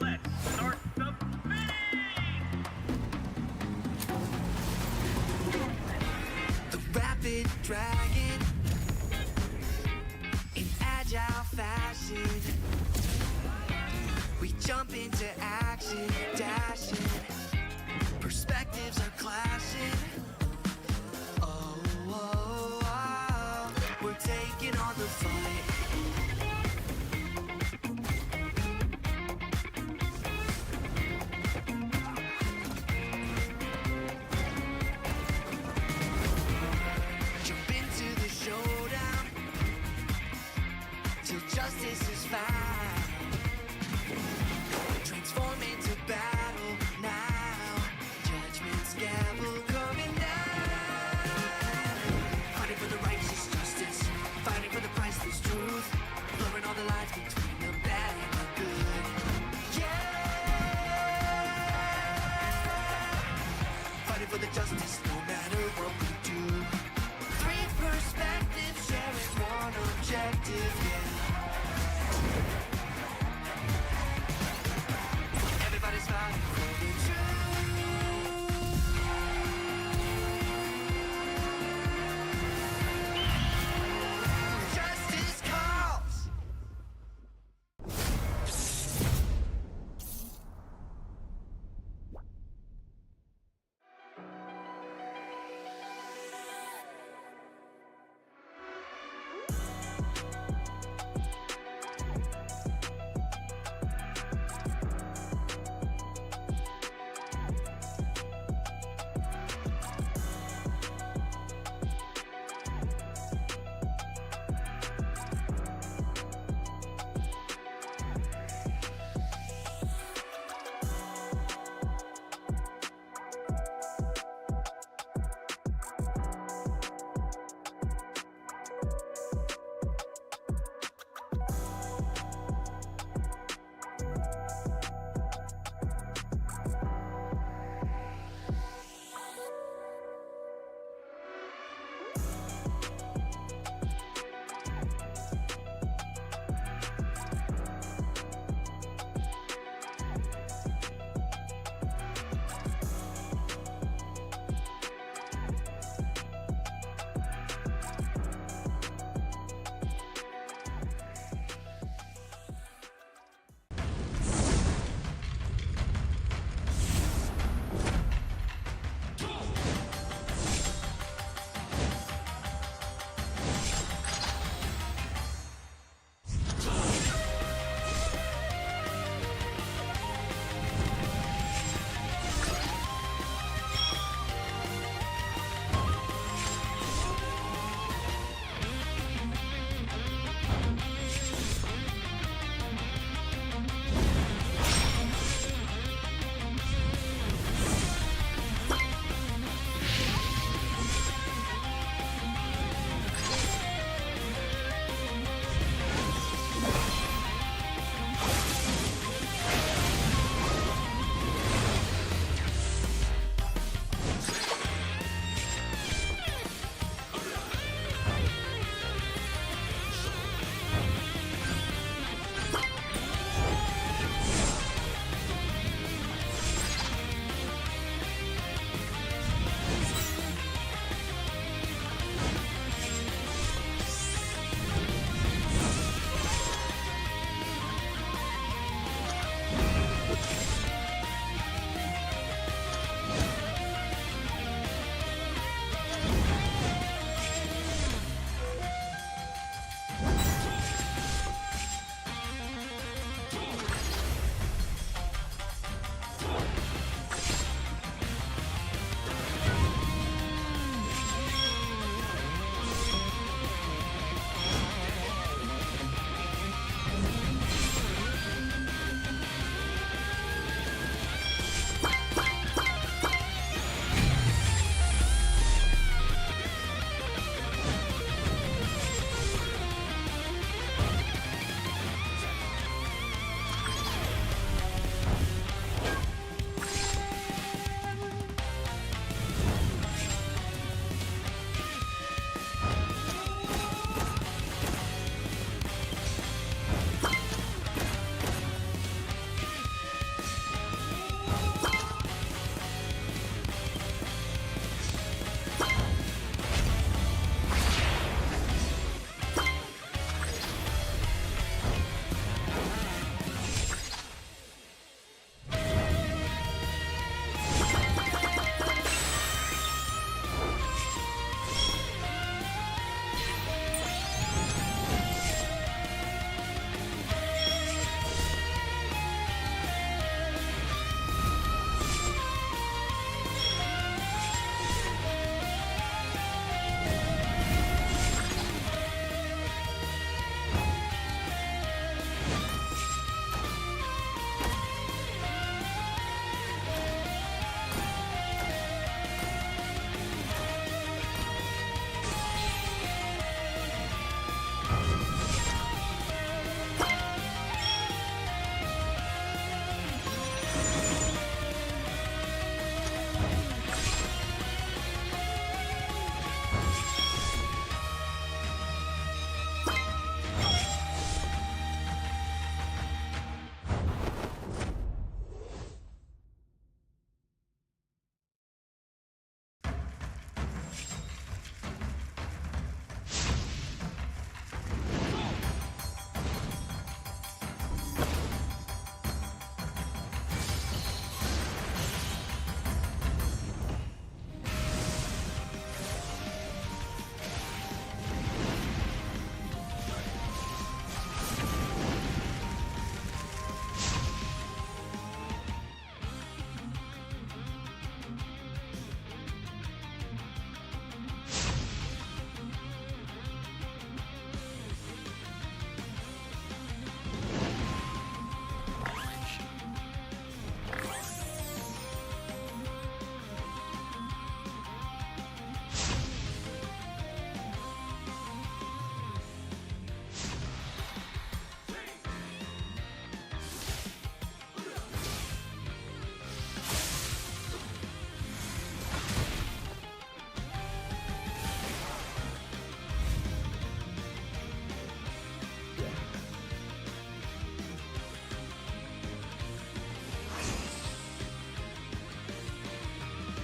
Let's start the spinning! The rapid dragon in agile fashion. We jump into action, dashing. Perspectives are clashing. Oh, oh, oh. We're taking on the fight. Jump into the showdown till justice is found. Transform into battle now. Judgment's gavel coming down. Fighting for the righteous justice, fighting for the priceless truth, blurring all the lines between the bad and the good. Yeah, fighting for the justice no matter what we do. Three perspectives sharing one objective, yeah. Everybody's smiling,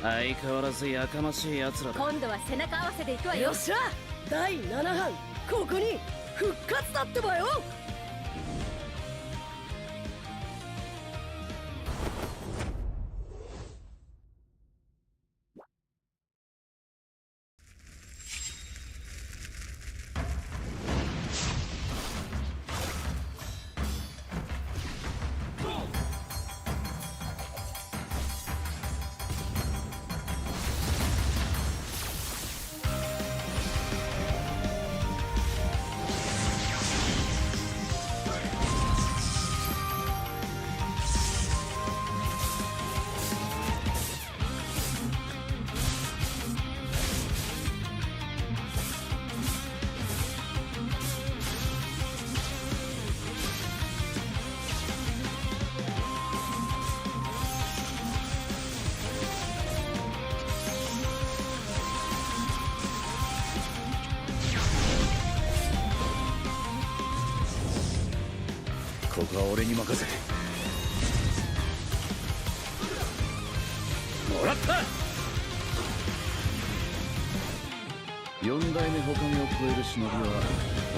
相変わらずやかましい奴らだ。今度は背中合わせでいくわよ。よっしゃ、第7班ここに復活だってばよ。ここは俺に任せてもらった。4代目他目を超える忍びは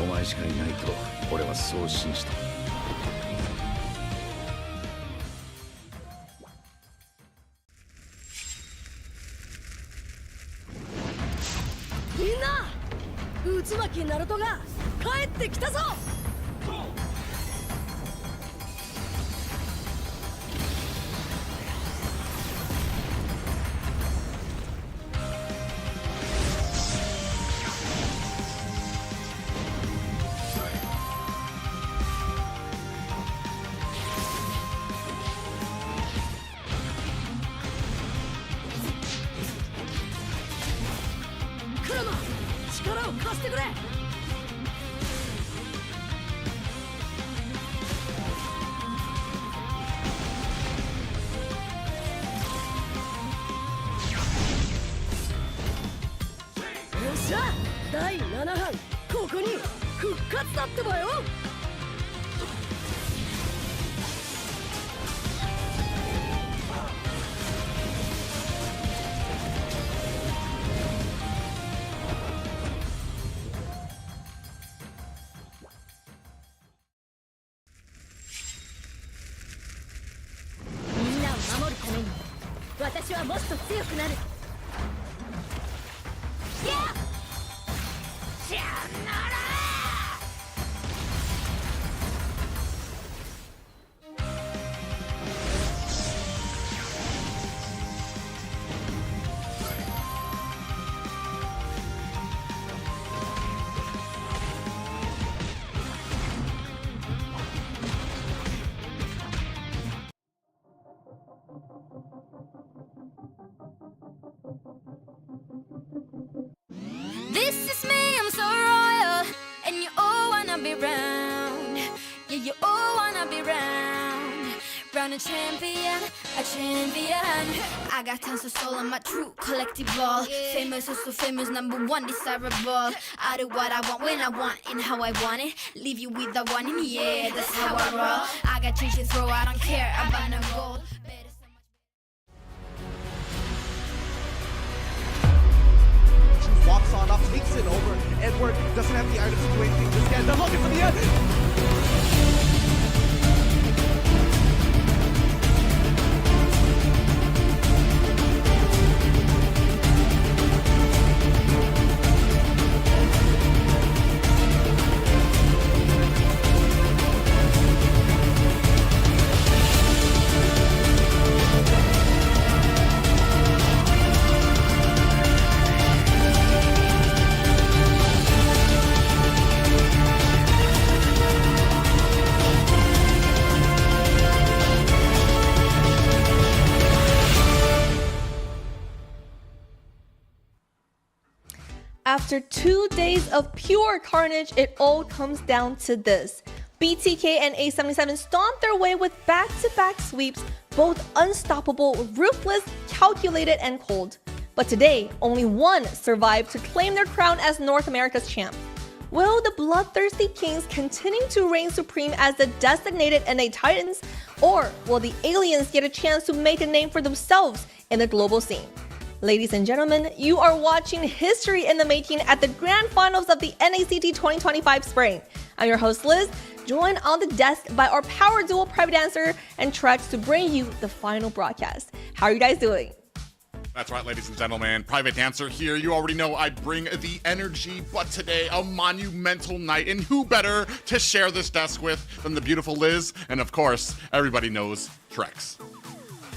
お前しかいないと俺はそう信じた。みんな、渦巻きナルトが帰ってきたぞ。クラマ、力を貸してくれ。よっしゃ、第7班ここに復活だってばよ。みんなを守るために私はもっと強くなる。やっさよなら。This is me, I'm so royal, and you all wanna be round. Yeah, you all wanna be round. Round a champion, a champion. I got tons of soul on my true collectible. Famous, so famous, number one, desirable. I do what I want when I want and how I want it. Leave you with the one in the air, that's how I roll. I got change to throw, I don't care about no gold. Walks on up, takes it over. Edward doesn't have the items to do anything. Just get the look into the end. After 2 days of pure carnage, it all comes down to this. BTK and A77 stomped their way with back-to-back sweeps, both unstoppable, ruthless, calculated, and cold. But today, only one survived to claim their crown as North America's champ. Will the Bloodthirsty Kings continue to reign supreme as the designated NA Titans, or will the aliens get a chance to make a name for themselves in the global scene? Ladies and gentlemen, you are watching history in the making at the grand finals of the NACT 2025 Spring. I'm your host Liz, joined on the desk by our power duo Private Dancer and Trex to bring you the final broadcast. How are you guys doing? That's right, ladies and gentlemen. Private Dancer here. You already know I bring the energy, but today a monumental night, and who better to share this desk with than the beautiful Liz, and of course, everybody knows Trex.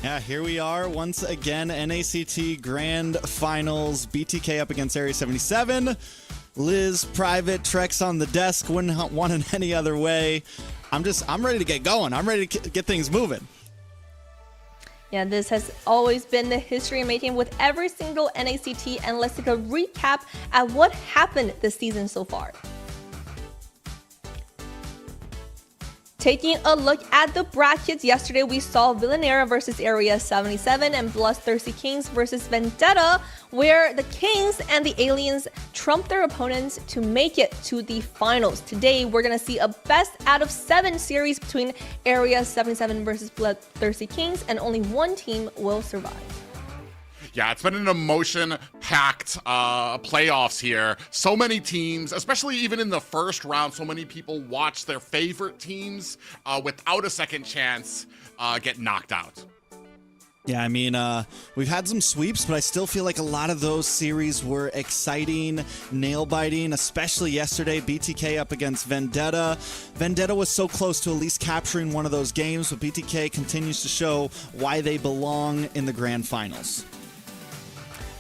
Yeah, here we are once again, NACT Grand Finals, BTK up against Area 77. Liz, Private, Trex on the desk, wouldn't want it any other way. I'm ready to get going. I'm ready to get things moving. Yeah, this has always been the history making with every single NACT, and let's take a recap at what happened this season so far. Taking a look at the brackets, yesterday we saw Villanera versus Area 77 and BloodThirstyKings versus Vendetta, where the Kings and the Aliens trumped their opponents to make it to the finals. Today, we're going to see a best out of 7 series between Area 77 versus BloodThirstyKings, and only one team will survive. Yeah, it's been an emotion-packed playoffs here. So many teams, especially even in the first round, so many people watch their favorite teams without a second chance get knocked out. Yeah, I mean, we've had some sweeps, but I still feel like a lot of those series were exciting, nail-biting, especially yesterday, BTK up against Vendetta. Vendetta was so close to at least capturing one of those games, but BTK continues to show why they belong in the grand finals.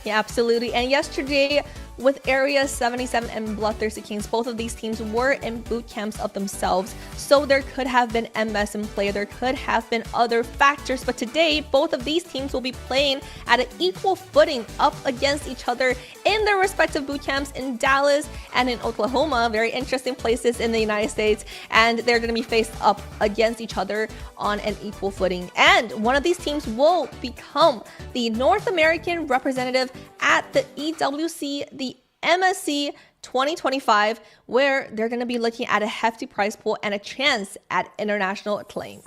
Yeah, absolutely. And yesterday, with Area 77 and BloodThirstyKings, both of these teams were in boot camps of themselves, so there could have been MS in play, there could have been other factors, but today, both of these teams will be playing at an equal footing up against each other in their respective boot camps in Dallas and in Oklahoma, very interesting places in the United States, and they're going to be faced up against each other on an equal footing. And one of these teams will become the North American representative at the EWC, the MSC 2025, where they're going to be looking at a hefty prize pool and a chance at international acclaim.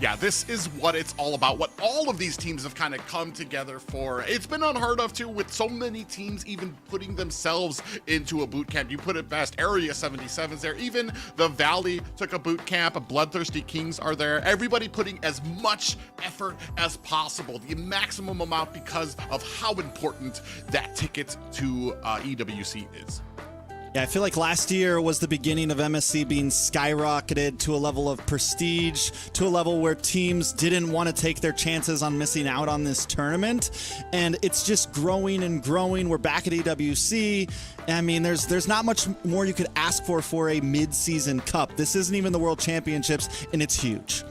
Yeah, this is what it's all about, what all of these teams have kind of come together for. It's been unheard of, too, with so many teams even putting themselves into a boot camp. You put it best, Area 77's there. Even the Valley took a boot camp. BloodThirstyKings are there. Everybody putting as much effort as possible, the maximum amount, because of how important that ticket to EWC is. Yeah, I feel like last year was the beginning of MSC being skyrocketed to a level of prestige, to a level where teams didn't want to take their chances on missing out on this tournament. And it's just growing and growing. We're back at EWC. I mean, there's not much more you could ask for a mid-season cup. This isn't even the World Championships, and it's huge.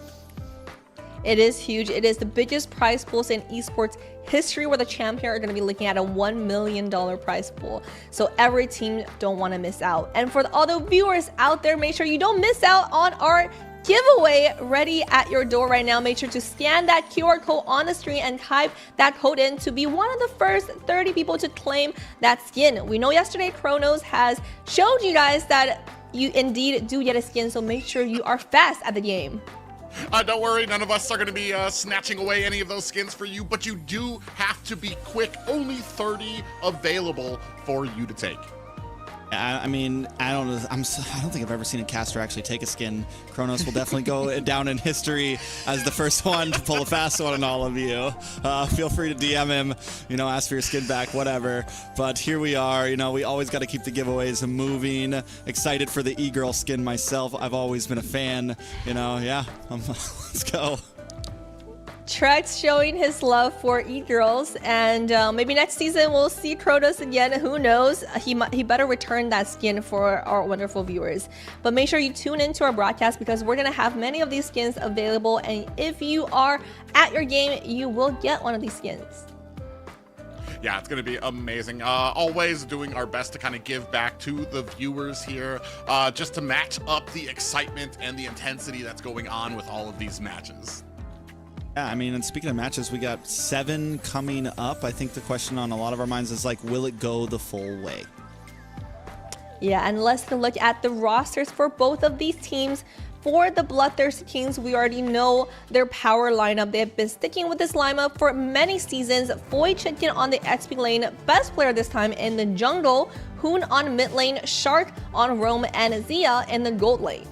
It is huge. It is the biggest prize pools in esports history, where the champion are going to be looking at a $1 million prize pool. So every team don't want to miss out. And for all the viewers out there, make sure you don't miss out on our giveaway ready at your door right now. Make sure to scan that QR code on the screen and type that code in to be one of the first 30 people to claim that skin. We know yesterday Kronos has showed you guys that you indeed do get a skin, so make sure you are fast at the game. Don't worry, none of us are going to be snatching away any of those skins for you, but you do have to be quick. Only 30 available for you to take. I mean, I don't think I've ever seen a caster actually take a skin. Kronos will definitely go down in history as the first one to pull a fast one on all of you. Feel free to DM him, ask for your skin back, whatever. But here we are, we always got to keep the giveaways moving. Excited for the e-girl skin myself. I've always been a fan, yeah, let's go. Trex showing his love for e-girls, and maybe next season we'll see Kronos again. Who knows? He better return that skin for our wonderful viewers. But make sure you tune into our broadcast, because we're gonna have many of these skins available, and if you are at your game, you will get one of these skins. Yeah, it's going to be amazing. Always doing our best to kind of give back to the viewers here, just to match up the excitement and the intensity that's going on with all of these matches. Yeah, I mean, and speaking of matches, we got 7 coming up. I think the question on a lot of our minds is like, will it go the full way? Yeah, and let's look at the rosters for both of these teams. For the Bloodthirsty Kings, we already know their power lineup. They have been sticking with this lineup for many seasons. Foy Chicken on the XP lane, best player this time in the jungle. Hoon on mid lane, Shark on roam, and Zia in the gold lane.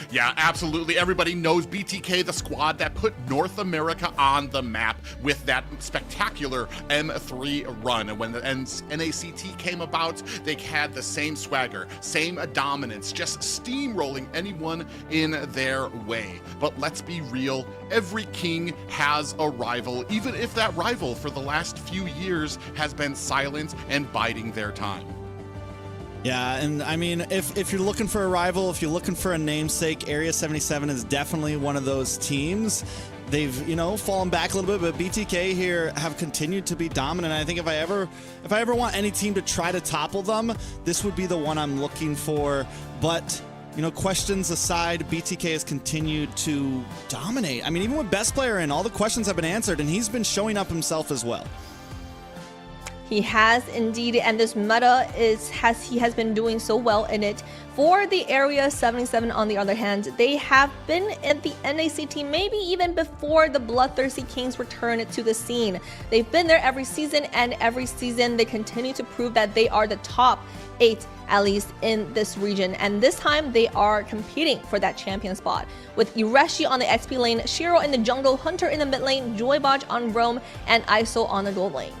Yeah, absolutely. Everybody knows BTK, the squad that put North America on the map with that spectacular M3 run. And when the NACT came about, they had the same swagger, same dominance, just steamrolling anyone in their way. But let's be real, every king has a rival, even if that rival for the last few years has been silent and biding their time. Yeah, and I mean, if you're looking for a rival, if you're looking for a namesake, Area 77 is definitely one of those teams. They've, you know, fallen back a little bit, but BTK here have continued to be dominant. I think if I ever want any team to try to topple them, this would be the one I'm looking for. But, you know, questions aside, BTK has continued to dominate. I mean, even with best player in, all the questions have been answered, and he's been showing up himself as well. He has indeed, and this meta he has been doing so well in it. For the Area 77, on the other hand, they have been in the NACT maybe even before the Bloodthirsty Kings return to the scene. They've been there every season, and every season they continue to prove that they are the top 8, at least in this region. And this time they are competing for that champion spot. With Ireshi on the XP lane, Shiro in the jungle, Hunter in the mid lane, Joybaj on roam, and ISO on the gold lane.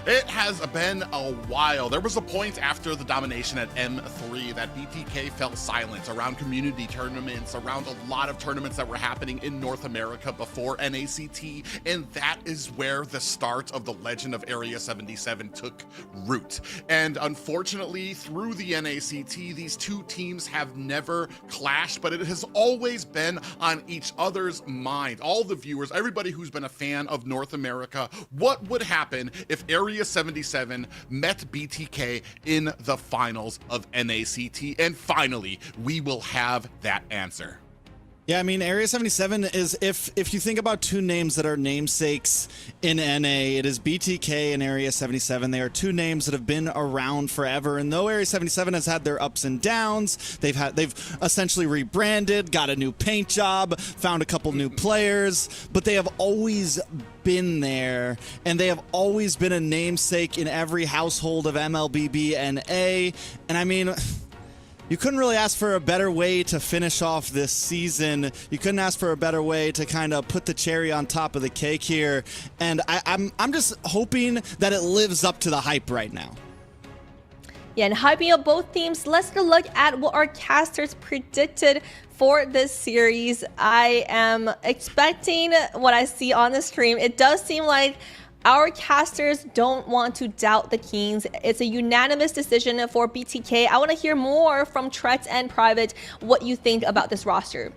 It has been a while. There was a point after the domination at M3 that BTK fell silent around community tournaments, around a lot of tournaments that were happening in North America before NACT, and that is where the start of the legend of Area 77 took root. And unfortunately, through the NACT, these two teams have never clashed, but it has always been on each other's mind. All the viewers, everybody who's been a fan of North America, what would happen if Area 77 met BTK in the finals of NACT? And finally, we will have that answer. Yeah, I mean, Area 77 is, if you think about two names that are namesakes in NA, it is BTK and Area 77. They are two names that have been around forever. And though Area 77 has had their ups and downs, they've essentially rebranded, got a new paint job, found a couple new players, but they have always been there, and they have always been a namesake in every household of MLBB NA. And I mean, you couldn't really ask for a better way to finish off this season. You couldn't ask for a better way to kind of put the cherry on top of the cake here. And I'm just hoping that it lives up to the hype right now. Yeah, and hyping up both teams, let's take a look at what our casters predicted for this series. I am expecting what I see on the stream. It does seem like our casters don't want to doubt the Kings. It's a unanimous decision for BTK. I want to hear more from Trex and Private what you think about this roster.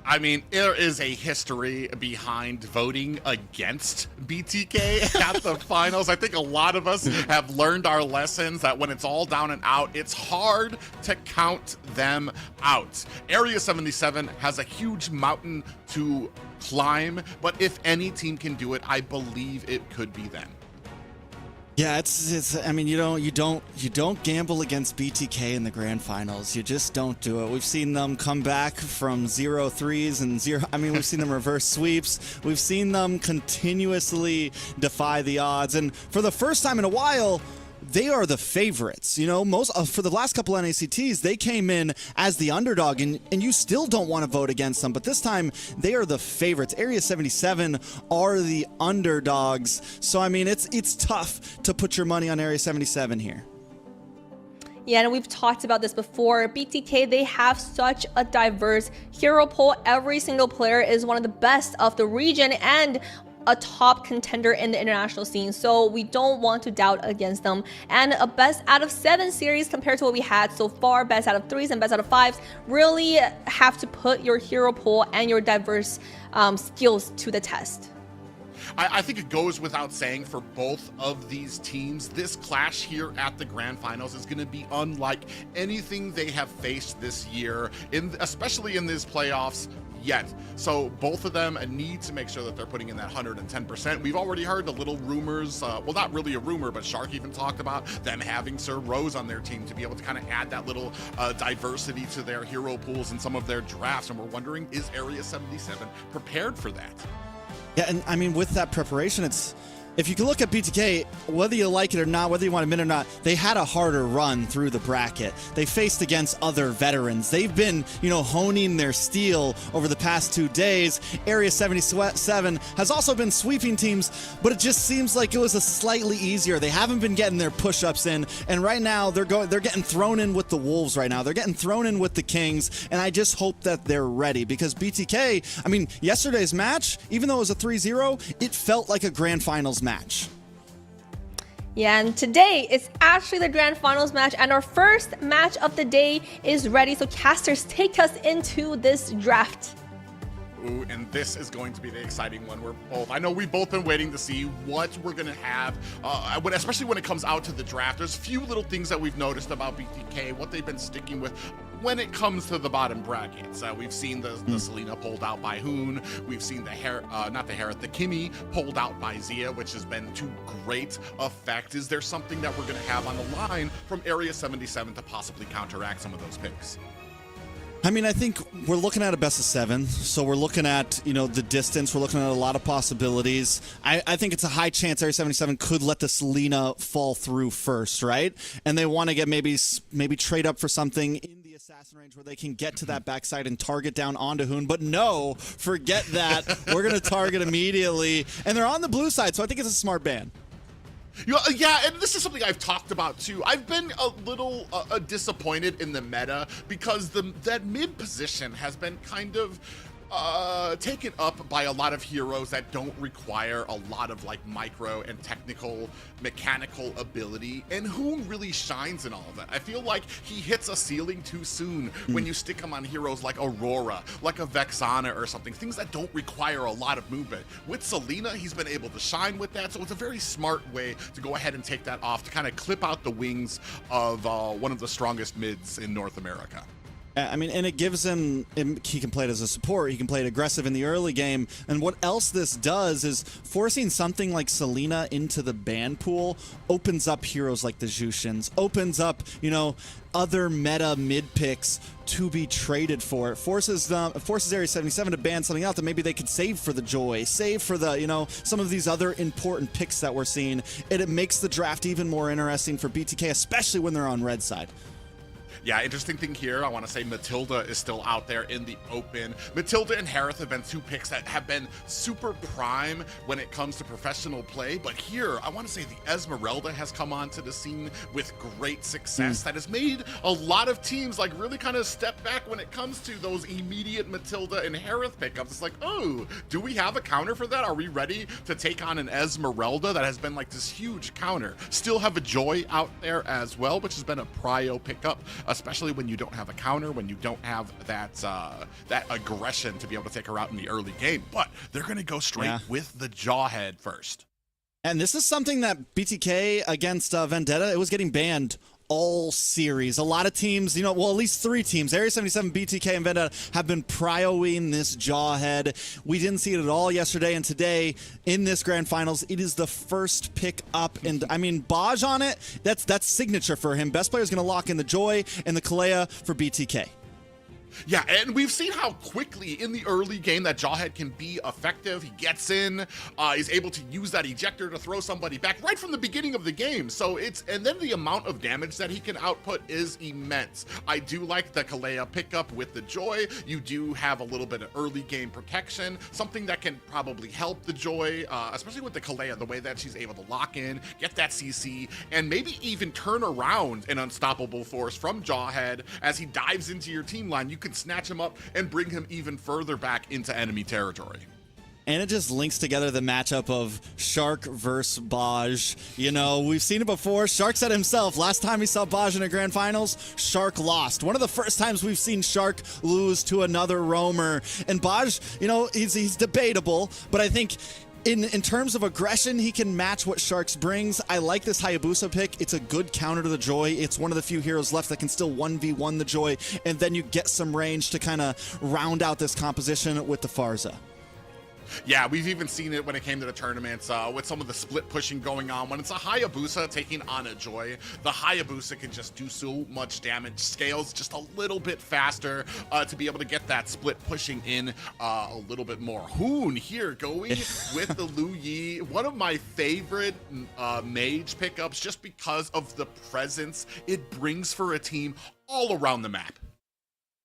I mean, there is a history behind voting against BTK at the finals. I think a lot of us have learned our lessons that when it's all down and out, it's hard to count them out. Area 77 has a huge mountain to climb, but if any team can do it, I believe it could be them. Yeah, it's I mean, you don't gamble against BTK in the grand finals. You just don't do it. We've seen them come back from 0-3s and we've seen them reverse sweeps. We've seen them continuously defy the odds, and for the first time in a while, they are the favorites. You know, most for the last couple NACTs, they came in as the underdog, and you still don't want to vote against them. But this time, they are the favorites. Area 77 are the underdogs. So I mean, it's tough to put your money on Area 77 here. Yeah, and we've talked about this before. BTK, they have such a diverse hero pool. Every single player is one of the best of the region and a top contender in the international scene, so we don't want to doubt against them. And a best out of 7 series compared to what we had so far, best out of 3s and best out of 5s, really have to put your hero pool and your diverse skills to the test. I think it goes without saying for both of these teams, this clash here at the Grand Finals is going to be unlike anything they have faced this year, especially in these playoffs yet. So both of them need to make sure that they're putting in that 110%. We've already heard the little rumors, well, not really a rumor, but Shark even talked about them having Sir Rose on their team to be able to kind of add that little diversity to their hero pools and some of their drafts. And we're wondering, is Area 77 prepared for that? Yeah, and I mean, with that preparation, if you can look at BTK, whether you like it or not, whether you want to admit it or not, they had a harder run through the bracket. They faced against other veterans. They've been, honing their steel over the past 2 days. Area 77 has also been sweeping teams, but it just seems like it was a slightly easier. They haven't been getting their push-ups in, and right now they're getting thrown in with the Wolves right now. They're getting thrown in with the Kings, and I just hope that they're ready because BTK, I mean, yesterday's match, even though it was a 3-0, it felt like a Grand Finals match. Yeah, and today it's actually the Grand Finals match, and our first match of the day is ready. So casters, take us into this draft. Ooh, and this is going to be the exciting one. I know we've both been waiting to see what we're going to have, especially when it comes out to the draft. There's a few little things that we've noticed about BTK, what they've been sticking with when it comes to the bottom brackets. We've seen the Selena pulled out by Hoon. We've seen the Kimmy pulled out by Zia, which has been to great effect. Is there something that we're going to have on the line from Area 77 to possibly counteract some of those picks? I mean, I think we're looking at a best of 7, so we're looking at, the distance. We're looking at a lot of possibilities. I think it's a high chance Area 77 could let the Selena fall through first, right? And they want to get maybe trade up for something in the assassin range where they can get to that backside and target down onto Hoon. But no, forget that. We're going to target immediately. And they're on the blue side, so I think it's a smart ban. Yeah, and this is something I've talked about too. I've been a little disappointed in the meta because that mid position has been kind of taken up by a lot of heroes that don't require a lot of micro and technical mechanical ability, and Hoon really shines in all of that. I feel like he hits a ceiling too soon when you stick him on heroes like Aurora, like a Vexana or something, things that don't require a lot of movement. With Selena, he's been able to shine with that, so it's a very smart way to go ahead and take that off, to kind of clip out the wings of one of the strongest mids in North America. I mean, and it gives him, he can play it as a support, he can play it aggressive in the early game, and what else this does is forcing something like Selena into the ban pool opens up heroes like the Jushians, opens up, other meta mid picks to be traded for. It forces Area 77 to ban something out that maybe they could save for the Joy, save for the, some of these other important picks that we're seeing, and it makes the draft even more interesting for BTK, especially when they're on red side. Yeah, interesting thing here, I want to say Matilda is still out there in the open. Matilda and Harith have been 2 picks that have been super prime when it comes to professional play, but here, I want to say the Esmeralda has come onto the scene with great success that has made a lot of teams really kind of step back when it comes to those immediate Matilda and Harith pickups. It's like, oh, do we have a counter for that? Are we ready to take on an Esmeralda that has been this huge counter? Still have a Joy out there as well, which has been a prio pickup, especially when you don't have a counter, when you don't have that aggression to be able to take her out in the early game. But they're going to go straight with the Jawhead first. And this is something that BTK against Vendetta, it was getting banned all series. A lot of teams, at least 3 teams, Area 77, BTK, and Vendetta, have been prioing this Jawhead. We didn't see it at all yesterday, and today in this Grand Finals, it is the first pick up. And I mean, Baj on it, that's signature for him. Best player is going to lock in the Joy and the Kalea for BTK. Yeah, and we've seen how quickly in the early game that Jawhead can be effective. He gets in, he's able to use that ejector to throw somebody back right from the beginning of the game. So and then the amount of damage that he can output is immense. I do like the Kalea pickup with the Joy. You do have a little bit of early game protection, something that can probably help the Joy, especially with the Kalea, the way that she's able to lock in, get that CC, and maybe even turn around an unstoppable force from Jawhead as he dives into your team line. You can snatch him up and bring him even further back into enemy territory. And it just links together the matchup of Shark versus Baj. We've seen it before. Shark said himself, last time he saw Baj in a Grand Finals, Shark lost. One of the first times we've seen Shark lose to another roamer. And Baj, he's debatable, but I think In terms of aggression, he can match what Sharks brings. I like this Hayabusa pick. It's a good counter to the Joy. It's one of the few heroes left that can still 1v1 the Joy, and then you get some range to kind of round out this composition with the Farza. Yeah, we've even seen it when it came to the tournaments with some of the split pushing going on. When it's a Hayabusa taking on a Joy, the Hayabusa can just do so much damage, scales just a little bit faster to be able to get that split pushing in a little bit more. Hoon here going with the Lu Yi, one of my favorite mage pickups just because of the presence it brings for a team all around the map.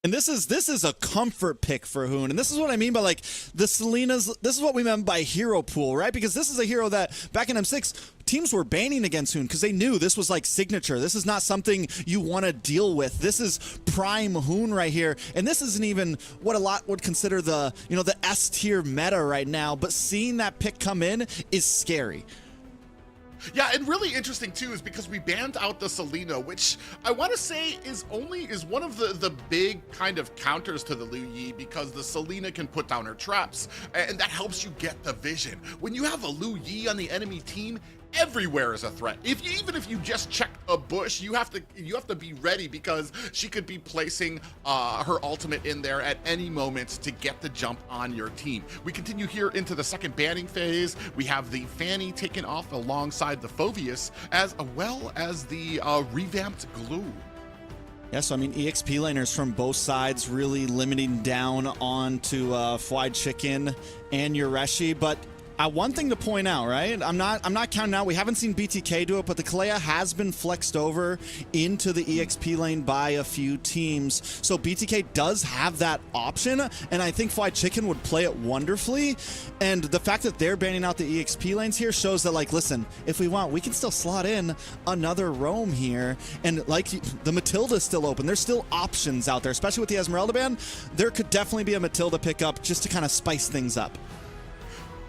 And this is a comfort pick for Hoon. And this is what I mean by like the Selena's, this is what we meant by hero pool, right? Because this is a hero that back in M6, teams were banning against Hoon because they knew this was like signature. This is not something you want to deal with. This is prime Hoon right here. And this isn't even what a lot would consider the, you know, the S tier meta right now. But seeing that pick come in is scary. Yeah, and really interesting too is because we banned out the Selena, which I want to say is one of the big kind of counters to the Lu Yi, because the Selena can put down her traps, and that helps you get the vision. When you have a Lu Yi on the enemy team, everywhere is a threat. Even if you just check a bush, you have to be ready, because she could be placing her ultimate in there at any moment to get the jump on your team. We continue here into the second banning phase. We have the Fanny taken off alongside the Phoveus, as well as the revamped Glue. Yeah, so I mean, EXP laners from both sides really limiting down onto Fried Chicken and Yureshi, but one thing to point out, right? I'm not counting out. We haven't seen BTK do it, but the Kalea has been flexed over into the EXP lane by a few teams. So BTK does have that option, and I think Fried Chicken would play it wonderfully. And the fact that they're banning out the EXP lanes here shows that, like, listen, if we want, we can still slot in another roam here. And like the Matilda's still open. There's still options out there, especially with the Esmeralda ban. There could definitely be a Matilda pickup just to kind of spice things up.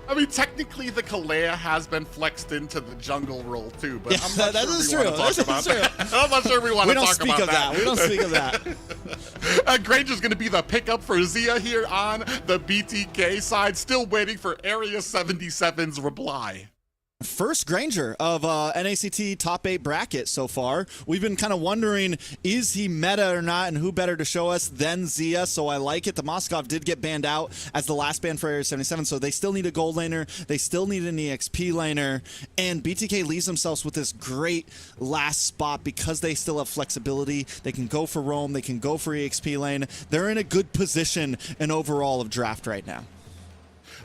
I mean, technically, the Kalea has been flexed into the jungle role too, but yeah, I'm not sure we want to talk about that. I'm not sure we want to talk about that. We don't speak of that. Granger's going to be the pickup for Zia here on the BTK side. Still waiting for Area 77's reply. First Granger of NACT top 8 bracket so far. We've been kind of wondering, is he meta or not, and who better to show us than Zia, so I like it. The Moskov did get banned out as the last ban for Area 77, so they still need a gold laner, they still need an EXP laner, and BTK leaves themselves with this great last spot because they still have flexibility. They can go for roam, they can go for EXP lane. They're in a good position in overall of draft right now.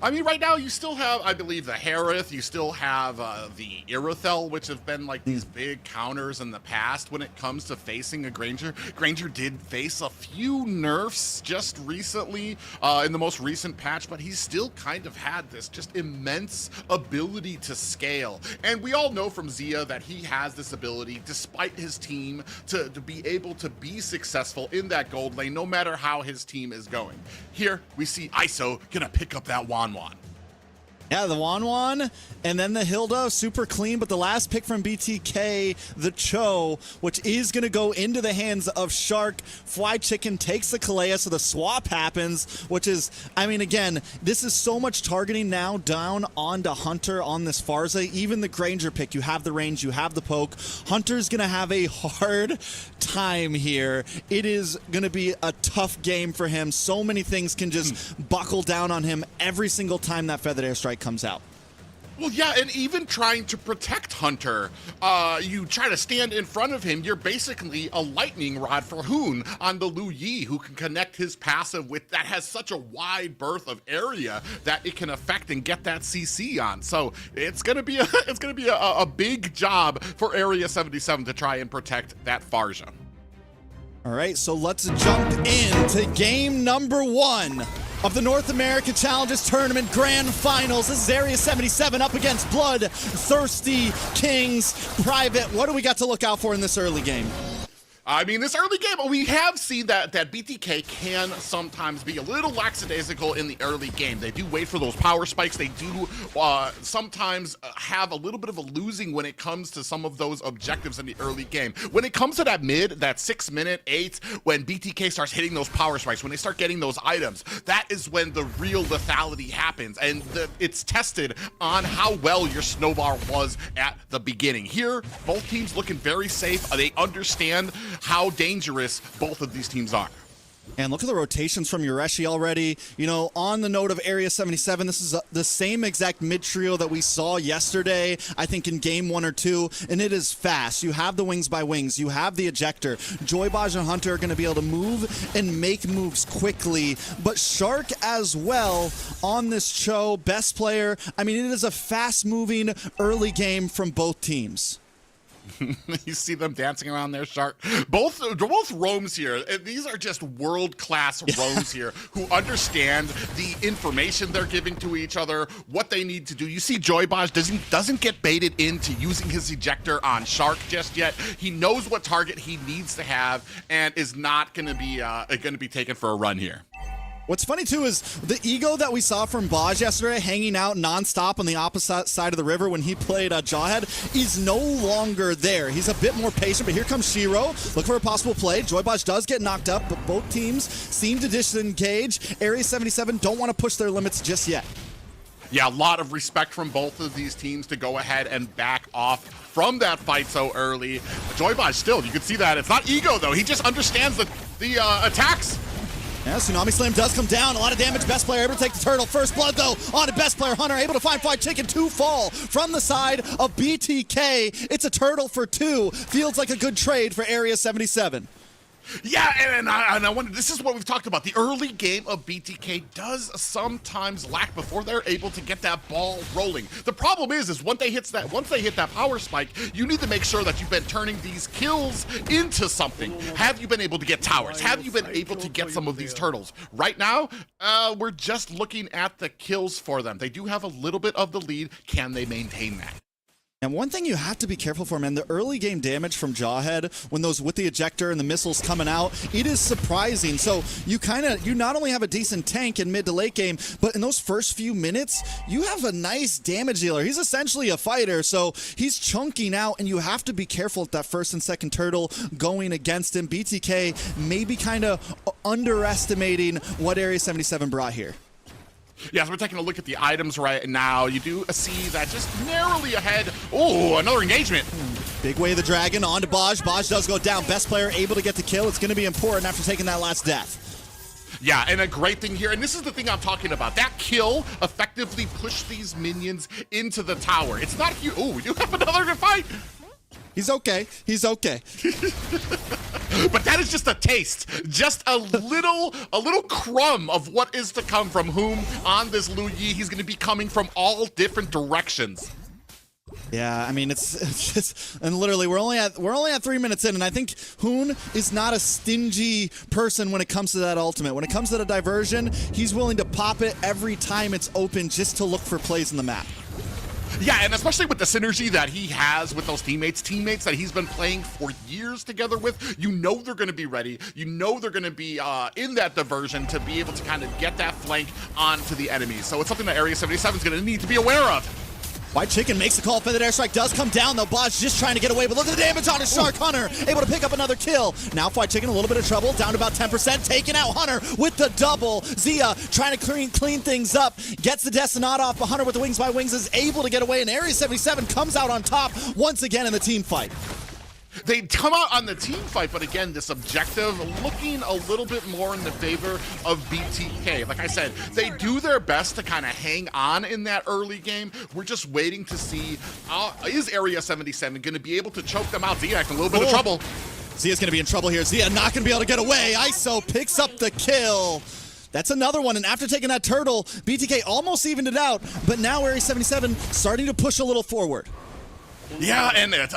I mean, right now you still have, I believe, the Harith, you still have the Irothel, which have been like these big counters in the past when it comes to facing a Granger. Granger did face a few nerfs just recently in the most recent patch, but he's still kind of had this just immense ability to scale. And we all know from Zia that he has this ability, despite his team, to be able to be successful in that gold lane, no matter how his team is going. Here, we see ISO gonna pick up that Wan. Yeah, the Wan, and then the Hilda, super clean, but the last pick from BTK, the Cho, which is going to go into the hands of Shark. Fried Chicken takes the Kalea, so the swap happens, which is, I mean, again, this is so much targeting now down onto Hunter on this Farza. Even the Granger pick, you have the range, you have the poke. Hunter's going to have a hard time here. It is going to be a tough game for him. So many things can just buckle down on him every single time that Feathered Airstrike comes out. Well, yeah, and even trying to protect Hunter, you try to stand in front of him, you're basically a lightning rod for Hoon on the Lu Yi, who can connect his passive with, that has such a wide berth of area that it can affect and get that CC on. So it's gonna be a big job for Area 77 to try and protect that Farja. All right, so let's jump into game number 1 of the North America Challenges Tournament Grand Finals. This is Area 77 up against BloodThirstyKings Private. What do we got to look out for in this early game? I mean, this early game, we have seen that BTK can sometimes be a little lackadaisical in the early game. They do wait for those power spikes. They do sometimes have a little bit of a losing when it comes to some of those objectives in the early game. When it comes to that mid, that 6 minute, 8, when BTK starts hitting those power spikes, when they start getting those items, that is when the real lethality happens. And it's tested on how well your snowball was at the beginning. Here, both teams looking very safe. They understand how dangerous both of these teams are. And look at the rotations from Yureshi already. You know, on the note of Area 77, this is the same exact mid trio that we saw yesterday, I think in game 1 or 2, and it is fast. You have the wings by wings, you have the ejector. Joybaj and Hunter are going to be able to move and make moves quickly, but Shark as well on this show, best player. I mean, it is a fast-moving early game from both teams. You see them dancing around there, Shark. Both roams here. These are just world-class roams here who understand the information they're giving to each other, what they need to do. You see Joybaj doesn't get baited into using his ejector on Shark just yet. He knows what target he needs to have and is not going to be taken for a run here. What's funny, too, is the ego that we saw from Baj yesterday, hanging out nonstop on the opposite side of the river when he played Jawhead, is no longer there. He's a bit more patient, but here comes Shiro. Look for a possible play. Joybaj does get knocked up, but both teams seem to disengage. Area 77 don't want to push their limits just yet. Yeah, a lot of respect from both of these teams to go ahead and back off from that fight so early. Joybaj still, you can see that. It's not ego, though. He just understands the attacks. Yeah, Tsunami Slam does come down. A lot of damage. Best player able to take the turtle. First blood, though, on to best player Hunter. Able to find Fried Chicken. 2 fall from the side of BTK. It's a turtle for 2. Feels like a good trade for Area 77. Yeah, and I wonder, this is what we've talked about. The early game of BTK does sometimes lack before they're able to get that ball rolling. The problem is once they hit that power spike, you need to make sure that you've been turning these kills into something. Have you been able to get towers? Have you been able to get some of these turtles? Right now, we're just looking at the kills for them. They do have a little bit of the lead. Can they maintain that? And one thing you have to be careful for, man, the early game damage from Jawhead, when those with the ejector and the missiles coming out, it is surprising. So you not only have a decent tank in mid to late game, but in those first few minutes, you have a nice damage dealer. He's essentially a fighter, so he's chunking out, and you have to be careful with that first and second turtle going against him. BTK maybe kind of underestimating what Area 77 brought here. Yes, we're taking a look at the items right now. You do see that just narrowly ahead. Oh, another engagement. Big Way of the Dragon on to Baj. Baj does go down. Best player able to get the kill. It's going to be important after taking that last death. Yeah, and a great thing here, and this is the thing I'm talking about. That kill effectively pushed these minions into the tower. It's not huge. Oh, we do have another to fight. He's okay. He's okay. But that is just a taste, just a little crumb of what is to come from whom on this Lu Yi. He's going to be coming from all different directions. Yeah, I mean it's just, and literally we're only at 3 minutes in, and I think Hoon is not a stingy person when it comes to that ultimate. When it comes to the diversion, he's willing to pop it every time it's open just to look for plays in the map. Yeah, and especially with the synergy that he has with those teammates that he's been playing for years together with, you know they're going to be ready. You know they're going to be in that diversion to be able to kind of get that flank onto the enemies. So it's something that Area 77 is going to need to be aware of. White Chicken makes the call. Feathered Airstrike does come down, though. Baj just trying to get away, but look at the damage on his Shark. Hunter able to pick up another kill. Now White Chicken a little bit of trouble, down to about 10%. Taking out Hunter with the double. Zia trying to clean things up. Gets the Destinat off, but Hunter with the wings by wings is able to get away, and Area 77 comes out on top once again in the team fight. They come out on the team fight, but again, this objective looking a little bit more in the favor of BTK. Like I said, they do their best to kind of hang on in that early game. We're just waiting to see, is Area 77 going to be able to choke them out? Zia in a little bit of trouble. Zia's going to be in trouble here. Zia not going to be able to get away. ISO picks up the kill. That's another one, and after taking that turtle, BTK almost evened it out, but now Area 77 starting to push a little forward. Yeah, and it's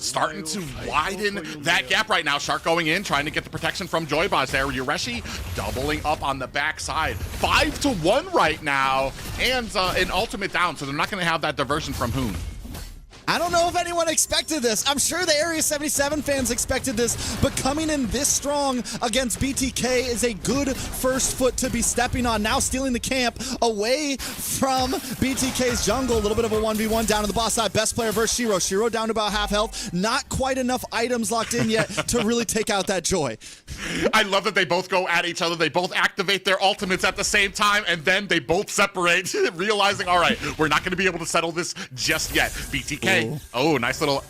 starting to widen that gap right now. Shark going in, trying to get the protection from Joybaj there. Yureshi doubling up on the backside. 5-1 right now, and an ultimate down, so they're not going to have that diversion from Hoon. I don't know if anyone expected this. I'm sure the Area 77 fans expected this, but coming in this strong against BTK is a good first foot to be stepping on. Now stealing the camp away from BTK's jungle. A little bit of a 1v1 down to the boss side. Best player versus Shiro. Shiro down to about half health. Not quite enough items locked in yet to really take out that Joy. I love that they both go at each other. They both activate their ultimates at the same time, and then they both separate, realizing, all right, we're not going to be able to settle this just yet. BTK. Ooh. Oh, nice little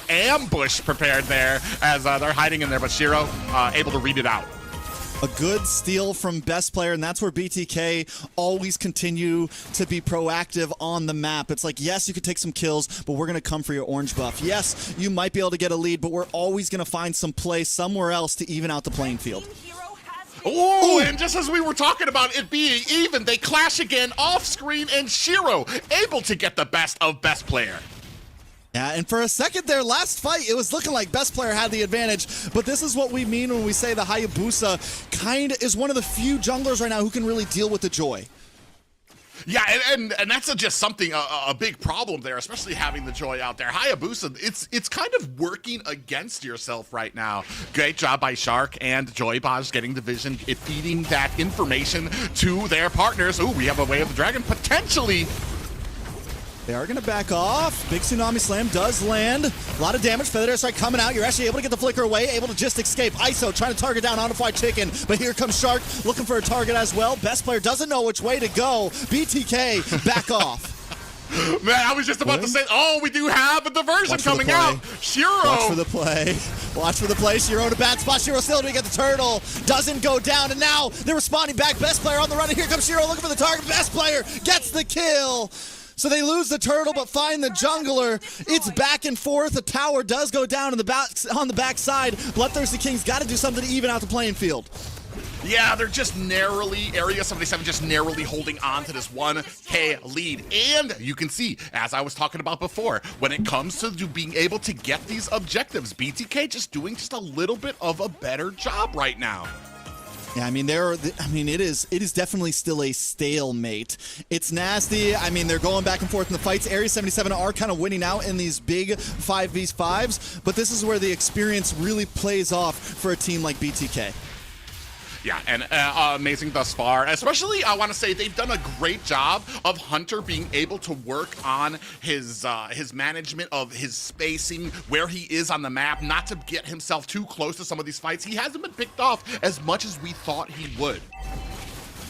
ambush prepared there as they're hiding in there, but Shiro able to read it out. A good steal from best player, and that's where BTK always continue to be proactive on the map. It's like, yes, you could take some kills, but we're going to come for your orange buff. Yes, you might be able to get a lead, but we're always going to find some play somewhere else to even out the playing field. Oh, and just as we were talking about it being even, they clash again off screen, and Shiro able to get the best of best player. Yeah, and for a second there, last fight, it was looking like best player had the advantage, but this is what we mean when we say the Hayabusa kind of is one of the few junglers right now who can really deal with the Joy. Yeah, and that's just something, a big problem there, especially having the Joy out there. Hayabusa, it's kind of working against yourself right now. Great job by Shark and Joybaj getting the vision, feeding that information to their partners. Ooh, we have a Way of the Dragon, potentially. They are going to back off. Big Tsunami Slam does land. A lot of damage. Feather Airstrike coming out. You're actually able to get the flicker away, able to just escape. ISO trying to target down Unify Chicken, but here comes Shark looking for a target as well. Best player doesn't know which way to go. BTK back off. Man, I was just about to say, oh, we do have a diversion coming out. Shiro. Watch for the play. Watch for the play. Shiro in a bad spot. Shiro still to get the turtle. Doesn't go down, and now they're responding back. Best player on the run, and here comes Shiro looking for the target. Best player gets the kill. So they lose the turtle, but find the jungler. It's back and forth. The tower does go down on the backside. BloodThirstyKings got to do something to even out the playing field. Yeah, they're just narrowly, Area 77 just narrowly holding on to this 1K lead. And you can see, as I was talking about before, when it comes to being able to get these objectives, BTK just doing just a little bit of a better job right now. Yeah, I mean, it is definitely still a stalemate. It's nasty. I mean, they're going back and forth in the fights. Area 77 are kind of winning out in these big 5v5s, but this is where the experience really plays off for a team like BTK. Yeah, and amazing thus far. Especially, I want to say they've done a great job of Hunter being able to work on his management of his spacing, where he is on the map, not to get himself too close to some of these fights. He hasn't been picked off as much as we thought he would.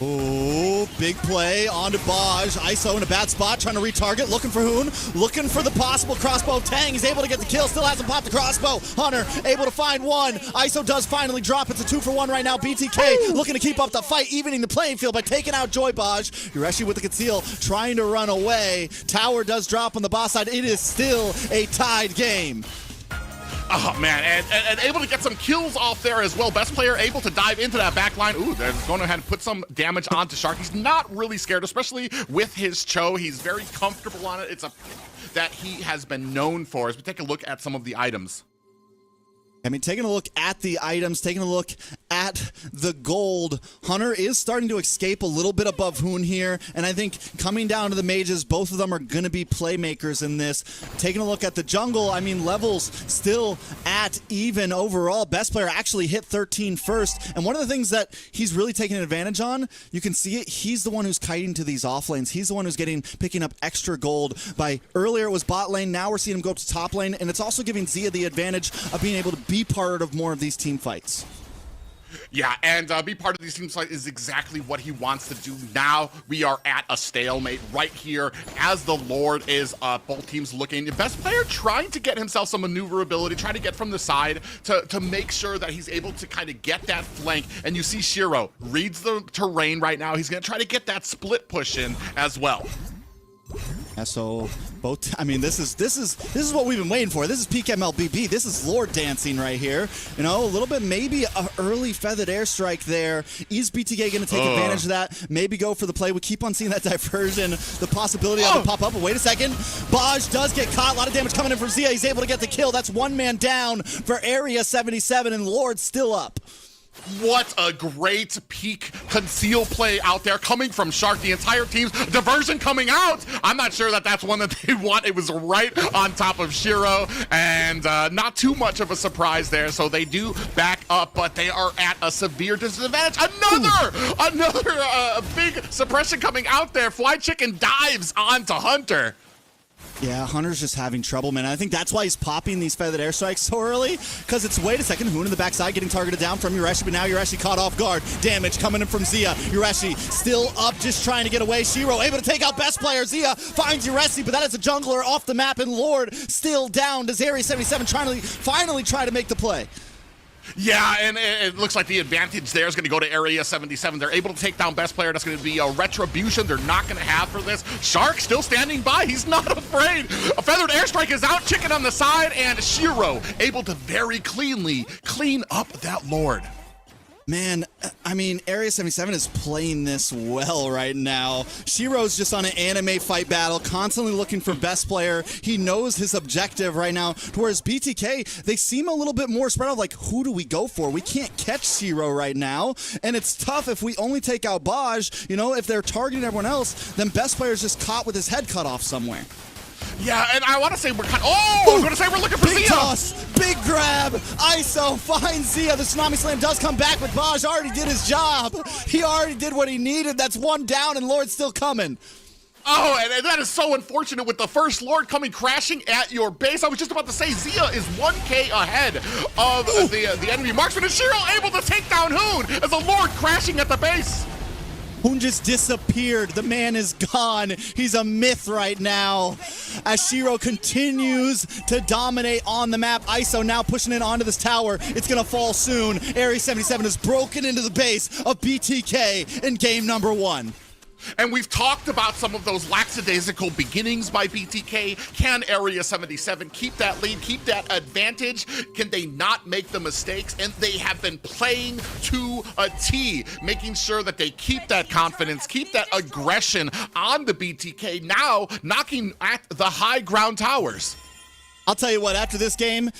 Oh, big play onto Baj. ISO in a bad spot, trying to retarget, looking for Hoon, looking for the possible crossbow. Tang, he's able to get the kill, still hasn't popped the crossbow. Hunter, able to find one. ISO does finally drop. It's a 2-for-1 right now. BTK looking to keep up the fight, evening the playing field by taking out Joybaj. Urashi with the conceal, trying to run away. Tower does drop on the boss side. It is still a tied game. Oh, man, and able to get some kills off there as well. Best player able to dive into that back line. Ooh, they're going ahead and put some damage onto Shark. He's not really scared, especially with his Cho. He's very comfortable on it. It's a that he has been known for. As we take a look at some of the items. I mean, taking a look at the items, taking a look at the gold, Hunter is starting to escape a little bit above Hoon here, and I think coming down to the mages, both of them are going to be playmakers in this. Taking a look at the jungle, I mean, levels still at even overall. Best player actually hit 13 first, and one of the things that he's really taking advantage on, you can see it, he's the one who's kiting to these off lanes. He's the one who's picking up extra gold. By earlier it was bot lane, now we're seeing him go up to top lane, and it's also giving Zia the advantage of being able to be part of more of these team fights. Yeah, and be part of these team fights is exactly what he wants to do. Now we are at a stalemate right here as the Lord is both teams looking. The best player trying to get himself some maneuverability, trying to get from the side to make sure that he's able to kind of get that flank. And you see Shiro reads the terrain right now. He's going to try to get that split push in as well. Yeah, so both, I mean, this is what we've been waiting for. This is peak MLBB. This is Lord dancing right here. You know, a little bit, maybe an early feathered airstrike there. Is BTK going to take advantage of that? Maybe go for the play. We keep on seeing that diversion, the possibility of it pop up. But wait a second. Baj does get caught. A lot of damage coming in from Zia. He's able to get the kill. That's one man down for Area 77, and Lord's still up. What a great peak conceal play out there coming from Shark. The entire team's diversion coming out. I'm not sure that that's one that they want. It was right on top of Shiro, and not too much of a surprise there. So they do back up, but they are at a severe disadvantage. Another big suppression coming out there. Fly Chicken dives onto Hunter. Yeah, Hunter's just having trouble, man. I think that's why he's popping these feathered airstrikes so early, because it's, wait a second, Hoon in the backside getting targeted down from Urashi, but now Urashi caught off guard. Damage coming in from Zia. Urashi still up, just trying to get away. Shiro able to take out best player. Zia finds Urashi, but that is a jungler off the map, and Lord still down. Does Area 77 finally try to make the play? Yeah, and it looks like the advantage there is going to go to Area 77. They're able to take down best player. That's going to be a retribution they're not going to have for this. Shark still standing by. He's not afraid. A feathered airstrike is out, Chicken on the side, and Shiro able to very cleanly clean up that Lord. Man, I mean, Area 77 is playing this well right now. Shiro's just on an anime fight battle, constantly looking for best player. He knows his objective right now, whereas BTK, they seem a little bit more spread out, like, who do we go for? We can't catch Shiro right now, and it's tough if we only take out Baj. You know, if they're targeting everyone else, then best player's just caught with his head cut off somewhere. Yeah, and I want to say we're kind of, I was going to say we're looking for big Zia. Toss, big grab, ISO finds Zia. The Tsunami Slam does come back, but Baj already did his job. He already did what he needed. That's one down, and Lord's still coming. Oh, and that is so unfortunate with the first Lord coming crashing at your base. I was just about to say Zia is 1K ahead of the enemy marksman, and Shiro able to take down Hoon as the Lord crashing at the base. Hoon just disappeared. The man is gone. He's a myth right now. As Shiro continues to dominate on the map, ISO now pushing it onto this tower. It's gonna fall soon. Area 77 is broken into the base of BTK in game number 1. And we've talked about some of those lackadaisical beginnings by BTK. Can Area 77 keep that lead, keep that advantage? Can they not make the mistakes? And they have been playing to a T, making sure that they keep that confidence, keep that aggression on the BTK, now knocking at the high ground towers. I'll tell you what, after this game,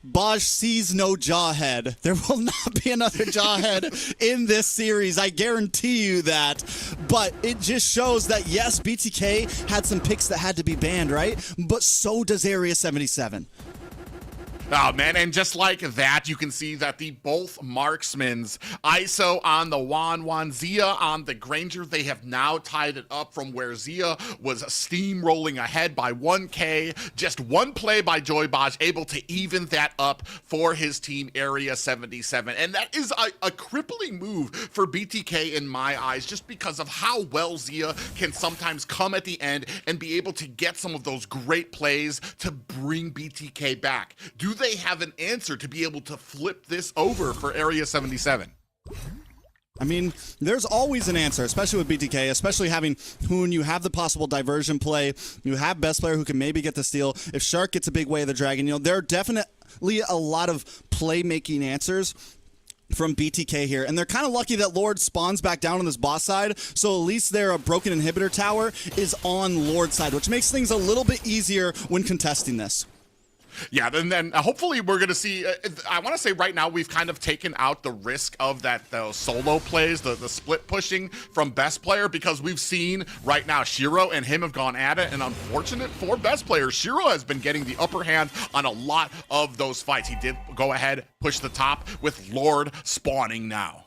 Baj sees no Jawhead. There will not be another Jawhead in this series. I guarantee you that. But it just shows that, yes, BTK had some picks that had to be banned, right? But so does Area 77. Oh, man, and just like that, you can see that the both marksmen's, ISO on the Wan, Zia on the Granger, they have now tied it up from where Zia was steamrolling ahead by 1K. Just one play by Joy Baj, able to even that up for his team, Area 77. And that is a crippling move for BTK in my eyes, just because of how well Zia can sometimes come at the end and be able to get some of those great plays to bring BTK back. Do they have an answer to be able to flip this over for Area 77? I mean, there's always an answer, especially with BTK, especially having Hoon. You have the possible diversion play. You have best player who can maybe get the steal. If Shark gets a big way of the dragon, you know, there are definitely a lot of playmaking answers from BTK here, and they're kind of lucky that Lord spawns back down on this boss side, so at least their broken inhibitor tower is on Lord's side, which makes things a little bit easier when contesting this. Yeah, and then hopefully we're going to see, I want to say right now we've kind of taken out the risk of those solo plays, the split pushing from best player, because we've seen right now Shiro and him have gone at it, and unfortunate for best player, Shiro has been getting the upper hand on a lot of those fights. He did go ahead, push the top with Lord spawning now.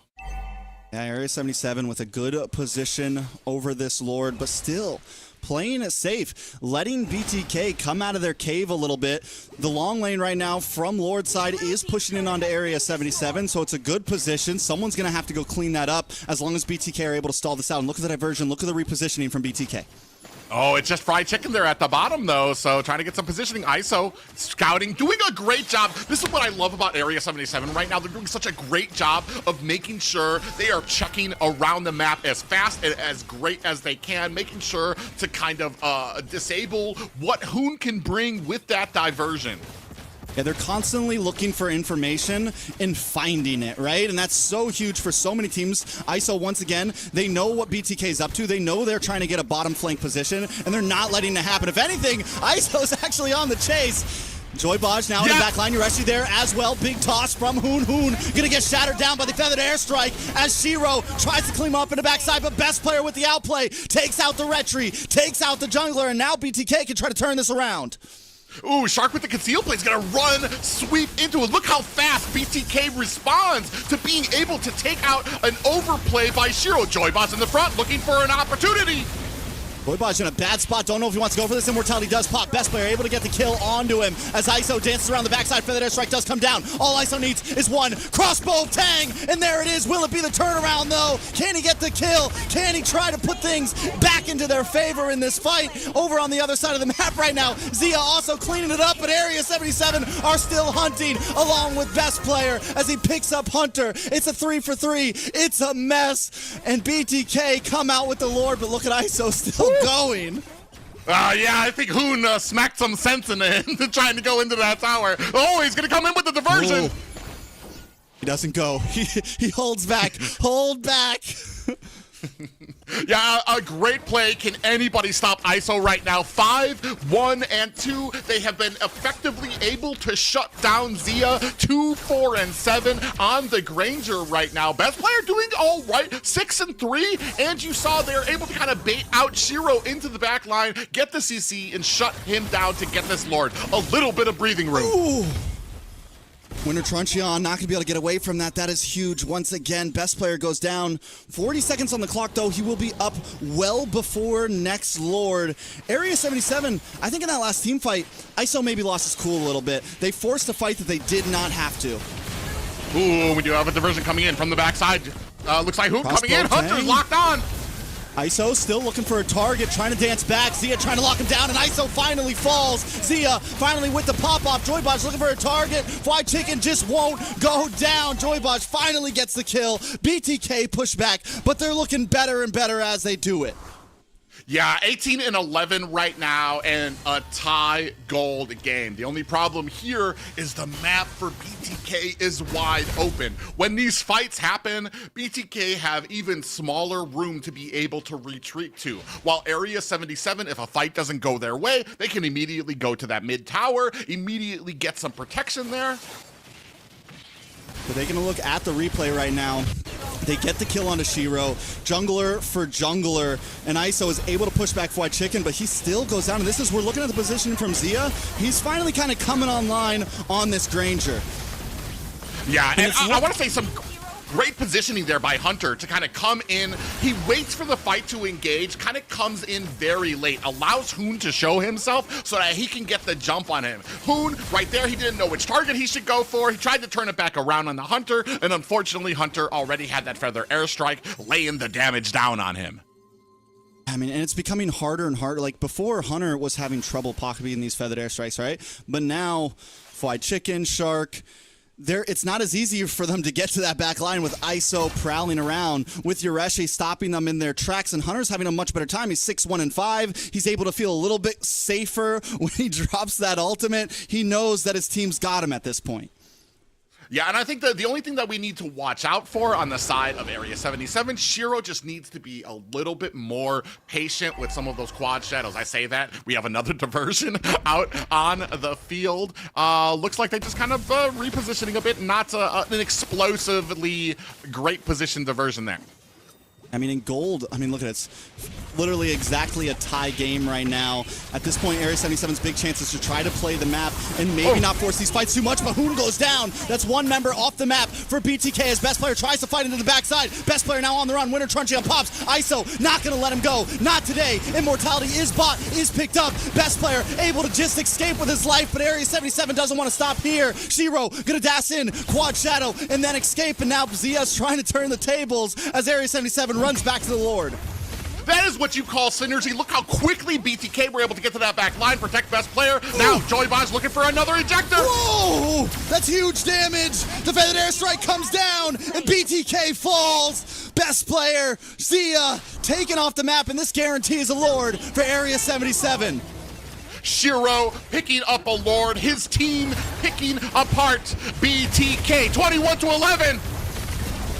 Yeah, Area 77 with a good position over this Lord, but still playing it safe, letting BTK come out of their cave a little bit. The long lane right now from Lord's side is pushing in onto Area 77, so it's a good position. Someone's going to have to go clean that up as long as BTK are able to stall this out. And look at the diversion, look at the repositioning from BTK. Oh, it's just Fried Chicken there at the bottom, though, so trying to get some positioning. ISO scouting, doing a great job. This is what I love about Area 77 right now. They're doing such a great job of making sure they are checking around the map as fast and as great as they can, making sure to kind of disable what Hoon can bring with that diversion. Yeah, they're constantly looking for information and finding it, right? And that's so huge for so many teams. ISO, once again, they know what BTK's up to. They know they're trying to get a bottom flank position, and they're not letting it happen. If anything, ISO's actually on the chase. Joybaj now in the back line. Yureshi there as well. Big toss from Hoon. Hoon gonna get shattered down by the feathered airstrike as Shiro tries to clean up in the backside, but best player with the outplay takes out the Retri, takes out the jungler, and now BTK can try to turn this around. Ooh, Shark with the conceal play is gonna run, sweep into it. Look how fast BTK responds to being able to take out an overplay by Shiro. Joybaz in the front looking for an opportunity. Joybaj in a bad spot. Don't know if he wants to go for this. Immortality does pop. Best player able to get the kill onto him as ISO dances around the backside. Feathered airstrike does come down. All ISO needs is one crossbow of Tang, and there it is. Will it be the turnaround though? Can he get the kill? Can he try to put things back into their favor in this fight? Over on the other side of the map right now, Zia also cleaning it up, but Area 77 are still hunting along with best player as he picks up Hunter. It's a 3-for-3. It's a mess, and BTK come out with the Lord, but look at ISO still going. Yeah, I think Hoon smacked some sense into him trying to go into that tower. Oh, he's gonna come in with the diversion. Ooh. He doesn't go. He holds back. Hold back. Yeah, a great play. Can anybody stop ISO right now? 5, 1, and 2. They have been effectively able to shut down Zia. 2, 4, and 7 on the Granger right now. Best player doing all right. 6 and 3, and you saw they're able to kind of bait out Shiro into the back line, get the CC, and shut him down to get this Lord. A little bit of breathing room. Ooh. Winter Truncheon not going to be able to get away from that. That is huge. Once again, best player goes down. 40 seconds on the clock, though. He will be up well before next Lord. Area 77, I think in that last team fight, ISO maybe lost his cool a little bit. They forced a fight that they did not have to. Ooh, we do have a diversion coming in from the backside. Looks like who coming in? Tang. Hunter's locked on. ISO still looking for a target, trying to dance back. Zia trying to lock him down, and ISO finally falls. Zia finally with the pop-off. Joybaj looking for a target. Fried Chicken just won't go down. Joybaj finally gets the kill. BTK push back, but they're looking better and better as they do it. Yeah, 18 and 11 right now, and a tie gold game. The only problem here is the map for BTK is wide open. When these fights happen, BTK have even smaller room to be able to retreat to. While Area 77, if a fight doesn't go their way, they can immediately go to that mid tower, immediately get some protection there. But they're going to look at the replay right now. They get the kill onto Shiro. Jungler for jungler. And ISO is able to push back Fried Chicken, but he still goes down. And this is, we're looking at the positioning from Zia. He's finally kind of coming online on this Granger. Yeah, and I want to say some great positioning there by Hunter to kind of come in. He waits for the fight to engage, kind of comes in very late, allows Hoon to show himself so that he can get the jump on him. Hoon, right there, he didn't know which target he should go for. He tried to turn it back around on the Hunter, and unfortunately, Hunter already had that feather airstrike, laying the damage down on him. I mean, and it's becoming harder and harder. Like, before, Hunter was having trouble pocketing these feathered airstrikes, right? But now, Fried Chicken, Shark, it's not as easy for them to get to that back line with ISO prowling around, with Yureshi stopping them in their tracks, and Hunter's having a much better time. He's 6-1 and 5. He's able to feel a little bit safer when he drops that ultimate. He knows that his team's got him at this point. Yeah, and I think that the only thing that we need to watch out for on the side of Area 77, Shiro just needs to be a little bit more patient with some of those quad shadows. I say that. We have another diversion out on the field. Looks like they just kind of repositioning a bit, not an explosively great position diversion there. I mean, in gold, I mean, look at it. It's literally exactly a tie game right now. At this point, Area 77's big chances to try to play the map and maybe not force these fights too much, but Hoon goes down. That's one member off the map for BTK as best player tries to fight into the backside. Best player now on the run. Winter Truncheon pops. ISO not going to let him go. Not today. Immortality is bought, is picked up. Best player able to just escape with his life, but Area 77 doesn't want to stop here. Shiro going to dash in, quad shadow, and then escape, and now Zia's trying to turn the tables as Area 77 runs back to the Lord. That is what you call synergy. Look how quickly BTK were able to get to that back line, protect best player. Now Joybaj's looking for another ejector. Whoa! That's huge damage. The feathered airstrike comes down, and BTK falls. Best player, Zia, taken off the map, and this guarantees a Lord for Area 77. Shiro picking up a Lord. His team picking apart BTK. 21-11.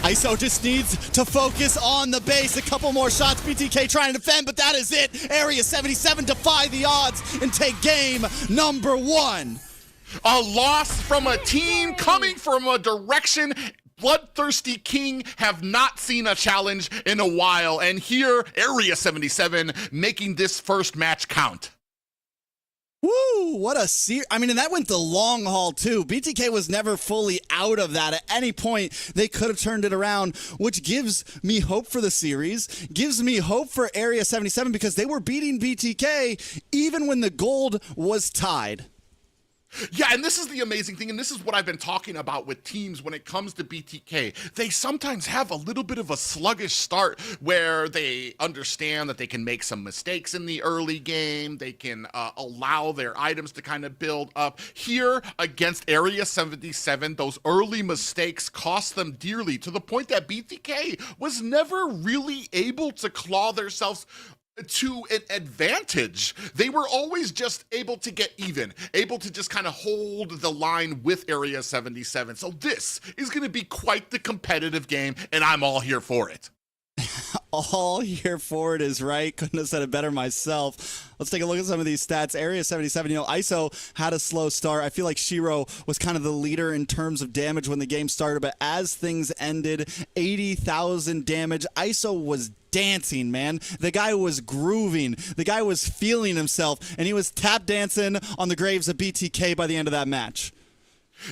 ISO just needs to focus on the base. A couple more shots. BTK trying to defend, but that is it. Area 77 defy the odds and take game number 1. A loss from a team coming from a direction Bloodthirsty King have not seen a challenge in a while, and here Area 77 making this first match count. Woo, what a I mean, and that went the long haul too. BTK was never fully out of that. At any point, they could have turned it around, which gives me hope for the series, gives me hope for Area 77 because they were beating BTK even when the gold was tied. Yeah, and this is the amazing thing, and this is what I've been talking about with teams when it comes to BTK. They sometimes have a little bit of a sluggish start where they understand that they can make some mistakes in the early game. They can allow their items to kind of build up. Here against Area 77, those early mistakes cost them dearly to the point that BTK was never really able to claw themselves to an advantage. They were always just able to get even, able to just kind of hold the line with Area 77. So this is going to be quite the competitive game, and I'm all here for it. All here for it is right. Couldn't have said it better myself. Let's take a look at some of these stats. Area 77, you know, ISO had a slow start. I feel like Shiro was kind of the leader in terms of damage when the game started, but as things ended, 80,000 damage. ISO was dancing, man. The guy was grooving. The guy was feeling himself, and he was tap dancing on the graves of BTK by the end of that match.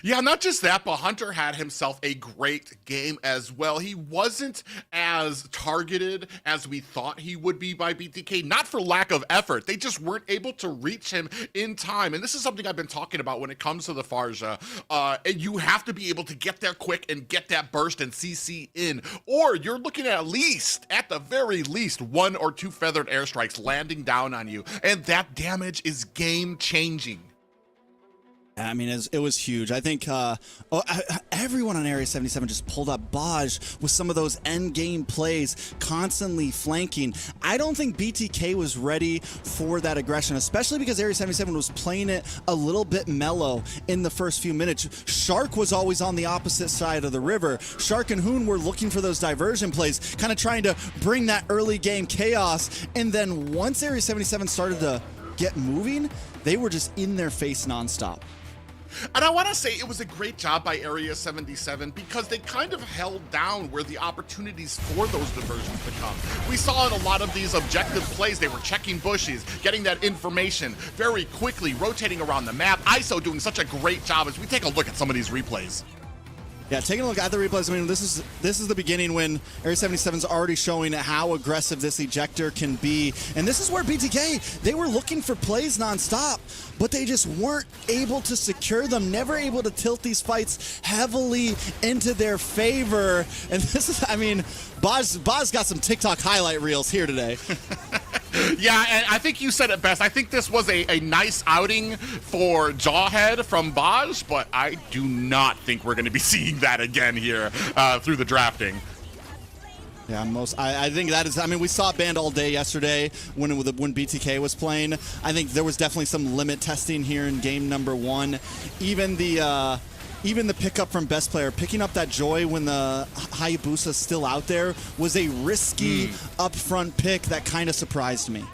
Yeah, not just that, but Hunter had himself a great game as well. He wasn't as targeted as we thought he would be by BTK, not for lack of effort. They just weren't able to reach him in time. And this is something I've been talking about when it comes to the Farja. You have to be able to get there quick and get that burst and CC in, or you're looking at least, at the very least, 1 or 2 feathered airstrikes landing down on you. And that damage is game changing. I mean, it was huge. I think everyone on Area 77 just pulled up Baj with some of those end game plays, constantly flanking. I don't think BTK was ready for that aggression, especially because Area 77 was playing it a little bit mellow in the first few minutes. Shark was always on the opposite side of the river. Shark and Hoon were looking for those diversion plays, kind of trying to bring that early game chaos. And then once Area 77 started to get moving, they were just in their face nonstop. And I want to say it was a great job by Area 77 because they kind of held down where the opportunities for those diversions to come. We saw in a lot of these objective plays, they were checking bushes, getting that information very quickly, rotating around the map. ISO doing such a great job as we take a look at some of these replays. Yeah, taking a look at the replays, I mean, this is the beginning when Area 77 is already showing how aggressive this ejector can be. And this is where BTK, they were looking for plays nonstop, but they just weren't able to secure them, never able to tilt these fights heavily into their favor. And this is, I mean, Boz got some TikTok highlight reels here today. Yeah, and I think you said it best. I think this was a nice outing for Jawhead from Baj, but I do not think we're going to be seeing that again here through the drafting. Yeah, I think that is, I mean, we saw it banned all day yesterday when BTK was playing. I think there was definitely some limit testing here in game number 1. Even the pickup from best player, picking up that Joy when the Hayabusa's still out there, was a risky upfront pick that kind of surprised me.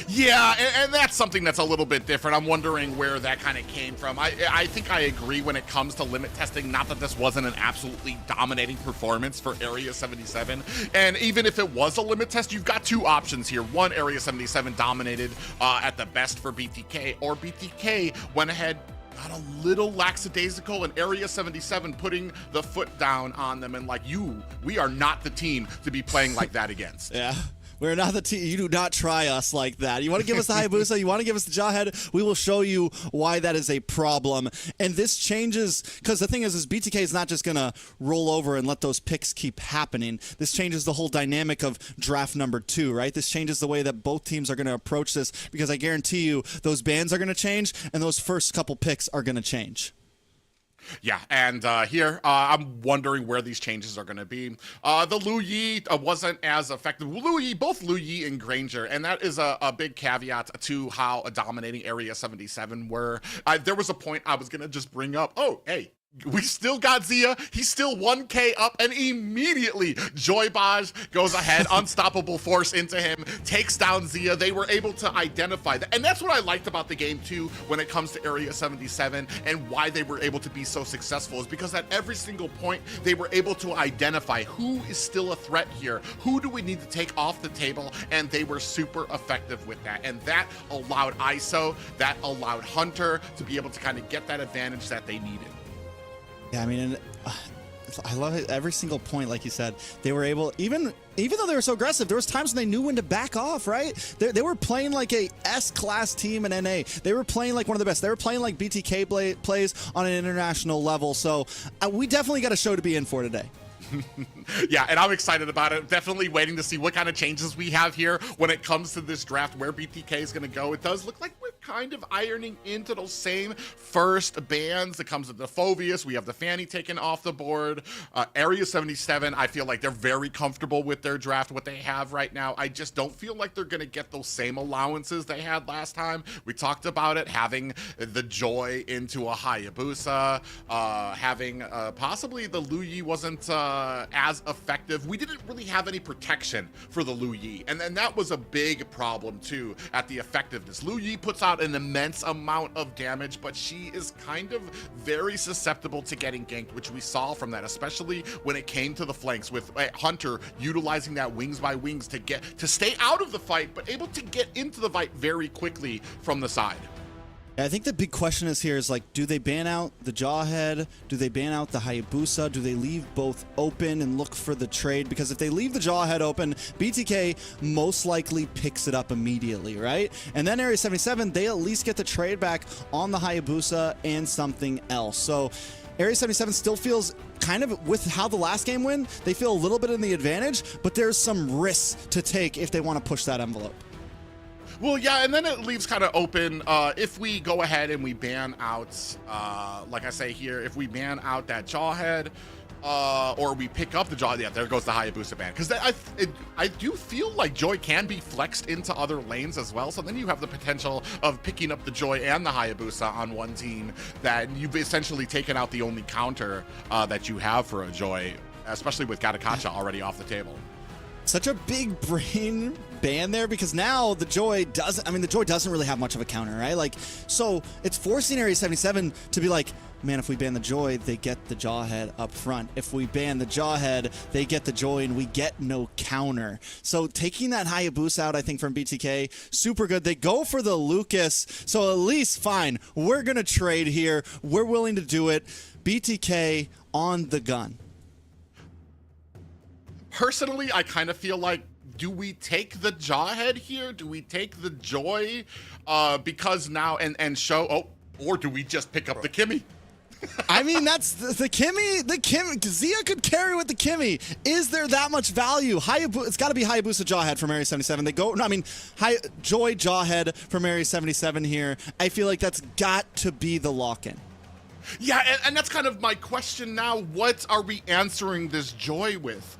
Yeah, and that's something that's a little bit different. I'm wondering where that kind of came from. I think I agree when it comes to limit testing, not that this wasn't an absolutely dominating performance for Area 77. And even if it was a limit test, you've got 2 options here. One, Area 77 dominated at the best for BTK, or BTK went ahead, got a little lackadaisical, and Area 77 putting the foot down on them and like, we are not the team to be playing like that against. Yeah. We're not the team. You do not try us like that. You want to give us the Hayabusa? You want to give us the Jawhead? We will show you why that is a problem. And this changes, because the thing is BTK is not just going to roll over and let those picks keep happening. This changes the whole dynamic of draft number 2, right? This changes the way that both teams are going to approach this, because I guarantee you those bans are going to change and those first couple picks are going to change. Yeah, and here, I'm wondering where these changes are going to be. The Lu Yi wasn't as effective. Both Lu Yi and Granger, and that is a big caveat to how dominating Area 77 were. There was a point I was going to just bring up, oh, hey, We still got Zia. He's still 1k up, and immediately Joy Baj goes ahead, unstoppable force into him, takes down Zia. They were able to identify that, and that's what I liked about the game too when it comes to Area 77 and why they were able to be so successful is because at every single point they were able to identify who is still a threat here, who do we need to take off the table, and they were super effective with that. And that allowed ISO, that allowed Hunter to be able to kind of get that advantage that they needed. Yeah, I mean, and, I love it. Every single point, like you said, they were able, even though they were so aggressive, there was times when they knew when to back off, right? They were playing like a S-class team in NA. They were playing like one of the best. They were playing like BTK plays on an international level. So we definitely got a show to be in for today. Yeah, and I'm excited about it. Definitely waiting to see what kind of changes we have here when it comes to this draft, where BTK is going to go. It does look like we're kind of ironing into those same first bans. It comes with the Phobius. We have the Fanny taken off the board. Area 77, I feel like they're very comfortable with their draft, what they have right now. I just don't feel like they're going to get those same allowances they had last time. We talked about it, having the Joy into a Hayabusa, having possibly the Lu Yi wasn't as effective. We didn't really have any protection for the Lu Yi, and then that was a big problem too at the effectiveness. Lu Yi puts out an immense amount of damage, but she is kind of very susceptible to getting ganked, which we saw from that, especially when it came to the flanks with Hunter utilizing that wings by wings to stay out of the fight, but able to get into the fight very quickly from the side. I think the big question is here is like, do they ban out the Jawhead? Do they ban out the Hayabusa? Do they leave both open and look for the trade? Because if they leave the Jawhead open, BTK most likely picks it up immediately, right? And then Area 77, they at least get the trade back on the Hayabusa and something else. So Area 77 still feels kind of, with how the last game went, they feel a little bit in the advantage, but there's some risks to take if they want to push that envelope. Well, yeah, and then it leaves kind of open if we go ahead and we ban out, like I say here, if we ban out that Jawhead, or we pick up the Jaw, yeah, there goes the Hayabusa ban. Because I do feel like Joy can be flexed into other lanes as well, so then you have the potential of picking up the Joy and the Hayabusa on one team, that you've essentially taken out the only counter that you have for a Joy, especially with Gatakacha already off the table. Such a big brain ban there, because now the Joy doesn't really have much of a counter, right? Like, so it's forcing Area 77 to be like, man, if we ban the Joy, they get the Jawhead up front. If we ban the Jawhead, they get the Joy and we get no counter. So taking that Hayabusa out, I think, from BTK, super good. They go for the Lucas, so at least fine. We're going to trade here. We're willing to do it. BTK on the gun. Personally, I kind of feel like, do we take the Jawhead here? Do we take the Joy? Because now, and show, or do we just pick up the Kimmy? I mean, that's the Kimmy, Zia could carry with the Kimmy. Is there that much value? It's got to be Hayabusa Jawhead from Area 77. They go, no, I mean, Joy Jawhead from Area 77 here. I feel like that's got to be the lock-in. Yeah, and that's kind of my question now. What are we answering this Joy with?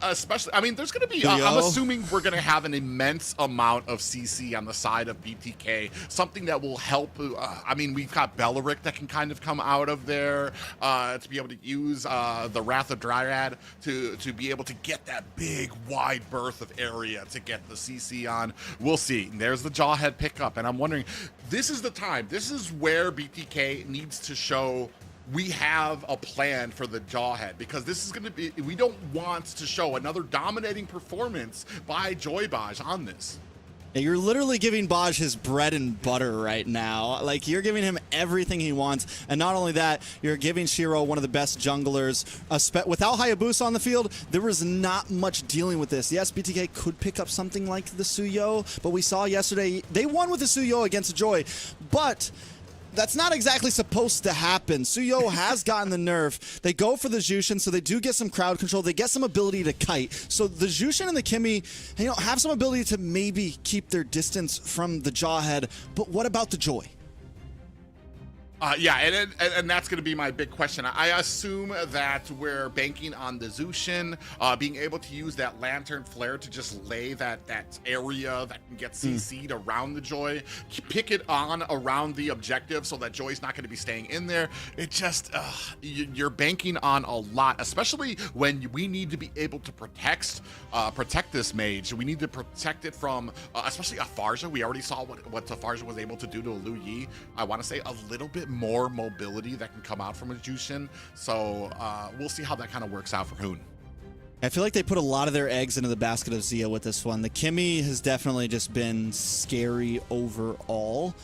Especially, I mean, there's going to be, I'm assuming we're going to have an immense amount of CC on the side of BTK, something that will help. I mean, we've got Bellaric that can kind of come out of there to be able to use the Wrath of Dryad to be able to get that big, wide berth of area to get the CC on. We'll see. There's the Jawhead pickup, and I'm wondering, this is the time. This is where BTK needs to show we have a plan for the Jawhead, because this is going to be, we don't want to show another dominating performance by Joy Baj on this. Yeah, you're literally giving Baj his bread and butter right now. Like, you're giving him everything he wants. And not only that, you're giving Shiro one of the best junglers. Without Hayabusa on the field, there was not much dealing with this. Yes, BTK could pick up something like the Suyo, but we saw yesterday, they won with the Suyo against Joy. But that's not exactly supposed to happen. Suyo has gotten the nerf. They go for the Jushin, so they do get some crowd control. They get some ability to kite. So the Jushin and the Kimmy, have some ability to maybe keep their distance from the Jawhead. But what about the Joy? Yeah, and that's going to be my big question. I assume that we're banking on the Zushin being able to use that lantern flare to just lay that area that can get CC'd around the Joy, pick it on around the objective so that Joy's not going to be staying in there. It just, you're banking on a lot, especially when we need to be able to protect this mage. We need to protect it from, especially a Farja. We already saw what Farja was able to do to a Lu Yi. I want to say a little bit more mobility that can come out from a Jushin. So we'll see how that kind of works out for Hoon. I feel like they put a lot of their eggs into the basket of Zia with this one. The Kimmy has definitely just been scary overall.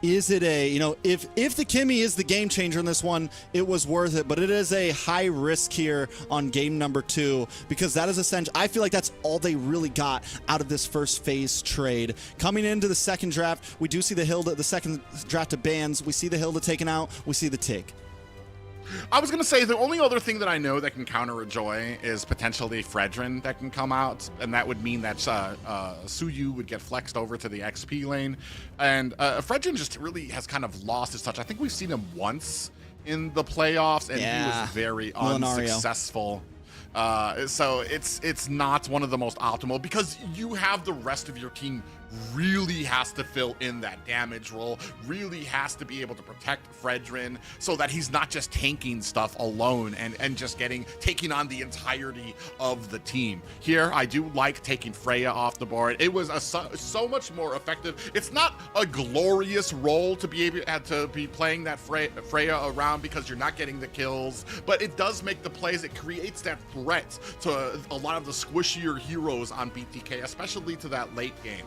Is it a, if the Kimmy is the game changer in this one, it was worth it, but it is a high risk here on game number 2 because that is essential. I feel like that's all they really got out of this first phase trade. Coming into the second draft, we do see the Hilda, the second draft of bans. We see the Hilda taken out. We see the Tig. I was going to say the only other thing that I know that can counter a Joy is potentially Fredrin that can come out, and that would mean that Suyu would get flexed over to the XP lane, and Fredrin just really has kind of lost his touch. I think we've seen him once in the playoffs, and he was very unsuccessful. So it's not one of the most optimal because you have the rest of your team really has to fill in that damage role, really has to be able to protect Fredrin so that he's not just tanking stuff alone and just taking on the entirety of the team. Here, I do like taking Freya off the board. It was so much more effective. It's not a glorious role to be able to be playing that Freya around because you're not getting the kills, but it does make the plays. It creates that threat to a lot of the squishier heroes on BTK, especially to that late game.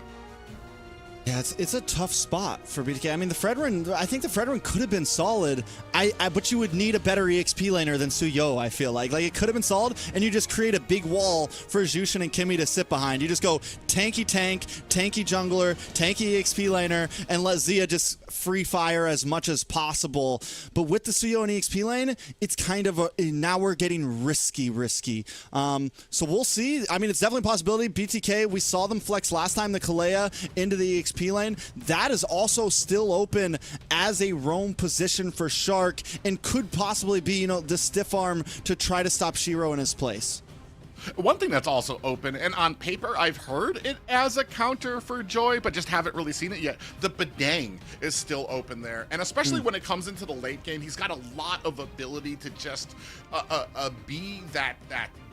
Yeah, it's a tough spot for BTK. I mean, I think the Fredrin could have been solid. But you would need a better EXP laner than Suyo, I feel like. Like, it could have been solid, and you just create a big wall for Jushin and Kimmy to sit behind. You just go tanky tank, tanky jungler, tanky EXP laner, and let Zia just free fire as much as possible. But with the Suyo and EXP lane, it's kind of now we're getting risky. So we'll see. I mean, it's definitely a possibility. BTK, we saw them flex last time, the Kalea into the EXP lane. That is also still open as a roam position for Shark and could possibly be, the stiff arm to try to stop Shiro in his place. One thing that's also open, and on paper I've heard it as a counter for Joy, but just haven't really seen it yet. The Bedang is still open there, and especially when it comes into the late game, he's got a lot of ability to just be that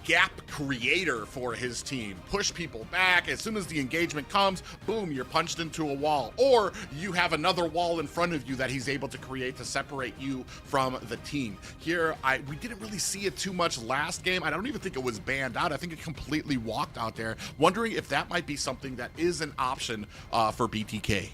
gap creator for his team. Push people back. As soon as the engagement comes, boom, you're punched into a wall. Or you have another wall in front of you that he's able to create to separate you from the team. Here, we didn't really see it too much last game. I don't even think it was banned out. I think it completely walked out there. Wondering if that might be something that is an option for BTK.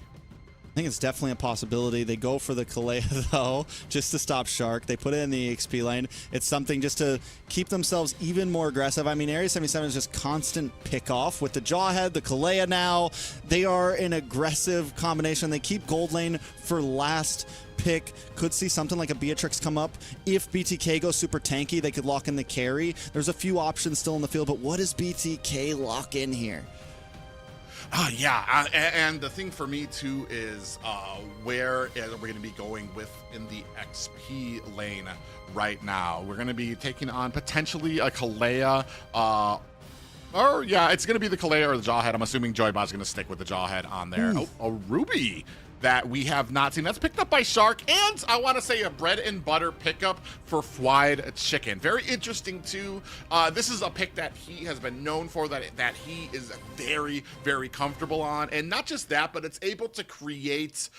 I think it's definitely a possibility. They go for the Kalea, though, just to stop Shark. They put it in the XP lane. It's something just to keep themselves even more aggressive. I mean, Area 77 is just constant pick-off. With the Jawhead, the Kalea now, they are an aggressive combination. They keep gold lane for last pick. Could see something like a Beatrix come up. If BTK goes super tanky, they could lock in the carry. There's a few options still in the field, but what does BTK lock in here? Yeah, and the thing for me too is where we're going to be going in the XP lane right now. We're going to be taking on potentially a Kalea, or yeah, it's going to be the Kalea or the Jawhead. I'm assuming Joybot's going to stick with the Jawhead on there. Oh, a Ruby that we have not seen. That's picked up by Shark, and I want to say a bread and butter pickup for Fried Chicken. Very interesting too. This is a pick that he has been known for, that he is very, very comfortable on, and not just that, but it's able to create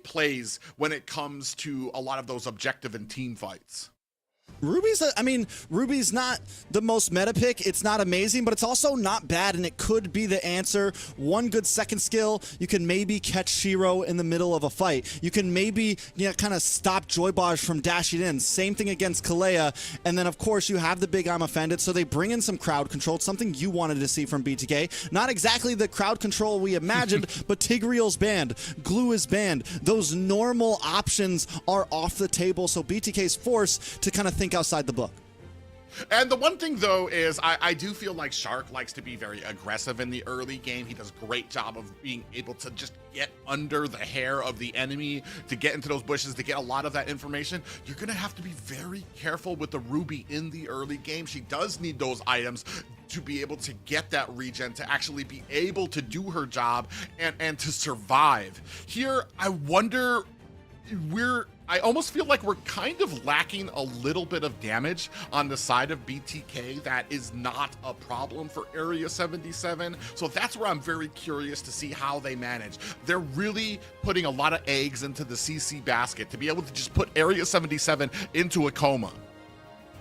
plays when it comes to a lot of those objective and team fights. Ruby's not the most meta pick. It's not amazing, but it's also not bad, and it could be the answer. One good second skill, you can maybe catch Shiro in the middle of a fight. You can maybe kind of stop Joybaj from dashing in. Same thing against Kalea. And then, of course, you have the big I'm offended, so they bring in some crowd control. It's something you wanted to see from BTK. Not exactly the crowd control we imagined, but Tigreal's banned. Glue is banned. Those normal options are off the table, so BTK is forced to kind of think outside the book. And the one thing, though, is I do feel like Shark likes to be very aggressive in the early game. He does a great job of being able to just get under the hair of the enemy, to get into those bushes, to get a lot of that information. You're going to have to be very careful with the Ruby in the early game. She does need those items to be able to get that regen, to actually be able to do her job and to survive. Here, I wonder, I almost feel like we're kind of lacking a little bit of damage on the side of BTK. That is not a problem for Area 77. So that's where I'm very curious to see how they manage. They're really putting a lot of eggs into the CC basket to be able to just put Area 77 into a coma.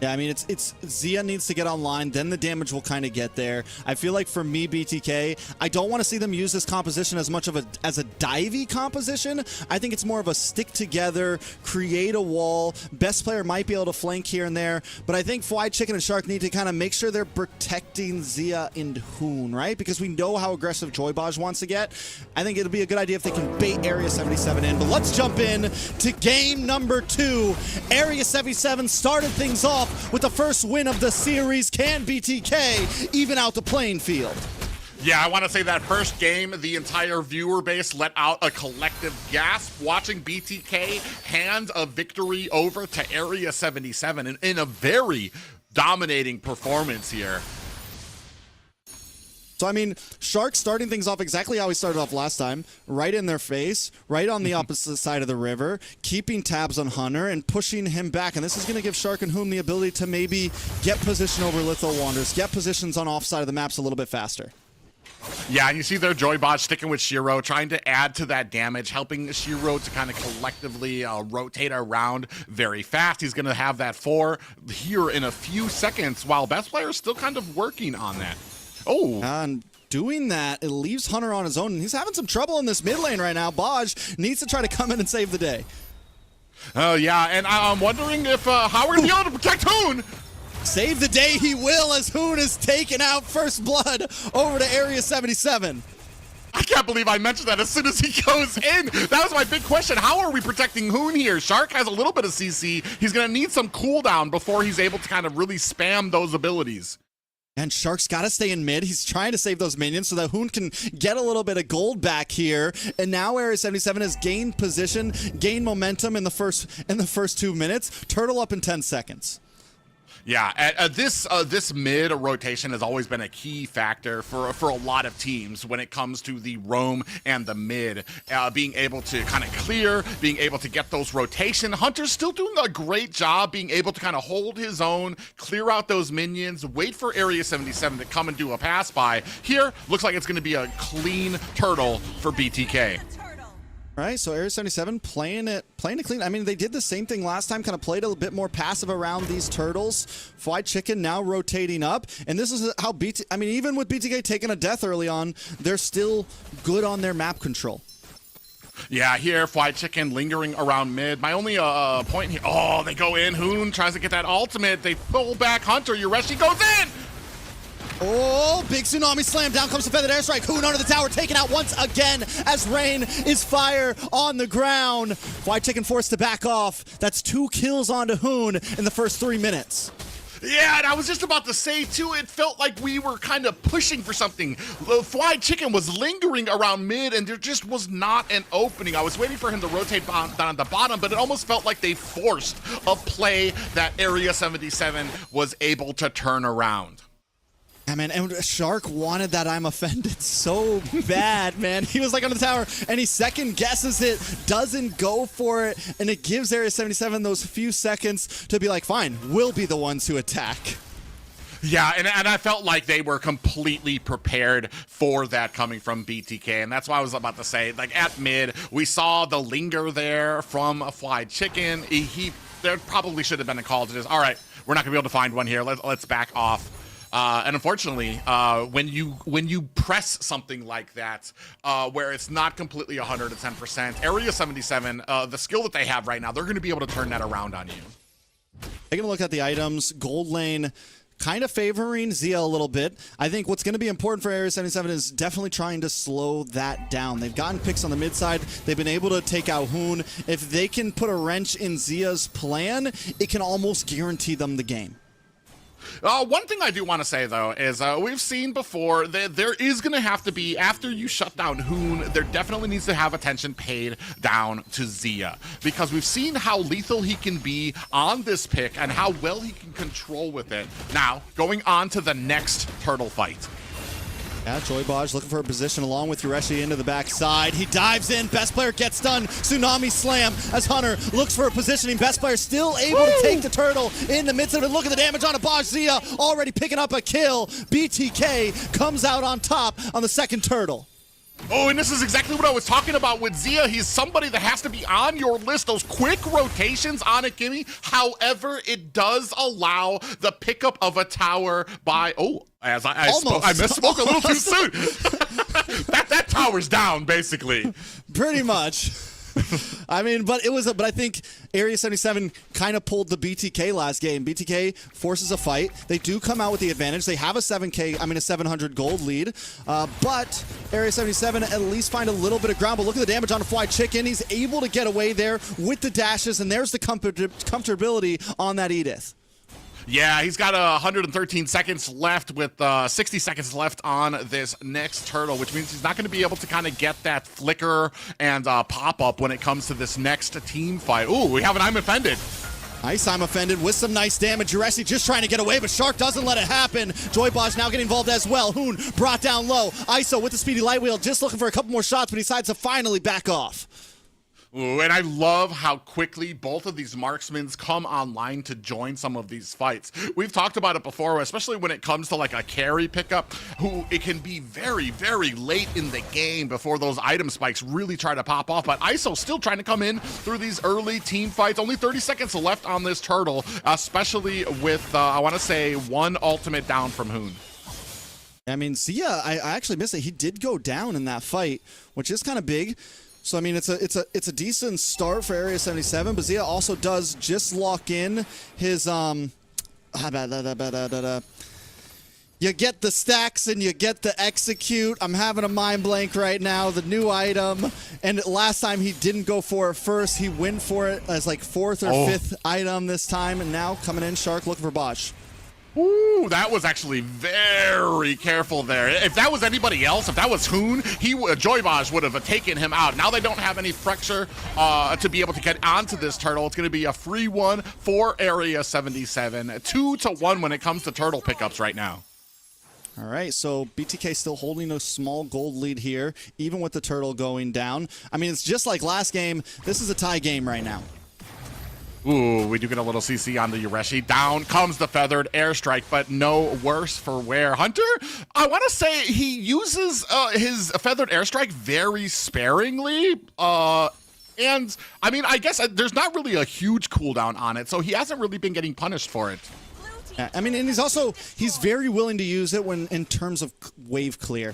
Yeah, I mean, it's Zia needs to get online, then the damage will kind of get there. I feel like for me, BTK, I don't want to see them use this composition as much of as a divey composition. I think it's more of a stick together, create a wall. Best player might be able to flank here and there, but I think Fly Chicken and Shark need to kind of make sure they're protecting Zia and Hoon, right? Because we know how aggressive Joybaj wants to get. I think it'll be a good idea if they can bait Area 77 in. But let's jump in to game number 2. Area 77 started things off with the first win of the series. Can BTK even out the playing field? Yeah, I want to say that first game, the entire viewer base let out a collective gasp watching BTK hand a victory over to Area 77 in a very dominating performance here. So, I mean, Shark starting things off exactly how he started off last time, right in their face, right on the opposite side of the river, keeping tabs on Hunter and pushing him back. And this is going to give Shark and Hoom the ability to maybe get position over Litho Wanderers, get positions on offside of the maps a little bit faster. Yeah, and you see their Joybot sticking with Shiro, trying to add to that damage, helping Shiro to kind of collectively rotate around very fast. He's going to have that 4 here in a few seconds, while Best Player is still kind of working on that. Oh. And doing that, it leaves Hunter on his own, and he's having some trouble in this mid lane right now. Baj needs to try to come in and save the day. Oh, yeah, and I'm wondering if how we're going to be able to protect Hoon. Save the day he will, as Hoon is taken out first blood over to Area 77. I can't believe I mentioned that as soon as he goes in. That was my big question. How are we protecting Hoon here? Shark has a little bit of CC. He's going to need some cooldown before he's able to kind of really spam those abilities. And Shark's got to stay in mid. He's trying to save those minions so that Hoon can get a little bit of gold back here. And now Area 77 has gained position, gained momentum in the first 2 minutes. Turtle up in 10 seconds. Yeah, this mid rotation has always been a key factor for a lot of teams when it comes to the roam and the mid. Being able to kind of clear, being able to get those rotation. Hunter's still doing a great job being able to kind of hold his own, clear out those minions, wait for Area 77 to come and do a pass by. Here, looks like it's going to be a clean turtle for BTK. Right, so Area 77 playing it clean. I mean, they did the same thing last time, kind of played a bit more passive around these turtles. Fly Chicken now rotating up, and this is how I mean, even with BTK taking a death early on, they're still good on their map control. Yeah, here, Fly Chicken lingering around mid. My only point here, oh, they go in. Hoon tries to get that ultimate. They pull back Hunter. Yureshi goes in. Oh, big tsunami slam. Down comes the feathered airstrike. Hoon under the tower, taken out once again as Rain is fire on the ground. Fly Chicken forced to back off. That's 2 kills onto Hoon in the first 3 minutes. Yeah, and I was just about to say, too, it felt like we were kind of pushing for something. Fly Chicken was lingering around mid, and there just was not an opening. I was waiting for him to rotate down at the bottom, but it almost felt like they forced a play that Area 77 was able to turn around. Yeah, man, and Shark wanted that I'm offended so bad, man. He was like on the tower, and he second guesses it, doesn't go for it, and it gives Area 77 those few seconds to be like, fine, we'll be the ones who attack. Yeah, and I felt like they were completely prepared for that coming from BTK, and that's why I was about to say, like, at mid, we saw the linger there from a Fly Chicken. There probably should have been a call to just, all right, we're not going to be able to find one here. Let's back off. And unfortunately, when you press something like that, where it's not completely 110%, Area 77, the skill that they have right now, they're going to be able to turn that around on you. Taking a look at the items, gold lane kind of favoring Zia a little bit. I think what's going to be important for Area 77 is definitely trying to slow that down. They've gotten picks on the mid side. They've been able to take out Hoon. If they can put a wrench in Zia's plan, it can almost guarantee them the game. One thing I do want to say, though, is we've seen before that there is going to have to be, after you shut down Hoon, there definitely needs to have attention paid down to Zia. Because we've seen how lethal he can be on this pick and how well he can control with it. Now, going on to the next turtle fight. Yeah, Joybaj looking for a position along with Yureshi into the backside. He dives in. Best player gets done. Tsunami slam as Hunter looks for a positioning. Best player still able to take the turtle in the midst of it. Look at the damage on a Baj. Zia already picking up a kill. BTK comes out on top on the second turtle. Oh, and this is exactly what I was talking about with Zia. He's somebody that has to be on your list. Those quick rotations on a gimme. However, it does allow the pickup of a tower by... Oh, as I misspoke a little too soon. that tower's down, basically. Pretty much. I mean, but I think Area 77 kind of pulled the BTK last game. BTK forces a fight. They do come out with the advantage. They have a 700 gold lead. But Area 77 at least find a little bit of ground. But look at the damage on a Fly Chicken. He's able to get away there with the dashes, and there's the comfortability on that Edith. Yeah, he's got 113 seconds left with 60 seconds left on this next turtle, which means he's not going to be able to kind of get that flicker and pop-up when it comes to this next team fight. Ooh, we have an I'm Offended. Nice, I'm Offended with some nice damage. Juresi just trying to get away, but Shark doesn't let it happen. Joybaj now getting involved as well. Hoon brought down low. ISO with the speedy light wheel, just looking for a couple more shots, but he decides to finally back off. Ooh, and I love how quickly both of these marksmen come online to join some of these fights. We've talked about it before, especially when it comes to like a carry pickup, who it can be very, very late in the game before those item spikes really try to pop off. But ISO still trying to come in through these early team fights. Only 30 seconds left on this turtle, especially with, I want to say, one ultimate down from Hoon. I mean, Zia, I actually missed it. He did go down in that fight, which is kind of big. So I mean, it's a decent start for Area 77, but Zia also does just lock in his you get the stacks and you get the execute. I'm having a mind blank right now. The new item, and last time he didn't go for it first. He went for it as like fourth or fifth item this time, and now coming in, Shark looking for Bosch. Ooh, that was actually very careful there. If that was anybody else, if that was Hoon, Joybaj would have taken him out. Now they don't have any pressure to be able to get onto this turtle. It's going to be a free one for Area 77. 2-1 when it comes to turtle pickups right now. All right, so BTK still holding a small gold lead here, even with the turtle going down. I mean, it's just like last game. This is a tie game right now. Ooh, we do get a little CC on the Yureshi. Down comes the feathered airstrike, but no worse for wear. Hunter, I want to say he uses his feathered airstrike very sparingly. And, I mean, I guess there's not really a huge cooldown on it, so he hasn't really been getting punished for it. Yeah, I mean, and he's very willing to use it when in terms of wave clear.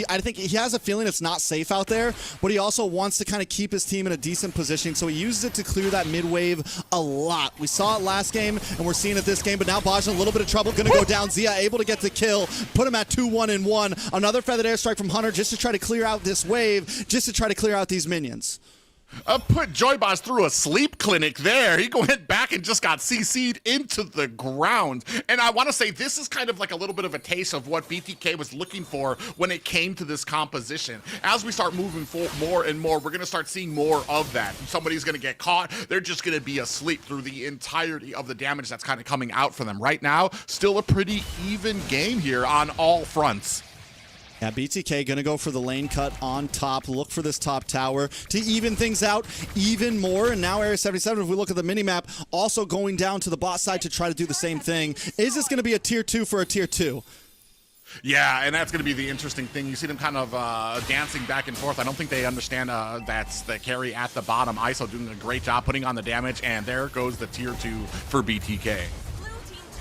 I think he has a feeling it's not safe out there, but he also wants to kind of keep his team in a decent position, so he uses it to clear that mid wave a lot. We saw it last game, and we're seeing it this game, but now Baj in a little bit of trouble, gonna go down. Zia able to get the kill, put him at 2-1-1. Another feathered airstrike from Hunter just to try to clear out this wave, just to try to clear out these minions. Put Joybaj through a sleep clinic there. He went back and just got CC'd into the ground. And I want to say this is kind of like a little bit of a taste of what BTK was looking for when it came to this composition. As we start moving more and more, we're going to start seeing more of that. Somebody's going to get caught. They're just going to be asleep through the entirety of the damage that's kind of coming out for them. Right now, still a pretty even game here on all fronts. Yeah, BTK gonna go for the lane cut on top, look for this top tower to even things out even more. And now Area 77, if we look at the minimap, also going down to the bot side to try to do the same thing. Is this gonna be a tier 2 for a tier 2? Yeah, and that's going to be the interesting thing. You see them kind of dancing back and forth. I don't think they understand that's the carry at the bottom. ISO doing a great job putting on the damage, and there goes the tier 2 for BTK.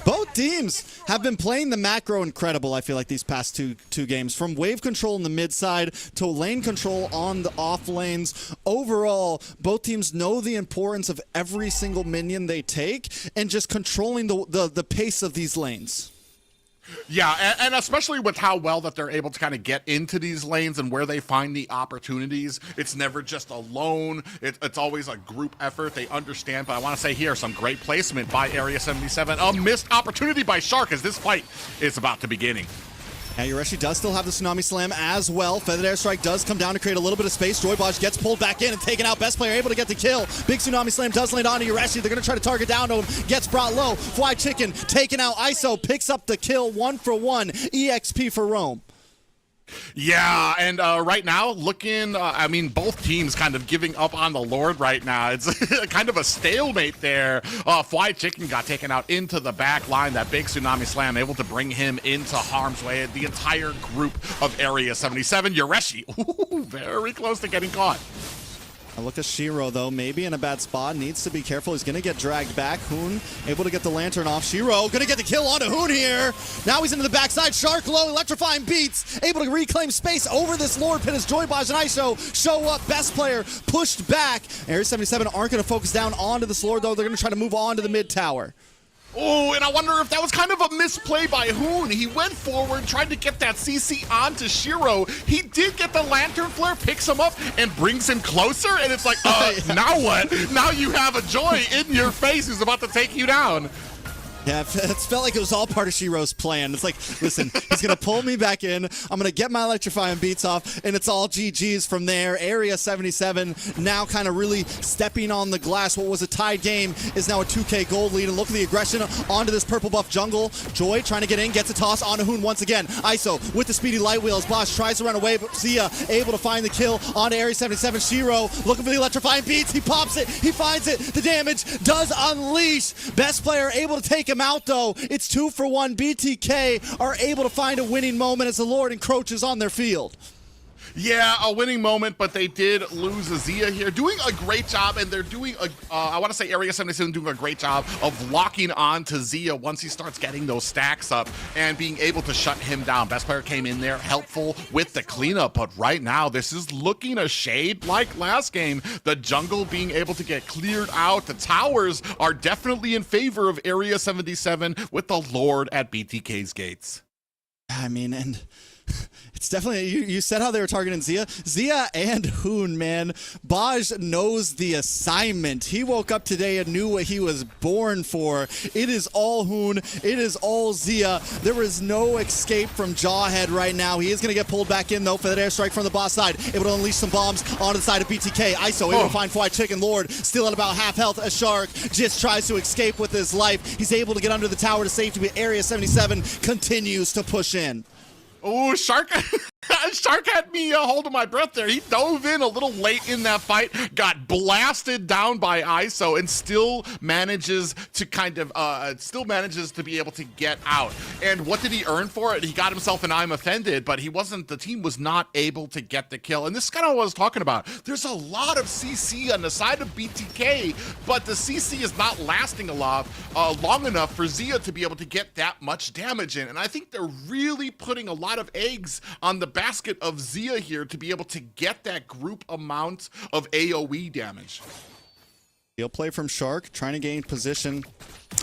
Both teams have been playing the macro incredible, I feel like, these past two games. From wave control in the mid side to lane control on the off lanes. Overall, both teams know the importance of every single minion they take and just controlling the pace of these lanes. Yeah, and especially with how well that they're able to kind of get into these lanes and where they find the opportunities. It's never just alone. It's always a group effort. They understand, but I want to say here, some great placement by Area 77. A missed opportunity by Shark as this fight is about to begin. Now, Yureshi does still have the Tsunami Slam as well. Feathered Airstrike does come down to create a little bit of space. Joybaj gets pulled back in and taken out. Best player able to get the kill. Big Tsunami Slam does land onto Yureshi. They're going to try to target down to him. Gets brought low. Fly Chicken taken out. ISO picks up the kill. 1-for-1. EXP for Rome. Yeah, and right now, looking, I mean, both teams kind of giving up on the Lord right now. It's kind of a stalemate there. Fly Chicken got taken out into the back line. That big Tsunami Slam able to bring him into harm's way. The entire group of Area 77. Yureshi, ooh, very close to getting caught. I look at Shiro, though, maybe in a bad spot. Needs to be careful. He's going to get dragged back. Hoon able to get the lantern off. Shiro going to get the kill onto Hoon here. Now he's into the backside. Shark low, electrifying beats. Able to reclaim space over this Lord Pit as Joybaj and ISO show up. Best player pushed back. Area 77 aren't going to focus down onto this Lord, though. They're going to try to move on to the mid tower. Oh, and I wonder if that was kind of a misplay by Hoon. He went forward, tried to get that CC onto Shiro. He did get the Lantern Flare, picks him up, and brings him closer. And it's like, now what? Now you have a Joy in your face who's about to take you down. Yeah, it felt like it was all part of Shiro's plan. It's like, listen, he's going to pull me back in. I'm going to get my electrifying beats off, and it's all GG's from there. Area 77 now kind of really stepping on the glass. What was a tied game is now a 2K gold lead. And look at the aggression onto this purple buff jungle. Joy trying to get in, gets a toss onto Hoon once again. ISO with the speedy light wheels. Bosch tries to run away, but Zia able to find the kill onto Area 77. Shiro looking for the electrifying beats. He pops it. He finds it. The damage does unleash. Best player able to take him out, though. It's 2-for-1. BTK are able to find a winning moment as the Lord encroaches on their field. Yeah, a winning moment, but they did lose Zia here. Doing a great job, and they're doing I want to say Area 77 doing a great job of locking on to Zia once he starts getting those stacks up and being able to shut him down. Best player came in there, helpful with the cleanup, but right now, this is looking a shade like last game. The jungle being able to get cleared out. The towers are definitely in favor of Area 77 with the Lord at BTK's gates. I mean, and it's definitely, you said how they were targeting Zia. Zia and Hoon, man. Baj knows the assignment. He woke up today and knew what he was born for. It is all Hoon. It is all Zia. There is no escape from Jawhead right now. He is going to get pulled back in, though, for that airstrike from the boss side. Able to unleash some bombs onto the side of BTK. ISO able to find Fly Chicken. Lord still at about half health. A Shark just tries to escape with his life. He's able to get under the tower to safety, but Area 77 continues to push in. Oh, Shark Shark had me holding my breath there. He dove in a little late in that fight, got blasted down by ISO, and still manages to be able to get out. And what did he earn for it? He got himself an I'm offended, but the team was not able to get the kill. And this is kind of what I was talking about. There's a lot of CC on the side of BTK, but the CC is not lasting long enough for Zia to be able to get that much damage in. And I think they're really putting a lot of eggs on the basket of Zia here to be able to get that group amount of AoE damage. He'll play from Shark, trying to gain position.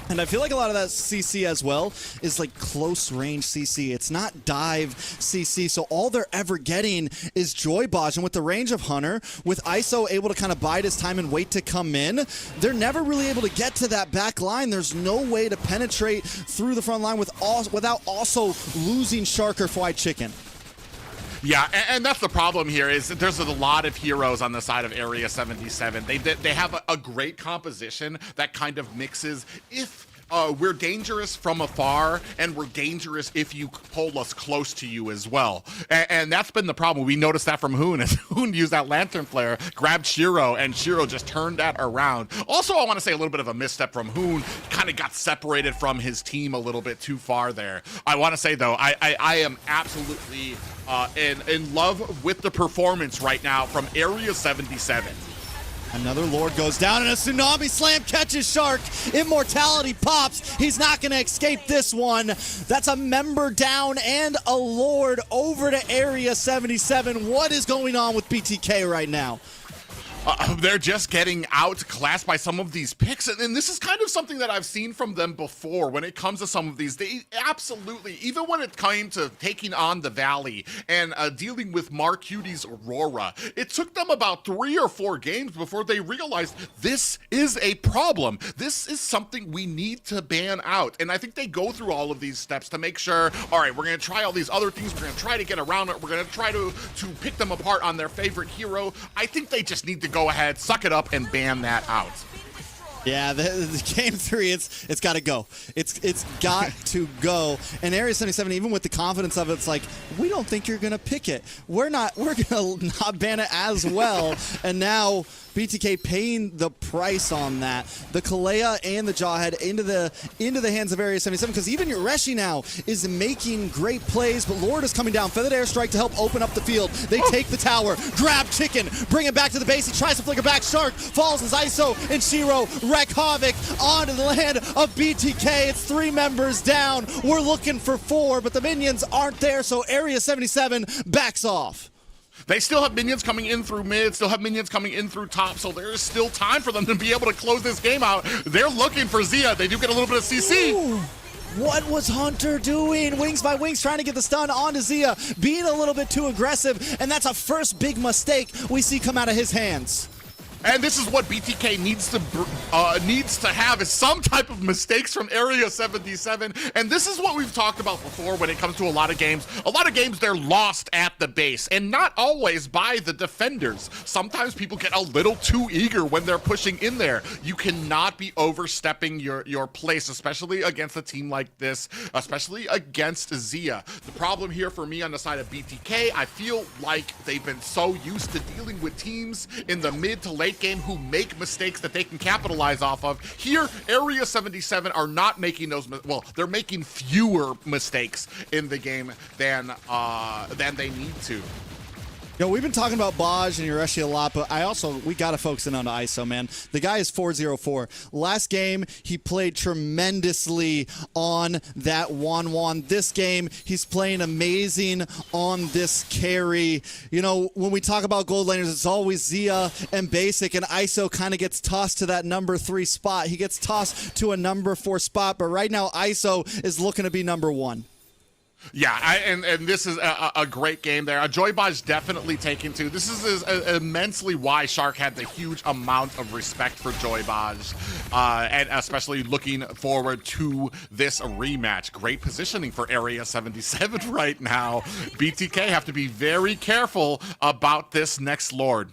And I feel like a lot of that CC as well is like close range CC. It's not dive CC, so all they're ever getting is Joybaj. And with the range of Hunter, with ISO able to kind of bide his time and wait to come in, they're never really able to get to that back line. There's no way to penetrate through the front line without also losing Shark or Fly Chicken. Yeah, and that's the problem here is that there's a lot of heroes on the side of Area 77. They have a great composition that kind of mixes if we're dangerous from afar, and we're dangerous if you pull us close to you as well. And that's been the problem. We noticed that from Hoon, as Hoon used that Lantern Flare, grabbed Shiro, and Shiro just turned that around. Also, I want to say a little bit of a misstep from Hoon, kind of got separated from his team a little bit too far there. I want to say, though, I am absolutely in love with the performance right now from Area 77. Another Lord goes down, and a Tsunami Slam catches Shark. Immortality pops. He's not going to escape this one. That's a member down and a Lord over to Area 77. What is going on with BTK right now? They're just getting outclassed by some of these picks. And this is kind of something that I've seen from them before when it comes to some of these. They absolutely, even when it came to taking on the Valley and dealing with Mark Cutie's Aurora, it took them about 3 or 4 games before they realized this is a problem. This is something we need to ban out. And I think they go through all of these steps to make sure, all right, we're going to try all these other things. We're going to try to get around it. We're going to try to pick them apart on their favorite hero. I think they just need to go ahead, suck it up, and ban that out. Yeah, the game 3, it's got to go. It's got to go. And Area 77, even with the confidence of it, it's like, we don't think you're gonna pick it. We're gonna not ban it as well. And now BTK paying the price on that. The Kalea and the Jawhead into the hands of Area 77, because even Yoreshi now is making great plays, but Lord is coming down. Feathered Airstrike to help open up the field. They take the tower, grab Chicken, bring it back to the base. He tries to flicker back. Shark falls as ISO and Shiro wreck havoc onto the land of BTK. It's 3 members down. We're looking for 4, but the minions aren't there, so Area 77 backs off. They still have minions coming in through mid, still have minions coming in through top, so there's still time for them to be able to close this game out. They're looking for Zia. They do get a little bit of CC. Ooh. What was Hunter doing? Wings by Wings trying to get the stun onto Zia, being a little bit too aggressive, and that's a first big mistake we see come out of his hands. And this is what BTK needs to have, is some type of mistakes from Area 77. And this is what we've talked about before when it comes to a lot of games. A lot of games, they're lost at the base, and not always by the defenders. Sometimes people get a little too eager when they're pushing in there. You cannot be overstepping your place, especially against a team like this, especially against Zia. The problem here for me on the side of BTK, I feel like they've been so used to dealing with teams in the mid to late game who make mistakes that they can capitalize off of. Here, Area 77 are not making those, well, they're making fewer mistakes in the game than they need to. Yo, we've been talking about Baj and Yoreshi a lot, but we got to focus in on ISO, man. The guy is 4-0-4. Last game, he played tremendously on that 1-1. This game, he's playing amazing on this carry. You know, when we talk about gold laners, it's always Zia and Basic, and ISO kind of gets tossed to that number 3 spot. He gets tossed to a number 4 spot, but right now, ISO is looking to be number 1. Yeah, and this is a great game there. Joybaj definitely taken to. This is immensely why Shark had the huge amount of respect for Joybaj, and especially looking forward to this rematch. Great positioning for Area 77 right now. BTK have to be very careful about this next Lord.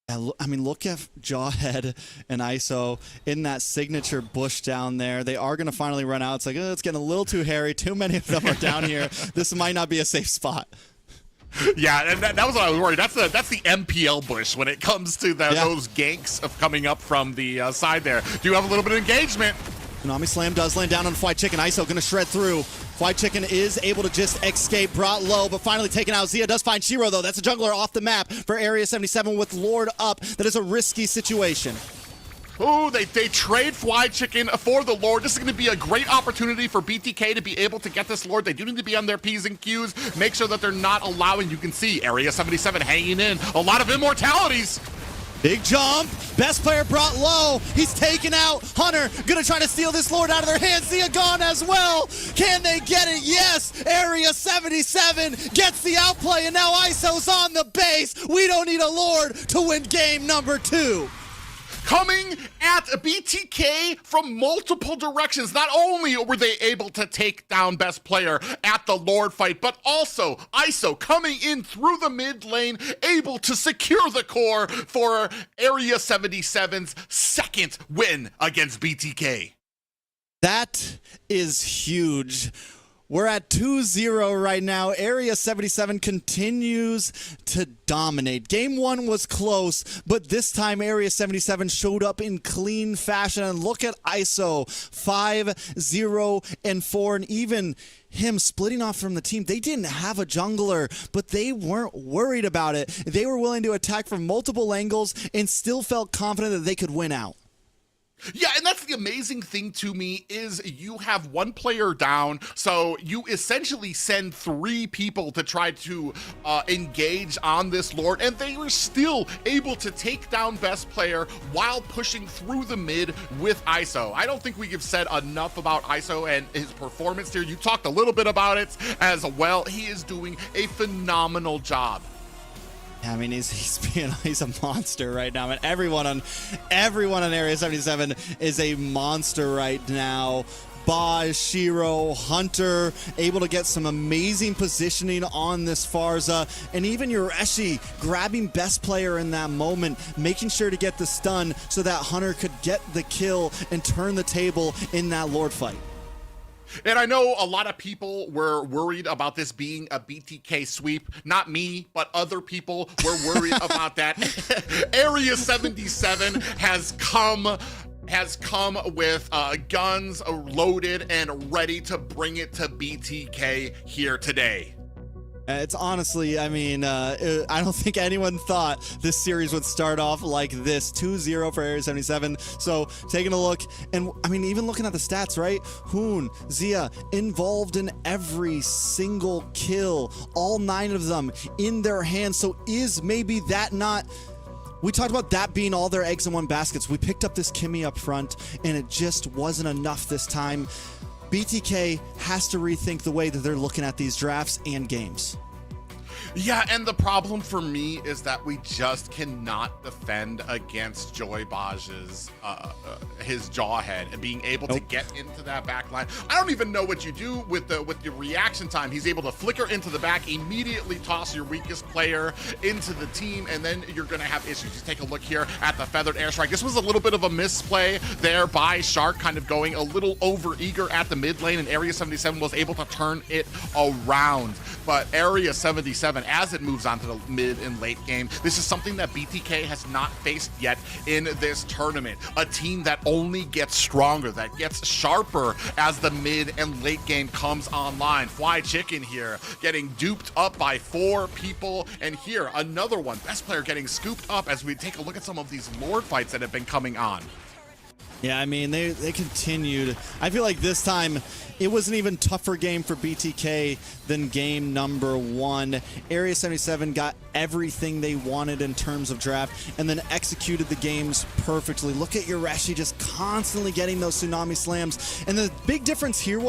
I mean, look at Jawhead and ISO in that signature bush down there. They are going to finally run out. It's like, it's getting a little too hairy. Too many of them are down here. This might not be a safe spot. Yeah, and that was what I was worried. That's the MPL bush when it comes to those ganks of coming up from the side there. Do you have a little bit of engagement? Konami Slam does land down on Fried Chicken. ISO going to shred through. Fried Chicken is able to just escape, brought low, but finally taken out. Zia does find Shiro, though. That's a jungler off the map for Area 77 with Lord up. That is a risky situation. Oh, they trade Fly Chicken for the Lord. This is going to be a great opportunity for BTK to be able to get this Lord. They do need to be on their P's and Q's. Make sure that they're not allowing, you can see Area 77 hanging in. A lot of immortalities. Big jump. Best player brought low. He's taken out. Hunter gonna try to steal this Lord out of their hands. Zia gone as well. Can they get it? Yes. Area 77 gets the outplay, and now ISO's on the base. We don't need a Lord to win game number 2. Coming at BTK from multiple directions. Not only were they able to take down best player at the Lord fight, but also ISO coming in through the mid lane, able to secure the core for Area 77's second win against BTK. That is huge. We're at 2-0 right now. Area 77 continues to dominate. Game 1 was close, but this time Area 77 showed up in clean fashion. And look at ISO, 5-0-4, and even him splitting off from the team. They didn't have a jungler, but they weren't worried about it. They were willing to attack from multiple angles and still felt confident that they could win out. Yeah, and that's the amazing thing to me is you have one player down, so you essentially send 3 people to try to engage on this Lord, and they were still able to take down best player while pushing through the mid with ISO. I don't think we have said enough about ISO and his performance here. You talked a little bit about it as well. He is doing a phenomenal job. I mean, he's a monster right now, and everyone on Area 77 is a monster right now. Baj, Shiro, Hunter, able to get some amazing positioning on this Farza, and even Yureshi grabbing best player in that moment, making sure to get the stun so that Hunter could get the kill and turn the table in that Lord fight. And I know a lot of people were worried about this being a BTK sweep. Not me, but other people were worried about that. Area 77 has come with guns loaded and ready to bring it to BTK here today. It's honestly, I mean, I don't think anyone thought this series would start off like this. 2-0 for Area 77. So taking a look, and I mean, even looking at the stats, right? Hoon, Zia, involved in every single kill, all 9 of them in their hands. So is maybe that not... We talked about that being all their eggs in one basket. So we picked up this Kimmy up front, and it just wasn't enough this time. BTK has to rethink the way that they're looking at these drafts and games. Yeah, and the problem for me is that we just cannot defend against Joy Baj's his jawhead and being able to get into that back line. I don't even know what you do with your reaction time. He's able to flicker into the back, immediately toss your weakest player into the team, and then you're going to have issues. Just take a look here at the feathered airstrike. This was a little bit of a misplay there by Shark, kind of going a little over eager at the mid lane, and Area 77 was able to turn it around. But Area 77, as it moves on to the mid and late game, this is something that BTK has not faced yet in this tournament. A team that only gets stronger, that gets sharper as the mid and late game comes online. Fly Chicken here getting duped up by 4 people, and here another one, best player getting scooped up as we take a look at some of these Lord fights that have been coming on. Yeah, I mean, they continued. I feel like this time it was an even tougher game for BTK than game number 1. Area 77 got everything they wanted in terms of draft and then executed the games perfectly. Look at Yureshi just constantly getting those tsunami slams. And the big difference here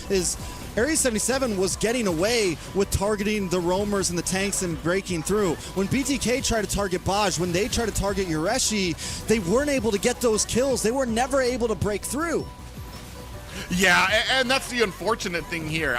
is Area 77 was getting away with targeting the roamers and the tanks and breaking through. When BTK tried to target Baj, when they tried to target Yureshi, they weren't able to get those kills. They were never able to break through. Yeah, and that's the unfortunate thing here.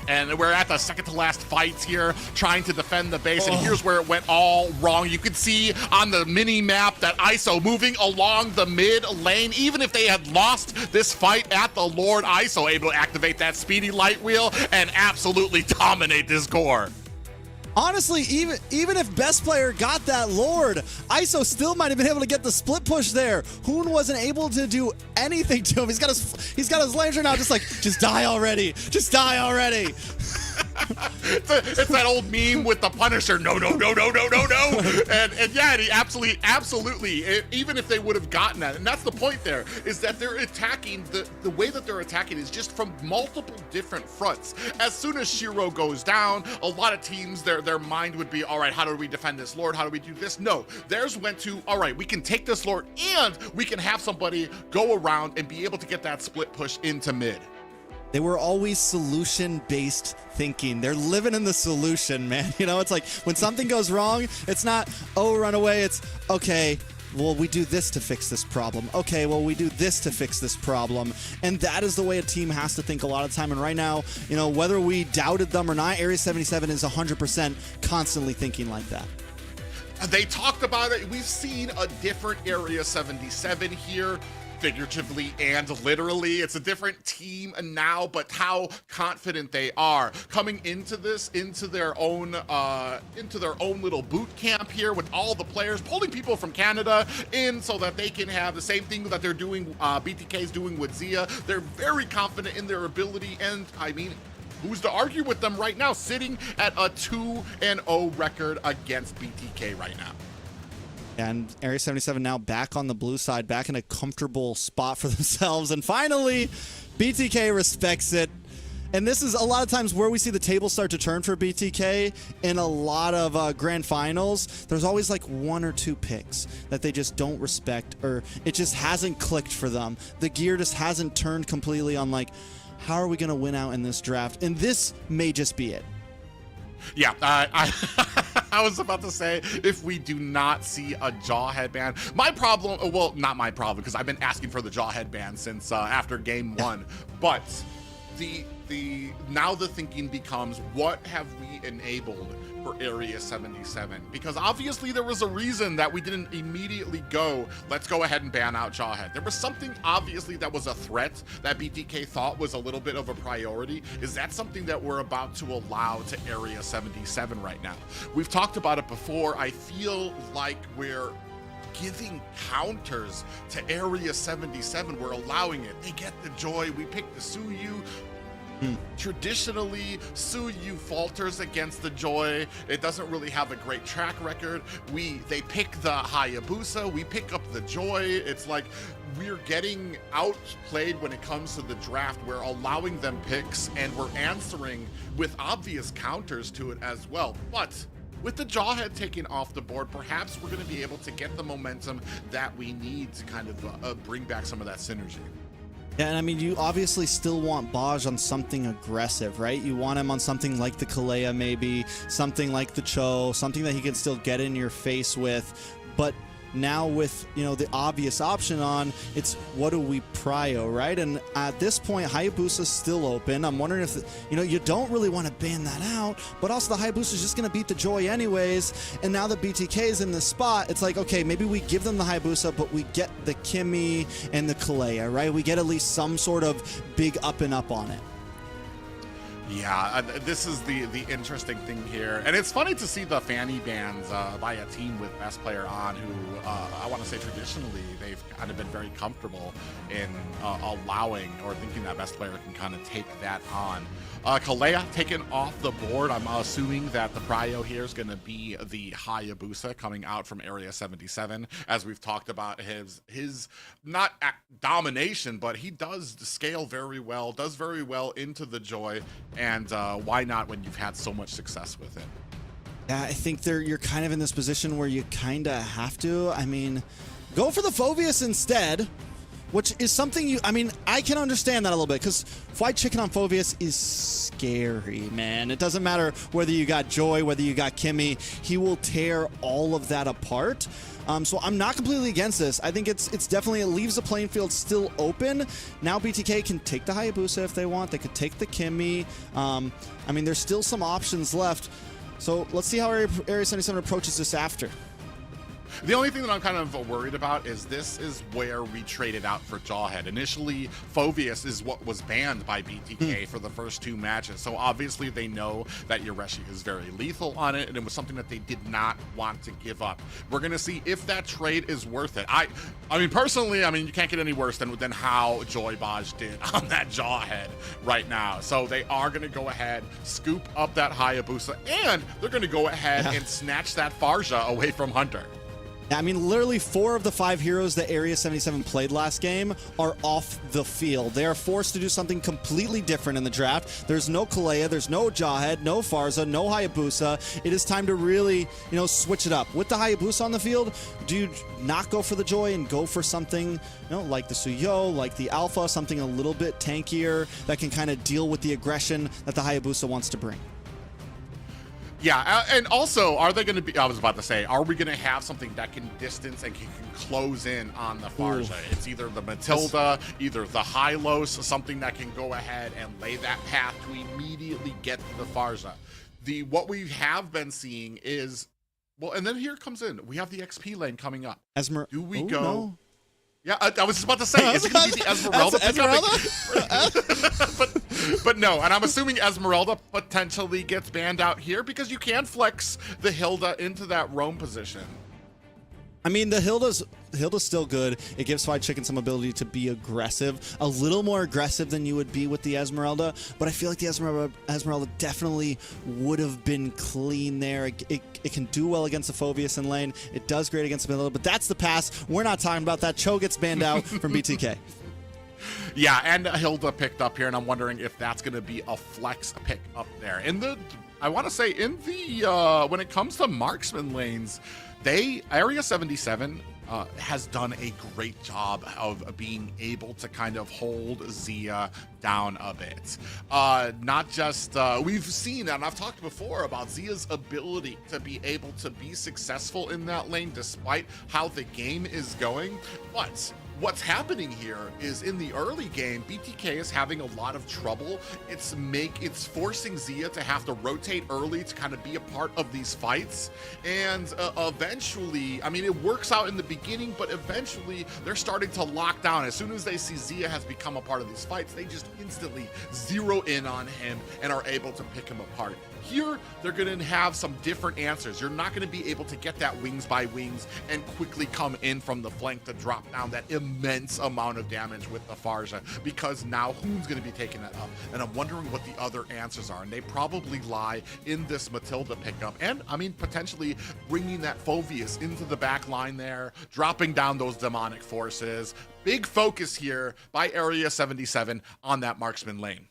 And we're at the second to last fights here, trying to defend the base, and here's where it went all wrong. You can see on the mini map that ISO moving along the mid lane. Even if they had lost this fight at the Lord, ISO able to activate that speedy light wheel and absolutely dominate this core. Honestly, even if best player got that Lord, ISO still might have been able to get the split push there. Hoon wasn't able to do anything to him. He's got his lantern out, just die already. Just die already. It's that old meme with the Punisher. No. And yeah, he absolutely, even if they would have gotten that, and that's the point there, is that they're attacking, the way that they're attacking is just from multiple different fronts. As soon as Shiro goes down, a lot of teams, their mind would be, all right, how do we defend this Lord? How do we do this? No, theirs went to, all right, we can take this Lord and we can have somebody go around and be able to get that split push into mid. They were always solution-based thinking. They're living in the solution, man. You know, it's like when something goes wrong, it's not, oh, run away. It's, okay, well, we do this to fix this problem. Okay, well, we do this to fix this problem. And that is the way a team has to think a lot of time. And right now, you know, whether we doubted them or not, Area 77 is 100% constantly thinking like that. They talked about it. We've seen a different Area 77 here, figuratively and literally. It's a different team now, but how confident they are coming into this, into their own little boot camp here with all the players, pulling people from Canada in so that they can have the same thing that they're doing, BTK's doing with Zia. They're very confident in their ability, and I mean, who's to argue with them right now, sitting at a 2-0 record against BTK right now? And Area 77 now back on the blue side, back in a comfortable spot for themselves. And finally, BTK respects it. And this is a lot of times where we see the table start to turn for BTK in a lot of grand finals. There's always like 1 or 2 picks that they just don't respect, or it just hasn't clicked for them. The gear just hasn't turned completely on like, how are we going to win out in this draft? And this may just be it. Yeah, I was about to say, if we do not see a jaw headband, my problem, well, not my problem, because I've been asking for the jaw headband since after game 1, but now the thinking becomes, what have we enabled for Area 77? Because obviously there was a reason that we didn't immediately go, let's go ahead and ban out Jawhead. There was something obviously that was a threat that BTK thought was a little bit of a priority. Is that something that we're about to allow to Area 77 right now? We've talked about it before. I feel like we're giving counters to Area 77. We're allowing it. They get the joy. We pick the Suyu. Traditionally, Suyu falters against the Joy. It doesn't really have a great track record. They pick the Hayabusa, we pick up the Joy. It's like we're getting outplayed when it comes to the draft. We're allowing them picks and we're answering with obvious counters to it as well. But with the Jawhead taken off the board, perhaps we're going to be able to get the momentum that we need to kind of bring back some of that synergy. Yeah, and I mean, you obviously still want Baj on something aggressive, right? You want him on something like the Kalea, maybe, something like the Cho, something that he can still get in your face with. But now with, you know, the obvious option on, it's what do we prio, right? And at this point, Hayabusa's still open. I'm wondering if, you know, you don't really want to ban that out, but also the Hayabusa's just going to beat the Joy anyways. And now that BTK is in this spot, it's like, okay, maybe we give them the Hayabusa, but we get the Kimmy and the Kalea, right? We get at least some sort of big up and up on it. Yeah, this is the interesting thing here. And it's funny to see the fanny bans by a team with best player on who, I want to say traditionally, they've kind of been very comfortable in allowing or thinking that best player can kind of take that on. Kalea taken off the board. I'm assuming that the prio here is going to be the Hayabusa coming out from Area 77. As we've talked about his not domination, but he does scale very well, does very well into the Joy. And why not when you've had so much success with it? Yeah, I think you're kind of in this position where you kind of have to. I mean, go for the Phoveus instead, which is something I can understand that a little bit, because fried chicken on Phoveus is scary, man. It doesn't matter whether you got Joy, whether you got Kimmy, he will tear all of that apart. So I'm not completely against this. I think it's definitely, it leaves the playing field still open. Now BTK can take the Hayabusa if they want. They could take the Kimmy. I mean, there's still some options left. So let's see how Area 77 approaches this after. The only thing that I'm kind of worried about is this is where we traded out for Jawhead. Initially, Phoveus is what was banned by BTK for the first 2 matches. So obviously they know that Yoreshi is very lethal on it, and it was something that they did not want to give up. We're going to see if that trade is worth it. I mean, personally, I mean, you can't get any worse than how Joy Baj did on that Jawhead right now. So they are going to go ahead, scoop up that Hayabusa, and they're going to go ahead and snatch that Farja away from Hunter. I mean, literally 4 of the 5 heroes that Area 77 played last game are off the field. They are forced to do something completely different in the draft. There's no Kalea, there's no Jawhead, no Farza, no Hayabusa. It is time to really, switch it up. With the Hayabusa on the field, do you not go for the Joy and go for something, like the Suyo, like the Alpha, something a little bit tankier that can kind of deal with the aggression that the Hayabusa wants to bring? Yeah, and also, are they going to be, I was about to say, are we going to have something that can distance and can close in on the Farja? It's either the Matilda, either the Hylos, something that can go ahead and lay that path to immediately get to the Farja. What we have been seeing is, well, and then here comes in, we have the XP lane coming up. Do we go? No. Yeah, I was just about to say, is it going to be the Esmeralda? But no, and I'm assuming Esmeralda potentially gets banned out here because you can flex the Hilda into that roam position. I mean, the Hilda's still good. It gives Fried Chicken some ability to be aggressive, a little more aggressive than you would be with the Esmeralda, but I feel like the Esmeralda definitely would have been clean there. It can do well against the Phoveus in lane. It does great against the Hilda, but that's the pass. We're not talking about that. Cho gets banned out from BTK. Yeah, and Hilda picked up here, and I'm wondering if that's going to be a flex pick up there. I want to say in the when it comes to marksman lanes, Area 77 has done a great job of being able to kind of hold Zia down a bit. Not just, we've seen, and I've talked before about Zia's ability to be able to be successful in that lane despite how the game is going, but what's happening here is in the early game, BTK is having a lot of trouble. It's forcing Zia to have to rotate early to kind of be a part of these fights. And eventually, I mean, it works out in the beginning, but eventually they're starting to lock down. As soon as they see Zia has become a part of these fights, they just instantly zero in on him and are able to pick him apart. Here, they're going to have some different answers. You're not going to be able to get that wings by wings and quickly come in from the flank to drop down that immense amount of damage with the Farja, because now Hoon's going to be taking that up. And I'm wondering what the other answers are. And they probably lie in this Matilda pickup. And, I mean, potentially bringing that Phoveus into the back line there, dropping down those demonic forces. Big focus here by Area 77 on that marksman lane.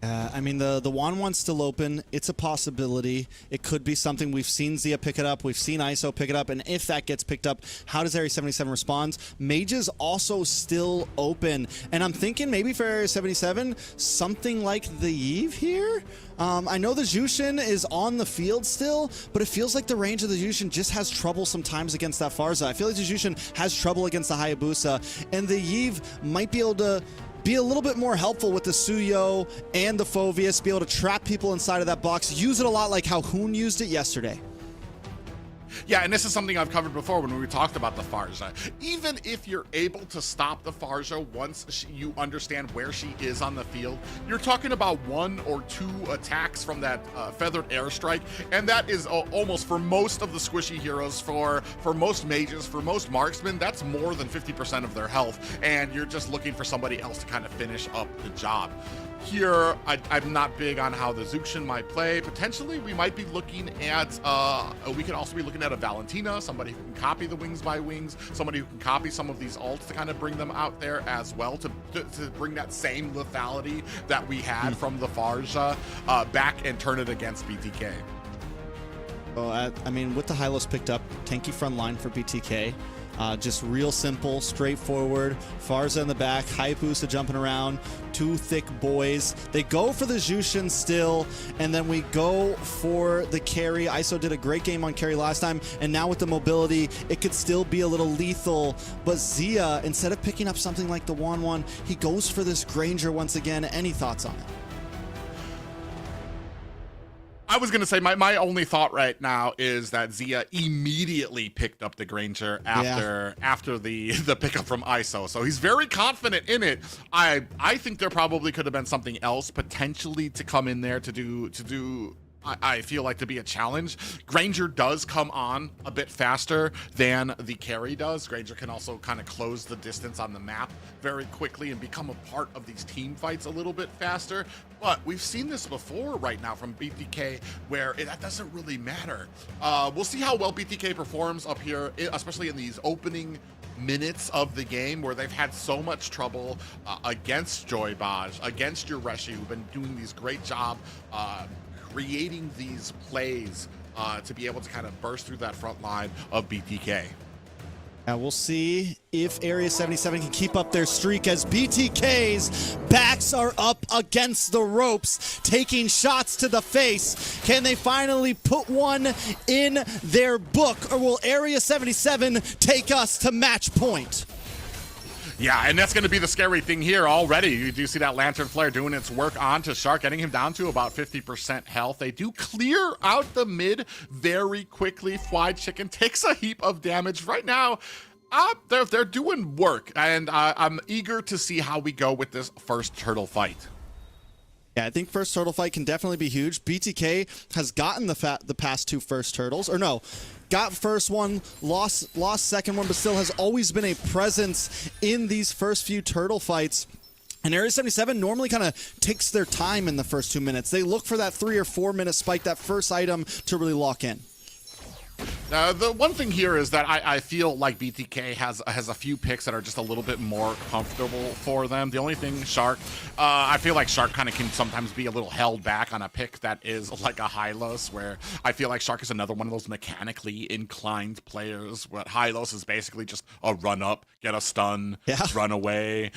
I mean, the 1-1's still open. It's a possibility. It could be something. We've seen Zia pick it up. We've seen ISO pick it up. And if that gets picked up, how does Area 77 respond? Mage is also still open. And I'm thinking maybe for Area 77, something like the Eve here? I know the Jushin is on the field still, but it feels like the range of the Jushin just has trouble sometimes against that Farza. I feel like the Jushin has trouble against the Hayabusa. And the Eve might be able to be a little bit more helpful with the Suyo and the Phoveus, be able to trap people inside of that box, use it a lot like how Hoon used it yesterday. Yeah, and this is something I've covered before when we talked about the Farja. Even if you're able to stop the Farja once you understand where she is on the field, you're talking about 1 or 2 attacks from that feathered airstrike, and that is almost, for most of the squishy heroes, for most mages, for most marksmen, that's more than 50% of their health, and you're just looking for somebody else to kind of finish up the job. Here, I'm not big on how the Zuxin might play. Potentially, we might be looking at, we could also be looking at a Valentina, somebody who can copy the wings by wings, somebody who can copy some of these ults to kind of bring them out there as well, to bring that same lethality that we had from the Farja back and turn it against BTK. Well, I mean, with the Hylos picked up, tanky front line for BTK. Just real simple, straightforward. Farza in the back, Hayabusa jumping around, 2 thick boys. They go for the Jushin still, and then we go for the carry. ISO did a great game on carry last time, and now with the mobility, it could still be a little lethal. But Zia, instead of picking up something like the 1-1, he goes for this Granger once again. Any thoughts on it? I was going to say, my only thought right now is that Zia immediately picked up the Granger after the pickup from ISO. So he's very confident in it. I think there probably could have been something else potentially to come in there to do I feel like to be a challenge. Granger does come on a bit faster than the carry does. Granger can also kind of close the distance on the map very quickly and become a part of these team fights a little bit faster. But we've seen this before right now from BTK where that doesn't really matter. We'll see how well BTK performs up here, especially in these opening minutes of the game where they've had so much trouble against Joybaj, against Yureshi, who've been doing these great job creating these plays to be able to kind of burst through that front line of BTK. Now we'll see if Area 77 can keep up their streak as BTK's backs are up against the ropes, taking shots to the face. Can they finally put one in their book, or will Area 77 take us to match point? Yeah, and that's going to be the scary thing here already. You do see that Lantern Flare doing its work onto Shark, getting him down to about 50% health. They do clear out the mid very quickly. Fried Chicken takes a heap of damage right now. They're doing work, and I'm eager to see how we go with this first turtle fight. Yeah, I think first turtle fight can definitely be huge. BTK has gotten the past 2 first turtles, or no, got first one, lost second one, but still has always been a presence in these first few turtle fights. And Area 77 normally kind of takes their time in the first 2 minutes. They look for that 3 or 4 minute spike, that first item to really lock in. The one thing here is that I feel like BTK has a few picks that are just a little bit more comfortable for them. The only thing, Shark, I feel like Shark kind of can sometimes be a little held back on a pick that is like a Hylos, where I feel like Shark is another one of those mechanically inclined players, where Hylos is basically just a run up, get a stun, run away,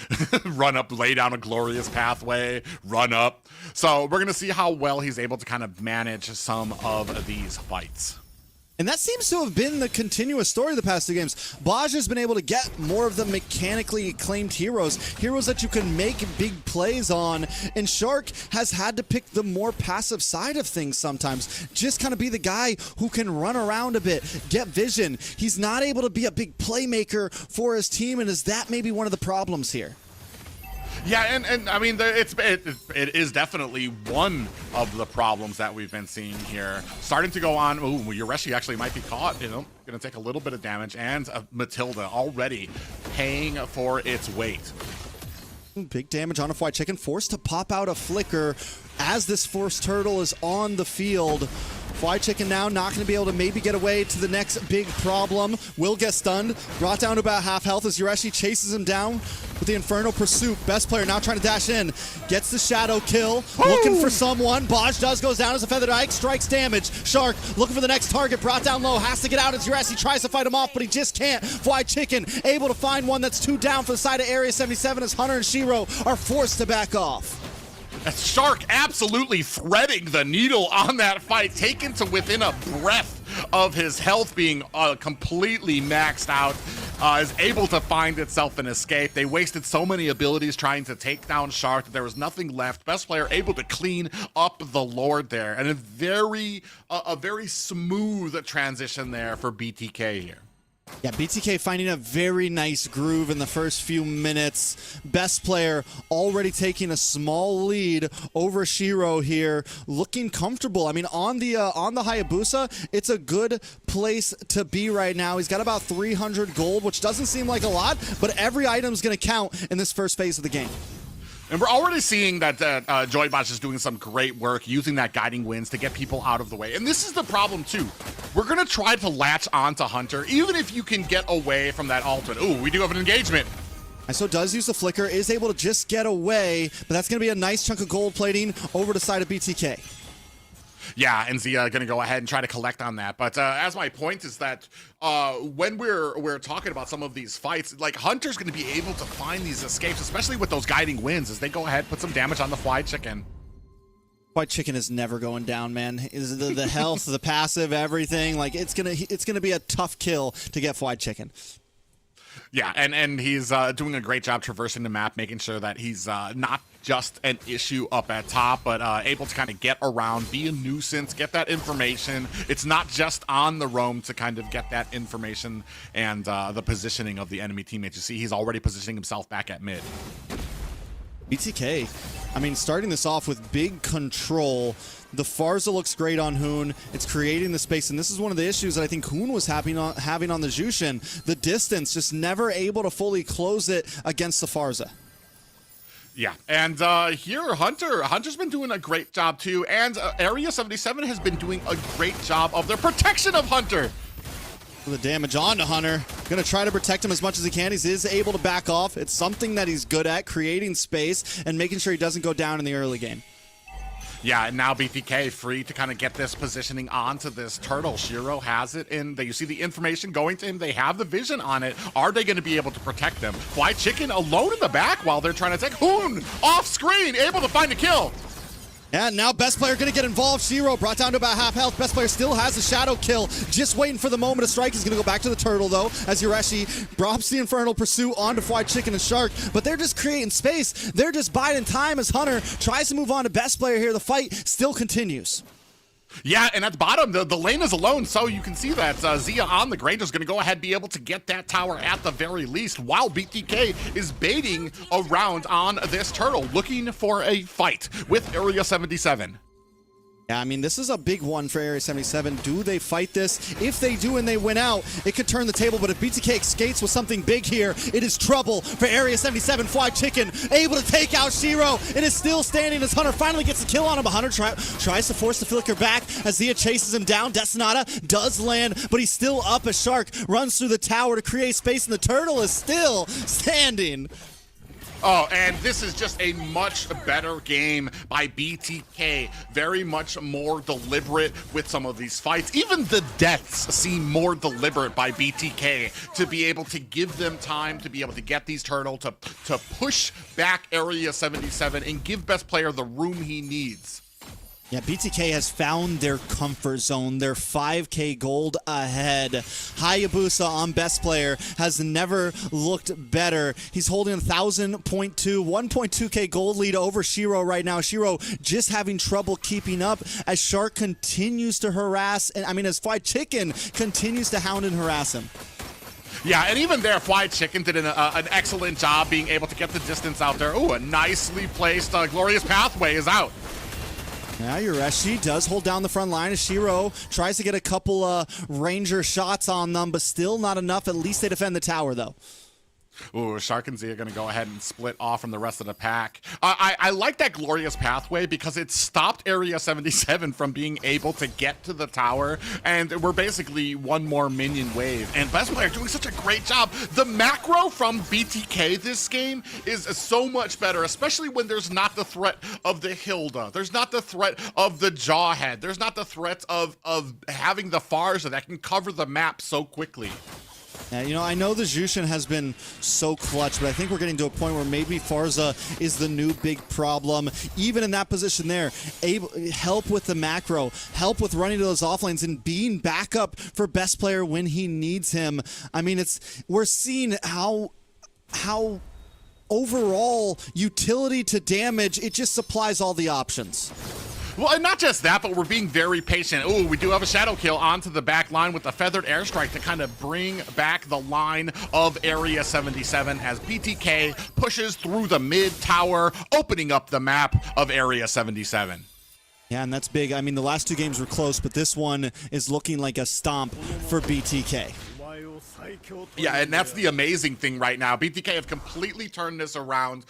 run up, lay down a glorious pathway, run up. So we're going to see how well he's able to kind of manage some of these fights. And that seems to have been the continuous story of the past 2 games. Blaj has been able to get more of the mechanically acclaimed heroes that you can make big plays on, and Shark has had to pick the more passive side of things sometimes. Just kind of be the guy who can run around a bit, get vision. He's not able to be a big playmaker for his team, and is that maybe one of the problems here? Yeah, and I mean, it is definitely one of the problems that we've been seeing here. Starting to go on, ooh, Yureshi actually might be caught, you know, going to take a little bit of damage, and Matilda already paying for its weight. Big damage on a Fly Chicken, forced to pop out a flicker as this first turtle is on the field. Fly Chicken now not going to be able to maybe get away to the next big problem. Will get stunned, brought down to about half health as Yureshi chases him down with the Infernal Pursuit. Best player now trying to dash in, gets the shadow kill, looking for someone. Baj goes down as a Feathered Ike, strikes damage. Shark looking for the next target, brought down low, has to get out as Yureshi tries to fight him off, but he just can't. Fly Chicken able to find one that's 2 down for the side of Area 77 as Hunter and Shiro are forced to back off. Shark absolutely threading the needle on that fight, taken to within a breath of his health being completely maxed out, is able to find itself an escape. They wasted so many abilities trying to take down Shark that there was nothing left. Best player able to clean up the Lord there, and a very smooth transition there for BTK here. Yeah, BTK finding a very nice groove in the first few minutes. Best player already taking a small lead over Shiro here, looking comfortable. I mean, on the Hayabusa, it's a good place to be right now. He's got about 300 gold, which doesn't seem like a lot, but every item's going to count in this first phase of the game. And we're already seeing that Joybot is doing some great work using that guiding winds to get people out of the way. And this is the problem too. We're going to try to latch onto Hunter, even if you can get away from that ultimate. Ooh, we do have an engagement. And so does use the flicker, is able to just get away, but that's going to be a nice chunk of gold plating over the side of BTK. Yeah, and Zia going to go ahead and try to collect on that. But as my point is that when we're talking about some of these fights, like Hunter's going to be able to find these escapes, especially with those guiding winds, as they go ahead, put some damage on the Fly Chicken. Fly Chicken is never going down, man. Is the health, the passive, everything, like it's gonna be a tough kill to get Fly Chicken. Yeah, and he's doing a great job traversing the map, making sure that he's not just an issue up at top, but able to kind of get around, be a nuisance, get that information. It's not just on the roam to kind of get that information and the positioning of the enemy teammates. You see, he's already positioning himself back at mid. BTK, I mean, starting this off with big control. The Farza looks great on Hoon. It's creating the space, and this is one of the issues that I think Hoon was having on the Jushin. The distance, just never able to fully close it against the Farza. Yeah, and here, Hunter's been doing a great job too, and Area 77 has been doing a great job of their protection of Hunter. The damage on to Hunter. Gonna try to protect him as much as he can. He is able to back off. It's something that he's good at, creating space and making sure he doesn't go down in the early game. Yeah, and now BTK free to kind of get this positioning onto this turtle. Shiro has it in. You see the information going to him. They have the vision on it. Are they going to be able to protect them? Fly Chicken alone in the back while they're trying to take Hoon off screen, able to find a kill. And now Best Player going to get involved. Shiro brought down to about half health. Best Player still has a shadow kill. Just waiting for the moment to strike. He's going to go back to the turtle, though, as Yureshi drops the Infernal Pursuit onto Fly Chicken and Shark. But they're just creating space. They're just biding time as Hunter tries to move on to Best Player here. The fight still continues. Yeah, and at the bottom, the lane is alone, so you can see that Zia on the Granger is going to go ahead and be able to get that tower at the very least, while BTK is baiting around on this turtle, looking for a fight with Area 77. Yeah, I mean, this is a big one for Area 77. Do they fight this? If they do and they win out, it could turn the table. But if BTK escapes with something big here, it is trouble for Area 77. Fried Chicken able to take out Shiro. It is still standing as Hunter finally gets a kill on him. Hunter tries to force the flicker back as Zia chases him down. Destinata does land, but he's still up as Shark runs through the tower to create space, and the turtle is still standing. Oh, and this is just a much better game by BTK. Very much more deliberate with some of these fights. Even the deaths seem more deliberate by BTK to be able to give them time to be able to get these turtle to push back Area 77 and give best player the room he needs. Yeah, BTK has found their comfort zone. They're 5K gold ahead. Hayabusa on best player has never looked better. He's holding 1.2K gold lead over Shiro right now. Shiro just having trouble keeping up as Shark continues to harass, and I mean, as Fried Chicken continues to hound and harass him. Yeah, and even there, Fried Chicken did an excellent job being able to get the distance out there. Ooh, a nicely placed Glorious Pathway is out. Now Yureshi does hold down the front line as Shiro tries to get a couple Ranger shots on them, but still not enough. At least they defend the tower, though. Ooh, Shark and Z are going to go ahead and split off from the rest of the pack. I like that Glorious Pathway because it stopped Area 77 from being able to get to the tower, and we're basically one more minion wave. And best player doing such a great job. The macro from BTK this game is so much better, especially when there's not the threat of the Hilda. There's not the threat of the Jawhead. There's not the threat of having the Farza that can cover the map so quickly. Yeah, you know, I know the Jushin has been so clutch, but I think we're getting to a point where maybe Farza is the new big problem. Even in that position there, help with the macro, help with running to those offlanes and being backup for best player when he needs him. I mean, we're seeing how overall utility to damage, it just supplies all the options. Well, and not just that, but we're being very patient. Ooh, we do have a shadow kill onto the back line with the feathered airstrike to kind of bring back the line of Area 77 as BTK pushes through the mid tower, opening up the map of Area 77. Yeah, and that's big. I mean, the last two games were close, but this one is looking like a stomp for BTK. Yeah, and that's the amazing thing right now. BTK have completely turned this around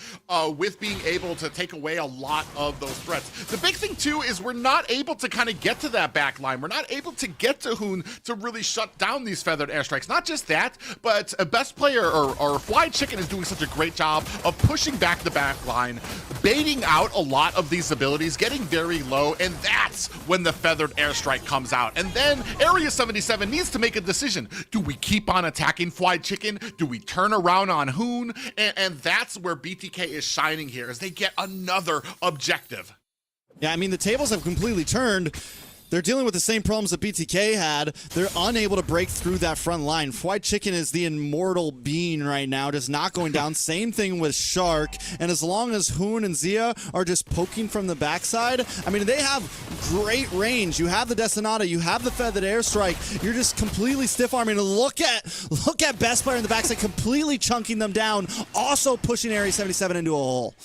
with being able to take away a lot of those threats. The big thing, too, is we're not able to kind of get to that back line. We're not able to get to Hoon to really shut down these feathered airstrikes. Not just that, but a best player or Fried Chicken is doing such a great job of pushing back the back line, baiting out a lot of these abilities, getting very low, and that's when the feathered airstrike comes out. And then Area 77 needs to make a decision. Do we keep on attacking Fried Chicken? Do we turn around on Hoon? And that's where BTK is shining here, as they get another objective. Yeah, I mean, the tables have completely turned. They're dealing with the same problems that BTK had. They're unable to break through that front line. Fried Chicken is the immortal being right now, just not going down. Same thing with Shark. And as long as Hoon and Zia are just poking from the backside, I mean, they have great range. You have the Destinata, you have the feathered airstrike. You're just completely stiff-arming. Look at best player in the backside, completely chunking them down, also pushing Area 77 into a hole.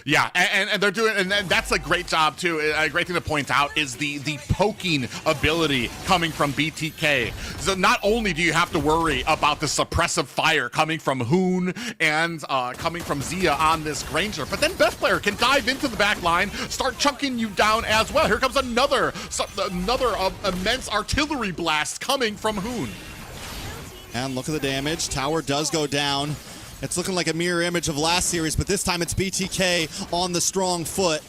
Yeah, and they're doing, and that's a great job too. A great thing to point out is the poking ability coming from BTK. So not only do you have to worry about the suppressive fire coming from Hoon and coming from Zia on this Granger, but then best player can dive into the back line, start chunking you down as well. Here comes another immense artillery blast coming from Hoon. And look at the damage. Tower does go down. It's looking like a mirror image of last series, but this time it's BTK on the strong foot.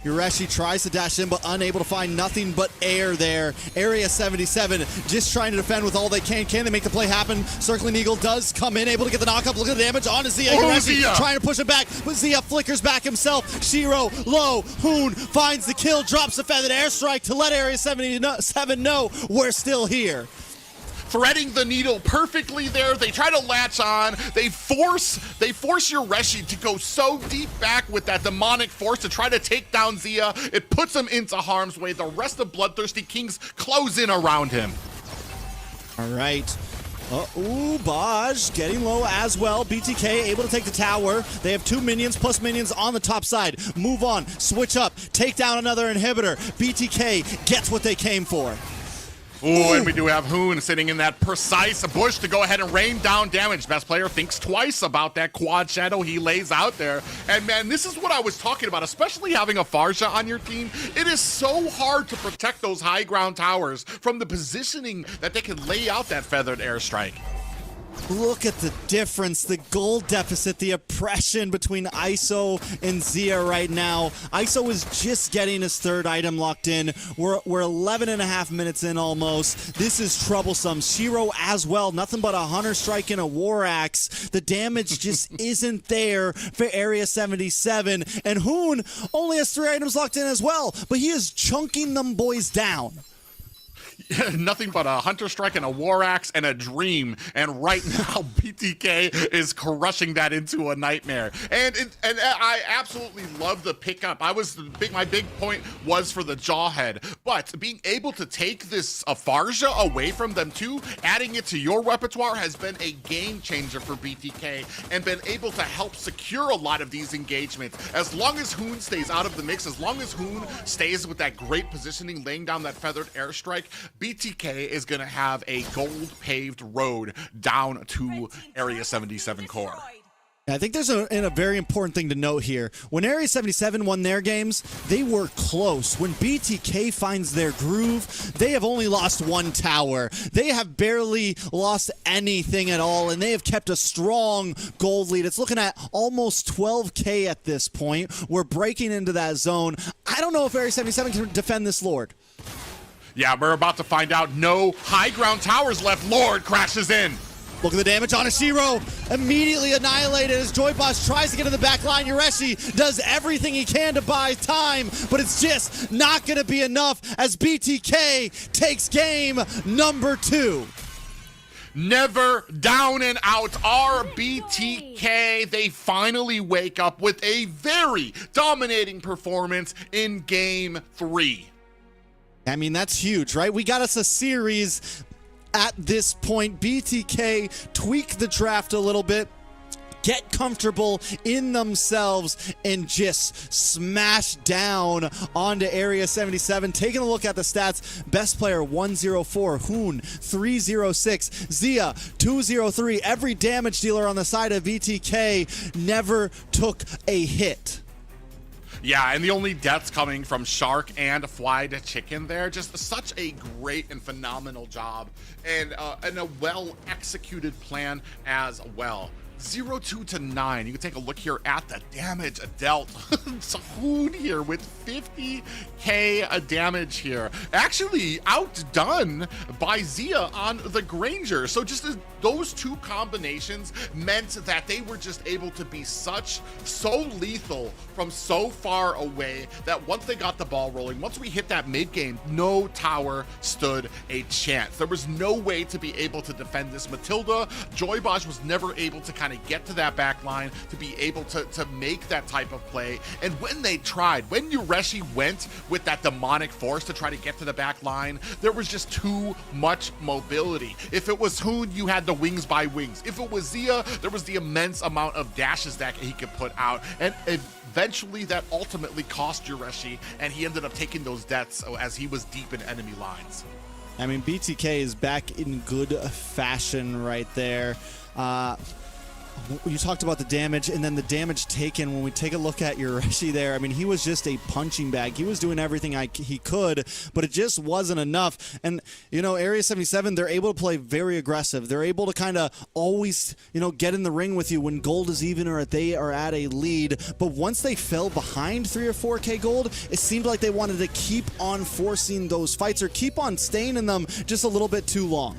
Yureshi tries to dash in, but unable to find nothing but air there. Area 77 just trying to defend with all they can. Can they make the play happen? Circling Eagle does come in, able to get the knock up. Look at the damage on Zia. Yureshi trying to push it back, but Zia flickers back himself. Shiro low. Hoon finds the kill, drops the feathered airstrike to let Area 77 know we're still here. threading the needle perfectly there. They try to latch on. They force your Reshi to go so deep back with that demonic force to try to take down Zia. It puts him into harm's way. The rest of BloodThirstyKings close in around him. All right. Ooh, Baj getting low as well. BTK able to take the tower. They have 2 minions plus minions on the top side. Move on, switch up, take down another inhibitor. BTK gets what they came for. Ooh, and we do have Hoon sitting in that precise bush to go ahead and rain down damage. Best player thinks twice about that quad shadow he lays out there. And man, this is what I was talking about, especially having a Farsha on your team. It is so hard to protect those high ground towers from the positioning that they can lay out that feathered airstrike. Look at the difference, the gold deficit, the oppression between ISO and Zia right now. ISO is just getting his 3rd item locked in. We're 11 and a half minutes in almost. This is troublesome. Shiro as well, nothing but a Hunter Strike and a War Axe. The damage just isn't there for Area 77. And Hoon only has 3 items locked in as well, but he is chunking them boys down. Nothing but a Hunter Strike and a War Axe and a Dream, and right now BTK is crushing that into a nightmare. And I absolutely love the pickup. My big point was for the Jawhead, but being able to take this Farsha away from them too, adding it to your repertoire has been a game changer for BTK and been able to help secure a lot of these engagements. As long as Hoon stays out of the mix, as long as Hoon stays with that great positioning, laying down that feathered airstrike, BTK is going to have a gold-paved road down to Area 77 core. I think there's a very important thing to note here. When Area 77 won their games, they were close. When BTK finds their groove, they have only lost 1 tower. They have barely lost anything at all, and they have kept a strong gold lead. It's looking at almost 12K at this point. We're breaking into that zone. I don't know if Area 77 can defend this Lord. Yeah, we're about to find out. No high ground towers left. Lord crashes in. Look at the damage on Ashiro. Immediately annihilated as Joyboss tries to get in the back line. Yureshi does everything he can to buy time, but it's just not going to be enough as BTK takes game number 2. Never down and out. BTK, they finally wake up with a very dominating performance in game 3. I mean, that's huge, right? We got us a series at this point. BTK tweak the draft a little bit, get comfortable in themselves, and just smash down onto Area 77. Taking a look at the stats, best player 104, Hoon 306, Zia 203. Every damage dealer on the side of BTK never took a hit. Yeah, and the only deaths coming from Shark and Fried Chicken there. Just such a great and phenomenal job, and a well-executed plan as well. 0-2 to 9. You can take a look here at the damage dealt. Hoon here with 50k damage here. Actually outdone by Zia on the Granger. So just those two combinations meant that they were just able to be so lethal from so far away that once they got the ball rolling, once we hit that mid game, no tower stood a chance. There was no way to be able to defend this. Matilda, Joybosh was never able to kind of get to that back line to be able to make that type of play. And when they tried, when Yureshi went with that demonic force to try to get to the back line, there was just too much mobility. If it was Hoon, you had the wings by wings. If it was Zia, there was the immense amount of dashes that he could put out. And eventually that ultimately cost Yureshi, and he ended up taking those deaths as he was deep in enemy lines. I mean, BTK is back in good fashion right there. You talked about the damage and then the damage taken. When we take a look at Yureshi there, I mean, he was just a punching bag. He was doing everything he could, but it just wasn't enough. And, you know, Area 77, they're able to play very aggressive. They're able to kind of always, get in the ring with you when gold is even or they are at a lead. But once they fell behind 3 or 4K gold, it seemed like they wanted to keep on forcing those fights or keep on staying in them just a little bit too long.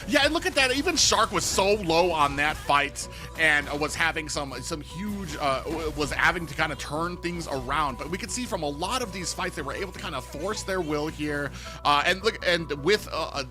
Yeah, and look at that. Even Shark was so low on that fight and was having some huge, was having to kind of turn things around. But we could see from a lot of these fights, they were able to kind of force their will here. And look, and with,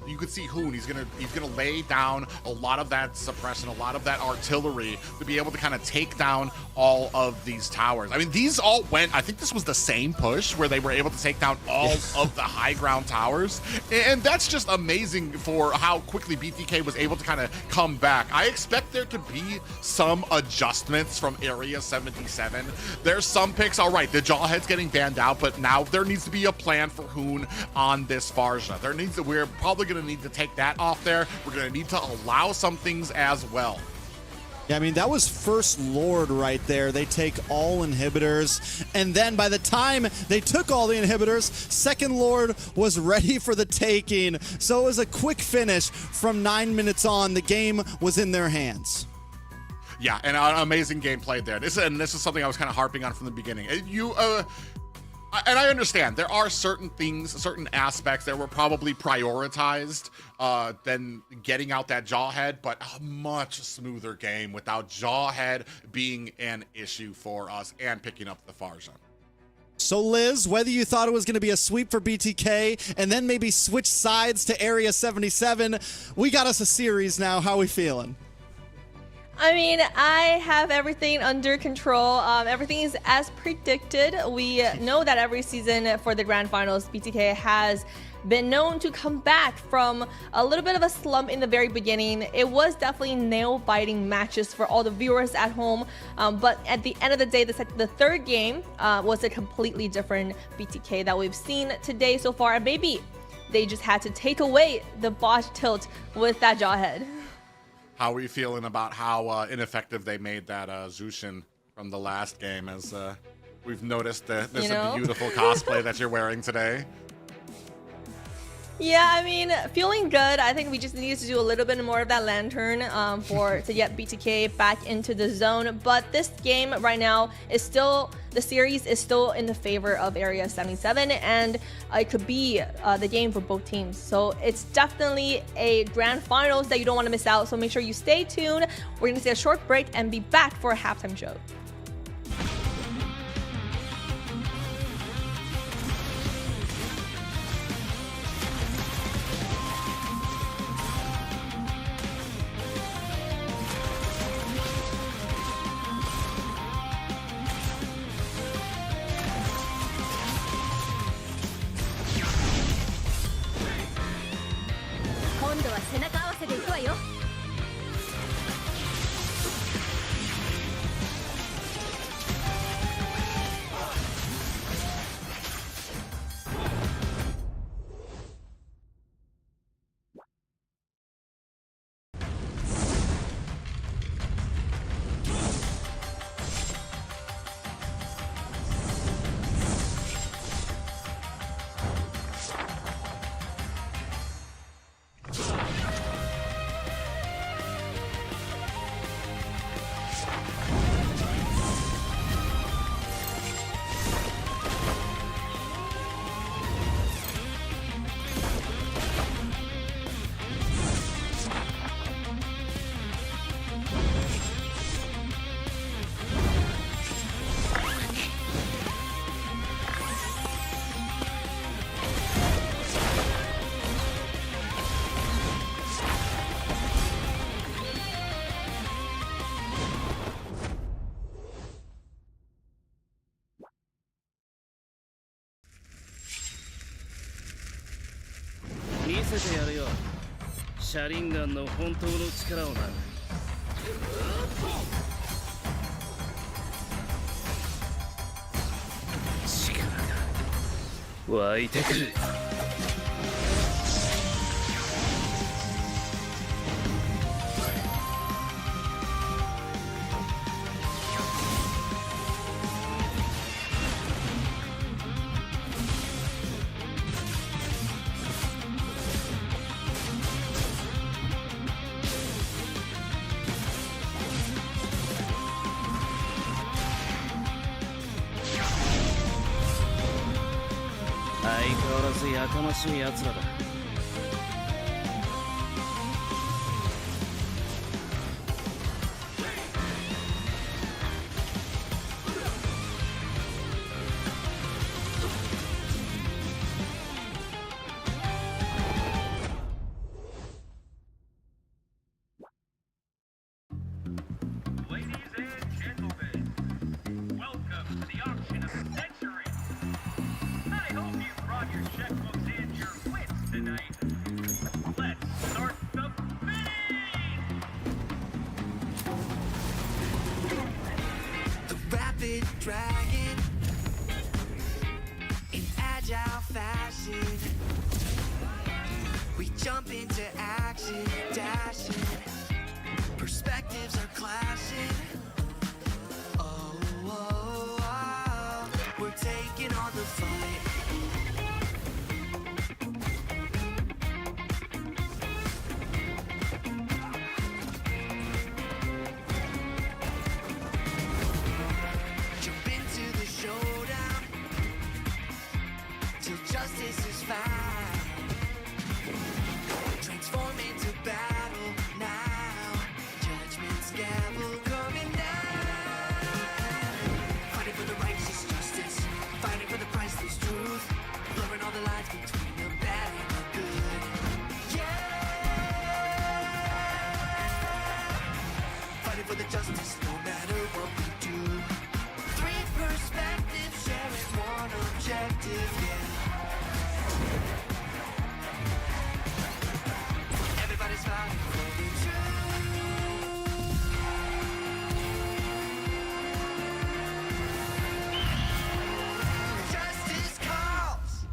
you could see Hoon, he's gonna lay down a lot of that suppression, a lot of that artillery to be able to kind of take down all of these towers. I mean, these all went, I think this was the same push where they were able to take down all of the high ground towers. And that's just amazing for how quickly BTK was able to kind of come back. I expect there to be some adjustments from Area 77. There's some picks, all right, the Jawhead's getting banned out, but now there needs to be a plan for Hoon on this Farja. We're probably going to need to take that off there. We're going to need to allow some things as well. Yeah, I mean, that was First Lord right there. They take all inhibitors, and then by the time they took all the inhibitors, Second Lord was ready for the taking. So it was a quick finish from 9 minutes on. The game was in their hands. Yeah, and amazing gameplay there. This is something I was kind of harping on from the beginning. And I understand there are certain things, certain aspects that were probably prioritized than getting out that Jawhead, but a much smoother game without Jawhead being an issue for us and picking up the Farja. So Liz, whether you thought it was going to be a sweep for BTK and then maybe switch sides to Area 77, we got us a series now. How are we feeling? I mean, I have everything under control. Everything is as predicted. We know that every season for the grand finals, BTK has been known to come back from a little bit of a slump in the very beginning. It was definitely nail-biting matches for all the viewers at home, but at the end of the day, the third game was a completely different BTK that we've seen today so far. And maybe they just had to take away the botch tilt with that Jawhead. How are you feeling about how ineffective they made that Zushin from the last game? As we've noticed this beautiful cosplay that you're wearing today. Yeah, I mean, feeling good. I think we just need to do a little bit more of that lantern to get BTK back into the zone. But this game right now is still, the series is still in the favor of Area 77, and it could be the game for both teams. So it's definitely a grand finals that you don't want to miss out. So make sure you stay tuned. We're going to take a short break and be back for a halftime show. checkbooks and your wits tonight. Let's start the bidding! The rapid dragon in agile fashion. We jump into action, dashing. Perspectives are clashing. Oh, oh, oh, we're taking on the fight. Jump into the showdown till justice is found. Transform into battle now. Judgment's gavel coming down. Fighting for the righteous justice. Fighting for the priceless truth. Blurring all the lines between the bad and the good. Yeah. Fighting for the justice no matter what we do. Three perspectives sharing one objective, yeah. Everybody's fighting for the truth. Justice calls.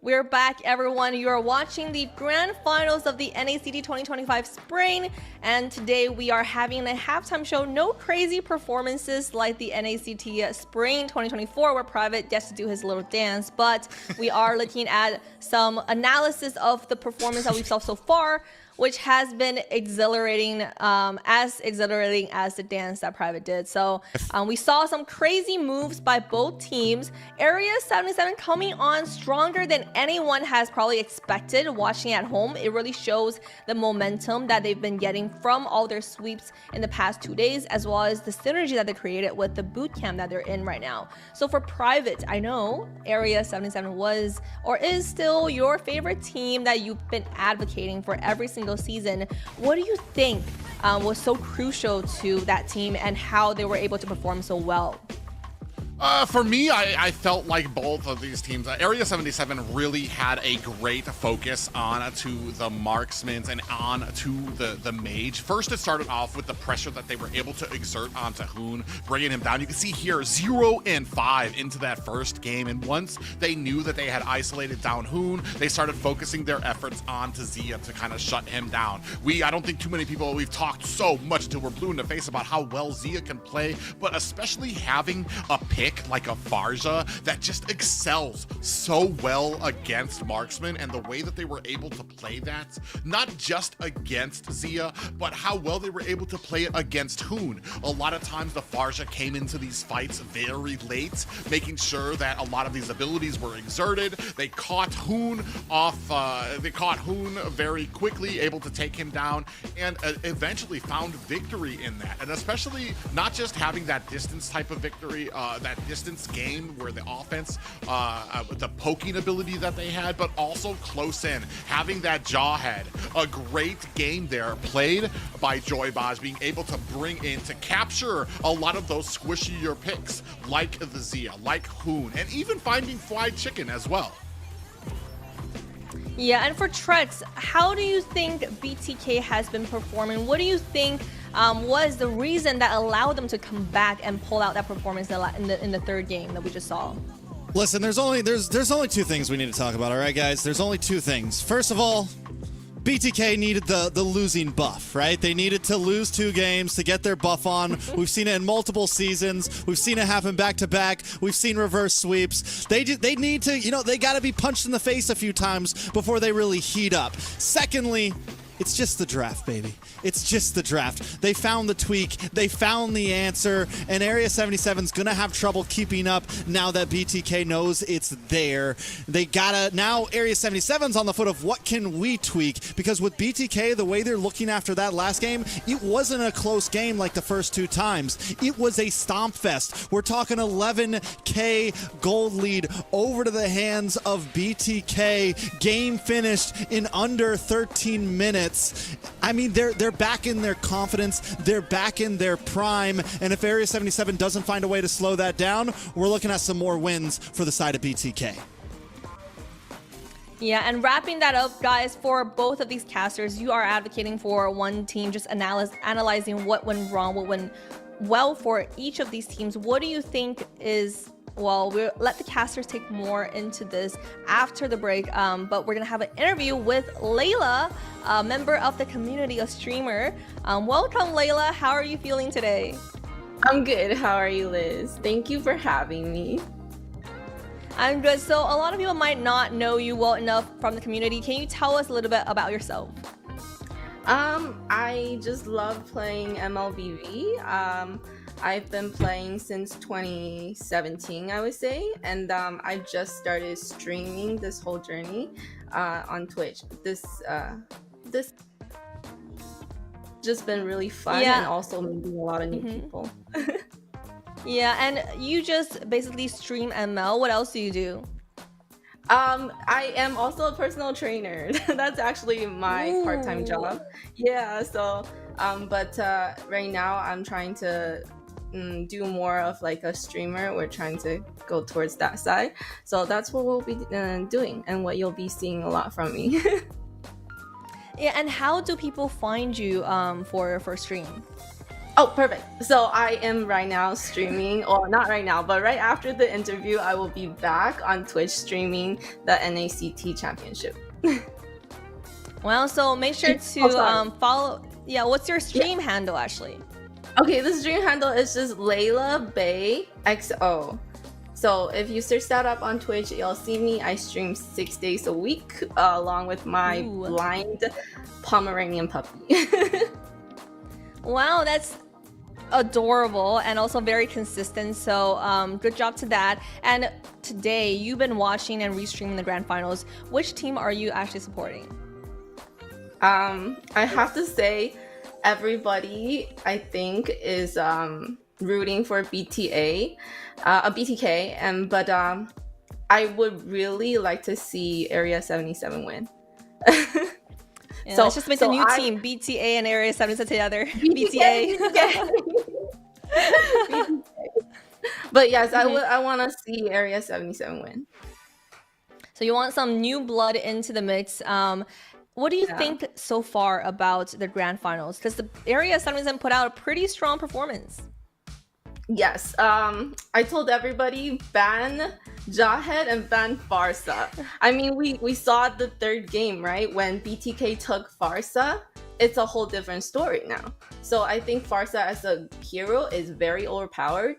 We're back, everyone. You are watching the grand finals of the NACT 2025 Spring, and today we are having a halftime show. No crazy performances like the NACT Spring 2024, where Private gets to do his little dance, but we are looking at some analysis of the performance that we saw so far, which has been exhilarating as the dance that Private did. So we saw some crazy moves by both teams. Area 77 coming on stronger than anyone has probably expected watching at home. It really shows the momentum that they've been getting from all their sweeps in the past 2 days, as well as the synergy that they created with the boot camp that they're in right now. So for Private, I know Area 77 was or is still your favorite team that you've been advocating for every single season. What do you think was so crucial to that team and how they were able to perform so well? For me, I felt like both of these teams, Area 77 really had a great focus on to the marksmen and on to the mage. First, it started off with the pressure that they were able to exert onto Hoon, bringing him down. You can see here 0 and 5 into that first game, and once they knew that they had isolated down Hoon, they started focusing their efforts onto Zia to kind of shut him down. I don't think too many people, we've talked so much until we're blue in the face about how well Zia can play, but especially having a pick like a Farja that just excels so well against marksmen, and the way that they were able to play that, not just against Zia, but how well they were able to play it against Hoon. A lot of times the Farja came into these fights very late, making sure that a lot of these abilities were exerted. They caught Hoon off, they caught Hoon very quickly, able to take him down, and eventually found victory in that. And especially not just having that distance type of victory, that distance game where the offense, the poking ability that they had, but also close in, having that jawhead. A great game there played by Joybaj, being able to bring in, to capture a lot of those squishier picks like the Zia, like Hoon, and even finding fried chicken as well. Yeah, and for Trex, how do you think BTK has been performing? What do you think was the reason that allowed them to come back and pull out that performance in the third game that we just saw? Listen, there's only two things we need to talk about, all right, guys? There's only two things. First of all, BTK needed the losing buff, right? They needed to lose 2 games to get their buff on. We've seen it in multiple seasons. We've seen it happen back to back. We've seen reverse sweeps. They need to, they got to be punched in the face a few times before they really heat up. Secondly, it's just the draft, baby. It's just the draft. They found the tweak. They found the answer. And Area 77's going to have trouble keeping up now that BTK knows it's there. They gotta, now Area 77's on the foot of what can we tweak? Because with BTK, the way they're looking after that last game, it wasn't a close game like the first 2 times. It was a stomp fest. We're talking 11K gold lead over to the hands of BTK. Game finished in under 13 minutes. I mean, they're back in their confidence. They're back in their prime. And if Area 77 doesn't find a way to slow that down, we're looking at some more wins for the side of BTK. Yeah, and wrapping that up, guys, for both of these casters, you are advocating for one team, just analyzing what went wrong, what went well for each of these teams. What do you think is... Well, we'll let the casters take more into this after the break, but we're going to have an interview with Layla, a member of the community, a streamer. Welcome, Layla. How are you feeling today? I'm good. How are you, Liz? Thank you for having me. I'm good. So a lot of people might not know you well enough from the community. Can you tell us a little bit about yourself? I just love playing MLBV. I've been playing since 2017, I would say, and I just started streaming this whole journey on Twitch. This just been really fun, and also meeting a lot of new people. Yeah, and you just basically stream ML. What else do you do? I am also a personal trainer. That's actually my part-time job. Yeah, so but right now I'm trying to do more of like a streamer. We're trying to go towards that side, so that's what we'll be doing and what you'll be seeing a lot from me. Yeah, and how do people find you for stream? Oh, perfect. So I am right now streaming, or not right now, but right after the interview, I will be back on Twitch streaming the NACT championship. Well, so make sure to follow. Yeah, what's your stream handle, actually? Okay, the stream handle is just Layla Bay XO. So if you search that up on Twitch, you'll see me. I stream 6 days a week, along with my blind Pomeranian puppy. Wow, that's adorable and also very consistent. So good job to that. And today you've been watching and restreaming the grand finals. Which team are you actually supporting? I have to say everybody, I think, is rooting for BTK, but I would really like to see Area 77 win. Yeah, so let's just make a new team, BTA and Area 77 together. BTA. But yes, I want to see Area 77 win. So you want some new blood into the mix. What do you think so far about the grand finals? Because the Area 77 put out a pretty strong performance. Yes, I told everybody ban Jawhead and ban Farsa. I mean, we saw the third game, right? When BTK took Farsa, it's a whole different story now. So I think Farsa as a hero is very overpowered.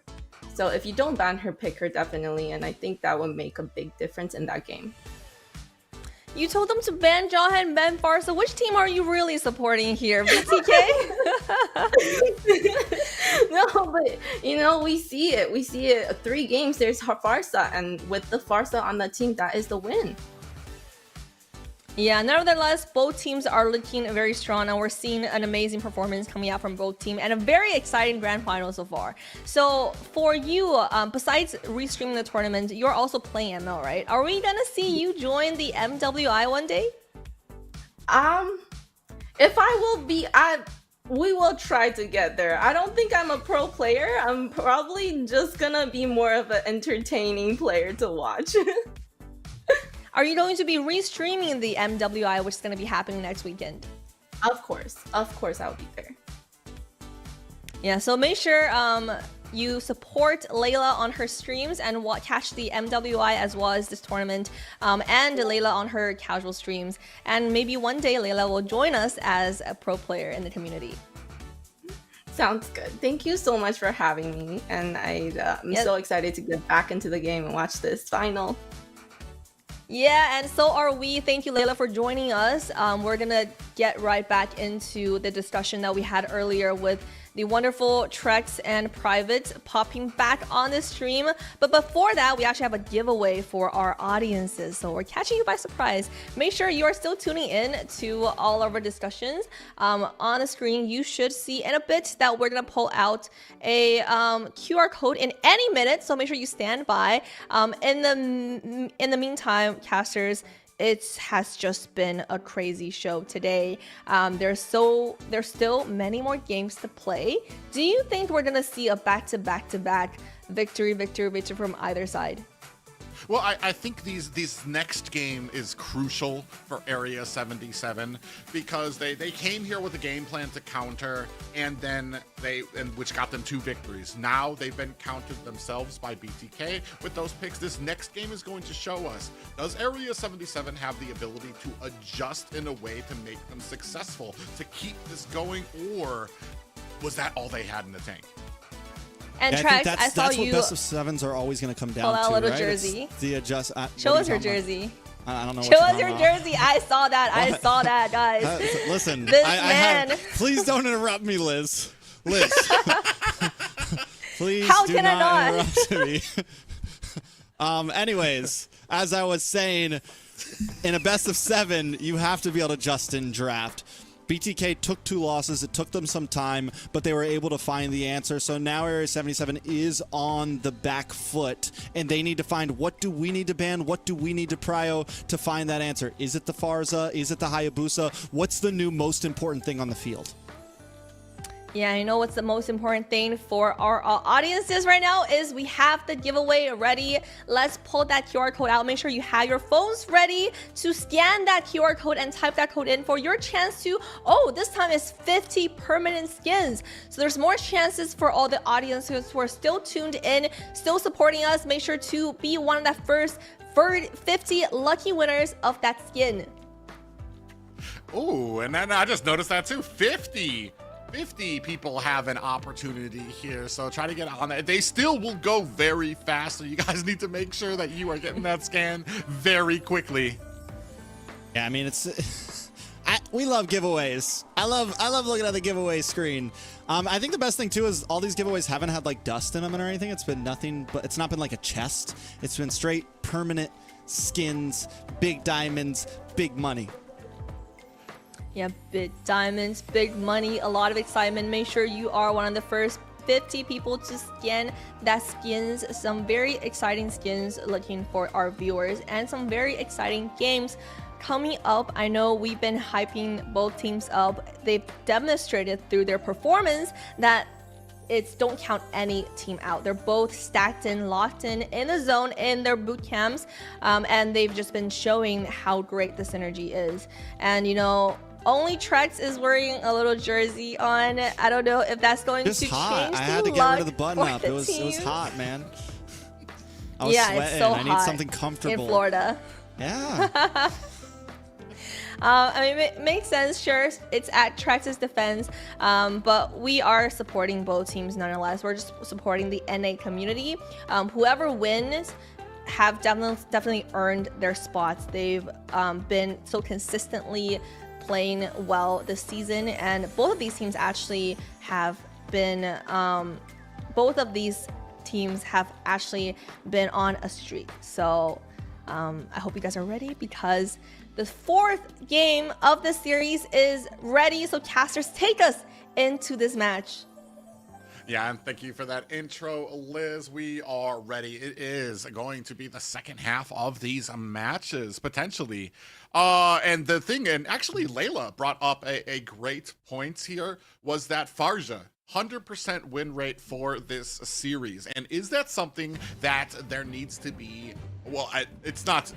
So if you don't ban her, pick her definitely, and I think that would make a big difference in that game. You told them to ban Jawhead and ban Farsa. Which team are you really supporting here, BTK? No, but you know, we see it. 3 games, there's Farsa, and with the Farsa on the team, that is the win. Yeah, nevertheless, both teams are looking very strong, and we're seeing an amazing performance coming out from both teams, and a very exciting grand final so far. So for you, besides restreaming the tournament, you're also playing ML, right? Are we gonna see you join the MWI one day? If I will be, we will try to get there. I don't think I'm a pro player. I'm probably just gonna be more of an entertaining player to watch. Are you going to be restreaming the MWI, which is going to be happening next weekend? Of course I'll be there. Yeah, so make sure you support Layla on her streams and catch the MWI as well as this tournament, and Layla on her casual streams. And maybe one day Layla will join us as a pro player in the community. Sounds good. Thank you so much for having me, and I'm so excited to get back into the game and watch this final. Yeah, and so are we. Thank you, Layla, for joining us. We're gonna get right back into the discussion that we had earlier with the wonderful Trex and Private popping back on the stream. But before that, we actually have a giveaway for our audiences. So we're catching you by surprise. Make sure you are still tuning in to all of our discussions. On the screen, you should see in a bit that we're gonna pull out a QR code in any minute. So make sure you stand by. In the meantime, casters, it has just been a crazy show today. There's still many more games to play. Do you think we're gonna see a back-to-back victory from either side? Well, I think these next game is crucial for Area 77 because they came here with a game plan to counter, and then which got them 2 victories. Now they've been countered themselves by BTK with those picks. This next game is going to show us, does Area 77 have the ability to adjust in a way to make them successful, to keep this going, or was that all they had in the tank? And yeah, Trex, that's saw what you best of sevens are always going to come down pull out to, a little right? jersey. It's the adjust. Show us your jersey. I don't know. Show us your jersey. I saw that. I saw that, guys. Listen, this I man. Please don't interrupt me, Liz. Liz, please How do can I not interrupt me. Anyways, as I was saying, in a best of 7, you have to be able to adjust in draft. BTK took 2 losses. It took them some time, but they were able to find the answer. So now Area 77 is on the back foot, and they need to find, what do we need to ban? What do we need to prio to find that answer? Is it the Farza? Is it the Hayabusa? What's the new most important thing on the field? Yeah, I know what's the most important thing for our audiences right now is we have the giveaway ready. Let's pull that QR code out. Make sure you have your phones ready to scan that QR code and type that code in for your chance to, this time is 50 permanent skins. So there's more chances for all the audiences who are still tuned in, still supporting us. Make sure to be one of the first 50 lucky winners of that skin. Oh, and then I just noticed that too, 50 people have an opportunity here, so try to get on that. They still will go very fast, so you guys need to make sure that you are getting that scan very quickly. Yeah, I mean, we love giveaways. I love looking at the giveaway screen. I think the best thing too is all these giveaways haven't had like dust in them or anything. It's been nothing, but it's not been like a chest. It's been straight permanent skins, big diamonds, big money. Yeah, big diamonds, big money, a lot of excitement. Make sure you are one of the first 50 people to scan that skins. Some very exciting skins looking for our viewers, and some very exciting games coming up. I know we've been hyping both teams up. They've demonstrated through their performance that don't count any team out. They're both stacked in, locked in the zone in their boot camps, and they've just been showing how great the synergy is. And only Trex is wearing a little jersey on. I don't know if that's going to change the look. I had to get rid of the button up. It was hot, man. I was sweating. It's so hot. I need something comfortable. In Florida. Yeah. I mean, it makes sense. Sure, it's at Trex's defense, but we are supporting both teams nonetheless. We're just supporting the NA community. Whoever wins have definitely earned their spots. They've been so consistently playing well this season, and both of these teams actually have been both of these teams have actually been on a streak. So I hope you guys are ready, because the 4th game of the series is ready. So casters, take us into this match. Yeah, and thank you for that intro, Liz. We are ready. It is going to be the second half of these matches, potentially. And the thing, and actually Layla brought up a great point here, was that Farja, 100% win rate for this series. And is that something that there needs to be Well, it's not.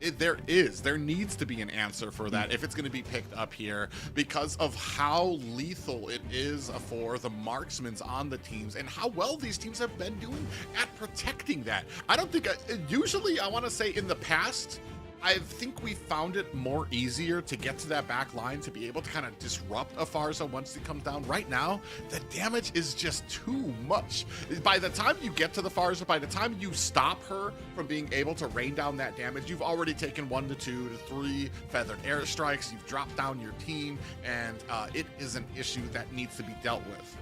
There needs to be an answer for that if it's going to be picked up here, because of how lethal it is for the marksmen on the teams and how well these teams have been doing at protecting that. I don't think, usually I want to say in the past, I think we found it more easier to get to that back line to be able to kind of disrupt a Farza once it comes down. Right now, the damage is just too much. By the time you get to the Farza, by the time you stop her from being able to rain down that damage, you've already taken 1 to 2 to 3 feathered airstrikes, you've dropped down your team, and it is an issue that needs to be dealt with.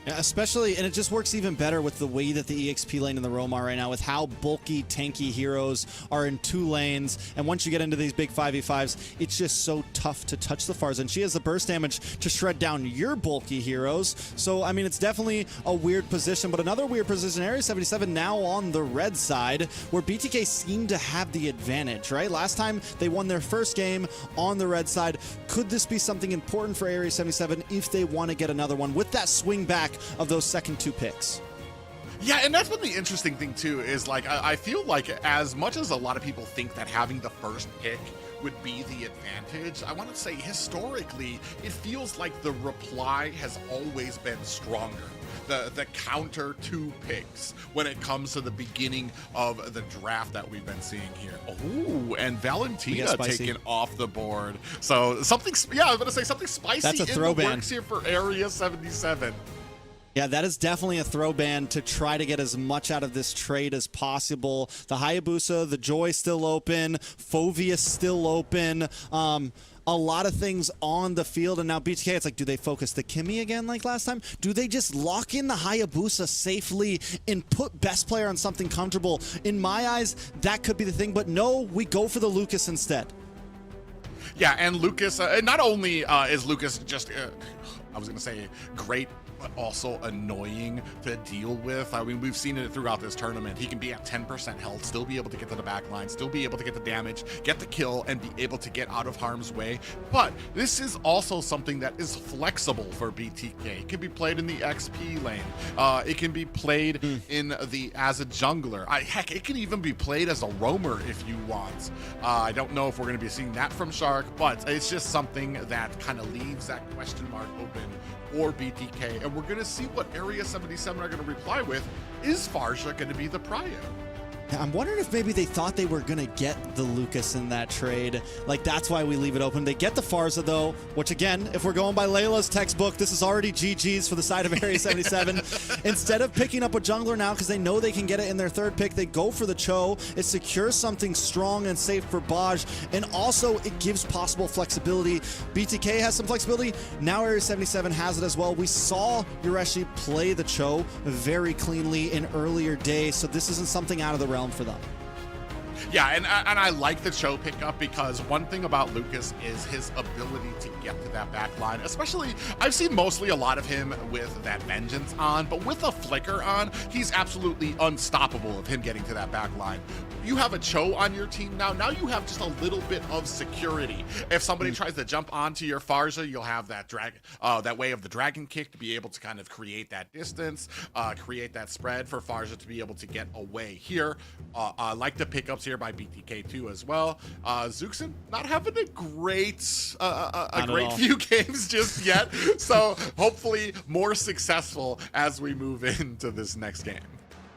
Yeah, especially, and it just works even better with the way that the EXP lane and the Roam are right now, with how bulky, tanky heroes are in 2 lanes. And once you get into these big 5v5s, it's just so tough to touch the Farza. And she has the burst damage to shred down your bulky heroes. So, I mean, it's definitely a weird position. But another weird position, Area 77 now on the red side, where BTK seemed to have the advantage, right? Last time they won their first game on the red side. Could this be something important for Area 77 if they want to get another one with that swing back of those second 2 picks? Yeah, and that's what the interesting thing too is, like, I feel like as much as a lot of people think that having the first pick would be the advantage, I want to say historically it feels like the reply has always been stronger. The counter 2 picks when it comes to the beginning of the draft that we've been seeing here. Oh, and Valentina taken off the board. So something, yeah, I was going to say something spicy. That's a throw in the ban works here for Area 77. Yeah, that is definitely a throw ban to try to get as much out of this trade as possible. The Hayabusa, the Joy still open, Fovia still open. A lot of things on the field, and now BTK, it's like, do they focus the Kimmy again like last time? Do they just lock in the Hayabusa safely and put best player on something comfortable? In my eyes, that could be the thing, but no, we go for the Lucas instead. Yeah, and Lucas, not only is Lucas just, I was going to say great, but also annoying to deal with. I mean, we've seen it throughout this tournament. He can be at 10% health, still be able to get to the back line, still be able to get the damage, get the kill, and be able to get out of harm's way. But this is also something that is flexible for BTK. It can be played in the XP lane. It can be played in the as a jungler. Heck, it can even be played as a roamer if you want. I don't know if we're going to be seeing that from Shark, but it's just something that kind of leaves that question mark open or BTK, and we're gonna see what Area 77 are gonna reply with. Is Farja gonna be the prio? I'm wondering if maybe they thought they were going to get the Lucas in that trade. Like, that's why we leave it open. They get the Farza, though, which, again, if we're going by Layla's textbook, this is already GG's for the side of Area 77. Instead of picking up a jungler now, because they know they can get it in their 3rd pick, they go for the Cho. It secures something strong and safe for Baj, and also it gives possible flexibility. BTK has some flexibility. Now Area 77 has it as well. We saw Yureshi play the Cho very cleanly in earlier days, so this isn't something out of the realm for them. Yeah, and I like the Cho pickup, because one thing about Lucas is his ability to get to that back line. Especially, I've seen mostly a lot of him with that Vengeance on, but with a Flicker on, he's absolutely unstoppable of him getting to that back line. You have a Cho on your team now. Now you have just a little bit of security. If somebody tries to jump onto your Farza, you'll have that that way of the dragon kick to be able to kind of create that distance, create that spread for Farza to be able to get away here. I like the pickups here by BTK2 as well. Zuxin not having a great few games just yet, so hopefully more successful as we move into this next game.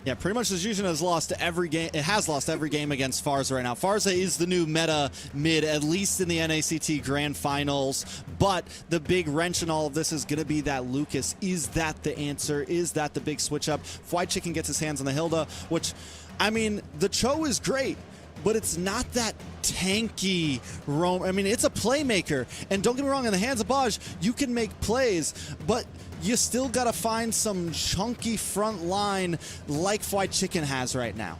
Yeah, pretty much Zuzhin has lost every game. It has lost every game against Farza right now. Farza is the new meta mid, at least in the NACT Grand Finals. But the big wrench in all of this is going to be that Lucas. Is that the answer? Is that the big switch up? White Chicken gets his hands on the Hilda, which, I mean, the Cho is great, but it's not that tanky roam. I mean, it's a playmaker. And don't get me wrong, in the hands of Baj, you can make plays, but you still got to find some chunky front line like White Chicken has right now.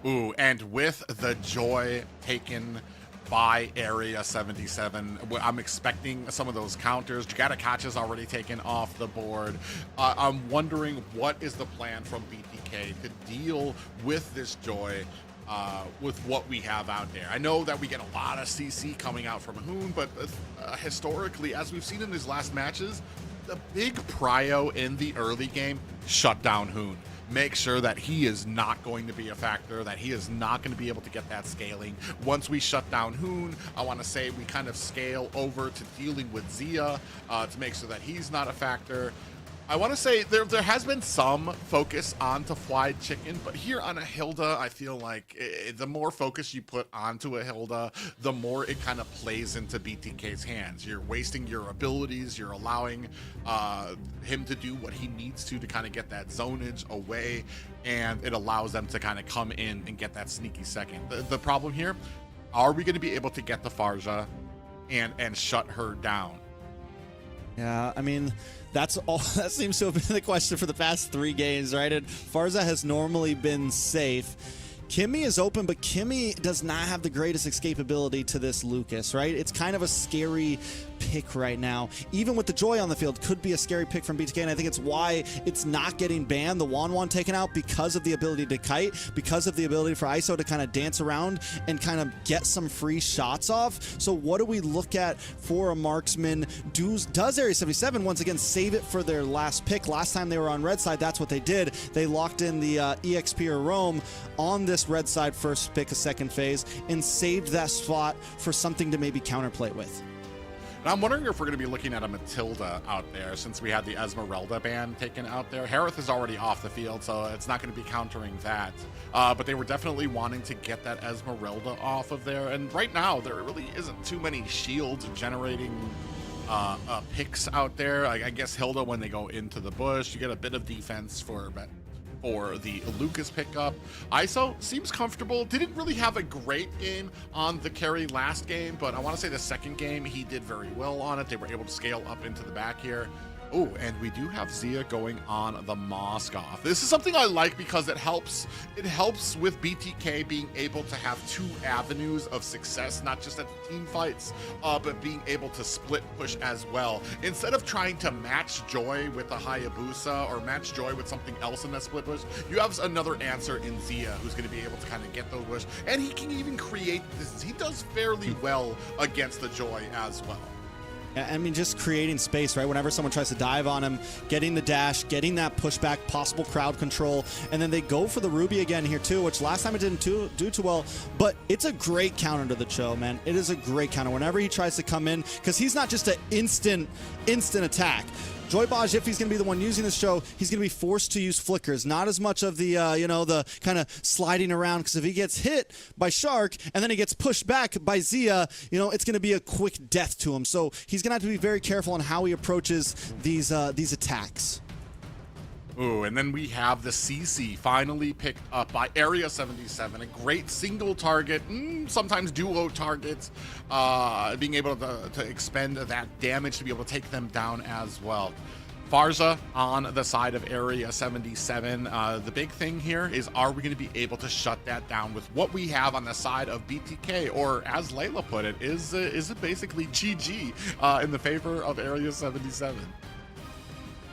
Ooh, and with the Joy taken by Area 77, I'm expecting some of those counters. Jagata is already taken off the board. I'm wondering what is the plan from BTK to deal with this Joy with what we have out there. I know that we get a lot of CC coming out from Hoon, but historically, as we've seen in these last matches, the big prio in the early game shut down Hoon. make sure that he is not going to be a factor, that he is not going to be able to get that scaling. Once we shut down Hoon, I want to say we kind of scale over to dealing with Zia to make sure that he's not a factor. I want to say there has been some focus onto Fried Chicken, but here on a Hilda, I feel like the more focus you put onto a Hilda, the more it kind of plays into BTK's hands. You're wasting your abilities, you're allowing him to do what he needs to kind of get that zonage away, and it allows them to kind of come in and get that sneaky second. The problem here, are we going to be able to get the Farja and shut her down? Yeah, I mean, that's all. That seems to have been the question for the past 3 games, right? And Farza has normally been safe. Kimmy is open, but Kimmy does not have the greatest escapability to this Lucas, right? It's kind of a scary pick right now. Even with the Joy on the field, could be a scary pick from BTK, and I think it's why it's not getting banned, the Wan taken out, because of the ability to kite, because of the ability for ISO to kind of dance around and kind of get some free shots off. So what do we look at for a marksman? Does Area 77 once again save it for their last pick? Last time they were on red side, that's what they did. They locked in the EXP or Roam on this red side first pick, a second phase, and saved that spot for something to maybe counterplay with. And I'm wondering if we're going to be looking at a Matilda out there, since we had the Esmeralda ban taken out there. Harith is already off the field, so it's not going to be countering that. But they were definitely wanting to get that Esmeralda off of there. And right now, there really isn't too many shields generating picks out there. I guess Hilda, when they go into the bush, you get a bit of defense for the Lucas pickup. ISO seems comfortable. Didn't really have a great game on the carry last game, but I want to say the second game he did very well on it. They were able to scale up into the back here. Oh, and we do have Zia going on the Moskoff. This is something I like because it helps with BTK being able to have 2 avenues of success, not just at the team fights, but being able to split push as well. Instead of trying to match Joy with a Hayabusa or match Joy with something else in that split push, you have another answer in Zia who's going to be able to kind of get those push, and he can even create this. He does fairly well against the Joy as well. I mean, just creating space, right? Whenever someone tries to dive on him, getting the dash, getting that pushback, possible crowd control, and then they go for the Ruby again here too, which last time it didn't do too well, but it's a great counter to the Cho, man. It is a great counter whenever he tries to come in, because he's not just an instant attack. Joybaj, if he's going to be the one using this show, he's going to be forced to use flickers, not as much of the, the kind of sliding around, because if he gets hit by Shark and then he gets pushed back by Zia, it's going to be a quick death to him. So he's going to have to be very careful on how he approaches these attacks. Ooh, and then we have the CC finally picked up by Area 77, a great single target, sometimes duo targets, being able to expend that damage to be able to take them down as well. Farza on the side of Area 77. The big thing here is, are we going to be able to shut that down with what we have on the side of BTK? Or as Layla put it, is it basically GG in the favor of Area 77?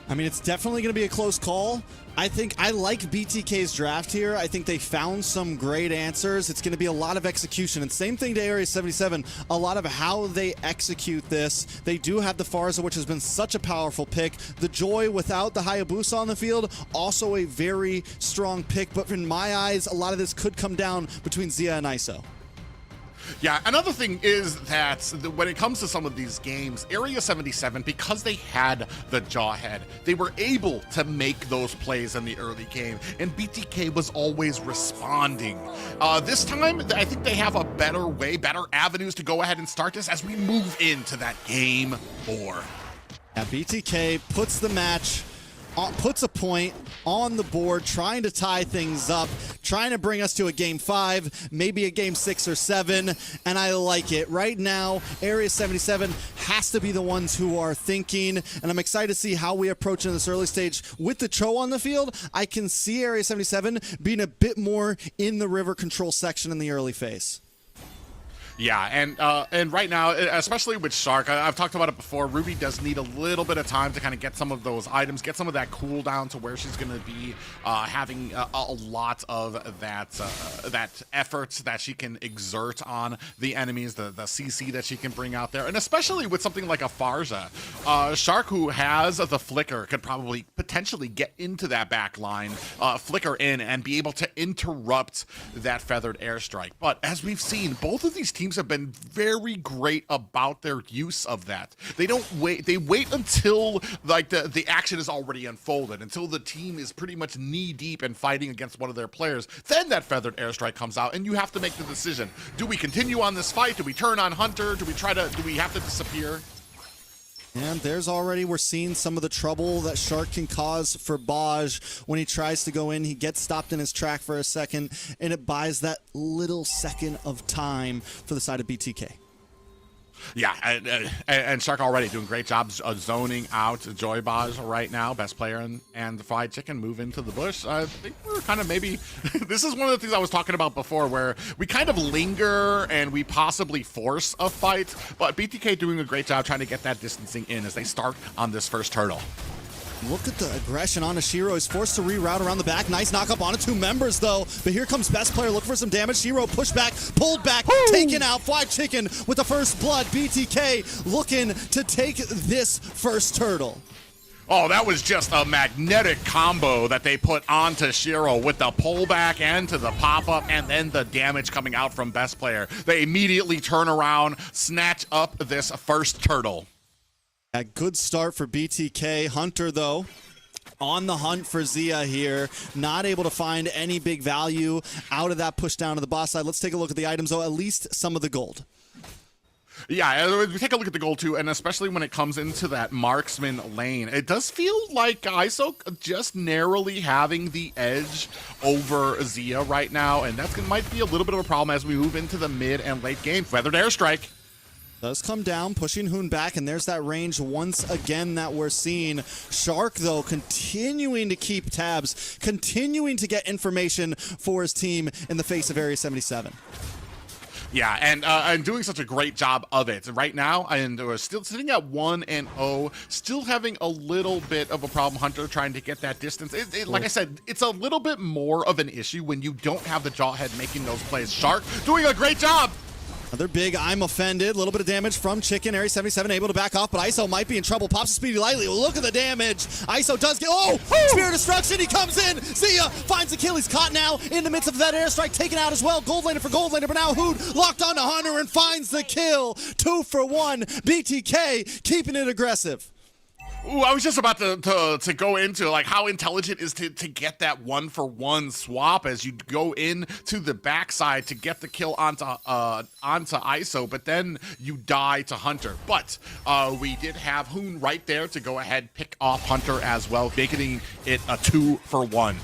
I mean, it's definitely going to be a close call. I think I like BTK's draft here. I think they found some great answers. It's going to be a lot of execution. And same thing to Area 77, a lot of how they execute this. They do have the Farza, which has been such a powerful pick. The Joy without the Hayabusa on the field, also a very strong pick. But in my eyes, a lot of this could come down between Zia and ISO. Yeah, another thing is that when it comes to some of these games, Area 77, because they had the Jawhead, they were able to make those plays in the early game, and BTK was always responding. This time, I think they have a better way, better avenues to go ahead and start this as we move into that Game 4. Yeah, BTK puts the match, puts a point on the board, trying to tie things up, trying to bring us to a Game 5, maybe a Game 6 or 7, and I like it. Right now, Area 77 has to be the ones who are thinking, and I'm excited to see how we approach in this early stage. With the Cho on the field, I can see Area 77 being a bit more in the river control section in the early phase. Yeah, and right now, especially with Shark, I've talked about it before, Ruby does need a little bit of time to kind of get some of those items, get some of that cooldown to where she's going to be having a lot of that effort that she can exert on the enemies, the CC that she can bring out there, and especially with something like a Farza. Shark, who has the flicker, could probably potentially get into that back line, flicker in, and be able to interrupt that feathered airstrike. But as we've seen, both of these teams have been very great about their use of that. They don't wait. They wait until like the action is already unfolded, until the team is pretty much knee deep in fighting against one of their players. Then that feathered airstrike comes out, and you have to make the decision: do we continue on this fight? Do we turn on Hunter? Do we have to disappear? And we're seeing some of the trouble that Shark can cause for Baj when he tries to go in. He gets stopped in his track for a second, and it buys that little second of time for the side of BTK. Yeah, and Shark already doing great jobs zoning out Joy Baj right now. Best player and the Fried Chicken move into the bush. I think we're kind of maybe, this is one of the things I was talking about before, where we kind of linger and we possibly force a fight, but BTK doing a great job trying to get that distancing in as they start on this first turtle. Look at the aggression on Shiro. He's forced to reroute around the back. Nice knock up onto 2 members, though. But here comes Best Player looking for some damage. Shiro pushed back, pulled back, taken out. Fried Chicken with the first blood. BTK looking to take this first turtle. Oh, that was just a magnetic combo that they put onto Shiro with the pullback and to the pop-up and then the damage coming out from Best Player. They immediately turn around, snatch up this first turtle. A good start for BTK. Hunter, though, on the hunt for Zia here. Not able to find any big value out of that push down to the boss side. Let's take a look at the items, though. At least some of the gold. Yeah, we take a look at the gold too, and especially when it comes into that marksman lane, it does feel like ISO just narrowly having the edge over Zia right now, and that might be a little bit of a problem as we move into the mid and late game. Feathered airstrike does come down, pushing Hoon back, and there's that range once again that we're seeing. Shark, though, continuing to keep tabs, continuing to get information for his team in the face of Area 77. Yeah, and doing such a great job of it right now, and we're still sitting at 1-0, still having a little bit of a problem. Hunter trying to get that distance. Like I said, it's a little bit more of an issue when you don't have the Jawhead making those plays. Shark doing a great job. Another big I'm offended. A little bit of damage from Chicken. Area 77 able to back off, but ISO might be in trouble. Pops a Speedy lightly. Look at the damage. ISO does get... Oh! Spear Destruction. He comes in. Zia finds the kill. He's caught now in the midst of that airstrike. Taken out as well. Gold laner for gold laner, but now Hood locked onto Hunter and finds the kill. 2 for 1. BTK keeping it aggressive. Ooh, I was just about to go into like how intelligent is to get that 1-for-1 swap as you go in to the backside to get the kill onto ISO, but then you die to Hunter. But we did have Hoon right there to go ahead pick off Hunter as well, making it a 2-for-1.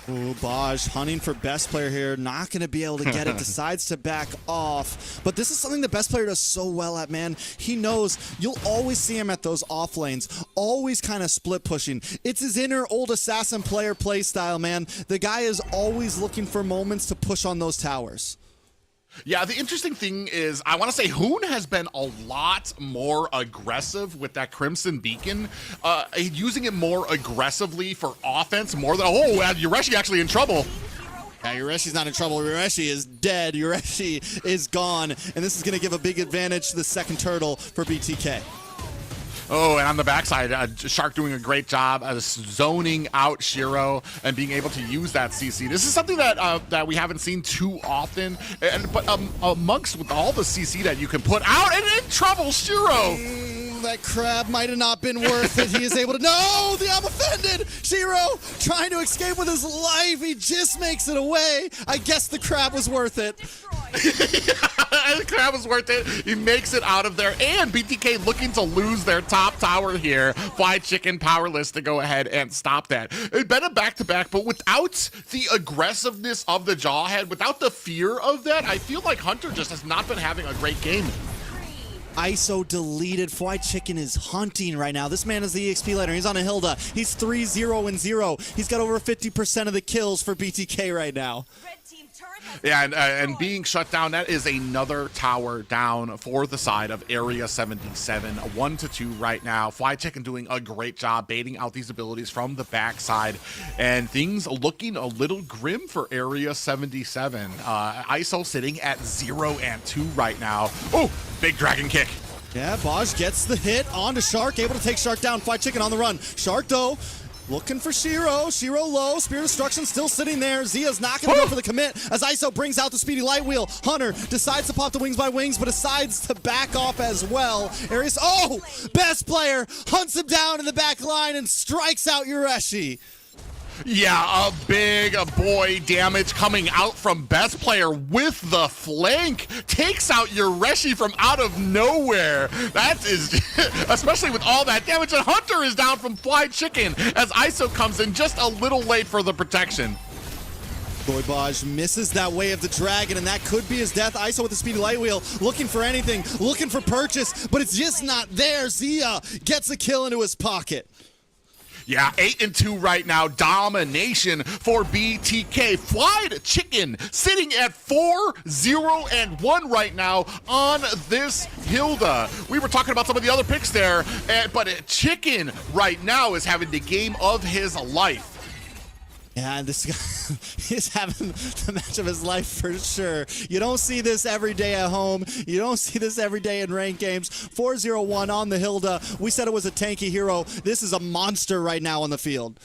Ooh, Baj hunting for Best Player here. Not going to be able to get it. Decides to back off. But this is something the Best Player does so well at, man. He knows you'll always see him at those off lanes. Always kind of split pushing. It's his inner old assassin player play style, man. The guy is always looking for moments to push on those towers. Yeah, the interesting thing is, I want to say Hoon has been a lot more aggressive with that Crimson Beacon, using it more aggressively for offense, more than, oh, Yureshi actually in trouble. Yeah, Yureshi's not in trouble. Yureshi is dead. Yureshi is gone, and this is going to give a big advantage to the second turtle for BTK. Oh, and on the backside, Shark doing a great job zoning out Shiro and being able to use that CC. This is something that we haven't seen too often, but amongst with all the CC that you can put out, and in trouble, Shiro. That crab might have not been worth it. He is able to... No! I'm offended! Shiro trying to escape with his life. He just makes it away. I guess the crab was worth it. The crab was worth it. He makes it out of there. And BTK looking to lose their top tower here. Fried Chicken powerless to go ahead and stop that. It's been a back-to-back, but without the aggressiveness of the Jawhead, without the fear of that, I feel like Hunter just has not been having a great game. ISO deleted. Fried Chicken is hunting right now. This man is the EXP laner. He's on a Hilda. He's 3-0-0. He's got over 50% of the kills for BTK right now. Yeah, and being shut down, that is another tower down for the side of Area 77. 1-2 right now. Fly Chicken doing a great job baiting out these abilities from the backside, and things looking a little grim for Area 77. ISO sitting at 0-2 right now. Oh, big dragon kick. Yeah, Baj gets the hit onto Shark, able to take Shark down. Fly Chicken on the run. Shark, though, looking for Shiro. Shiro low. Spirit Destruction still sitting there. Zia's not going to go for the commit as ISO brings out the Speedy Light Wheel. Hunter decides to pop the Wings by Wings, but decides to back off as well. Arius, oh! Best player hunts him down in the back line and strikes out Yureshi. Yeah, a big boy damage coming out from Best Player with the flank. Takes out Yureshi from out of nowhere. That is, especially with all that damage. And Hunter is down from Fly Chicken as ISO comes in just a little late for the protection. Boy Baj misses that way of the dragon, and that could be his death. ISO with the Speedy Light Wheel, looking for anything, looking for purchase, but it's just not there. Zia gets a kill into his pocket. Yeah, 8-2 right now. Domination for BTK. Flied Chicken sitting at 4-0-1 right now on this Hilda. We were talking about some of the other picks there, but Chicken right now is having the game of his life. Yeah, this guy is having the match of his life for sure. You don't see this every day at home. You don't see this every day in ranked games. 4-0-1 on the Hilda. We said it was a tanky hero. This is a monster right now on the field.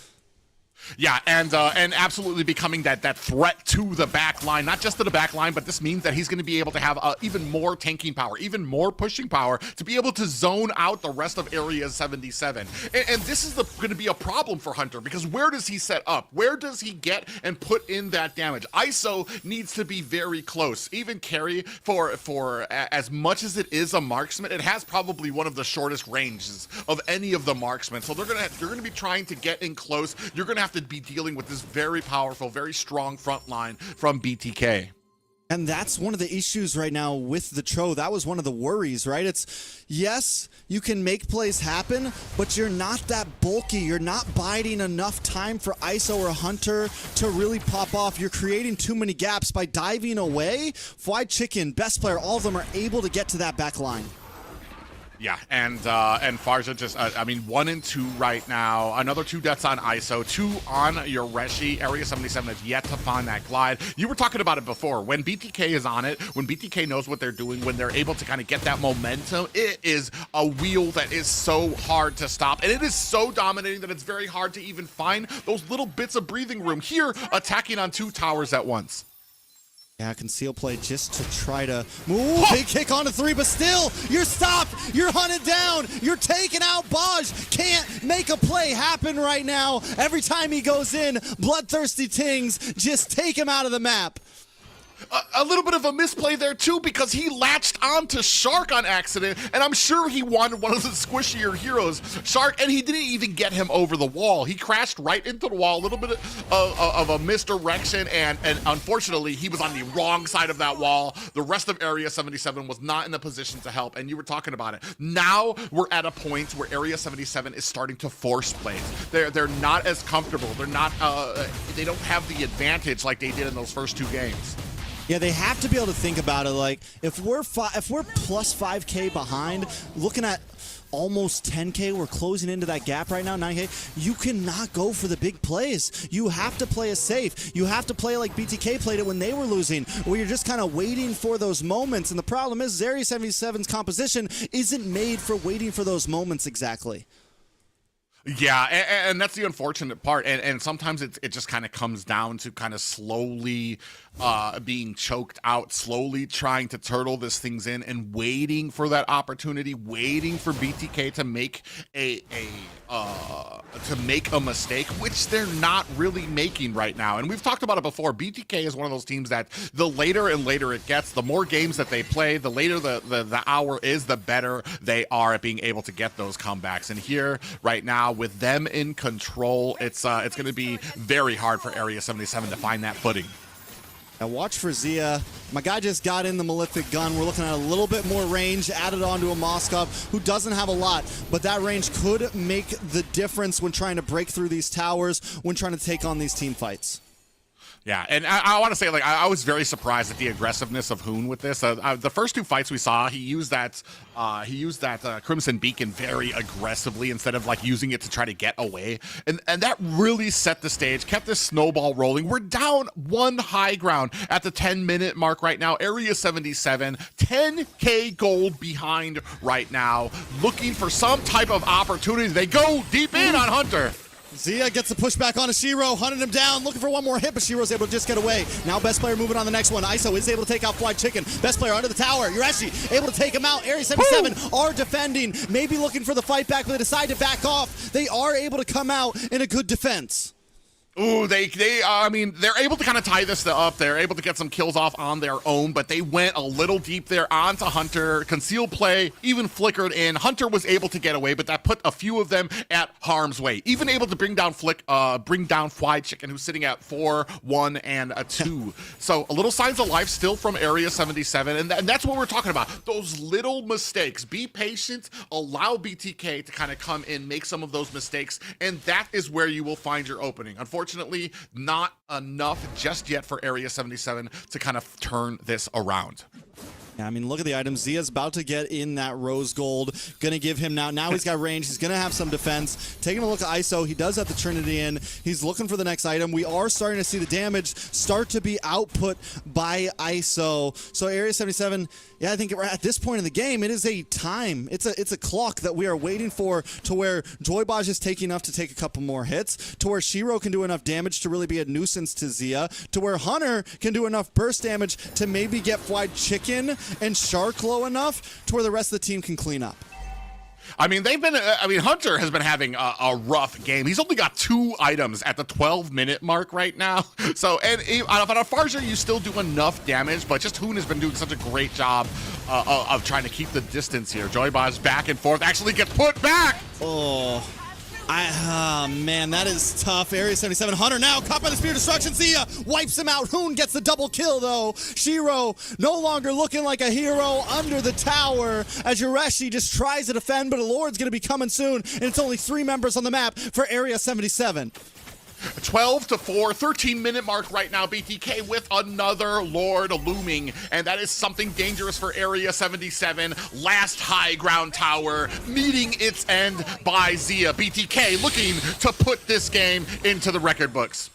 Yeah, and absolutely becoming that threat to the back line, not just to the back line, but this means that he's going to be able to have even more tanking power, even more pushing power to be able to zone out the rest of Area 77. And this is going to be a problem for Hunter, because where does he set up? Where does he get and put in that damage? ISO needs to be very close. Even Carry, for as much as it is a marksman, it has probably one of the shortest ranges of any of the marksmen. So you're going to be trying to get in close. You're going to have to be dealing with this very powerful, very strong front line from BTK. And that's one of the issues right now with the Tro. That was one of the worries, right? It's, yes, you can make plays happen, but you're not that bulky. You're not biding enough time for ISO or Hunter to really pop off. You're creating too many gaps by diving away. Fly Chicken, Best Player, all of them are able to get to that back line. Yeah, and Farja just, 1-2 right now. Another 2 deaths on ISO, 2 on Yureshi. Area 77 has yet to find that glide. You were talking about it before. When BTK is on it, when BTK knows what they're doing, when they're able to kind of get that momentum, it is a wheel that is so hard to stop. And it is so dominating that it's very hard to even find those little bits of breathing room. Here, attacking on 2 towers at once. Yeah, conceal play just to try to move. Big kick onto 3, but still, you're stopped. You're hunted down. You're taken out. Baj can't make a play happen right now. Every time he goes in, BloodThirstyKings just take him out of the map. A little bit of a misplay there too, because he latched onto Shark on accident, and I'm sure he wanted one of the squishier heroes, Shark, and he didn't even get him over the wall. He crashed right into the wall, a little bit of a misdirection, and unfortunately he was on the wrong side of that wall. The rest of Area 77 was not in a position to help, and you were talking about it. Now we're at a point where Area 77 is starting to force plays. They're not as comfortable. They're not they don't have the advantage like they did in those first 2 games. Yeah, they have to be able to think about it like, if we're plus 5K behind, looking at almost 10K, we're closing into that gap right now, 9K, you cannot go for the big plays. You have to play it safe. You have to play like BTK played it when they were losing, where you're just kind of waiting for those moments. And the problem is, Area 77's composition isn't made for waiting for those moments exactly. Yeah, and that's the unfortunate part, and sometimes it just kind of comes down to kind of slowly being choked out, slowly trying to turtle this things in and waiting for that opportunity, waiting for BTK to make a mistake, which they're not really making right now. And we've talked about it before. BTK is one of those teams that the later and later it gets, the more games that they play, the later the hour is, the better they are at being able to get those comebacks. And here right now, with them in control, it's going to be very hard for Area 77 to find that footing. Now watch for Zia. My guy just got in the Malefic gun. We're looking at a little bit more range added onto a Moskov who doesn't have a lot, but that range could make the difference when trying to break through these towers, when trying to take on these team fights. Yeah, and I want to say, like, I was very surprised at the aggressiveness of Hoon with this. The first 2 fights we saw, he used that Crimson Beacon very aggressively instead of like using it to try to get away, and that really set the stage, kept this snowball rolling. We're down 1 high ground at the 10-minute mark right now. Area 77, 10K gold behind right now, looking for some type of opportunity. They go deep in on Hunter. Zia gets the pushback on Shiro, hunting him down, looking for one more hit, but Shiro's able to just get away. Now best player moving on the next one. ISO is able to take out Fly Chicken. Best player under the tower. Yureshi able to take him out. Area 77 are defending, maybe looking for the fight back, but they decide to back off. They are able to come out in a good defense. Ooh, I mean, they're able to kind of tie this up. They're able to get some kills off on their own, but they went a little deep there onto Hunter. Concealed play even flickered in. Hunter was able to get away, but that put a few of them at harm's way. Even able to bring down Fly Chicken, who's sitting at 4, 1, and a 2. So a little signs of life still from Area 77, and that's what we're talking about. Those little mistakes. Be patient. Allow BTK to kind of come in, make some of those mistakes, and that is where you will find your opening. Unfortunately, not enough just yet for Area 77 to kind of turn this around. Yeah, I mean, look at the items. Zia's about to get in that rose gold. Gonna give him now he's got range. He's gonna have some defense. Taking a look at ISO. He does have the Trinity in. He's looking for the next item. We are starting to see the damage start to be output by ISO. So Area 77, yeah, I think at this point in the game, it is a time. It's a clock that we are waiting for, to where Joybaj is taking enough to take a couple more hits, to where Shiro can do enough damage to really be a nuisance to Zia, to where Hunter can do enough burst damage to maybe get Fried Chicken and Shark low enough to where the rest of the team can clean up. I mean, Hunter has been having a rough game. He's only got 2 items at the 12-minute mark right now. So, and on a Farja, you still do enough damage, but just Hoon has been doing such a great job of trying to keep the distance here. Joybaz back and forth, actually gets put back. Oh. Man, that is tough. Area 77, Hunter now caught by the Spear of Destruction. Zia wipes him out. Hoon gets the double kill, though. Shiro no longer looking like a hero under the tower, as Yureshi just tries to defend, but a Lord's going to be coming soon, and it's only 3 members on the map for Area 77. 12-4, 13-minute mark right now. BTK with another Lord looming, and that is something dangerous for Area 77. Last high ground tower meeting its end by Zia. BTK looking to put this game into the record books.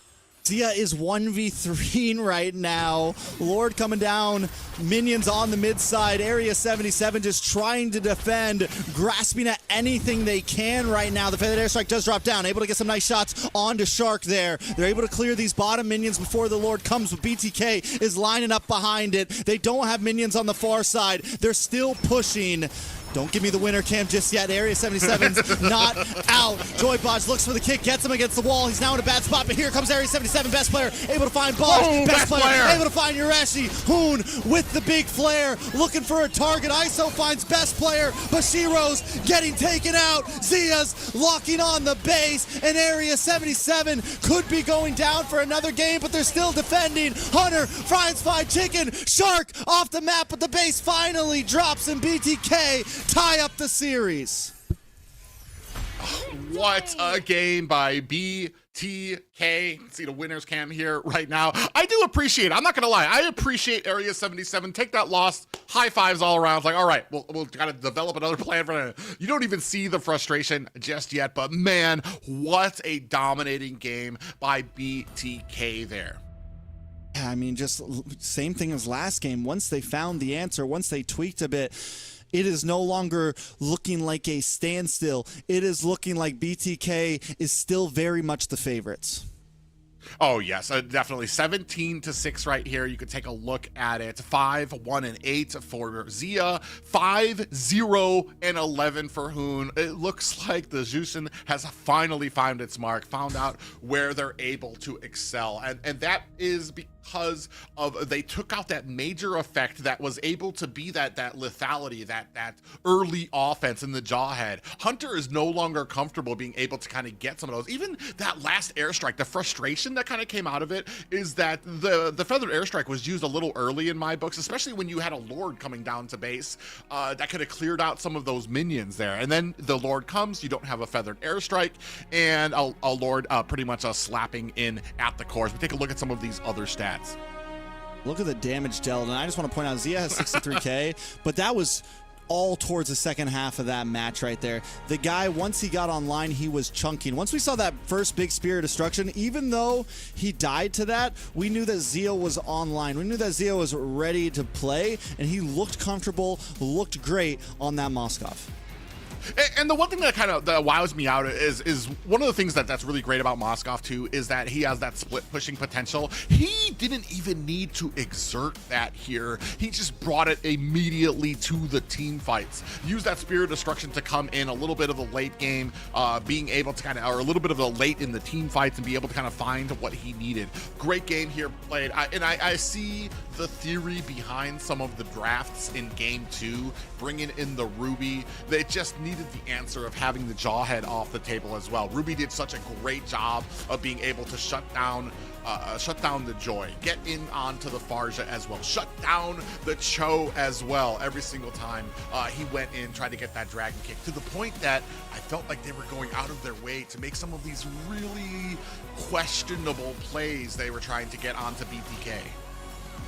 Zia is 1v3 right now. Lord coming down. Minions on the mid side. Area 77 just trying to defend, grasping at anything they can right now. The Feathered Airstrike does drop down. Able to get some nice shots onto Shark there. They're able to clear these bottom minions before the Lord comes, but BTK is lining up behind it. They don't have minions on the far side. They're still pushing. Don't give me the winner cam just yet. Area 77's not out. Joybaj looks for the kick, gets him against the wall. He's now in a bad spot, but here comes Area 77. Best player able to find Baj. Best player able to find Yureshi. Hoon with the big flare, looking for a target. ISO finds best player, but Shiro's getting taken out. Zia's locking on the base, and Area 77 could be going down for another game, but they're still defending. Hunter finds Fried Chicken. Shark off the map, but the base finally drops, and BTK tie up the series. What a game by BTK. See the winner's cam here right now. I do appreciate it. I'm not going to lie. I appreciate Area 77. Take that loss. High fives all around. It's like, all right, we'll kind of develop another plan for it. You don't even see the frustration just yet, but man, what a dominating game by BTK there. Yeah, I mean, just same thing as last game. Once they found the answer, once they tweaked a bit, it is no longer looking like a standstill. It is looking like BTK is still very much the favorites. Oh, yes, definitely. 17-6 right here. You could take a look at it. 5, 1, and 8 for Zia. 5, 0, and 11 for Hoon. It looks like the Juicen has finally found its mark, found out where they're able to excel. And that is because because of they took out that major effect that was able to be that lethality, that early offense in the Jawhead. Hunter is no longer comfortable being able to kind of get some of those. Even that last airstrike, the frustration that kind of came out of it is that the feathered airstrike was used a little early in my books, especially when you had a Lord coming down to base. That could have cleared out some of those minions there. And then the Lord comes, you don't have a feathered airstrike, and a Lord pretty much slapping in at the cores. We take a look at some of these other stats. Look at the damage dealt, and I just want to point out Zia has 63k, but that was all towards the second half of that match right there. The guy, once he got online, he was chunking. Once we saw that first big Spear of Destruction, even though he died to that, we knew that Zia was online. We knew that Zia was ready to play, and he looked comfortable, looked great on that Moskov. And the one thing that kind of that wows me out is one of the things that's really great about Moskov too is that he has that split pushing potential. He didn't even need to exert that here. He just brought it immediately to the team fights. Use that Spear of Destruction to come in a little bit of the late game, being able to kind of, or a little bit of the late in the team fights and be able to kind of find what he needed. Great game here played. I see the theory behind some of the drafts in game 2, bringing in the Ruby. They just needed the answer of having the Jawhead off the table as well. Ruby did such a great job of being able to shut down the Joy, get in onto the Farja as well, shut down the Cho as well. Every single time he went in, tried to get that dragon kick, to the point that I felt like they were going out of their way to make some of these really questionable plays they were trying to get onto BTK.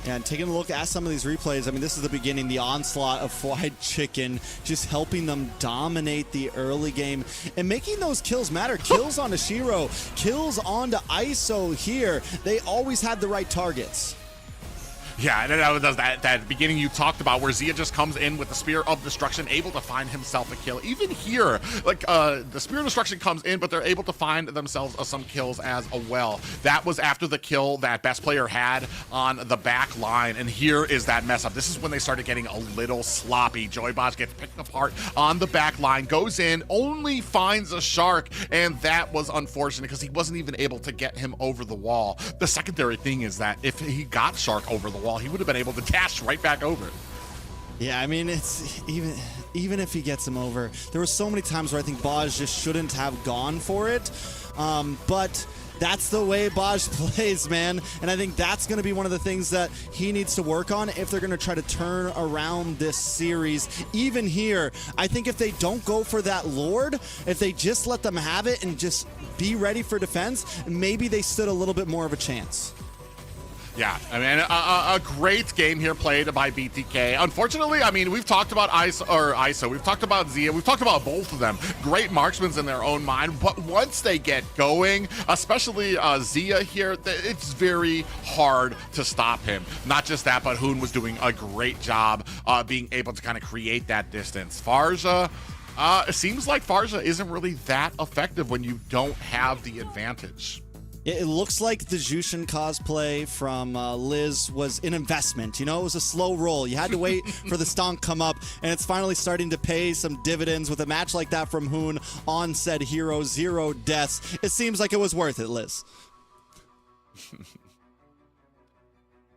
And taking a look at some of these replays, I mean, this is the beginning, the onslaught of Fried Chicken, just helping them dominate the early game and making those kills matter. Kills onto Shiro, kills onto ISO here. They always had the right targets. Yeah, and that was that beginning you talked about where Zia just comes in with the Spear of Destruction, able to find himself a kill. Even here, like the Spear of Destruction comes in, but they're able to find themselves some kills as well. That was after the kill that Best Player had on the back line, and here is that mess up. This is when they started getting a little sloppy. Joybot gets picked apart on the back line, goes in, only finds a Shark, and that was unfortunate because he wasn't even able to get him over the wall. The secondary thing is that if he got Shark over the wall, he would have been able to dash right back over. Yeah, I mean, it's even if he gets him over, there were so many times where I think Baj just shouldn't have gone for it, but that's the way Baj plays, man, and I think that's going to be one of the things that he needs to work on if they're going to try to turn around this series. Even here, I think if they don't go for that Lord, if they just let them have it and just be ready for defense, maybe they stood a little bit more of a chance. Yeah, I mean, a great game here played by BTK. Unfortunately, I mean, we've talked about ISO, we've talked about Zia, we've talked about both of them. Great marksmen in their own mind, but once they get going, especially Zia here, it's very hard to stop him. Not just that, but Hoon was doing a great job being able to kind of create that distance. Farja, it seems like Farja isn't really that effective when you don't have the advantage. It looks like the Jushin cosplay from Liz was an investment. You know, it was a slow roll. You had to wait for the stonk come up, and it's finally starting to pay some dividends with a match like that from Hoon on said hero, 0 deaths. It seems like it was worth it, Liz.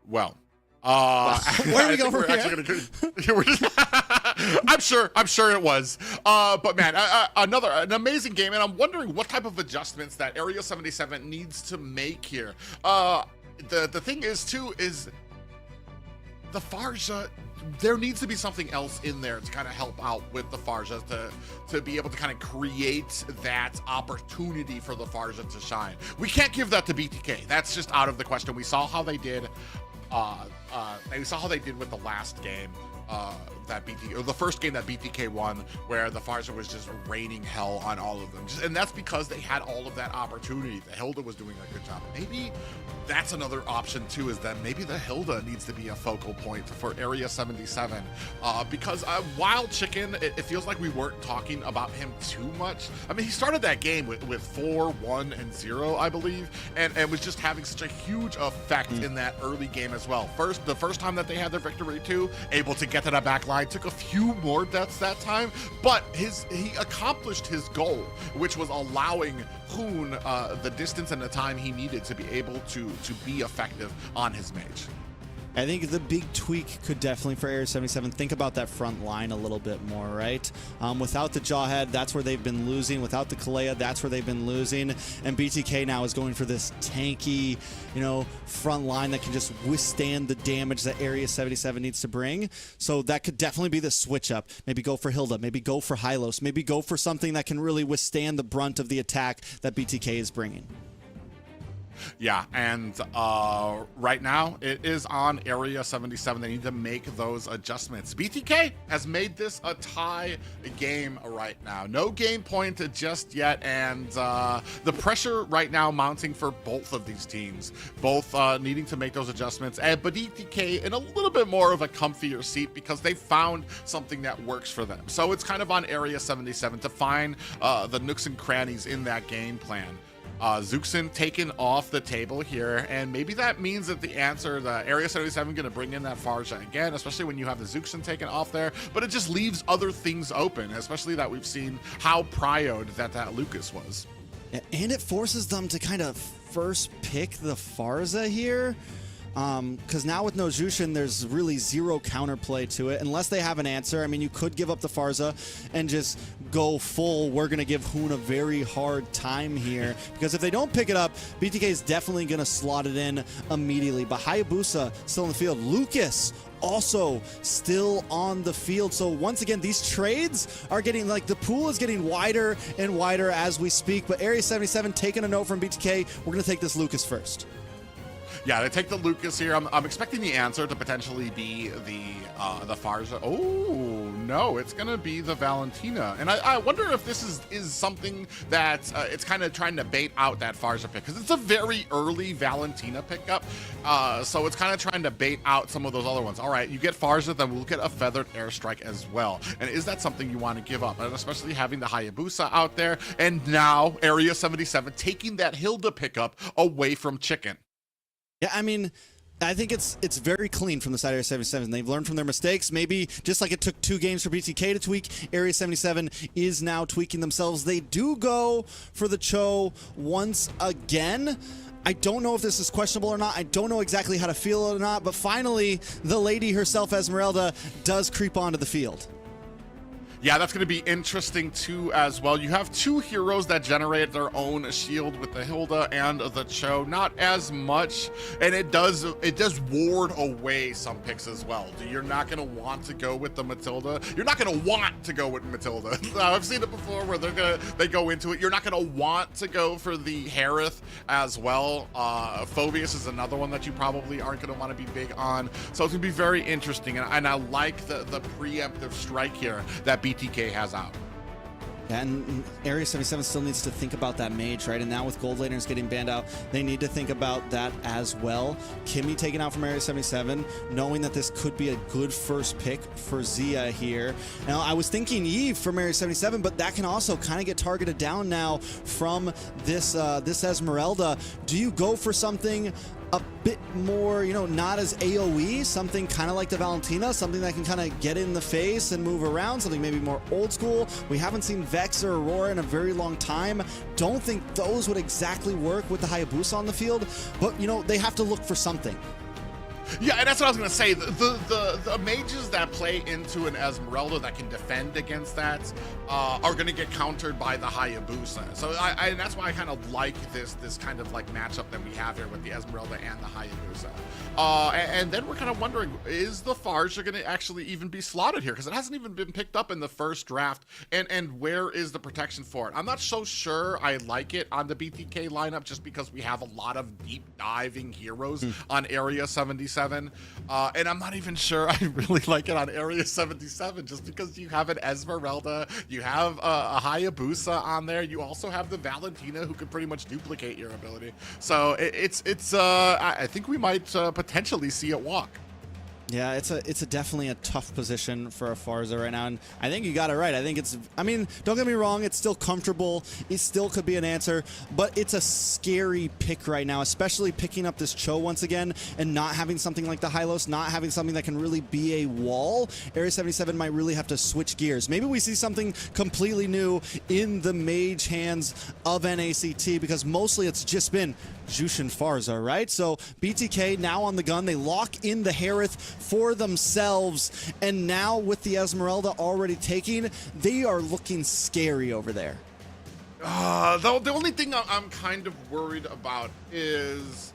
Well, where are we going from here? I'm sure it was. But man, an amazing game, and I'm wondering what type of adjustments that Area 77 needs to make here. The thing is too is the Farja. There needs to be something else in there to kind of help out with the Farja to be able to kind of create that opportunity for the Farja to shine. We can't give that to BTK. That's just out of the question. We saw how they did. We saw how they did with the last game. The first game that BTK won, where the Farja was just raining hell on all of them. And that's because they had all of that opportunity. The Hilda was doing a good job. Maybe that's another option too, is that maybe the Hilda needs to be a focal point for Area 77. Because Wild Chicken, it feels like we weren't talking about him too much. I mean, he started that game with 4, 1, and 0, I believe, and was just having such a huge effect in that early game as well. The first time that they had their victory too, able to get get to that back line. Took a few more deaths that time, but he accomplished his goal, which was allowing Hoon the distance and the time he needed to be able to be effective on his mage. I think the big tweak could definitely for Area 77 think about that front line a little bit more, right? Without the Jawhead, that's where they've been losing. Without the Kalea, that's where they've been losing. And BTK now is going for this tanky, front line that can just withstand the damage that Area 77 needs to bring. So that could definitely be the switch up. Maybe go for Hilda, maybe go for Hylos, maybe go for something that can really withstand the brunt of the attack that BTK is bringing. Yeah, and right now it is on Area 77. They need to make those adjustments. BTK has made this a tie game right now. No game point just yet, and the pressure right now mounting for both of these teams, both needing to make those adjustments, but BTK in a little bit more of a comfier seat because they found something that works for them. So it's kind of on Area 77 to find the nooks and crannies in that game plan. Zuxin taken off the table here, and maybe that means that the Area 77 going to bring in that Farja again, especially when you have the Zuxin taken off there, but it just leaves other things open, especially that we've seen how prioed that Lucas was. And it forces them to kind of first pick the Farza here. Because now with no Jushin, there's really zero counterplay to it unless they have an answer. I mean, you could give up the Farza and just go full. We're going to give Hoon a very hard time here because if they don't pick it up, BTK is definitely going to slot it in immediately. But Hayabusa still in the field. Lucas also still on the field. So once again, these trades are getting, the pool is getting wider and wider as we speak. But Area 77 taking a note from BTK. We're going to take this Lucas first. Yeah, they take the Lucas here. I'm expecting the answer to potentially be the Farza. Oh no, it's gonna be the Valentina, and I wonder if this is something that it's kind of trying to bait out that Farza pick because it's a very early Valentina pickup. So it's kind of trying to bait out some of those other ones. All right, you get Farza, then we'll get a feathered airstrike as well. And is that something you want to give up? And especially having the Hayabusa out there, and now Area 77 taking that Hilda pickup away from Chicken. Yeah, I mean, I think it's very clean from the side of Area 77. They've learned from their mistakes. Maybe just like it took 2 games for BTK to tweak, Area 77 is now tweaking themselves. They do go for the Cho once again. I don't know if this is questionable or not. I don't know exactly how to feel it or not. But finally, the lady herself, Esmeralda, does creep onto the field. Yeah, that's going to be interesting too as well. You have 2 heroes that generate their own shield with the Hilda and the Cho. Not as much, and it does ward away some picks as well. You're not going to want to go with the Matilda. You're not going to want to go with Matilda. I've seen it before where they go into it. You're not going to want to go for the Harith as well. Phobius is another one that you probably aren't going to want to be big on. So it's going to be very interesting, and I like the preemptive strike here that BTK has out. And Area 77 still needs to think about that mage, right? And now with Gold Laners getting banned out, they need to think about that as well. Kimmy taken out from Area 77, knowing that this could be a good first pick for Zia here. Now, I was thinking Eve from Area 77, but that can also kind of get targeted down now from this Esmeralda. Do you go for something a bit more, not as AoE, something kind of like the Valentina, something that can kind of get in the face and move around, something maybe more old school? We haven't seen Vex or Aurora in a very long time. Don't think those would exactly work with the Hayabusa on the field, but, they have to look for something. Yeah, and that's what I was going to say. The mages that play into an Esmeralda that can defend against that are going to get countered by the Hayabusa. So and that's why I kind of like this kind of matchup that we have here with the Esmeralda and the Hayabusa. And then we're kind of wondering, is the Farja going to actually even be slotted here? Because it hasn't even been picked up in the first draft. And where is the protection for it? I'm not so sure I like it on the BTK lineup just because we have a lot of deep diving heroes on Area 77. And I'm not even sure I really like it on Area 77 just because you have an Esmeralda, you have a Hayabusa on there, you also have the Valentina who could pretty much duplicate your ability. So I think we might potentially see it walk. Yeah, it's a definitely a tough position for a Farza right now, and I think you got it right. I think it's, I mean, don't get me wrong, it's still comfortable. It still could be an answer, but it's a scary pick right now, especially picking up this Cho once again and not having something like the Hylos, not having something that can really be a wall. Area 77 might really have to switch gears. Maybe we see something completely new in the mage hands of NACT, because mostly it's just been Jushin Farza, right? So BTK now on the gun, they lock in the Harith for themselves, and now with the Esmeralda already taking, they are looking scary over there. The only thing I'm kind of worried about is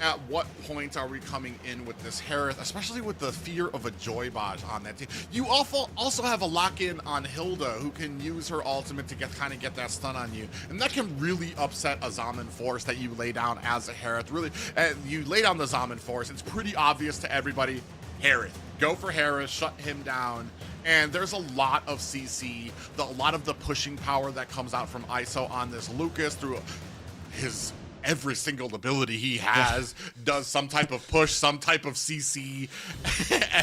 at what point are we coming in with this Harith, especially with the fear of a Joy Baj on that team. You also have a lock-in on Hilda, who can use her ultimate to kind of get that stun on you, and that can really upset a Zaman Force that you lay down as a Harith. Really, you lay down the Zaman Force, it's pretty obvious to everybody, Harith. Go for Harith, shut him down. And there's a lot of CC, a lot of the pushing power that comes out from ISO on this Lucas through his every single ability he has, does some type of push, some type of CC,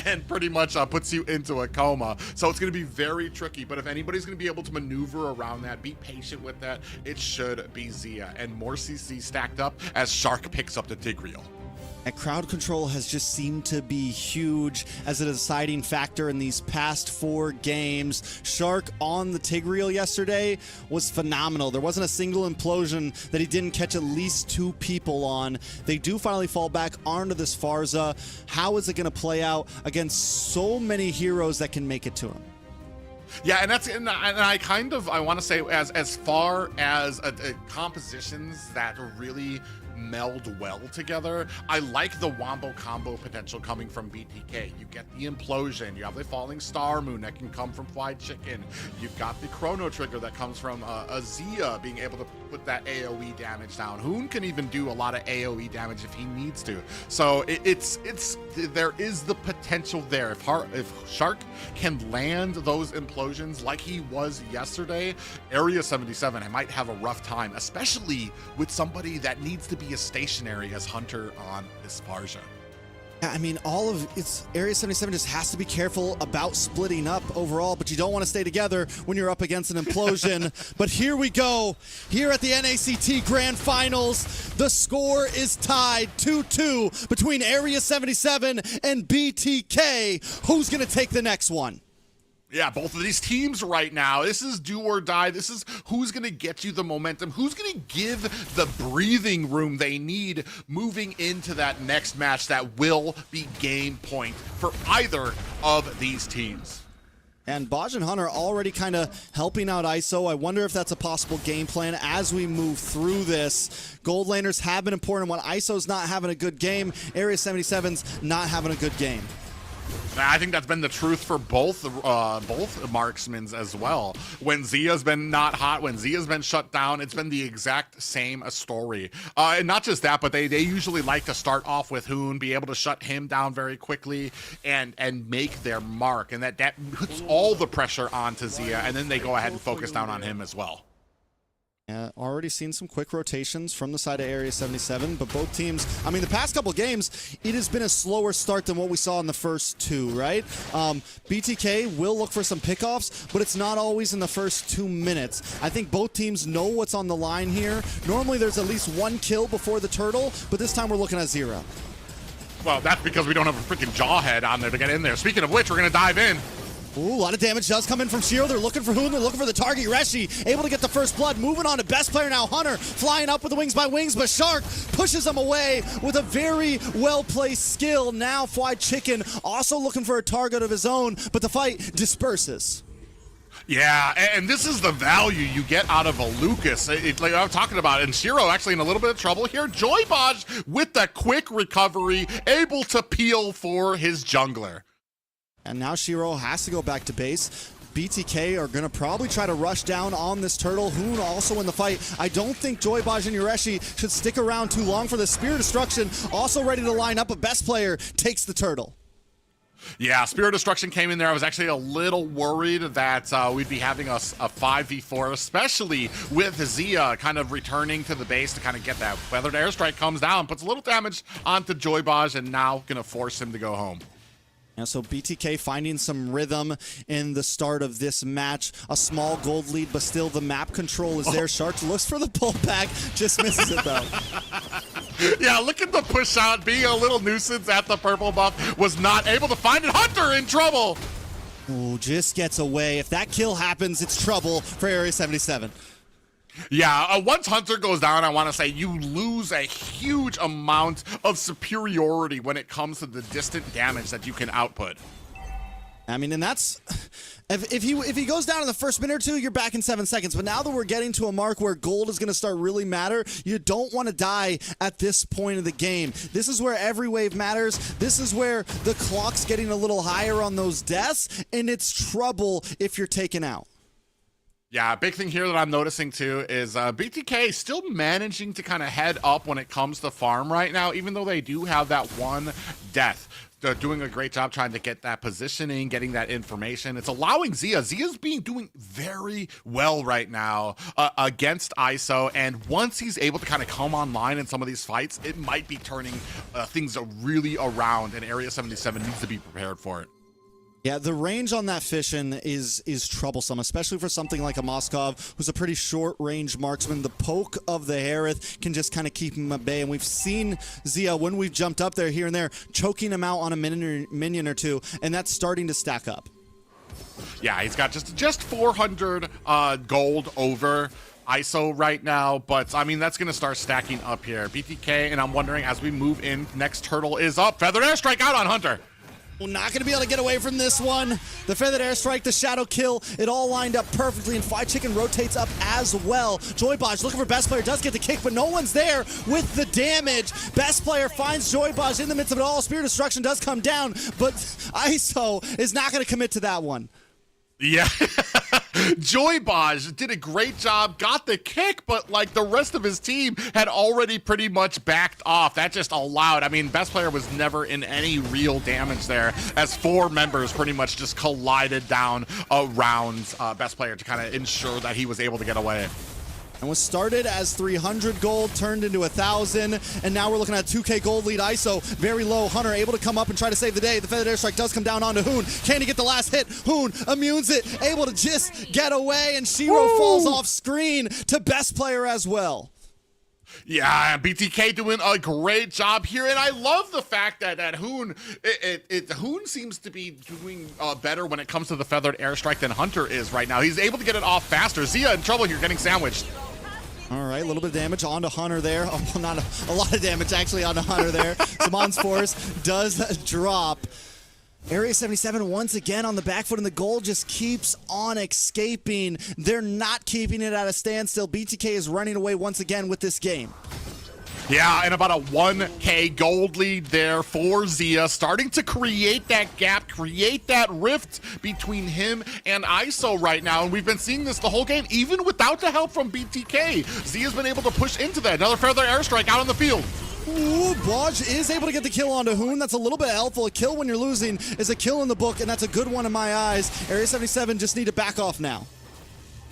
and pretty much puts you into a coma. So it's going to be very tricky, but if anybody's going to be able to maneuver around that, be patient with that, it should be Zia. And more CC stacked up as Shark picks up the Tigreal. And crowd control has just seemed to be huge as a deciding factor in these past 4 games. Shark on the Tigreal yesterday was phenomenal. There wasn't a single implosion that he didn't catch at least 2 people on. They do finally fall back onto this Farza. How is it going to play out against so many heroes that can make it to him? Yeah, and I want to say as far as compositions that really meld well together, I like the Wombo combo potential coming from BTK. You get the implosion, you have the falling star moon that can come from Fried Chicken, you've got the chrono trigger that comes from Azia being able to put that AoE damage down. Hoon can even do a lot of AoE damage if he needs to. So there is the potential there. If Shark can land those implosions like he was yesterday, Area 77 might have a rough time, especially with somebody that needs to be as stationary as Hunter on this Farza. I mean, all of it's Area 77 just has to be careful about splitting up overall, but you don't want to stay together when you're up against an implosion. But here we go. Here at the NACT Grand Finals, the score is tied 2-2 between Area 77 and BTK. Who's going to take the next one? Yeah, both of these teams right now, this is do or die. This is who's going to get you the momentum, who's going to give the breathing room they need moving into that next match that will be game point for either of these teams. And Baj and Hunter already kind of helping out ISO. I wonder if that's a possible game plan as we move through this. Gold laners have been important. When ISO's not having a good game, Area 77's not having a good game. I think that's been the truth for both marksmans as well. When Zia's been not hot, when Zia's been shut down, it's been the exact same story. And not just that, but they usually like to start off with Hoon, be able to shut him down very quickly and make their mark. And that puts all the pressure onto Zia, and then they go ahead and focus down on him as well. Yeah, already seen some quick rotations from the side of Area 77, but both teams, I mean, the past couple games, it has been a slower start than what we saw in the first 2, right? BTK will look for some pickoffs, but it's not always in the first 2 minutes. I think both teams know what's on the line here. Normally there's at least 1 kill before the turtle, but this time we're looking at 0. Well, that's because we don't have a freaking Jawhead on there to get in there. Speaking of which, we're going to dive in. Ooh, a lot of damage does come in from Shiro. They're looking for Hoon. They're looking for the target. Reshi able to get the first blood. Moving on to best player now. Hunter flying up with the wings by wings, but Shark pushes him away with a very well-placed skill. Now Fried Chicken also looking for a target of his own, but the fight disperses. Yeah, and this is the value you get out of a Lucas. Like I'm talking about, and Shiro actually in a little bit of trouble here. Joy Baj with the quick recovery, able to peel for his jungler. And now Shiro has to go back to base. BTK are going to probably try to rush down on this turtle. Hoon also in the fight. I don't think Joy Baj and Yureshi should stick around too long for the Spear of Destruction. Also ready to line up. A best player takes the turtle. Yeah, Spirit Destruction came in there. I was actually a little worried that we'd be having a 5v4, especially with Zia kind of returning to the base to kind of get that. Feathered Airstrike comes down, puts a little damage onto Joy Baj, and now going to force him to go home. Yeah, so BTK finding some rhythm in the start of this match. A small gold lead, but still the map control is there. Shark looks for the pullback, just misses it though. Yeah, look at the push out. Being a little nuisance at the purple buff, was not able to find it. Hunter in trouble. Ooh, just gets away. If that kill happens, it's trouble for Area 77. Yeah, once Hunter goes down, I want to say you lose a huge amount of superiority when it comes to the distant damage that you can output. I mean, and that's if he goes down in the first minute or two, you're back in 7 seconds. But now that we're getting to a mark where gold is going to start really matter, you don't want to die at this point of the game. This is where every wave matters. This is where the clock's getting a little higher on those deaths, and it's trouble if you're taken out. Yeah, big thing here that I'm noticing too is BTK still managing to kind of head up when it comes to farm right now, even though they do have that one death. They're doing a great job trying to get that positioning, getting that information. It's allowing Zia. Zia's doing very well right now against ISO, and once he's able to kind of come online in some of these fights, it might be turning things really around, and Area 77 needs to be prepared for it. Yeah, the range on that Fission is troublesome, especially for something like a Moskov, who's a pretty short-range marksman. The poke of the Harith can just kind of keep him at bay, and we've seen Zia, when we've jumped up there here and there, choking him out on a minion or two, and that's starting to stack up. Yeah, he's got just 400 gold over ISO right now, but I mean, that's going to start stacking up here. BTK, and I'm wondering as we move in, next turtle is up. Feathered Airstrike out on Hunter. We're not going to be able to get away from this one. The Feathered Airstrike, the Shadow Kill, it all lined up perfectly, and Fried Chicken rotates up as well. Joybaj looking for Best Player, does get the kick, but no one's there with the damage. Best Player finds Joybaj in the midst of it all. Spear Destruction does come down, but ISO is not going to commit to that one. Yeah, Joybaj did a great job, got the kick, but like the rest of his team had already pretty much backed off. That just allowed, I mean, Best Player was never in any real damage there, as 4 members pretty much just collided down around Best Player to kind of ensure that he was able to get away. And was started as 300 gold, turned into 1,000, and now we're looking at 2K gold lead. ISO very low. Hunter able to come up and try to save the day. The Feathered Airstrike does come down onto Hoon. Can he get the last hit? Hoon immunes it, able to just get away, and Shiro falls off screen to Best Player as well. Yeah, BTK doing a great job here, and I love the fact that Hoon, Hoon seems to be doing better when it comes to the Feathered Airstrike than Hunter is right now. He's able to get it off faster. Zia in trouble here, getting sandwiched. All right, a little bit of damage onto Hunter there. Oh, not a lot of damage actually onto Hunter there. Samon's Force does drop. Area 77 once again on the back foot, and the gold just keeps on escaping. They're not keeping it at a standstill. BTK is running away once again with this game. Yeah, and about a 1K gold lead there for Zia, starting to create that gap, create that rift between him and ISO right now. And we've been seeing this the whole game, even without the help from BTK. Zia's been able to push into that. Another Feather Airstrike out on the field. Ooh, Baj is able to get the kill onto Hoon. That's a little bit helpful. A kill when you're losing is a kill in the book, and that's a good one in my eyes. Area 77 just need to back off now.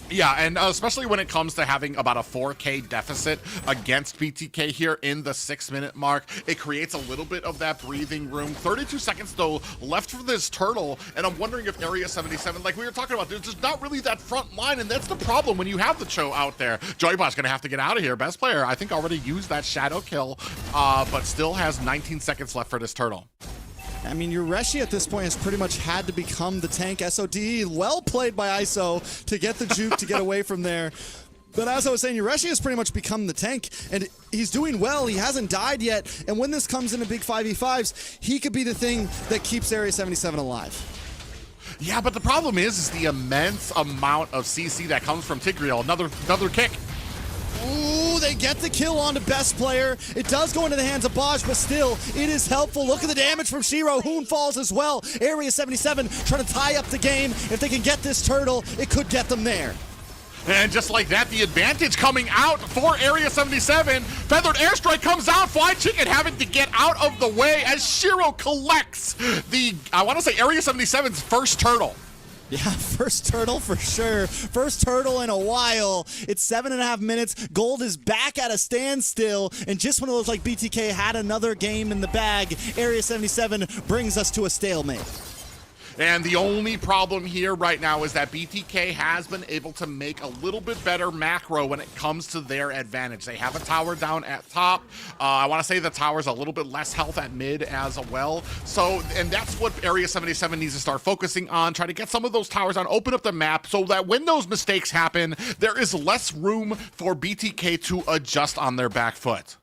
Yeah, and especially when it comes to having about a 4K deficit against BTK here in the 6-minute mark, it creates a little bit of that breathing room. 32 seconds, though, left for this turtle, and I'm wondering if Area 77, like we were talking about, there's just not really that front line, and that's the problem when you have the Cho out there. Joybot's going to have to get out of here. Best Player, I think, already used that Shadow Kill, but still has 19 seconds left for this turtle. I mean, Yureshi at this point has pretty much had to become the tank. SOD, well played by ISO to get the juke to get away from there. But as I was saying, Yureshi has pretty much become the tank, and he's doing well. He hasn't died yet, and when this comes into big 5v5s, he could be the thing that keeps Area 77 alive. Yeah, but the problem is the immense amount of CC that comes from Tigreal. Another kick. Ooh, they get the kill onto Best Player. It does go into the hands of Baj, but still, it is helpful. Look at the damage from Shiro. Hoon falls as well. Area 77 trying to tie up the game. If they can get this turtle, it could get them there. And just like that, the advantage coming out for Area 77. Feathered Airstrike comes out. Fly Chicken having to get out of the way as Shiro collects the, I want to say, Area 77's first turtle. Yeah, first turtle for sure. First turtle in a while. It's 7.5 minutes. Gold is back at a standstill. And just when it looks like BTK had another game in the bag, Area 77 brings us to a stalemate. And the only problem here right now is that BTK has been able to make a little bit better macro when it comes to their advantage. They have a tower down at top. I want to say the tower's a little bit less health at mid as well. So, and that's what Area 77 needs to start focusing on, try to get some of those towers on, open up the map so that when those mistakes happen, there is less room for BTK to adjust on their back foot.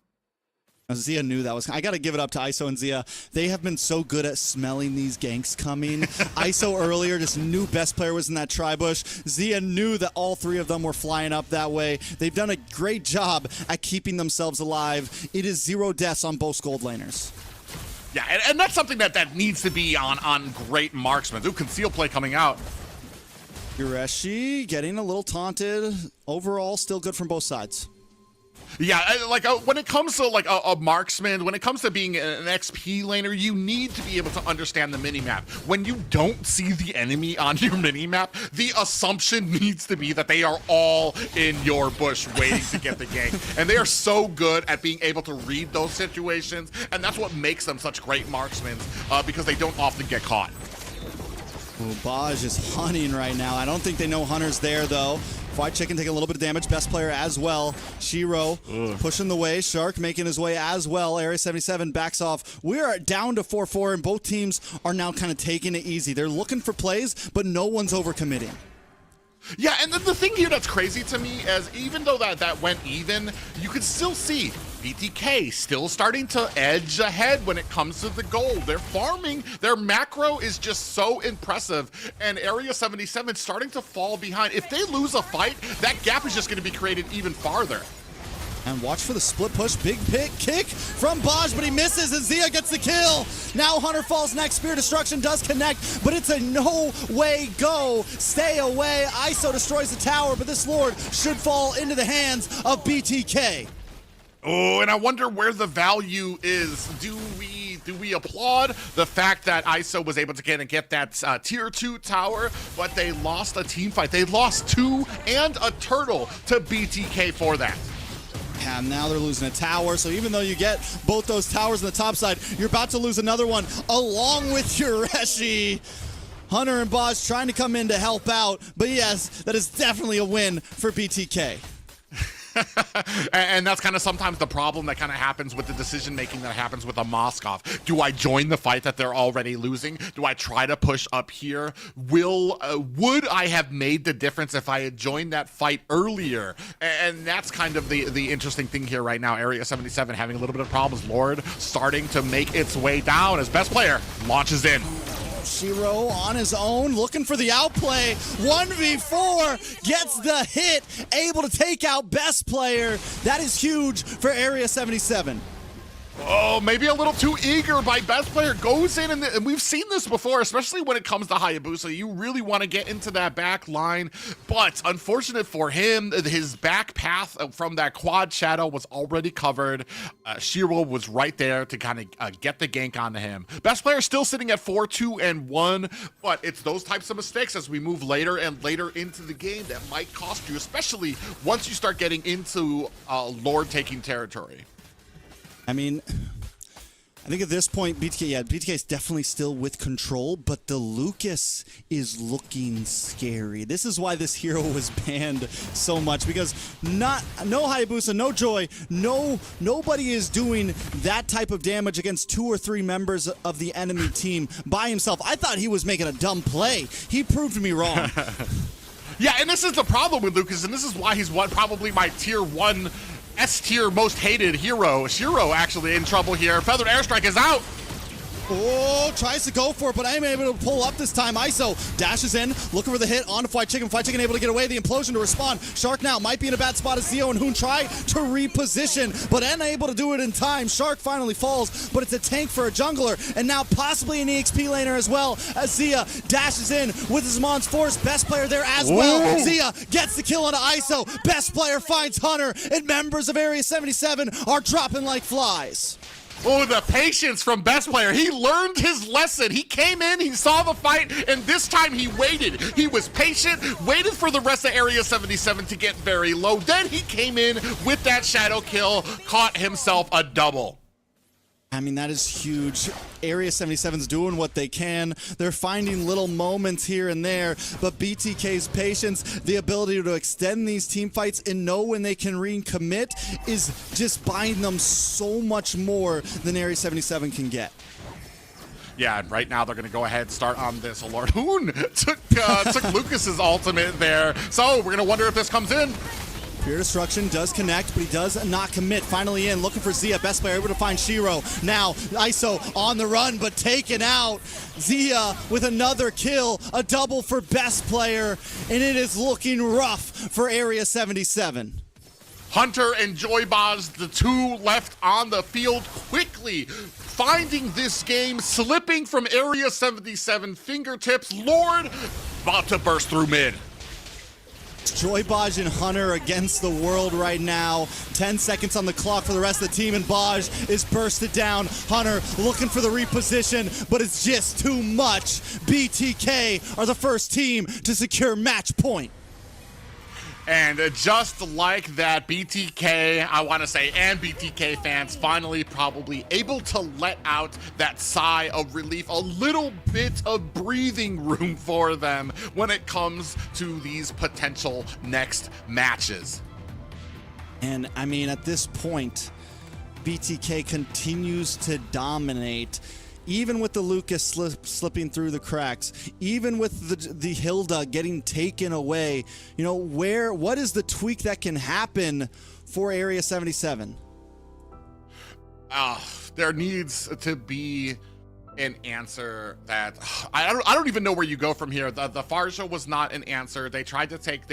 Zia knew that was. I got to give it up to ISO and Zia. They have been so good at smelling these ganks coming. ISO earlier just knew best player was in that tri-bush. Zia knew that all three of them were flying up that way. They've done a great job at keeping themselves alive. It is 0 deaths on both gold laners. Yeah, and that's something that needs to be on great marksmen. Ooh, conceal play coming out. Yureshi getting a little taunted. Overall, still good from both sides. Yeah, like when it comes to like a marksman, when it comes to being an XP laner, you need to be able to understand the minimap. When you don't see the enemy on your minimap, the assumption needs to be that they are all in your bush waiting to get the gank. And they are so good at being able to read those situations, and that's what makes them such great marksmen, because they don't often get caught. Ooh, Baj is hunting right now. I don't think they know Hunter's there, though. Fried Chicken taking a little bit of damage. Best player as well. Shiro pushing the way. Shark making his way as well. Area 77 backs off. We are down to 4-4, and both teams are now kind of taking it easy. They're looking for plays, but no one's overcommitting. Yeah, and the thing here that's crazy to me is even though that went even, you could still see BTK still starting to edge ahead when it comes to the gold. They're farming. Their macro is just so impressive, and Area 77 starting to fall behind. If they lose a fight, that gap is just going to be created even farther. And watch for the split push. Big pick kick from Baj, but he misses, and Zia gets the kill. Now Hunter falls next. Spear Destruction does connect, but it's a no-way go. Stay away. ISO destroys the tower, but this Lord should fall into the hands of BTK. Oh, and I wonder where the value is. Do we applaud the fact that ISO was able to get that tier 2 tower, but they lost a team fight? They lost 2 and a turtle to BTK for that. And now they're losing a tower, so even though you get both those towers on the top side, you're about to lose another one along with Yureshi. Hunter and Baj trying to come in to help out, but yes, that is definitely a win for BTK. And that's kind of sometimes the problem that kind of happens with the decision making that happens with a Moskov. Do I join the fight that they're already losing? Do I try to push up here? Would I have made the difference if I had joined that fight earlier? And that's kind of the interesting thing here right now. Area 77 having a little bit of problems. Lord starting to make its way down as best player launches in. Shiro on his own, looking for the outplay. 1v4, gets the hit, able to take out best player. That is huge for Area 77. Oh, maybe a little too eager by best player. Goes in, and we've seen this before, especially when it comes to Hayabusa. You really want to get into that back line, but unfortunate for him, his back path from that quad shadow was already covered. Shiro was right there to kind of get the gank onto him. Best player still sitting at 4-2-1, but it's those types of mistakes as we move later and later into the game that might cost you, especially once you start getting into Lord taking territory. I mean, I think at this point, BTK is definitely still with control, but the Lucas is looking scary. This is why this hero was banned so much, because no Hayabusa, no Joy, nobody is doing that type of damage against 2 or 3 members of the enemy team by himself. I thought he was making a dumb play. He proved me wrong. Yeah, and this is the problem with Lucas, and this is why he's probably my tier 1 S-tier most hated hero. Shiro actually in trouble here. Feathered Airstrike is out. Oh, tries to go for it, but I'm able to pull up this time. ISO dashes in, looking for the hit on Fried Chicken. Fried Chicken able to get away, the implosion to respond. Shark now might be in a bad spot as Zio and Hoon try to reposition, but unable to do it in time. Shark finally falls, but it's a tank for a jungler, and now possibly an EXP laner as well, as Zia dashes in with his Mon's Force. Best player there as well. Zia gets the kill onto ISO. Best player finds Hunter, and members of Area 77 are dropping like flies. Oh, the patience from best player. He learned his lesson. He came in, he saw the fight, and this time he waited. He was patient, waited for the rest of Area 77 to get very low. Then he came in with that shadow kill, caught himself a double. I mean, that is huge. Area 77's doing what they can. They're finding little moments here and there, but BTK's patience, the ability to extend these team fights and know when they can recommit is just buying them so much more than Area 77 can get. Yeah, and right now they're going to go ahead and start on this. Lord Hoon took Lucas's ultimate there, so we're going to wonder if this comes in. Fear Destruction does connect, but he does not commit. Finally in, looking for Zia. Best player able to find Shiro. Now, ISO on the run, but taken out. Zia with another kill, a double for best player, and it is looking rough for Area 77. Hunter and Joybaz, the two left on the field, quickly finding this game, slipping from Area 77 fingertips. Lord about to burst through mid. Joybaj and Hunter against the world right now. 10 seconds on the clock for the rest of the team, and Baj is bursted down. Hunter looking for the reposition, but it's just too much. BTK are the first team to secure match point. And just like that, BTK, I want to say, and BTK fans finally probably able to let out that sigh of relief, a little bit of breathing room for them when it comes to these potential next matches. And I mean, at this point, BTK continues to dominate. Even with the Lucas slipping through the cracks, even with the Hilda getting taken away, you know, what is the tweak that can happen for Area 77? There needs to be an answer that I don't even know where you go from here. The Farja was not an answer. They tried to take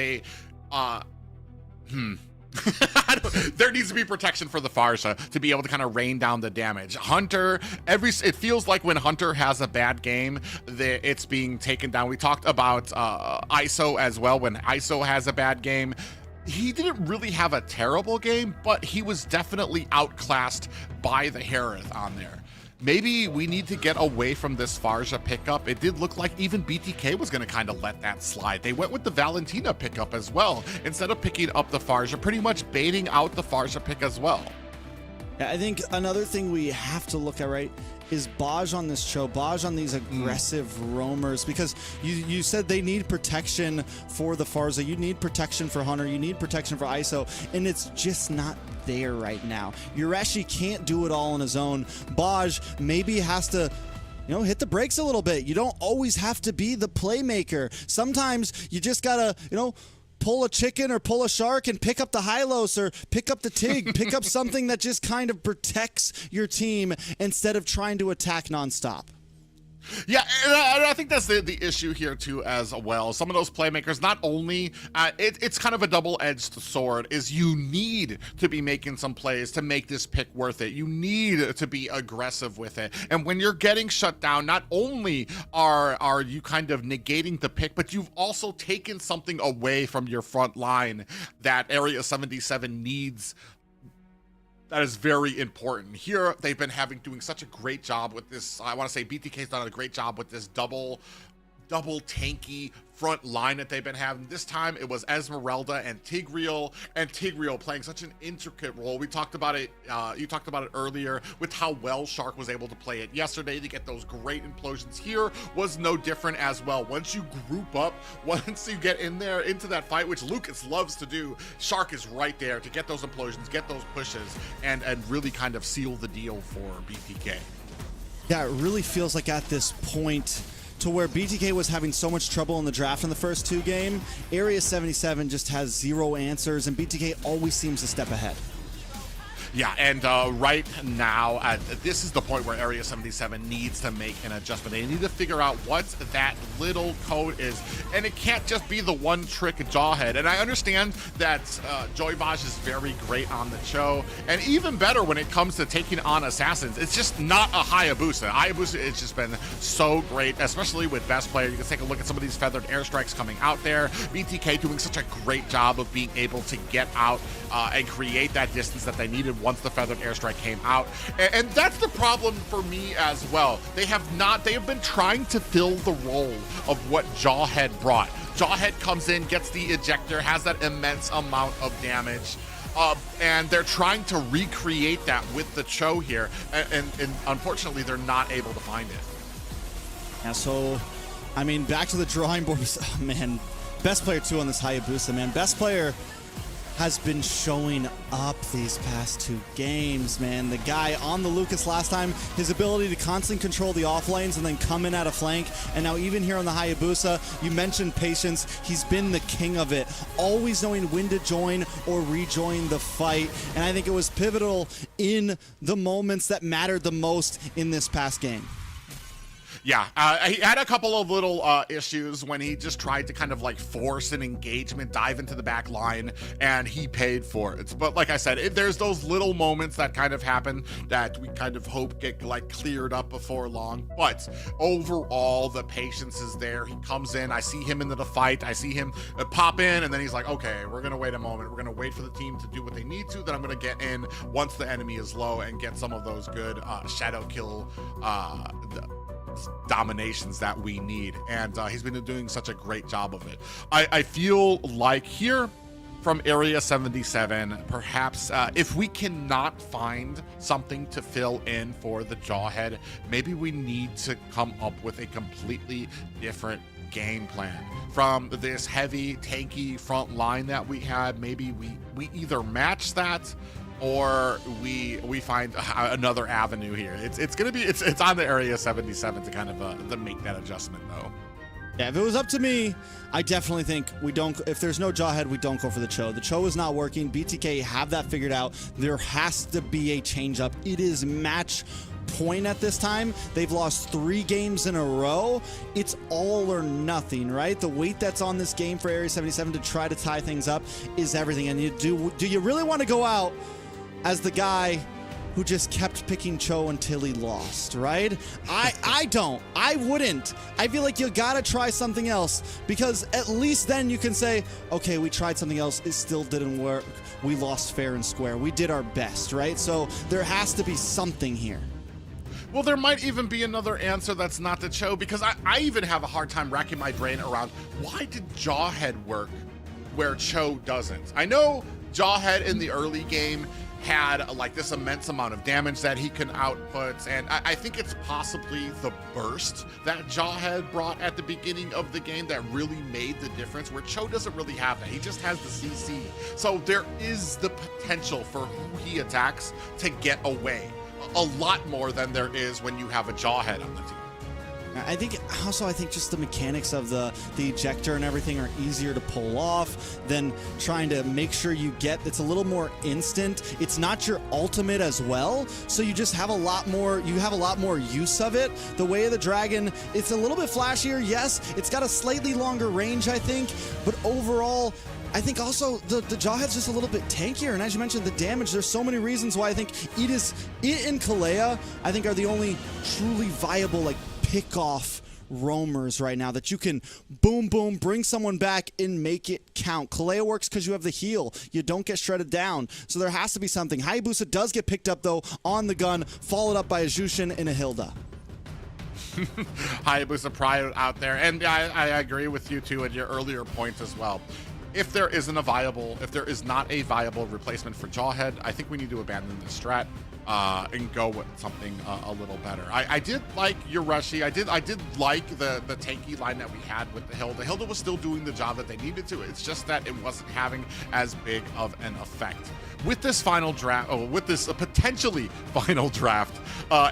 there needs to be protection for the Farja to be able to kind of rain down the damage. Hunter, it feels like when Hunter has a bad game, it's being taken down. We talked about ISO as well. When ISO has a bad game, he didn't really have a terrible game, but he was definitely outclassed by the Harith on there. Maybe we need to get away from this Farja pickup. It did look like even BTK was going to kind of let that slide. They went with the Valentina pickup as well, instead of picking up the Farja, pretty much baiting out the Farja pick as well. Yeah, I think another thing we have to look at, right, is Baj on this show, Baj on these aggressive roamers, because you said they need protection for the Farza, you need protection for Hunter, you need protection for ISO, and it's just not there right now. Yureshi can't do it all on his own. Baj maybe has to, you know, hit the brakes a little bit. You don't always have to be the playmaker. Sometimes you just gotta, you know, pull a chicken or pull a shark and pick up the Hylos or pick up the Tig, pick up something that just kind of protects your team instead of trying to attack nonstop. Yeah, and I think that's the issue here too as well. Some of those playmakers, not only, it's kind of a double-edged sword, is you need to be making some plays to make this pick worth it. You need to be aggressive with it. And when you're getting shut down, not only are you kind of negating the pick, but you've also taken something away from your front line that Area 77 needs. That is very important. Here, they've been doing such a great job with this. I want to say BTK's done a great job with this double tanky front line that they've been having. This time it was Esmeralda and Tigreal playing such an intricate role. We talked about it, you talked about it earlier with how well Shark was able to play it yesterday to get those great implosions. Here was no different as well. Once you group up, once you get in there into that fight, which Lucas loves to do, Shark is right there to get those implosions, get those pushes, and really kind of seal the deal for BTK. Yeah, it really feels like at this point, to where BTK was having so much trouble in the draft in the first two games, Area 77 just has zero answers, and BTK always seems to step ahead. Yeah, and right now, this is the point where Area 77 needs to make an adjustment. They need to figure out what that little code is, and it can't just be the one-trick Jawhead. And I understand that Joybaj is very great on the show, and even better when it comes to taking on assassins. It's just not a Hayabusa. Hayabusa has just been so great, especially with best player. You can take a look at some of these feathered airstrikes coming out there. BTK doing such a great job of being able to get out and create that distance that they needed once the feathered airstrike came out. And that's the problem for me as well. They have been trying to fill the role of what Jawhead brought. Jawhead comes in, gets the ejector, has that immense amount of damage. And they're trying to recreate that with the Cho here. And unfortunately, they're not able to find it. Yeah, so, I mean, back to the drawing board. Oh, man, best player 2 on this Hayabusa, man. Best player has been showing up these past 2 games, man. The guy on the Lucas last time, his ability to constantly control the off lanes and then come in at a flank, and now even here on the Hayabusa, you mentioned patience. He's been the king of it, always knowing when to join or rejoin the fight, and I think it was pivotal in the moments that mattered the most in this past game. Yeah, he had a couple of little issues when he just tried to kind of like force an engagement, dive into the back line, and he paid for it. But like I said, there's those little moments that kind of happen that we kind of hope get like cleared up before long. But overall, the patience is there. He comes in, I see him into the fight, I see him pop in, and then he's like, okay, we're gonna wait a moment. We're gonna wait for the team to do what they need to, then I'm gonna get in once the enemy is low and get some of those good shadow kill dominations that we need, and he's been doing such a great job of it. I feel like here from Area 77, perhaps if we cannot find something to fill in for the Jawhead, maybe we need to come up with a completely different game plan. From this heavy tanky front line that we had, maybe we either match that or we find another avenue here. It's on the Area 77 to kind of to make that adjustment though. Yeah, if it was up to me, I definitely think if there's no Jawhead, we don't go for the Cho. The Cho is not working. BTK have that figured out. There has to be a change up. It is match point at this time. They've lost 3 games in a row. It's all or nothing, right? The weight that's on this game for Area 77 to try to tie things up is everything. And do you really want to go out as the guy who just kept picking Cho until he lost, right? I don't. I wouldn't. I feel like you gotta try something else, because at least then you can say, okay, we tried something else, it still didn't work. We lost fair and square. We did our best, right? So there has to be something here. Well, there might even be another answer that's not the Cho, because I even have a hard time racking my brain around why did Jawhead work where Cho doesn't? I know Jawhead in the early game had like this immense amount of damage that he can output, and I think it's possibly the burst that Jawhead brought at the beginning of the game that really made the difference, where Cho doesn't really have that. He just has the CC. So there is the potential for who he attacks to get away a lot more than there is when you have a Jawhead on the team. I think just the mechanics of the ejector and everything are easier to pull off than trying to make sure you get. It's a little more instant. It's not your ultimate as well, so you just have a lot more. You have a lot more use of it. The Way of the Dragon, it's a little bit flashier. Yes, it's got a slightly longer range, I think, but overall, I think also the Jawhead's just a little bit tankier, and as you mentioned, the damage, there's so many reasons why I think it and Kalea, I think, are the only truly viable, like, pick-off roamers right now that you can boom, boom, bring someone back and make it count. Kalea works because you have the heal. You don't get shredded down, so there has to be something. Hayabusa does get picked up, though, on the gun, followed up by a Jushin and a Hilda. Hayabusa Pride out there, and I agree with you, too, at your earlier point as well. If there is not a viable replacement for Jawhead, I think we need to abandon this strat and go with something a little better. I did like Yorushi. I did like the tanky line that we had with the Hilda. Hilda was still doing the job that they needed to. It's just that it wasn't having as big of an effect. With this final draft, with this potentially final draft,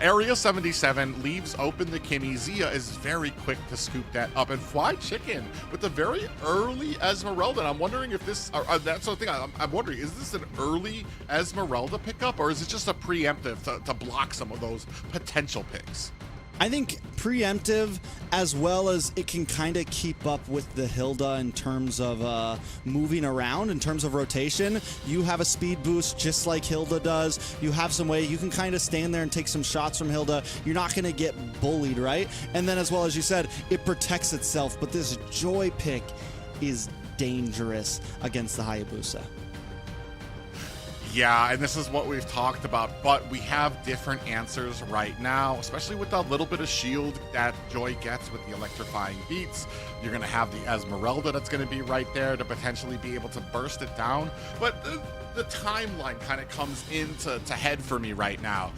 Area 77 leaves open the Kimmy. Zia is very quick to scoop that up, and Fly Chicken with a very early Esmeralda. And I'm wondering if this, that's the thing, I'm wondering, is this an early Esmeralda pickup, or is it just a preemptive to block some of those potential picks? I think preemptive, as well as it can kind of keep up with the Hilda in terms of moving around, in terms of rotation. You have a speed boost just like Hilda does. You have some way you can kind of stand there and take some shots from Hilda. You're not going to get bullied, right? And then, as well as you said, it protects itself. But this Joy pick is dangerous against the Hayabusa. Yeah, and this is what we've talked about, but we have different answers right now, especially with the little bit of shield that Joy gets with the electrifying beats. You're going to have the Esmeralda that's going to be right there to potentially be able to burst it down, but the timeline kind of comes into head for me right now.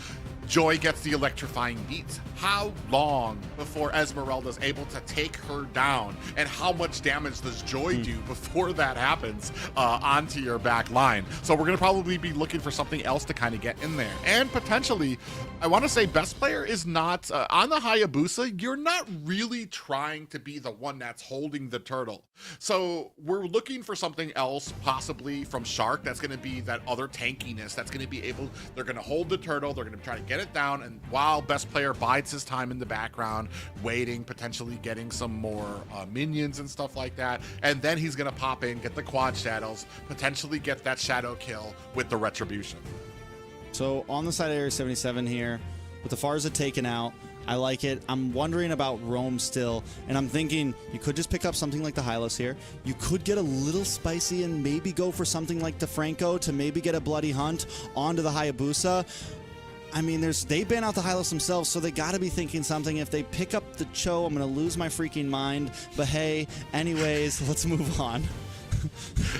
Joy gets the electrifying beats. How long before Esmeralda's able to take her down? And how much damage does Joy do before that happens onto your back line? So we're gonna probably be looking for something else to kind of get in there. And potentially, I wanna say best player is not, on the Hayabusa, you're not really trying to be the one that's holding the turtle. So we're looking for something else, possibly from Shark, that's gonna be that other tankiness, that's gonna be able, they're gonna hold the turtle, they're gonna try to get it down, and while best player bides his time in the background, waiting, potentially getting some more minions and stuff like that, and then he's gonna pop in, get the quad shadows, potentially get that shadow kill with the retribution. So on the side of Area 77 here, with the Farza taken out, I like it. I'm wondering about Rome still, and I'm thinking you could just pick up something like the Hylos here. You could get a little spicy and maybe go for something like DeFranco to maybe get a bloody hunt onto the Hayabusa. I mean, they ban out the Hylos themselves, so they got to be thinking something. If they pick up the Cho, I'm going to lose my freaking mind. But hey, anyways, let's move on.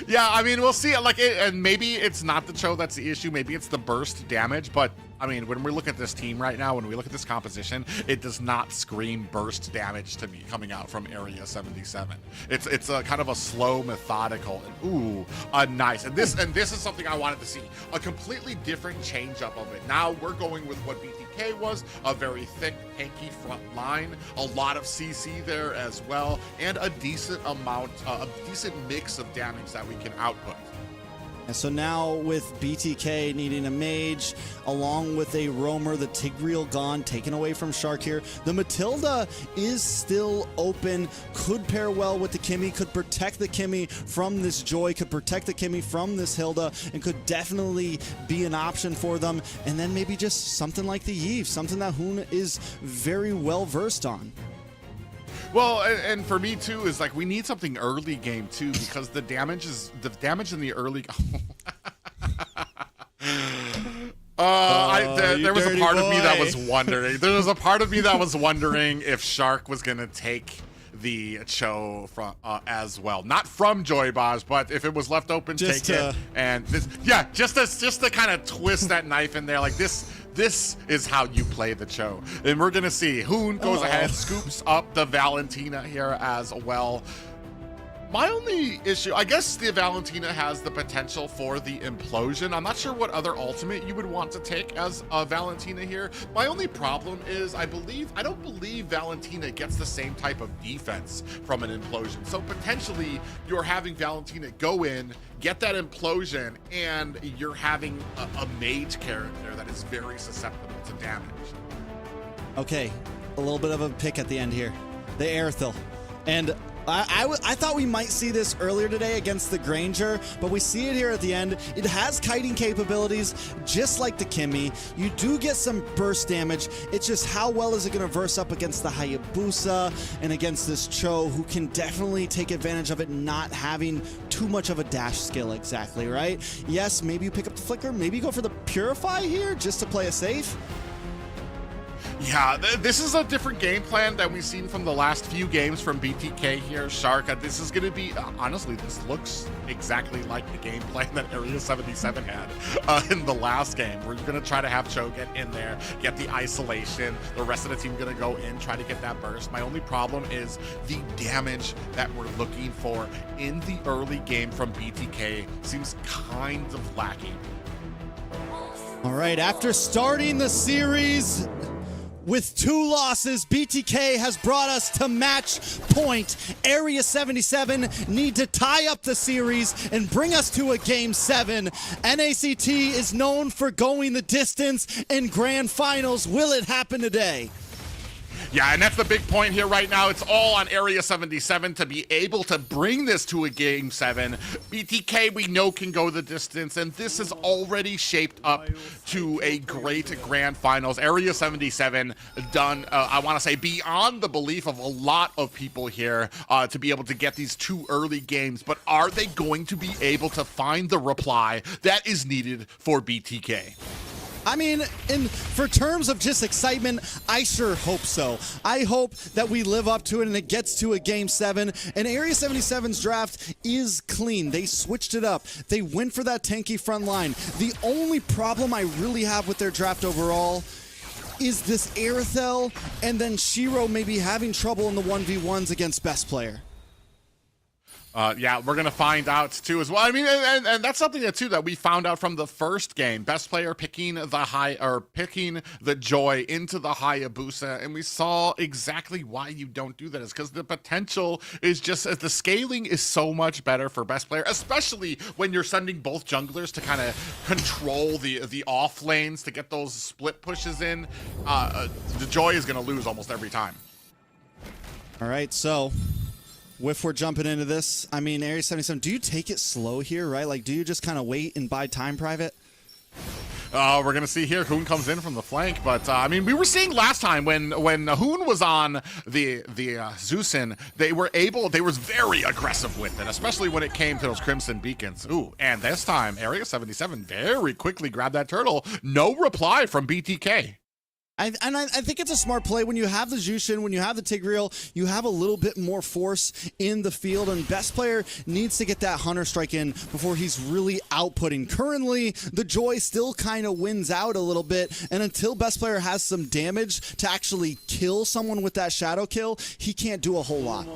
Yeah, I mean, we'll see. And maybe it's not the Cho that's the issue. Maybe it's the burst damage. But I mean, when we look at this team right now, when we look at this composition, it does not scream burst damage to me coming out from Area 77. It's a kind of a slow, methodical, and nice. And this is something I wanted to see, a completely different change up of it. Now we're going with what BTK was, a very thick, tanky front line, a lot of CC there as well, and a decent amount, a decent mix of damage that we can output. And so now with BTK needing a mage, along with a roamer, the Tigreal gone, taken away from Shark here. The Matilda is still open, could pair well with the Kimmy, could protect the Kimmy from this Joy, could protect the Kimmy from this Hilda, and could definitely be an option for them. And then maybe just something like the Yves, something that Hoon is very well versed on. Well, and for me too is like we need something early game too, because the damage in the early. There was a part of me that was wondering. There was a part of me that was wondering if Shark was gonna take the Cho from as well, not from Joybaj, but if it was left open, just take it. And this, yeah, just to kind of twist that knife in there, like this. This is how you play the Cho. And we're gonna see Hoon goes ahead, scoops up the Valentina here as well. My only issue, I guess the Valentina has the potential for the implosion. I'm not sure what other ultimate you would want to take as a Valentina here. My only problem is I don't believe Valentina gets the same type of defense from an implosion. So potentially you're having Valentina go in, get that implosion, and you're having a mage character that is very susceptible to damage. Okay, a little bit of a pick at the end here. The Aerithil. And I thought we might see this earlier today against the Granger, but we see it here at the end. It has kiting capabilities, just like the Kimmy. You do get some burst damage. It's just how well is it going to verse up against the Hayabusa and against this Cho, who can definitely take advantage of it not having too much of a dash skill exactly, right? Yes, maybe you pick up the Flicker. Maybe you go for the Purify here just to play it safe. Yeah, this is a different game plan that we've seen from the last few games from BTK here. Shark, this is going to be, honestly, this looks exactly like the game plan that Area 77 had in the last game, where you're going to try to have Cho get in there, get the isolation, the rest of the team going to go in, try to get that burst. My only problem is the damage that we're looking for in the early game from BTK seems kind of lacking. All right, after starting the series with 2 losses, BTK has brought us to match point. Area 77 need to tie up the series and bring us to a Game 7. NACT is known for going the distance in grand finals. Will it happen today? Yeah, and that's the big point here right now. It's all on Area 77 to be able to bring this to a Game 7. BTK, we know, can go the distance, and this is already shaped up to a great grand finals. Area 77 done, I want to say, beyond the belief of a lot of people here to be able to get these 2 early games. But are they going to be able to find the reply that is needed for BTK? I mean, for terms of just excitement, I sure hope so. I hope that we live up to it and it gets to a Game 7. And Area 77's draft is clean. They switched it up. They went for that tanky front line. The only problem I really have with their draft overall is this Aerithel and then Shiro maybe having trouble in the 1v1s against best player. Yeah, we're gonna find out too as well. I mean, and that's something that too that we found out from the first game. Best player picking the Joy into the Hayabusa, and we saw exactly why you don't do that. Is because the potential is just the scaling is so much better for best player, especially when you're sending both junglers to kind of control the off lanes to get those split pushes in. The Joy is gonna lose almost every time. All right, so if we're jumping into this, I mean, Area 77, do you take it slow here, right? Like, do you just kind of wait and buy time, Private? We're going to see here. Hoon comes in from the flank, but I mean, we were seeing last time when Hoon was on the Zeusin, they were very aggressive with it, especially when it came to those Crimson Beacons. Ooh, and this time, Area 77 very quickly grabbed that turtle. No reply from BTK. I think it's a smart play. When you have the Jushin, when you have the Tigreal, you have a little bit more force in the field, and best player needs to get that Hunter strike in before he's really outputting. Currently, the Joy still kind of wins out a little bit, and until best player has some damage to actually kill someone with that shadow kill, he can't do a whole lot.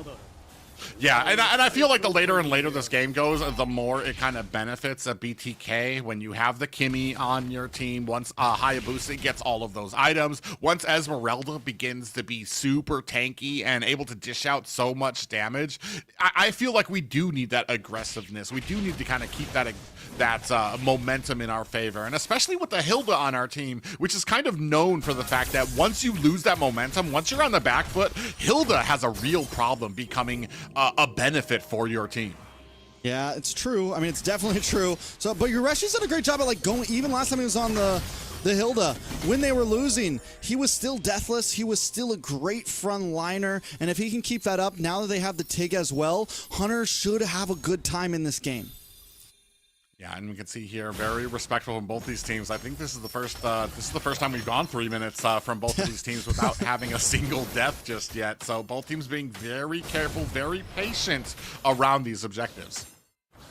Yeah, and I feel like the later and later this game goes, the more it kind of benefits a BTK when you have the Kimmy on your team. Once Hayabusa gets all of those items, once Esmeralda begins to be super tanky and able to dish out so much damage, I feel like we do need that aggressiveness. We do need to kind of keep that momentum in our favor, and especially with the Hilda on our team, which is kind of known for the fact that once you lose that momentum, once you're on the back foot, Hilda has a real problem becoming a benefit for your team. Yeah, it's true. I mean, it's definitely true. So, but Yureshi's done a great job at like going, even last time he was on the Hilda, when they were losing, he was still deathless. He was still a great front liner. And if he can keep that up, now that they have the Tig as well, Hunter should have a good time in this game. Yeah, and we can see here very respectful from both these teams. I think this is the first time we've gone 3 minutes from both of these teams without having a single death just yet. So both teams being very careful, very patient around these objectives.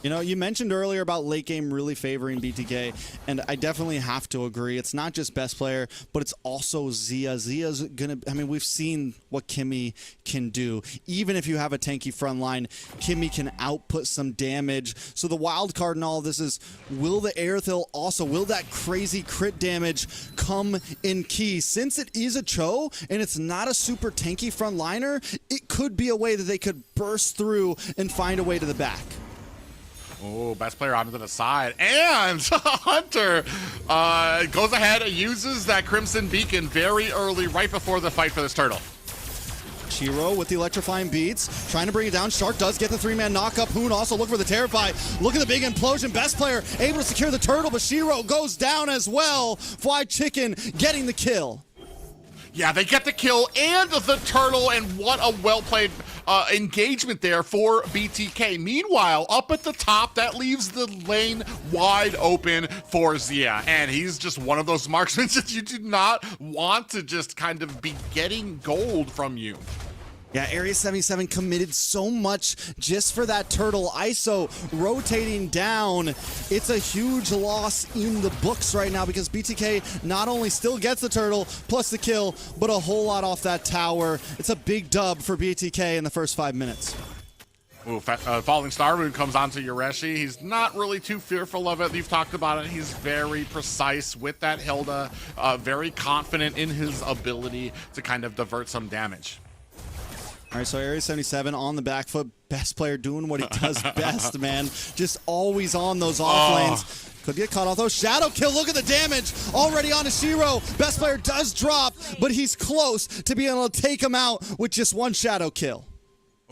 You know, you mentioned earlier about late game really favoring BTK, and I definitely have to agree. It's not just best player, but it's also Zia. Zia's gonna, I mean, we've seen what Kimmy can do. Even if you have a tanky front line, Kimmy can output some damage. So the wild card in all of this is, will the Aerithel also, will that crazy crit damage come in key? Since it is a Cho, and it's not a super tanky front liner, it could be a way that they could burst through and find a way to the back. Oh, best player onto the side, and Hunter goes ahead and uses that Crimson Beacon very early, right before the fight for this turtle. Shiro with the electrifying beats, trying to bring it down. Shark does get the 3-man knockup. Hoon also looking for the Terrify. Look at the big implosion. Best player able to secure the turtle, but Shiro goes down as well. Fly Chicken getting the kill. Yeah, they get the kill and the turtle, and what a well-played engagement there for BTK. Meanwhile, up at the top, that leaves the lane wide open for Zia, and he's just one of those marksmen that you do not want to just kind of be getting gold from you. Yeah, Area 77 committed so much just for that turtle. ISO rotating down. It's a huge loss in the books right now because BTK not only still gets the turtle plus the kill, but a whole lot off that tower. It's a big dub for BTK in the first 5 minutes. Ooh, Falling Star Moon comes onto Yureshi. He's not really too fearful of it. You've talked about it. He's very precise with that Hilda, very confident in his ability to kind of divert some damage. All right, so Area 77 on the back foot. Best player doing what he does best, man. Just always on those off lanes. Could get caught off though. Shadow kill, look at the damage already on Shiro. Best player does drop, but he's close to being able to take him out with just one shadow kill.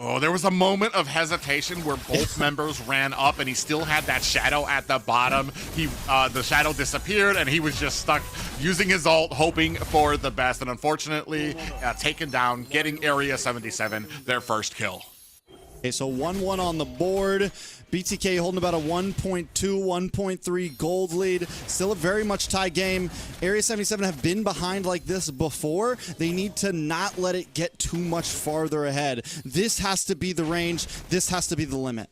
Oh, there was a moment of hesitation where both members ran up and he still had that shadow at the bottom. The shadow disappeared and he was just stuck using his ult, hoping for the best. And unfortunately, taken down, getting Area 77 their first kill. Okay, so 1-1 on the board. BTK holding about a 1.2, 1.3 gold lead. Still a very much tie game. Area 77 have been behind like this before. They need to not let it get too much farther ahead. This has to be the range. This has to be the limit.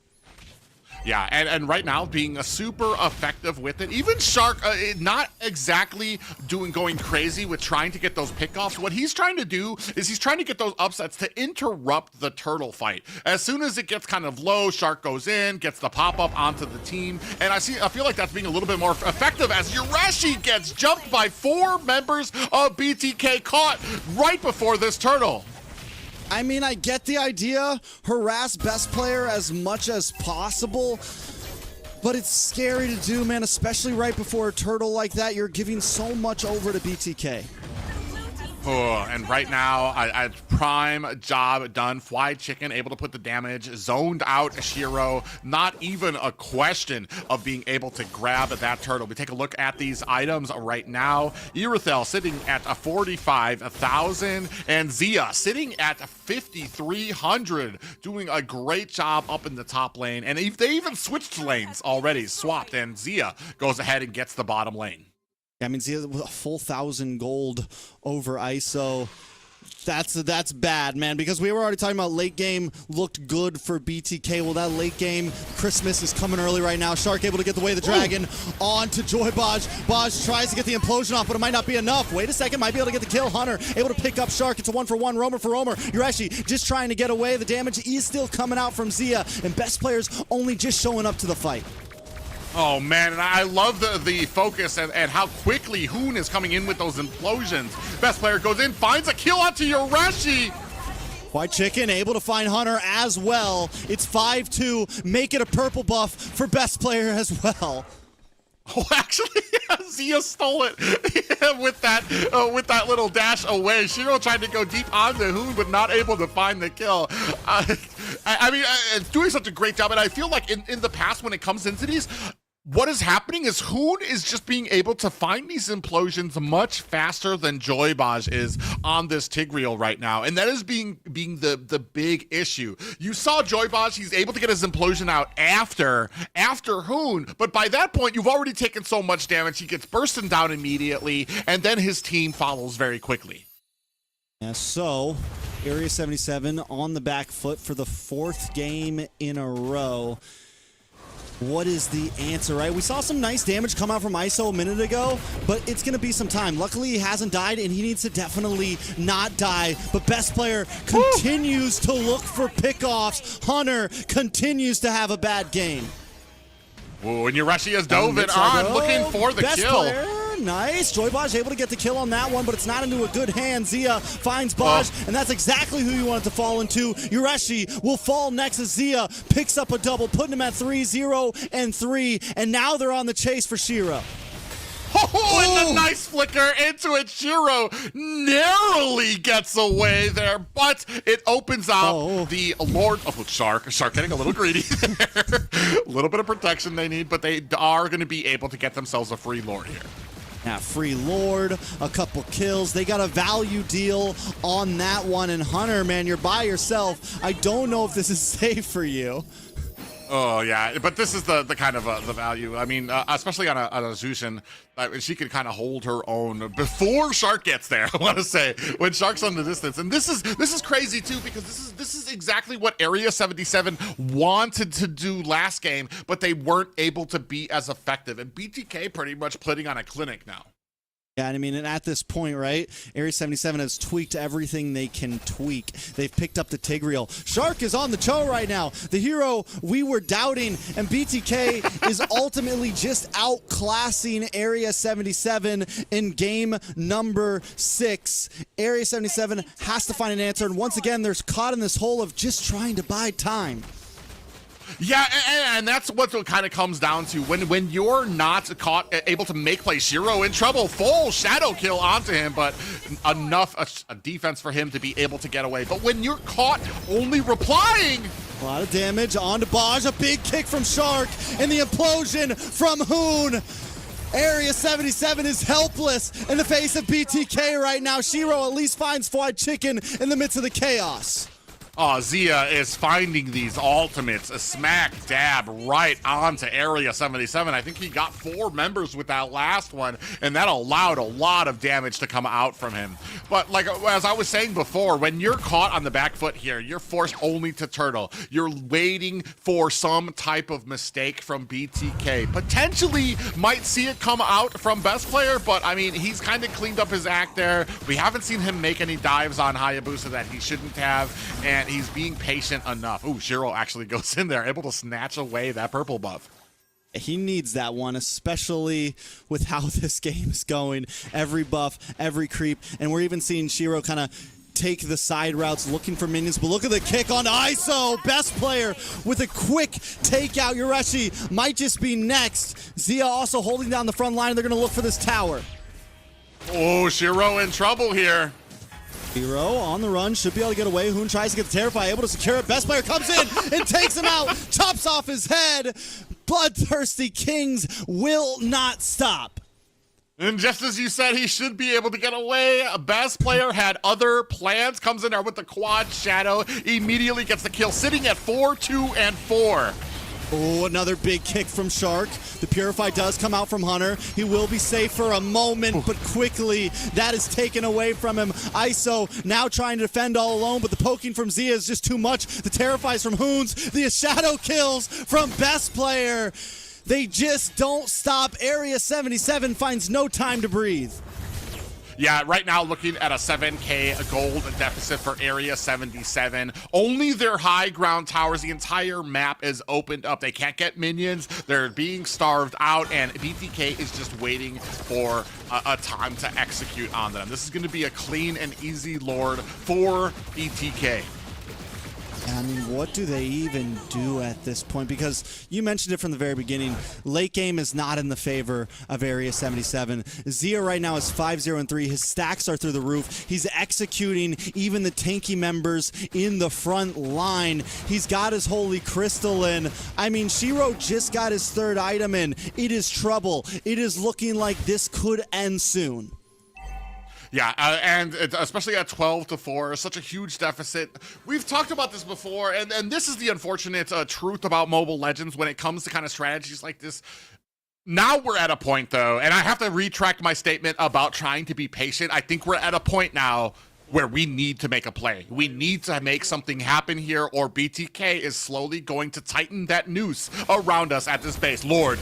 Yeah, and right now being super effective with it. Even Shark, not exactly going crazy with trying to get those pickoffs. What he's trying to do is he's trying to get those upsets to interrupt the turtle fight. As soon as it gets kind of low, Shark goes in, gets the pop-up onto the team, and I feel like that's being a little bit more effective as Urashi gets jumped by 4 members of BTK, caught right before this turtle. I mean, I get the idea, harass best player as much as possible, but it's scary to do, man, especially right before a turtle like that. You're giving so much over to BTK. Oh, and right now, a prime job done. Fly Chicken able to put the damage, zoned out Shiro. Not even a question of being able to grab that turtle. We take a look at these items right now. Irithel sitting at a 45,000, and Zia sitting at 5,300, doing a great job up in the top lane. And they even switched lanes already, swapped, and Zia goes ahead and gets the bottom lane. Yeah, I mean, Zia with a full 1,000 gold over ISO. That's bad, man, because we were already talking about late game looked good for BTK. Well, that late game, Christmas is coming early right now. Shark able to get the way of the dragon on to Joy Baj. Baj tries to get the implosion off, but it might not be enough. Wait a second, might be able to get the kill. Hunter able to pick up Shark. It's a 1-for-1, roamer for roamer. Urashi just trying to get away. The damage is still coming out from Zia, and best players only just showing up to the fight. Oh man, and I love the focus and how quickly Hoon is coming in with those implosions. Best player goes in, finds a kill onto Urashi. White Chicken able to find Hunter as well. It's 5-2, make it a purple buff for best player as well. Oh, actually, Zia stole it with that little dash away. Shiro tried to go deep onto Hoon, but not able to find the kill. I mean, doing such a great job, and I feel like in the past when it comes into these, what is happening is Hoon is just being able to find these implosions much faster than Joybaj is on this Tigreal right now. And that is being the big issue. You saw Joybaj, he's able to get his implosion out after Hoon, but by that point, you've already taken so much damage, he gets bursted down immediately, and then his team follows very quickly. Yeah, so Area 77 on the back foot for the 4th game in a row. What is the answer, right? We saw some nice damage come out from ISO a minute ago, but it's going to be some time. Luckily, he hasn't died, and he needs to definitely not die. But best player continues to look for pickoffs. Hunter continues to have a bad game. Ooh, and Urashi has dove it on, looking for the kill. Player. Nice. Joybaj able to get the kill on that one, but it's not into a good hand. Zia finds Baj, and that's exactly who you want it to fall into. Urashi will fall next as Zia picks up a double, putting him at 3-0-3, and now they're on the chase for Shiro. Oh, and a nice flicker into it. Shiro narrowly gets away there, but it opens up the Lord. Oh, Shark getting a little greedy there. A little bit of protection they need, but they are going to be able to get themselves a free Lord here. Yeah, free Lord, a couple kills. They got a value deal on that one. And Hunter, man, you're by yourself. I don't know if this is safe for you. Oh, yeah, but this is the kind of the value. I mean, especially on a Zushin, she could kind of hold her own before Shark gets there, I want to say, when Shark's on the distance. And this is crazy, too, because this is exactly what Area 77 wanted to do last game, but they weren't able to be as effective. And BTK pretty much putting on a clinic now. Yeah, I mean, and at this point, right, Area 77 has tweaked everything they can tweak. They've picked up the Tigreal. Shark is on the toe right now. The hero we were doubting, and BTK is ultimately just outclassing Area 77 in game number 6. Area 77 has to find an answer, and once again, they're caught in this hole of just trying to buy time. Yeah, and that's what it kind of comes down to. When you're not able to make play, Shiro in trouble. Full shadow kill onto him, but enough a defense for him to be able to get away. But when you're caught only replying, a lot of damage onto Baj, a big kick from Shark, and the implosion from Hoon. Area 77 is helpless in the face of BTK right now. Shiro at least finds Fried Chicken in the midst of the chaos. Oh, Zia is finding these ultimates, a smack dab right onto Area 77. I think he got 4 members with that last one, and that allowed a lot of damage to come out from him. But like as I was saying before, when you're caught on the back foot here, you're forced only to turtle. You're waiting for some type of mistake from BTK. Potentially might see it come out from best player, but I mean, he's kind of cleaned up his act there. We haven't seen him make any dives on Hayabusa that he shouldn't have, and he's being patient enough. Ooh, Shiro actually goes in there, able to snatch away that purple buff. He needs that one, especially with how this game is going. Every buff, every creep, and we're even seeing Shiro kind of take the side routes looking for minions, but look at the kick on ISO. Best player with a quick takeout. Yureshi might just be next. Zia also holding down the front line. They're going to look for this tower. Oh, Shiro in trouble here. Shiro on the run, should be able to get away. Hoon tries to get the Terrify, able to secure it. Best player comes in and takes him out, chops off his head. BloodThirstyKings will not stop. And just as you said, he should be able to get away. Best player had other plans, comes in there with the quad shadow, immediately gets the kill, sitting at 4, 2, and 4. Oh, another big kick from Shark. The Purify does come out from Hunter. He will be safe for a moment, but quickly that is taken away from him. ISO now trying to defend all alone, but the poking from Zia is just too much. The Terrifies from Hoons. The shadow kills from Best Player. They just don't stop. Area 77 finds no time to breathe. Yeah, right now looking at a 7k gold deficit for Area 77. Only their high ground towers, the entire map is opened up. They can't get minions. They're being starved out, and BTK is just waiting for a time to execute on them. This is going to be a clean and easy Lord for BTK. I mean, what do they even do at this point? Because you mentioned it from the very beginning. Late game is not in the favor of Area 77. Zia right now is 5-0-3. His stacks are through the roof. He's executing even the tanky members in the front line. He's got his Holy Crystal in. I mean, Shiro just got his 3rd item in. It is trouble. It is looking like this could end soon. Yeah, and especially at 12-4, such a huge deficit. We've talked about this before, and this is the unfortunate truth about Mobile Legends when it comes to kind of strategies like this. Now we're at a point, though, and I have to retract my statement about trying to be patient. I think we're at a point now where we need to make a play. We need to make something happen here, or BTK is slowly going to tighten that noose around us at this base. Lord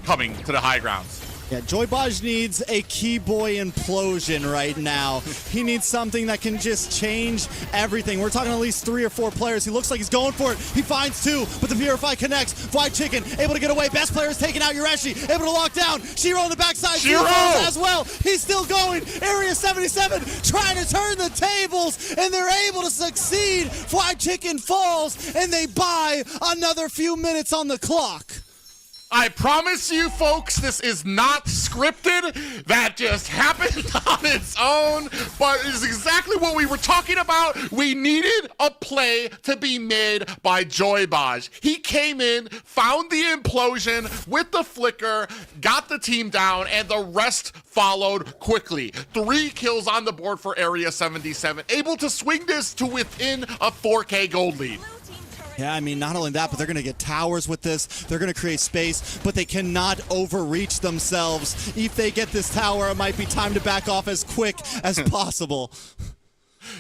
coming to the high grounds. Yeah, Joy Baj needs a key boy implosion right now. He needs something that can just change everything. We're talking at least 3 or 4 players. He looks like he's going for it. He finds 2, but the Purify connects. Fried Chicken able to get away. Best player is taking out Yureshi, able to lock down. Shiro on the backside. Shiro as well. He's still going. Area 77 trying to turn the tables, and they're able to succeed. Fried Chicken falls, and they buy another few minutes on the clock. I promise you, folks, this is not scripted. That just happened on its own, but it is exactly what we were talking about. We needed a play to be made by Joy Baj. He came in, found the implosion with the flicker, got the team down, and the rest followed quickly. 3 kills on the board for Area 77, able to swing this to within a 4K gold lead. Yeah, I mean, not only that, but they're going to get towers with this. They're going to create space, but they cannot overreach themselves. If they get this tower, it might be time to back off as quick as possible.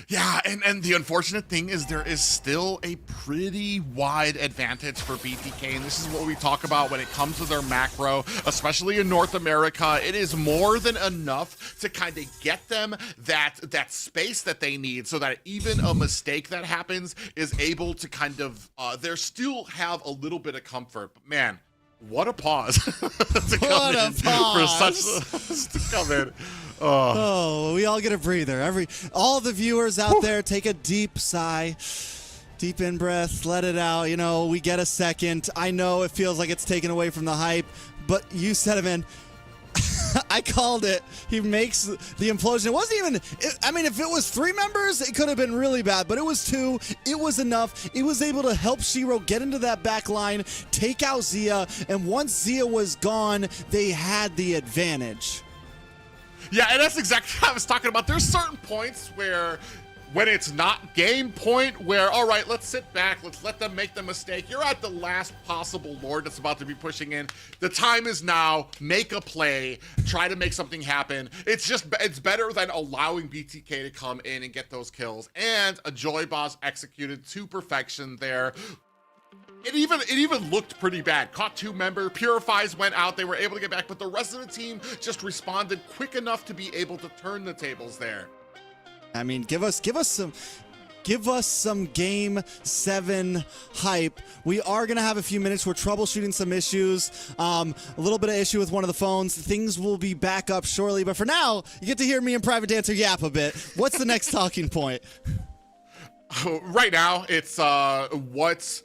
Yeah, and the unfortunate thing is there is still a pretty wide advantage for BTK, and this is what we talk about when it comes to their macro, especially in North America. It is more than enough to kind of get them that space that they need so that even a mistake that happens is able to kind of, they still have a little bit of comfort. But man, what a pause to come in for such to come in. Oh, we all get a breather. All the viewers out there take a deep sigh. Deep in breath, let it out. You know, we get a second. I know it feels like it's taken away from the hype, but you said it, man. I called it. He makes the implosion. It wasn't even, I mean, if it was 3 members, it could have been really bad, but it was 2. It was enough. It was able to help Shiro get into that back line, take out Zia, and once Zia was gone, they had the advantage. Yeah, and that's exactly what I was talking about. There's certain points where when it's not game point, where, all right, let's sit back, let's let them make the mistake. You're at the last possible Lord that's about to be pushing in. The time is now. Make a play. Try to make something happen. It's better than allowing BTK to come in and get those kills. And a Joy Boss executed to perfection there. It even looked pretty bad. Caught 2 member, Purifies went out, they were able to get back, but the rest of the team just responded quick enough to be able to turn the tables there. I mean, give us some game 7 hype. We are going to have a few minutes. We're troubleshooting some issues. A little bit of issue with one of the phones. Things will be back up shortly. But for now, you get to hear me and Private Dancer yap a bit. What's the next talking point? Right now, it's what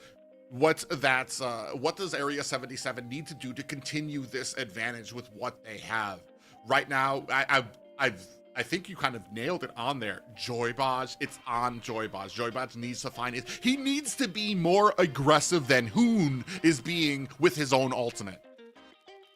does Area 77 need to do to continue this advantage with what they have? Right now, I think you kind of nailed it on there. Joybaj, it's on Joybaj. Joybaj needs to find it. He needs to be more aggressive than Hoon is being with his own ultimate.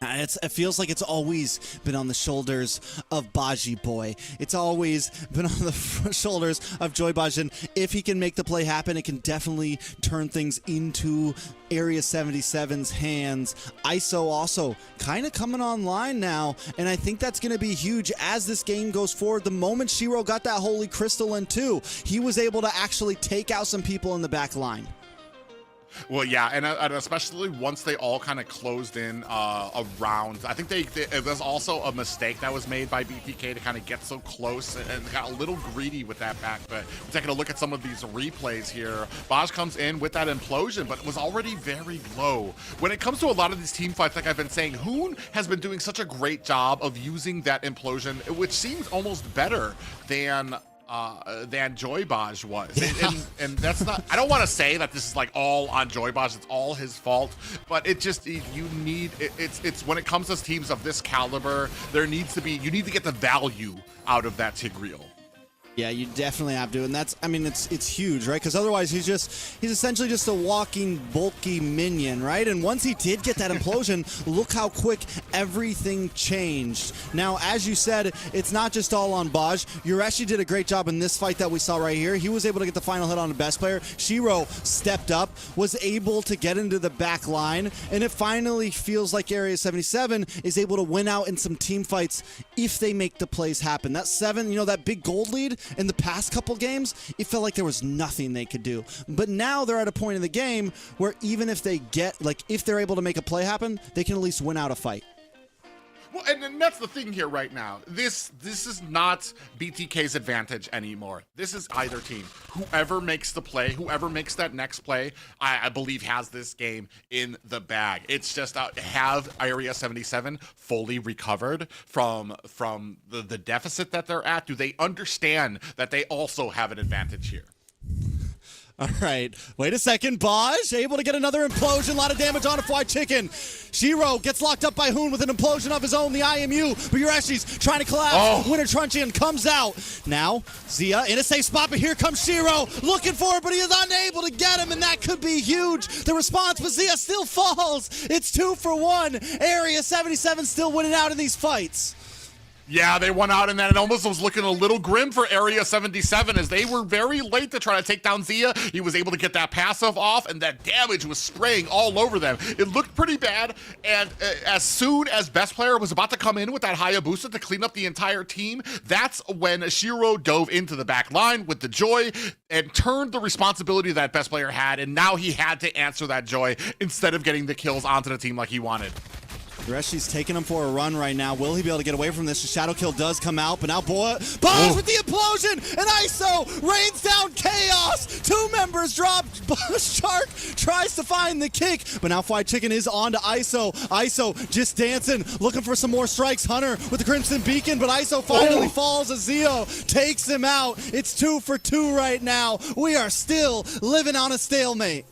It feels like it's always been on the shoulders of Baji Boy. It's always been on the shoulders of Joybaj, and if he can make the play happen, it can definitely turn things into Area 77's hands. ISO also kind of coming online now, and I think that's going to be huge as this game goes forward. The moment Shiro got that Holy Crystal in too, he was able to actually take out some people in the back line. Well, yeah, and especially once they all kind of closed in around, I think it was also a mistake that was made by BTK to kind of get so close and got a little greedy with that back. But taking a look at some of these replays here, Baj comes in with that implosion, but it was already very low. When it comes to a lot of these team fights, like I've been saying, Hoon has been doing such a great job of using that implosion, which seems almost better than Joybaj was. Yeah. And that's not, I don't want to say that this is like all on Joybaj, it's all his fault, but it's when it comes to teams of this caliber, you need to get the value out of that Tigreal. Yeah, you definitely have to, and that's, I mean, it's huge, right? Because otherwise he's essentially just a walking, bulky minion, right? And once he did get that implosion, look how quick everything changed. Now, as you said, it's not just all on Baj. Yureshi did a great job in this fight that we saw right here. He was able to get the final hit on the best player. Shiro stepped up, was able to get into the back line, and it finally feels like Area 77 is able to win out in some team fights if they make the plays happen. That 7, that big gold lead, in the past couple games, it felt like there was nothing they could do. But now they're at a point in the game where even if if they're able to make a play happen, they can at least win out a fight. Well, and that's the thing here right now. This is not BTK's advantage anymore. This is either team. Whoever makes the play, whoever makes that next play, I believe has this game in the bag. It's just have Area 77 fully recovered from the deficit that they're at? Do they understand that they also have an advantage here? All right, wait a second. Baj able to get another implosion. A lot of damage on a Fly Chicken. Shiro gets locked up by Hoon with an implosion of his own, the IMU. But Yureshi's trying to collapse. Oh. Winter Truncheon comes out. Now, Zia in a safe spot, but here comes Shiro. Looking for it, but he is unable to get him, and that could be huge. The response, but Zia still falls. It's 2 for 1. Area 77 still winning out in these fights. Yeah, they won out in that. It almost was looking a little grim for Area 77 as they were very late to try to take down Zia. He was able to get that passive off, and that damage was spraying all over them. It looked pretty bad, and as soon as Best Player was about to come in with that Hayabusa to clean up the entire team, that's when Shiro dove into the back line with the Joy and turned the responsibility that Best Player had, and now he had to answer that Joy instead of getting the kills onto the team like he wanted. Reshi's taking him for a run right now. Will he be able to get away from this? The shadow kill does come out, but now Boaz with the implosion, and ISO rains down chaos. 2 members drop. Shark tries to find the kick, but now Fried Chicken is on to ISO. ISO just dancing, looking for some more strikes. Hunter with the Crimson Beacon, but ISO finally falls as Zio takes him out. It's 2 for 2 right now. We are still living on a stalemate.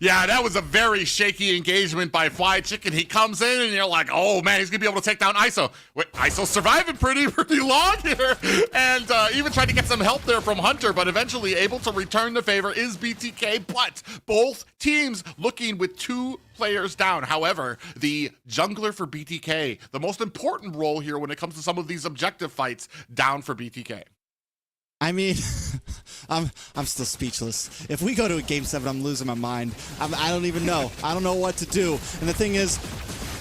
Yeah, that was a very shaky engagement by Fried Chicken. He comes in and you're like, oh man, he's gonna be able to take down ISO. Wait, ISO's surviving pretty long here, and even tried to get some help there from Hunter, but eventually able to return the favor is BTK, but both teams looking with 2 players down. However, the jungler for BTK, the most important role here when it comes to some of these objective fights, down for BTK. I mean, I'm still speechless. If we go to a Game 7, I'm losing my mind. I don't even know. I don't know what to do. And the thing is,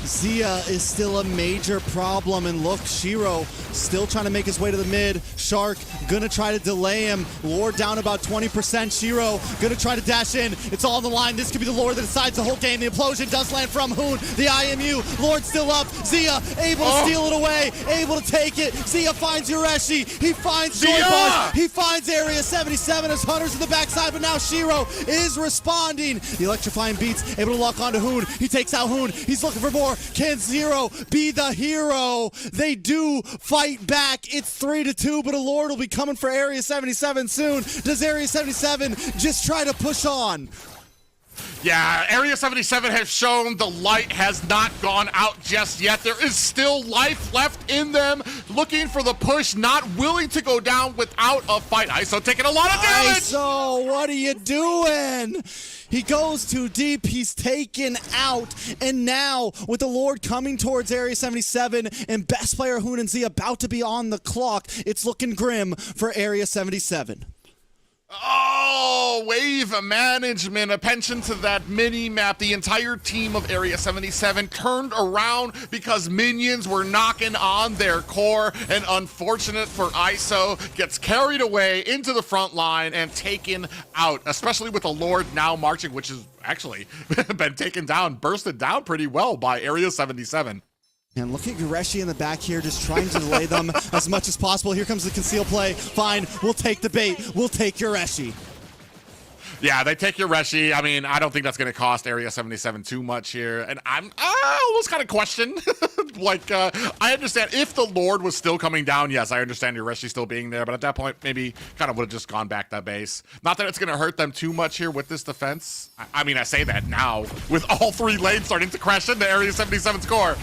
Zia is still a major problem, and look, Shiro still trying to make his way to the mid. Shark gonna try to delay him. Lord down about 20%. Shiro gonna try to dash in. It's all on the line. This could be the Lord that decides the whole game. The implosion does land from Hoon. The IMU. Lord still up. Zia able to steal it away. Able to take it. Zia finds Ureshi. He finds Joy Buzz. He finds Area 77 as Hunter's in the backside, but now Shiro is responding. The electrifying beats able to lock onto Hoon. He takes out Hoon. He's looking for more. Can Zero be the hero? They do fight back. It's 3-2, but a Lord will be coming for Area 77 soon. Does Area 77 just try to push on? Yeah, Area 77 has shown the light has not gone out just yet. There is still life left in them. Looking for the push, not willing to go down without a fight. ISO taking a lot of damage. ISO, what are you doing? He goes too deep, he's taken out, and now with the Lord coming towards Area 77 and best player Hoon and Z about to be on the clock, it's looking grim for Area 77. Oh, wave management, a pension to that mini-map. The entire team of Area 77 turned around because minions were knocking on their core, and unfortunate for ISO, gets carried away into the front line and taken out, especially with the Lord now marching, which has actually been taken down, bursted down pretty well by Area 77. And look at Ureshi in the back here, just trying to delay them as much as possible. Here comes the conceal play. Fine, we'll take the bait. We'll take Ureshi. Yeah, they take Ureshi. I mean, I don't think that's going to cost Area 77 too much here. And I'm almost kind of question. Like, I understand if the Lord was still coming down, yes, I understand Ureshi still being there. But at that point, maybe kind of would have just gone back that base. Not that it's going to hurt them too much here with this defense. I mean, I say that now with all 3 lanes starting to crash into Area 77's core.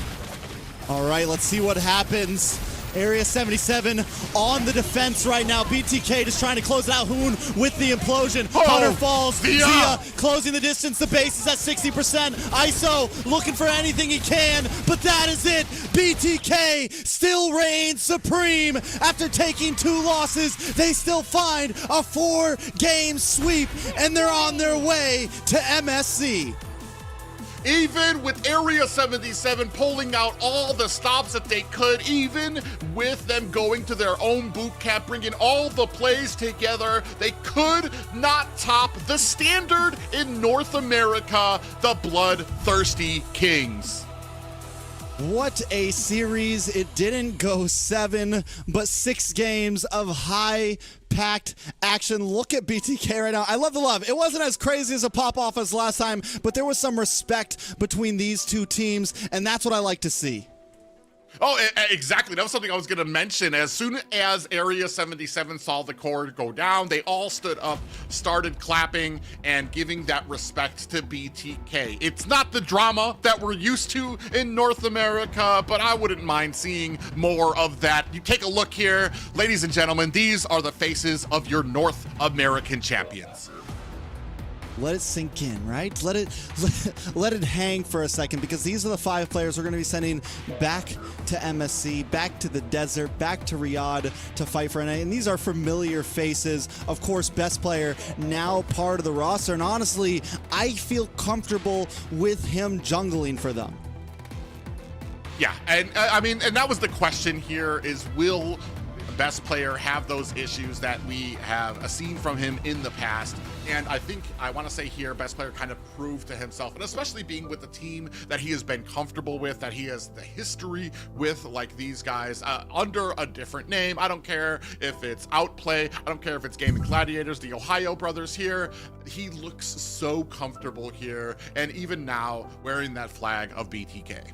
All right, let's see what happens. Area 77 on the defense right now. BTK just trying to close it out. Hoon with the implosion. Hunter falls. Zia closing the distance. The base is at 60%. ISO looking for anything he can, but that is it. BTK still reigns supreme. After taking 2 losses, they still find a 4-game sweep, and they're on their way to MSC. Even with Area 77 pulling out all the stops that they could, even with them going to their own boot camp, bringing all the plays together, they could not top the standard in North America, the Bloodthirsty Kings. What a series. It didn't go 7, but 6 games of high-packed action. Look at BTK right now. I love the love. It wasn't as crazy as a pop-off as last time, but there was some respect between these 2 teams, and that's what I like to see. Oh, exactly. That was something I was going to mention. As soon as Area 77 saw the core go down, they all stood up, started clapping, and giving that respect to BTK. It's not the drama that we're used to in North America, but I wouldn't mind seeing more of that. You take a look here. Ladies and gentlemen, these are the faces of your North American champions. Let it sink in, right? Let it hang for a second, because these are the 5 players we're going to be sending back to MSC, back to the desert, back to Riyadh to fight for NA. And these are familiar faces. Of course, best player now part of the roster. And honestly, I feel comfortable with him jungling for them. Yeah, and I mean, and that was the question here is, will best player have those issues that we have seen from him in the past. And I think I want to say here, best player kind of proved to himself, and especially being with the team that he has been comfortable with, that he has the history with, like these guys, under a different name. I don't care if it's Outplay, I don't care if it's Gaming Gladiators, the Ohio brothers here. He looks so comfortable here, and even now wearing that flag of BTK.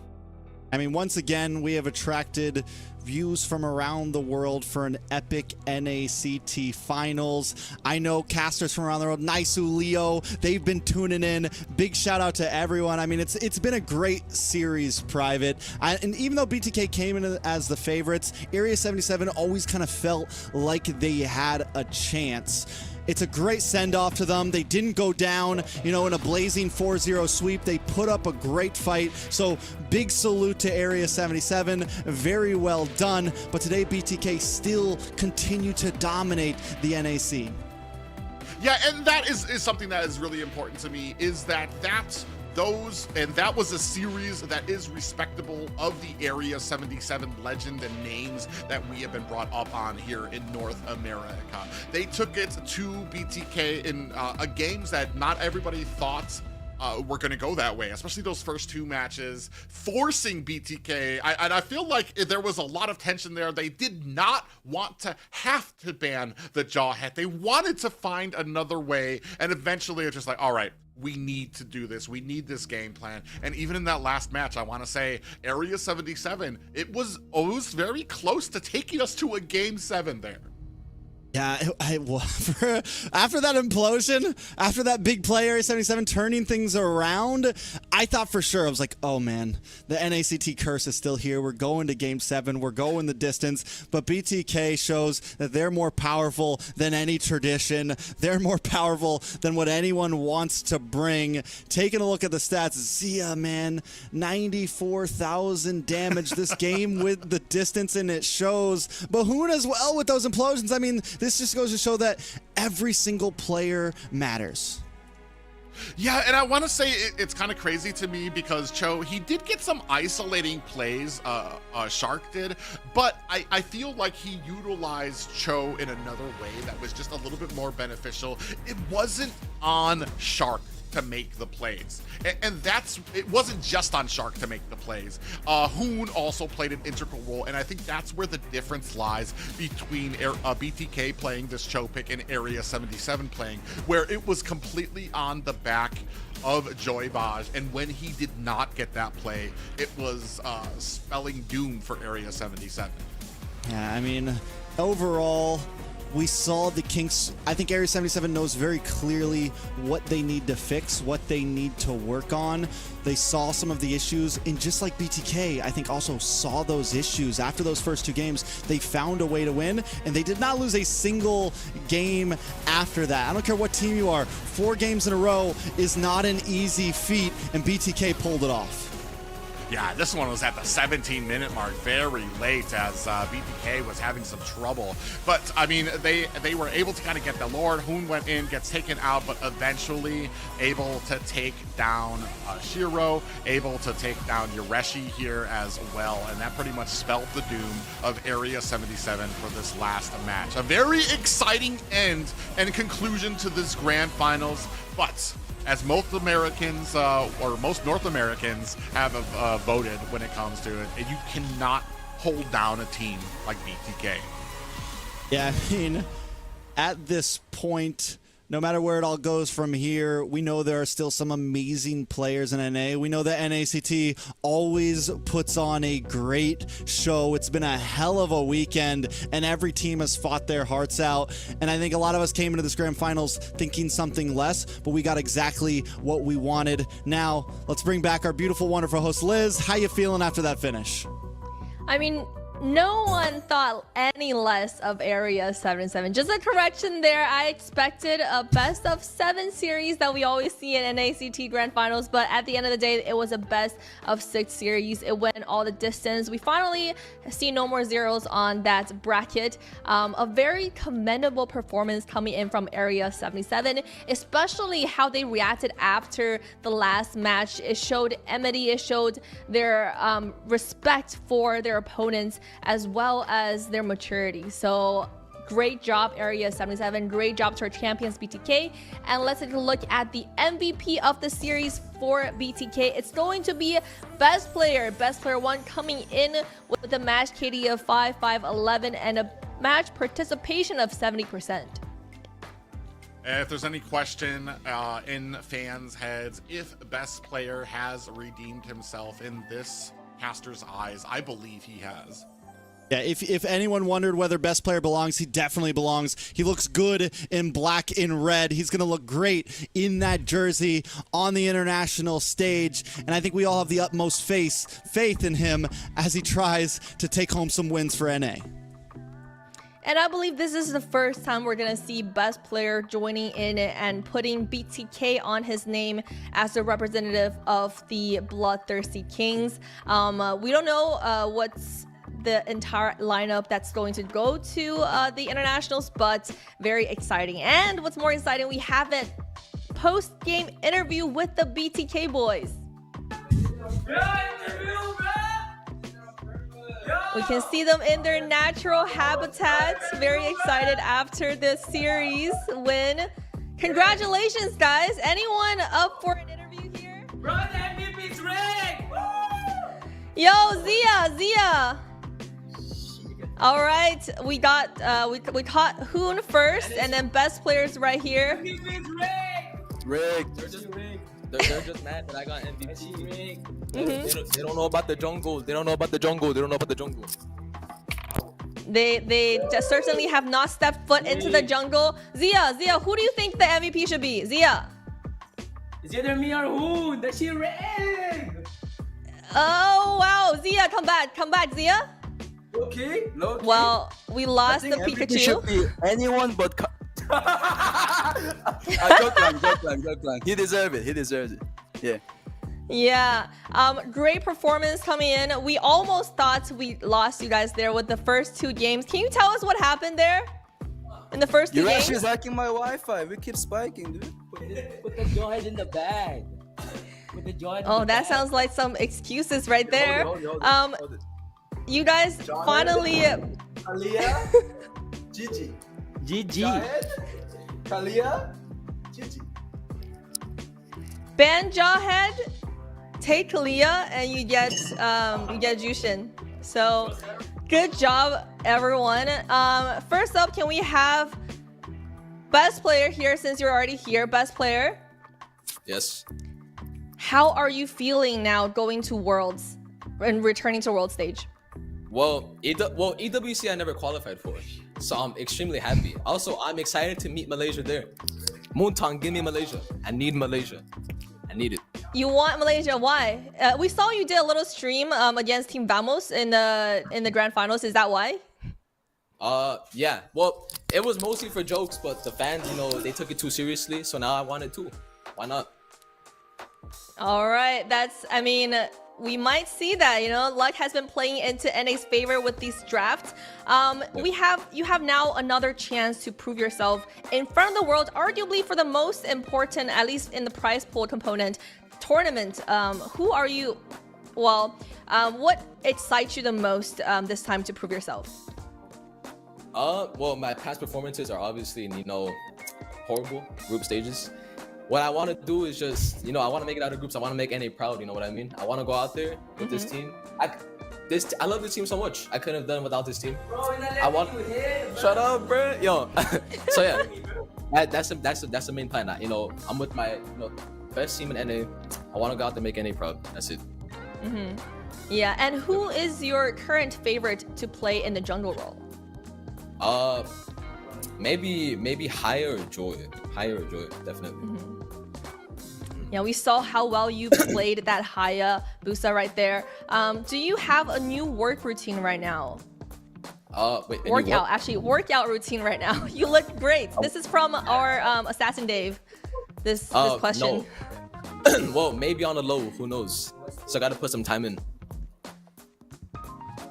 I mean, once again, we have attracted views from around the world for an epic NACT finals. I know casters from around the world, Naisu, Leo, they've been tuning in. Big shout out to everyone. I mean, it's been a great series, Private. And even though BTK came in as the favorites, Area 77 always kind of felt like they had a chance. It's a great send-off to them. They didn't go down, you know, in a blazing 4-0 sweep. They put up a great fight. So big salute to Area 77. Very well done. But today, BTK still continue to dominate the NAC. Yeah, and that is something that is really important to me, is that that was a series that is respectable of the Area 77 legend and names that we have been brought up on here in North America. They took it to BTK in games that not everybody thought were going to go that way, especially those first two matches, forcing BTK. And I feel like there was a lot of tension there. They did not want to have to ban the Jawhead. They wanted to find another way, and eventually it's just like, all right, we need to do this. We need this game plan. And even in that last match, I want to say Area 77, it was very close to taking us to a Game 7 there. Yeah, after that implosion, after that big play, Area 77 turning things around, I thought for sure, I was like, oh man, the NACT curse is still here. We're going to Game 7. We're going the distance. But BTK shows that they're more powerful than any tradition. They're more powerful than what anyone wants to bring. Taking a look at the stats, Zia, man, 94,000 damage this game with the distance, and it shows. Bahoon as well with those implosions. I mean, this just goes to show that every single player matters. Yeah, and I want to say it's kind of crazy to me because Cho, he did get some isolating plays, Shark did, but I feel like he utilized Cho in another way that was just a little bit more beneficial. It wasn't on Shark to make the plays, and it wasn't just on Shark to make the plays. Hoon also played an integral role, and I think that's where the difference lies between BTK playing this Cho pick and Area 77 playing, where it was completely on the back of Joybaj, and when he did not get that play, it was spelling doom for Area 77. Yeah, I mean, overall, we saw the kinks. I think Area 77 knows very clearly what they need to fix, what they need to work on. They saw some of the issues, and just like BTK, I think also saw those issues. After those first two games, they found a way to win, and they did not lose a single game after that. I don't care what team you are, 4 games in a row is not an easy feat, and BTK pulled it off. Yeah, this one was at the 17-minute mark, very late, as BTK was having some trouble. But, I mean, they were able to kind of get the Lord. Hoon went in, gets taken out, but eventually able to take down Shiro, able to take down Yureshi here as well. And that pretty much spelled the doom of Area 77 for this last match. A very exciting end and conclusion to this grand finals, but as most Americans, or most North Americans have voted when it comes to it, you cannot hold down a team like BTK. Yeah, I mean, at this point, no matter where it all goes from here, we know there are still some amazing players in NA. We know that NACT always puts on a great show. It's been a hell of a weekend, and every team has fought their hearts out. And I think a lot of us came into this grand finals thinking something less, but we got exactly what we wanted. Now, let's bring back our beautiful, wonderful host, Liz. How you feeling after that finish? I mean, no one thought any less of Area 77. Just a correction there. I expected a best of 7 series that we always see in NACT Grand Finals, but at the end of the day, it was a best of 6 series. It went all the distance. We finally see no more zeros on that bracket. A very commendable performance coming in from Area 77, especially how they reacted after the last match. It showed enmity, it showed their respect for their opponents. as well as their maturity. So great job, Area 77. Great job to our champions, BTK. And let's take a look at the MVP of the series for BTK. It's going to be Best Player 1 coming in with a match KD of 5-5-11 and a match participation of 70%. If there's any question in fans' heads, if Best Player has redeemed himself in this caster's eyes, I believe he has. Yeah, if anyone wondered whether Best Player belongs, he definitely belongs. He looks good in black and red. He's going to look great in that jersey on the international stage. And I think we all have the utmost faith in him as he tries to take home some wins for NA. And I believe this is the first time we're going to see Best Player joining in and putting BTK on his name as the representative of the BloodThirstyKings. We don't know what's the entire lineup that's going to go to the internationals, but very exciting. And what's more exciting, we have a post-game interview with the BTK boys. We can see them in their natural habitats, very excited after the series win. Congratulations, guys. Anyone up for an interview here? Bro, the MVP's rigged! Yo, Zia. All right, we got we caught Hoon first, and then Best Players right here. MVP's rigged! Rigged. They're just rigged. They're just mad that I got MVP. They don't know about the jungle. They don't know about the jungle. They just certainly have not stepped foot into the jungle. Zia, who do you think the MVP should be? Zia. It's either me or who? That shit rigged! Oh wow, Zia, come back, Zia. Okay. Well, we lost the Pikachu. Should be anyone but. Joke. He deserves it. Yeah. Yeah, great performance coming in. We almost thought we lost you guys there with the first 2 games. Can you tell us what happened there in the first 2 games? You're actually hacking my Wi-Fi. We keep spiking, dude. Put the joint in the bag. Oh, that sounds like some excuses right there. Hold it. You guys finally. Kalia, GG. Kalia, GG. Ban Jawhead, take Kalia, and you get Jushin. So good job, everyone. First up, can we have Best Player here since you're already here? Best Player. Yes. How are you feeling now going to Worlds and returning to World Stage? Well, EWC I never qualified for, so I'm extremely happy. Also, I'm excited to meet Malaysia there. Moontang, give me Malaysia. I need Malaysia. I need it. You want Malaysia? Why? We saw you did a little stream against Team Vamos in the grand finals. Is that why? Yeah. Well, it was mostly for jokes, but the fans, they took it too seriously. So now I want it too. Why not? All right. We might see that, luck has been playing into NA's favor with these drafts. You have now another chance to prove yourself in front of the world, arguably for the most important, at least in the prize pool component, tournament. Who are you? Well, what excites you the most this time to prove yourself? Well, my past performances are obviously, horrible group stages. What I want to do is just, I want to make it out of groups. I want to make NA proud, you know what I mean? I want to go out there with this team. I love this team so much. I couldn't have done it without this team. Bro, Shut up, bro. Yo. So yeah, that's the main plan. I'm with my best team in NA. I want to go out there and make NA proud. That's it. Yeah, and who is your current favorite to play in the jungle role? Maybe Higher or Joy, definitely. Yeah, we saw how well you played that Haya Busa right there. Do you have a new work routine right now? Workout routine right now. You look great. This is from our Assassin Dave. This question. No. Well, maybe on the low. Who knows? So I got to put some time in.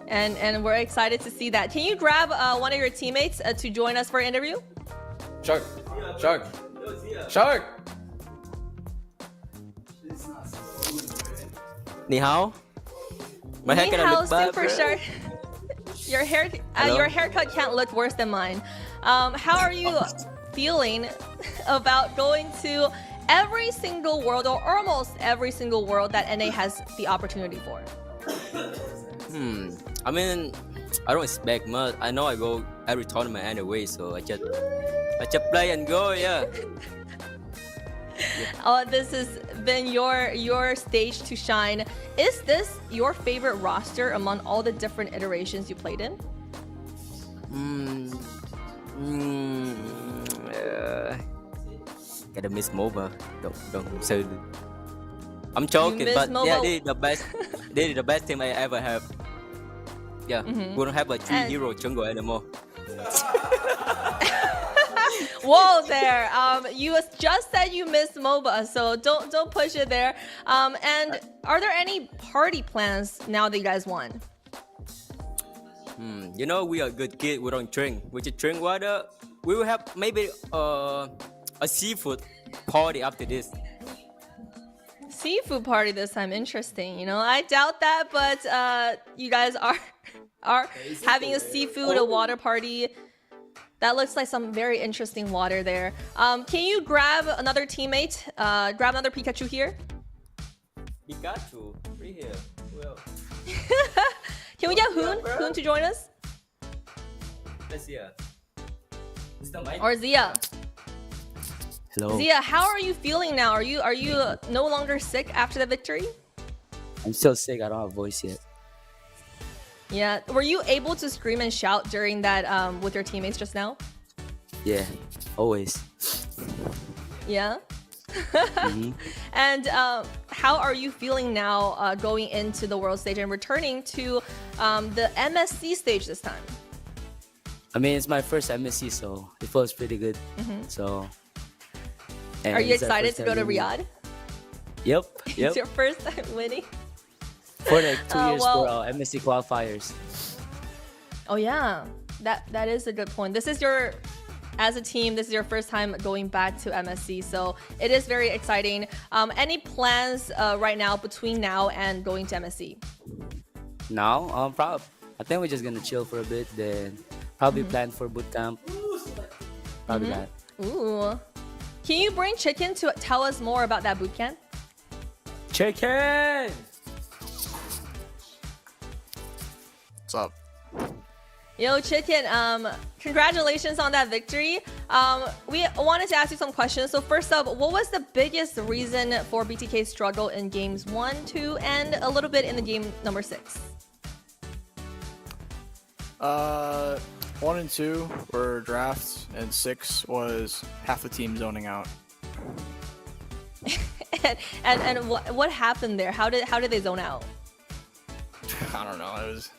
And we're excited to see that. Can you grab one of your teammates to join us for an interview? Shark. Ni hao. Ni hao, Super Shark. your haircut can't look worse than mine. How are you feeling about going to every single world or almost every single world that NA has the opportunity for? I mean, I don't expect much. I know I go every tournament anyway, so I just play and go. Yeah. Oh, this has been your stage to shine. Is this your favorite roster among all the different iterations you played in? Gotta miss MOBA. Don't say it. I'm joking, but MOBA? yeah, they the best. They the best team I ever have. Yeah, we don't have a 3-hero jungle anymore. Whoa there! You just said you missed MOBA, so don't push it there. And are there any party plans now that you guys won? You know, we are good kids. We don't drink. We just drink water. We will have maybe a seafood party after this. Seafood party this time. Interesting. You know, I doubt that, but you guys are having a seafood, a water party. That looks like some very interesting water there. Can you grab another teammate? Grab another Pikachu here. Pikachu, right here. Well, can we get Hoon to join us? let's see. Or Zia? Hello. Zia, how are you feeling now? Are you no longer sick after the victory? I'm still sick. I don't have a voice yet. Yeah. Were you able to scream and shout during that with your teammates just now? Yeah, always. Yeah. And how are you feeling now going into the world stage and returning to the MSC stage this time? I mean, it's my first MSC, so it feels pretty good. So. Are you excited to go to Riyadh? Yep. It's your first time winning. For like 2 years for MSC qualifiers. Oh yeah, that is a good point. This is as a team, this is your first time going back to MSC, so it is very exciting. Any plans right now between now and going to MSC? Now, I think we're just gonna chill for a bit, then probably plan for boot camp. Probably that. Ooh. Can you bring Chicken to tell us more about that boot camp? Chicken! What's up? Yo, Chicken, congratulations on that victory. We wanted to ask you some questions. So first up, what was the biggest reason for BTK's struggle in games 1, 2, and a little bit in the game number 6? 1 and 2 were drafts, and 6 was half the team zoning out. and what happened there? How did they zone out? I don't know. It was.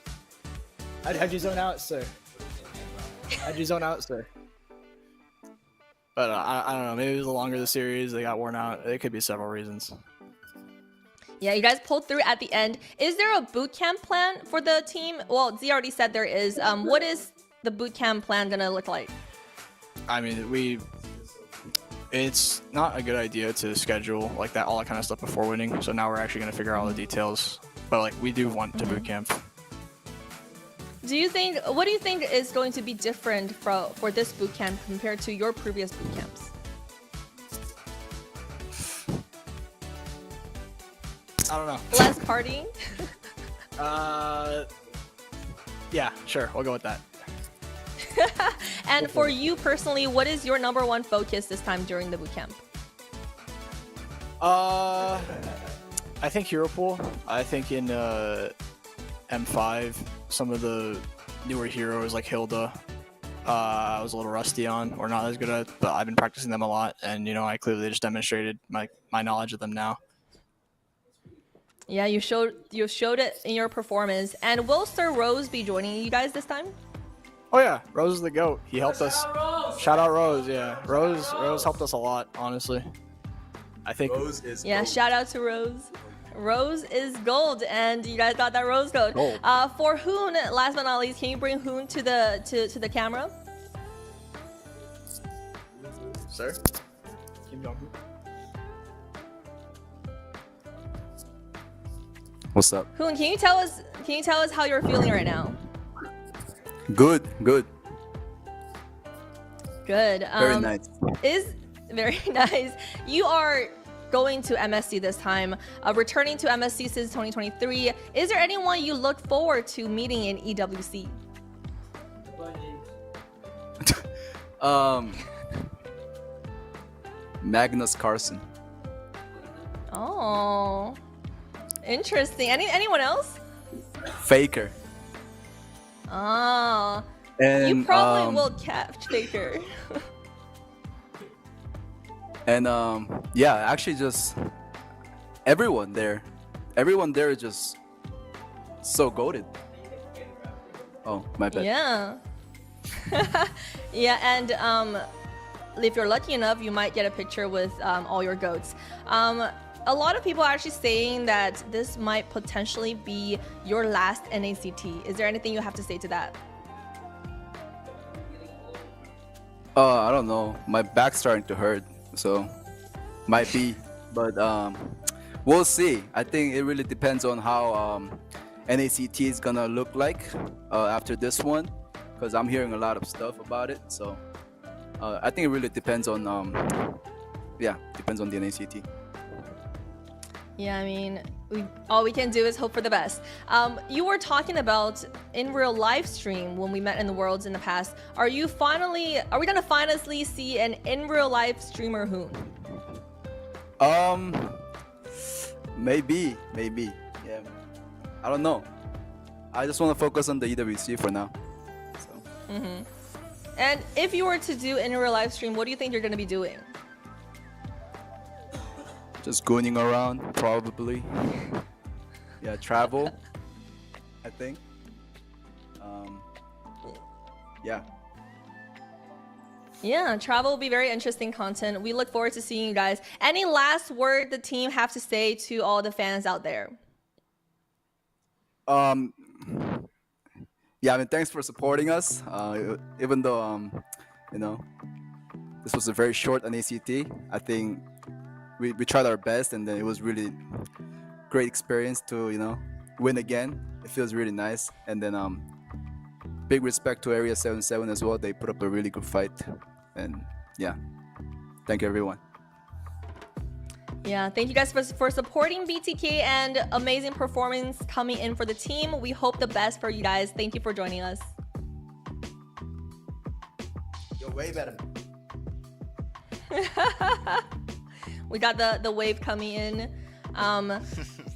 How'd you zone out, sir? How'd you zone out, sir? But I don't know. Maybe it was the longer the series. They got worn out. It could be several reasons. Yeah, you guys pulled through at the end. Is there a boot camp plan for the team? Well, Z already said there is. What is the boot camp plan gonna look like? I mean, it's not a good idea to schedule like that, all that kind of stuff before winning. So now we're actually gonna figure out all the details. But like, we do want to boot camp. What do you think is going to be different for this boot camp compared to your previous boot camps? I don't know. Less partying? Yeah, sure. We'll go with that. And for you personally, what is your #1 focus this time during the boot camp? I think Hero Pool. I think in M5, some of the newer heroes like Hilda, I was a little rusty on, or not as good at, but I've been practicing them a lot, and I clearly just demonstrated my knowledge of them now. Yeah, you showed it in your performance. And will Sir Rose be joining you guys this time? Oh yeah, Rose is the GOAT. He helped us. Shout out Rose, yeah. Rose helped us a lot, honestly. I think Rose is gold. Shout out to Rose. Rose is gold, and you guys got that Rose gold. For Hoon, last but not least, can you bring Hoon to the camera? Sir? Kim Jong-un. What's up? Hoon, can you tell us how you're feeling right now? Good. Good. Very nice. Is very nice. You are going to MSC this time, returning to MSC since 2023. Is there anyone you look forward to meeting in EWC? Magnus Carlsen. Oh, interesting. Anyone else? Faker. Oh, And you probably will catch Faker. And yeah, actually just everyone there is just so goated. Oh, my bad. Yeah. Yeah, and if you're lucky enough, you might get a picture with all your goats. A lot of people are actually saying that this might potentially be your last NACT. Is there anything you have to say to that? I don't know. My back's starting to hurt, so might be, but we'll see. I think it really depends on how NACT is gonna look like after this one, because I'm hearing a lot of stuff about it. So I think it really depends on depends on the NACT. Yeah, I mean, all we can do is hope for the best. You were talking about in real live stream when we met in the Worlds in the past. Are we gonna finally see an in real life streamer Hoon? Maybe. Yeah. I don't know. I just want to focus on the EWC for now. So. And if you were to do in real live stream, what do you think you're gonna be doing? Just gooning around, probably. Yeah, travel. I think. Yeah. Yeah, travel will be very interesting content. We look forward to seeing you guys. Any last word the team have to say to all the fans out there? Yeah, I mean, thanks for supporting us. Even though, this was a very short NACT, I think we tried our best, and then it was really great experience to, win again. It feels really nice. And then, big respect to Area 77 as well. They put up a really good fight. And yeah, thank you, everyone. Yeah, thank you guys for supporting BTK and amazing performance coming in for the team. We hope the best for you guys. Thank you for joining us. You're way better. We got the wave coming in.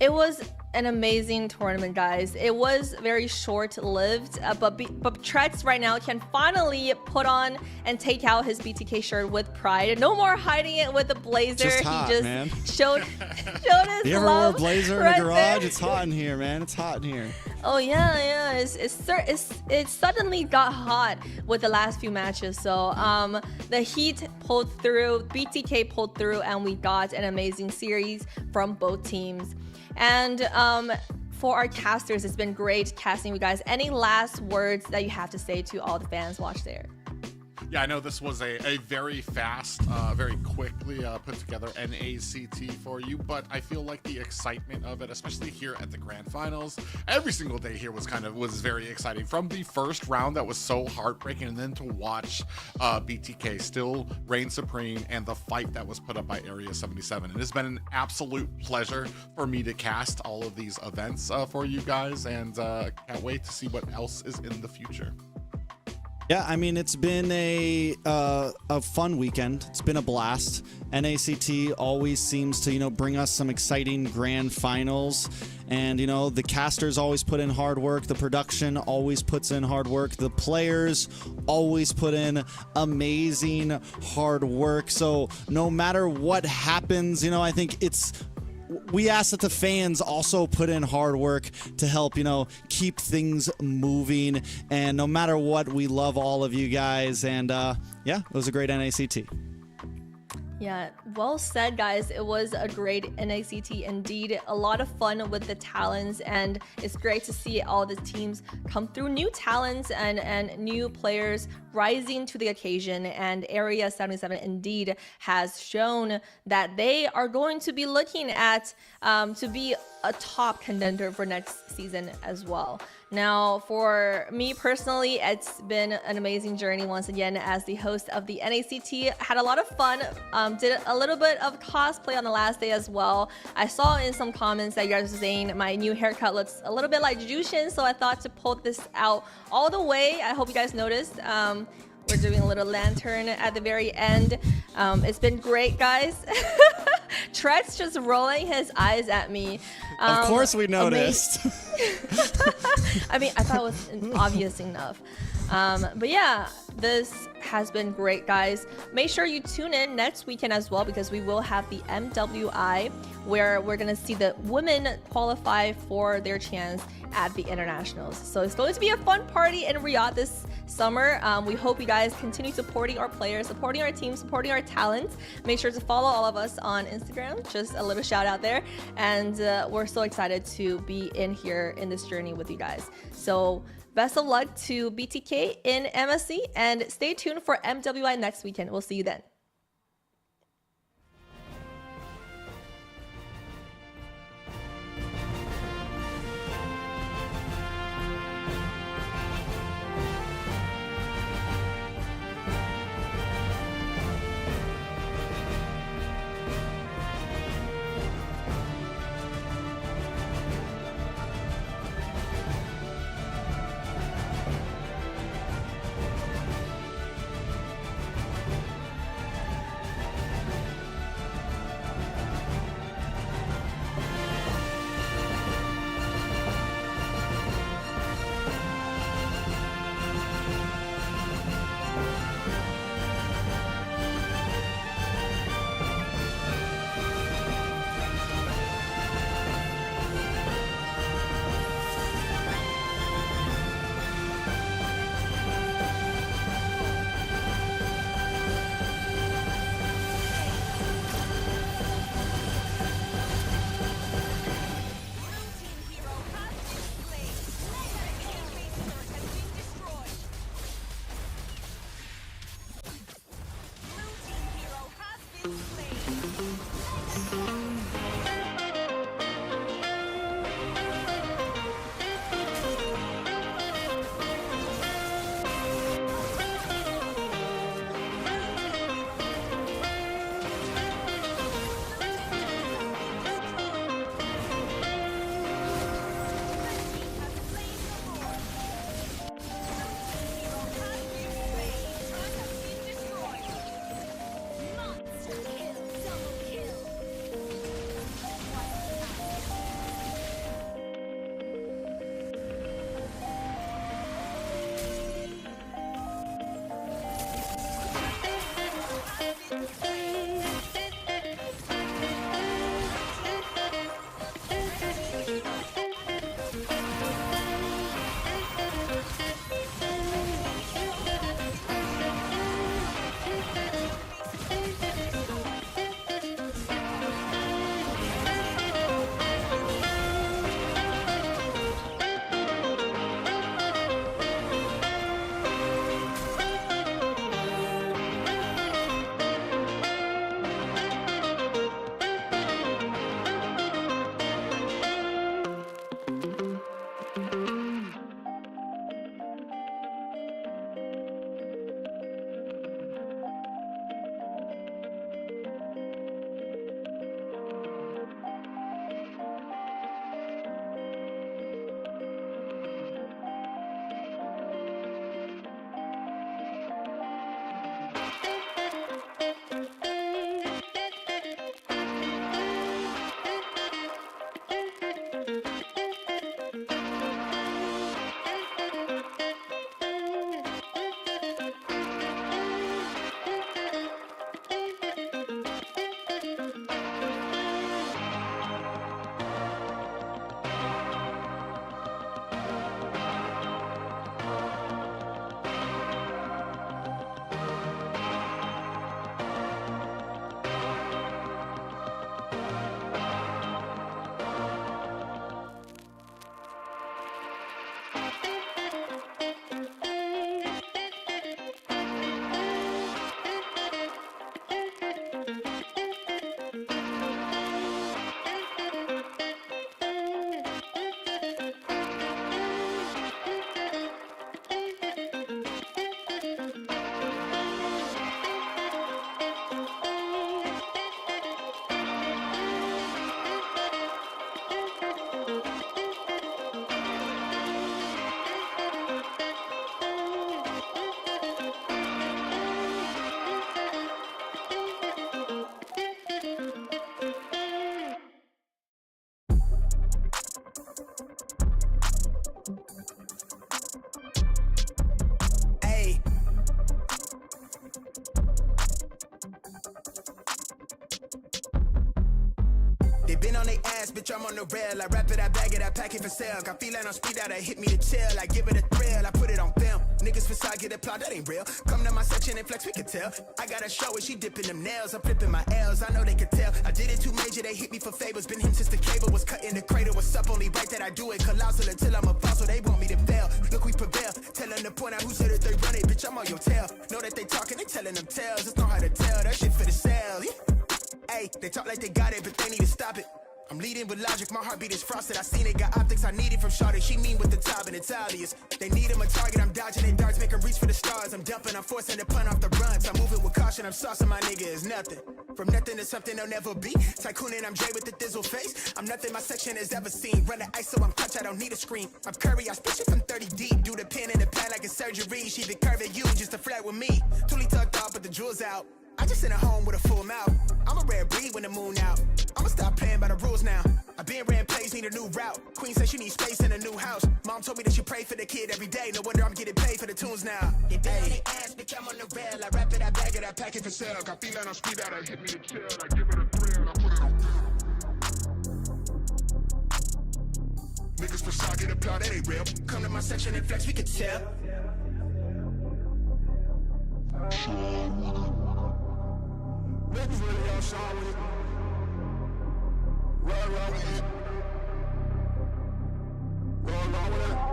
It was an amazing tournament, guys. It was very short-lived, but Trex right now can finally put on and take out his BTK shirt with pride. No more hiding it with a blazer. Just hot, he just man. showed his You ever love wore a blazer in right the garage? there. It's hot in here, man. It's hot in here. Oh yeah. It suddenly got hot with the last few matches. So the Heat pulled through, BTK pulled through, and we got an amazing series from both teams. And for our casters, it's been great casting you guys. Any last words that you have to say to all the fans watch there? Yeah, I know this was a very fast, very quickly put together NACT for you, but I feel like the excitement of it, especially here at the Grand Finals, every single day here was very exciting. From the first round that was so heartbreaking, and then to watch BTK still reign supreme, and the fight that was put up by Area 77. It has been an absolute pleasure for me to cast all of these events for you guys, and can't wait to see what else is in the future. Yeah, I mean, it's been a fun weekend. It's been a blast. NACT always seems to, bring us some exciting grand finals. And, the casters always put in hard work. The production always puts in hard work. The players always put in amazing hard work. So no matter what happens, I think we ask that the fans also put in hard work to help, keep things moving. And no matter what, we love all of you guys. And yeah, it was a great NACT. Yeah, well said, guys. It was a great NACT indeed. A lot of fun with the talents, and it's great to see all the teams come through. New talents and new players rising to the occasion, and Area 77 indeed has shown that they are going to be looking at to be a top contender for next season as well. Now, for me personally, it's been an amazing journey once again as the host of the NACT. Had a lot of fun. Did a little bit of cosplay on the last day as well. I saw in some comments that you guys were saying my new haircut looks a little bit like Jujutsu, so I thought to pull this out all the way. I hope you guys noticed. We're doing a little lantern at the very end. It's been great, guys. Trek's just rolling his eyes at me. Of course we noticed. I mean, I thought it was obvious enough. But yeah, this has been great, guys. Make sure you tune in next weekend as well, because we will have the MWI, where we're going to see the women qualify for their chance at the internationals. So it's going to be a fun party in Riyadh this summer. We hope you guys continue supporting our players, supporting our team, supporting our talents. Make sure to follow all of us on Instagram. Just a little shout out there. And we're so excited to be in here in this journey with you guys. So best of luck to BTK in MSC, and stay tuned for MWI next weekend. We'll see you then. They been on their ass, bitch, I'm on the rail. I wrap it, I bag it, I pack it for sale. Got feeling on speed out, I hit me to chill. I give it a thrill, I put it on film. Niggas facade, get applaud, that ain't real. Come to my section and flex, we can tell. I gotta show it, she dipping them nails. I'm flipping my L's, I know they can tell. I did it too major, they hit me for favors. Been him since the cable was cut in the cradle. What's up, only right that I do it. Colossal until I'm a fossil, they want me to fail. Look, we prevail. Tell them to point out who said it, they run it. Bitch, I'm on your tail. Know that they talking, they telling them tales. Just know how to tell, that shit for the sale. Hey, they talk like they got it, but they need to stop it. I'm leading with logic, my heartbeat is frosted. I seen it, got optics, I need it from Shawty. She mean with the top and it's obvious. They need him a target, I'm dodging their darts, make them reach for the stars. I'm dumping, I'm forcing the pun off the runs. I'm moving with caution, I'm saucing my nigga is nothing. From nothing to something they'll never be. Tycooning, I'm Jay with the thizzle face. I'm nothing my section has ever seen. Run the ice so I'm clutch, I don't need a screen. I'm Curry, I spit shit from 30 deep. Do the pin in the pad like a surgery. She the curve at you just to flirt with me. Toolie tucked off, but the jewels out. I just sent her home with a full mouth. I'm a rare breed when the moon out. I'ma stop playing by the rules now. I been ran plays, need a new route. Queen said she needs space in a new house. Mom told me that she pray for the kid every day. No wonder I'm getting paid for the tunes now. They bang on the ass, bitch, I'm on the rail. I wrap it, I bag it, I pack it for sale. Got feeling on speed out, I hit me to chill. I give it a thrill, I put it on. Niggas facade, get applaud, that ain't real. Come to my section and flex, we can tell. Niggas really outside with it. Roll with it. Roll with it.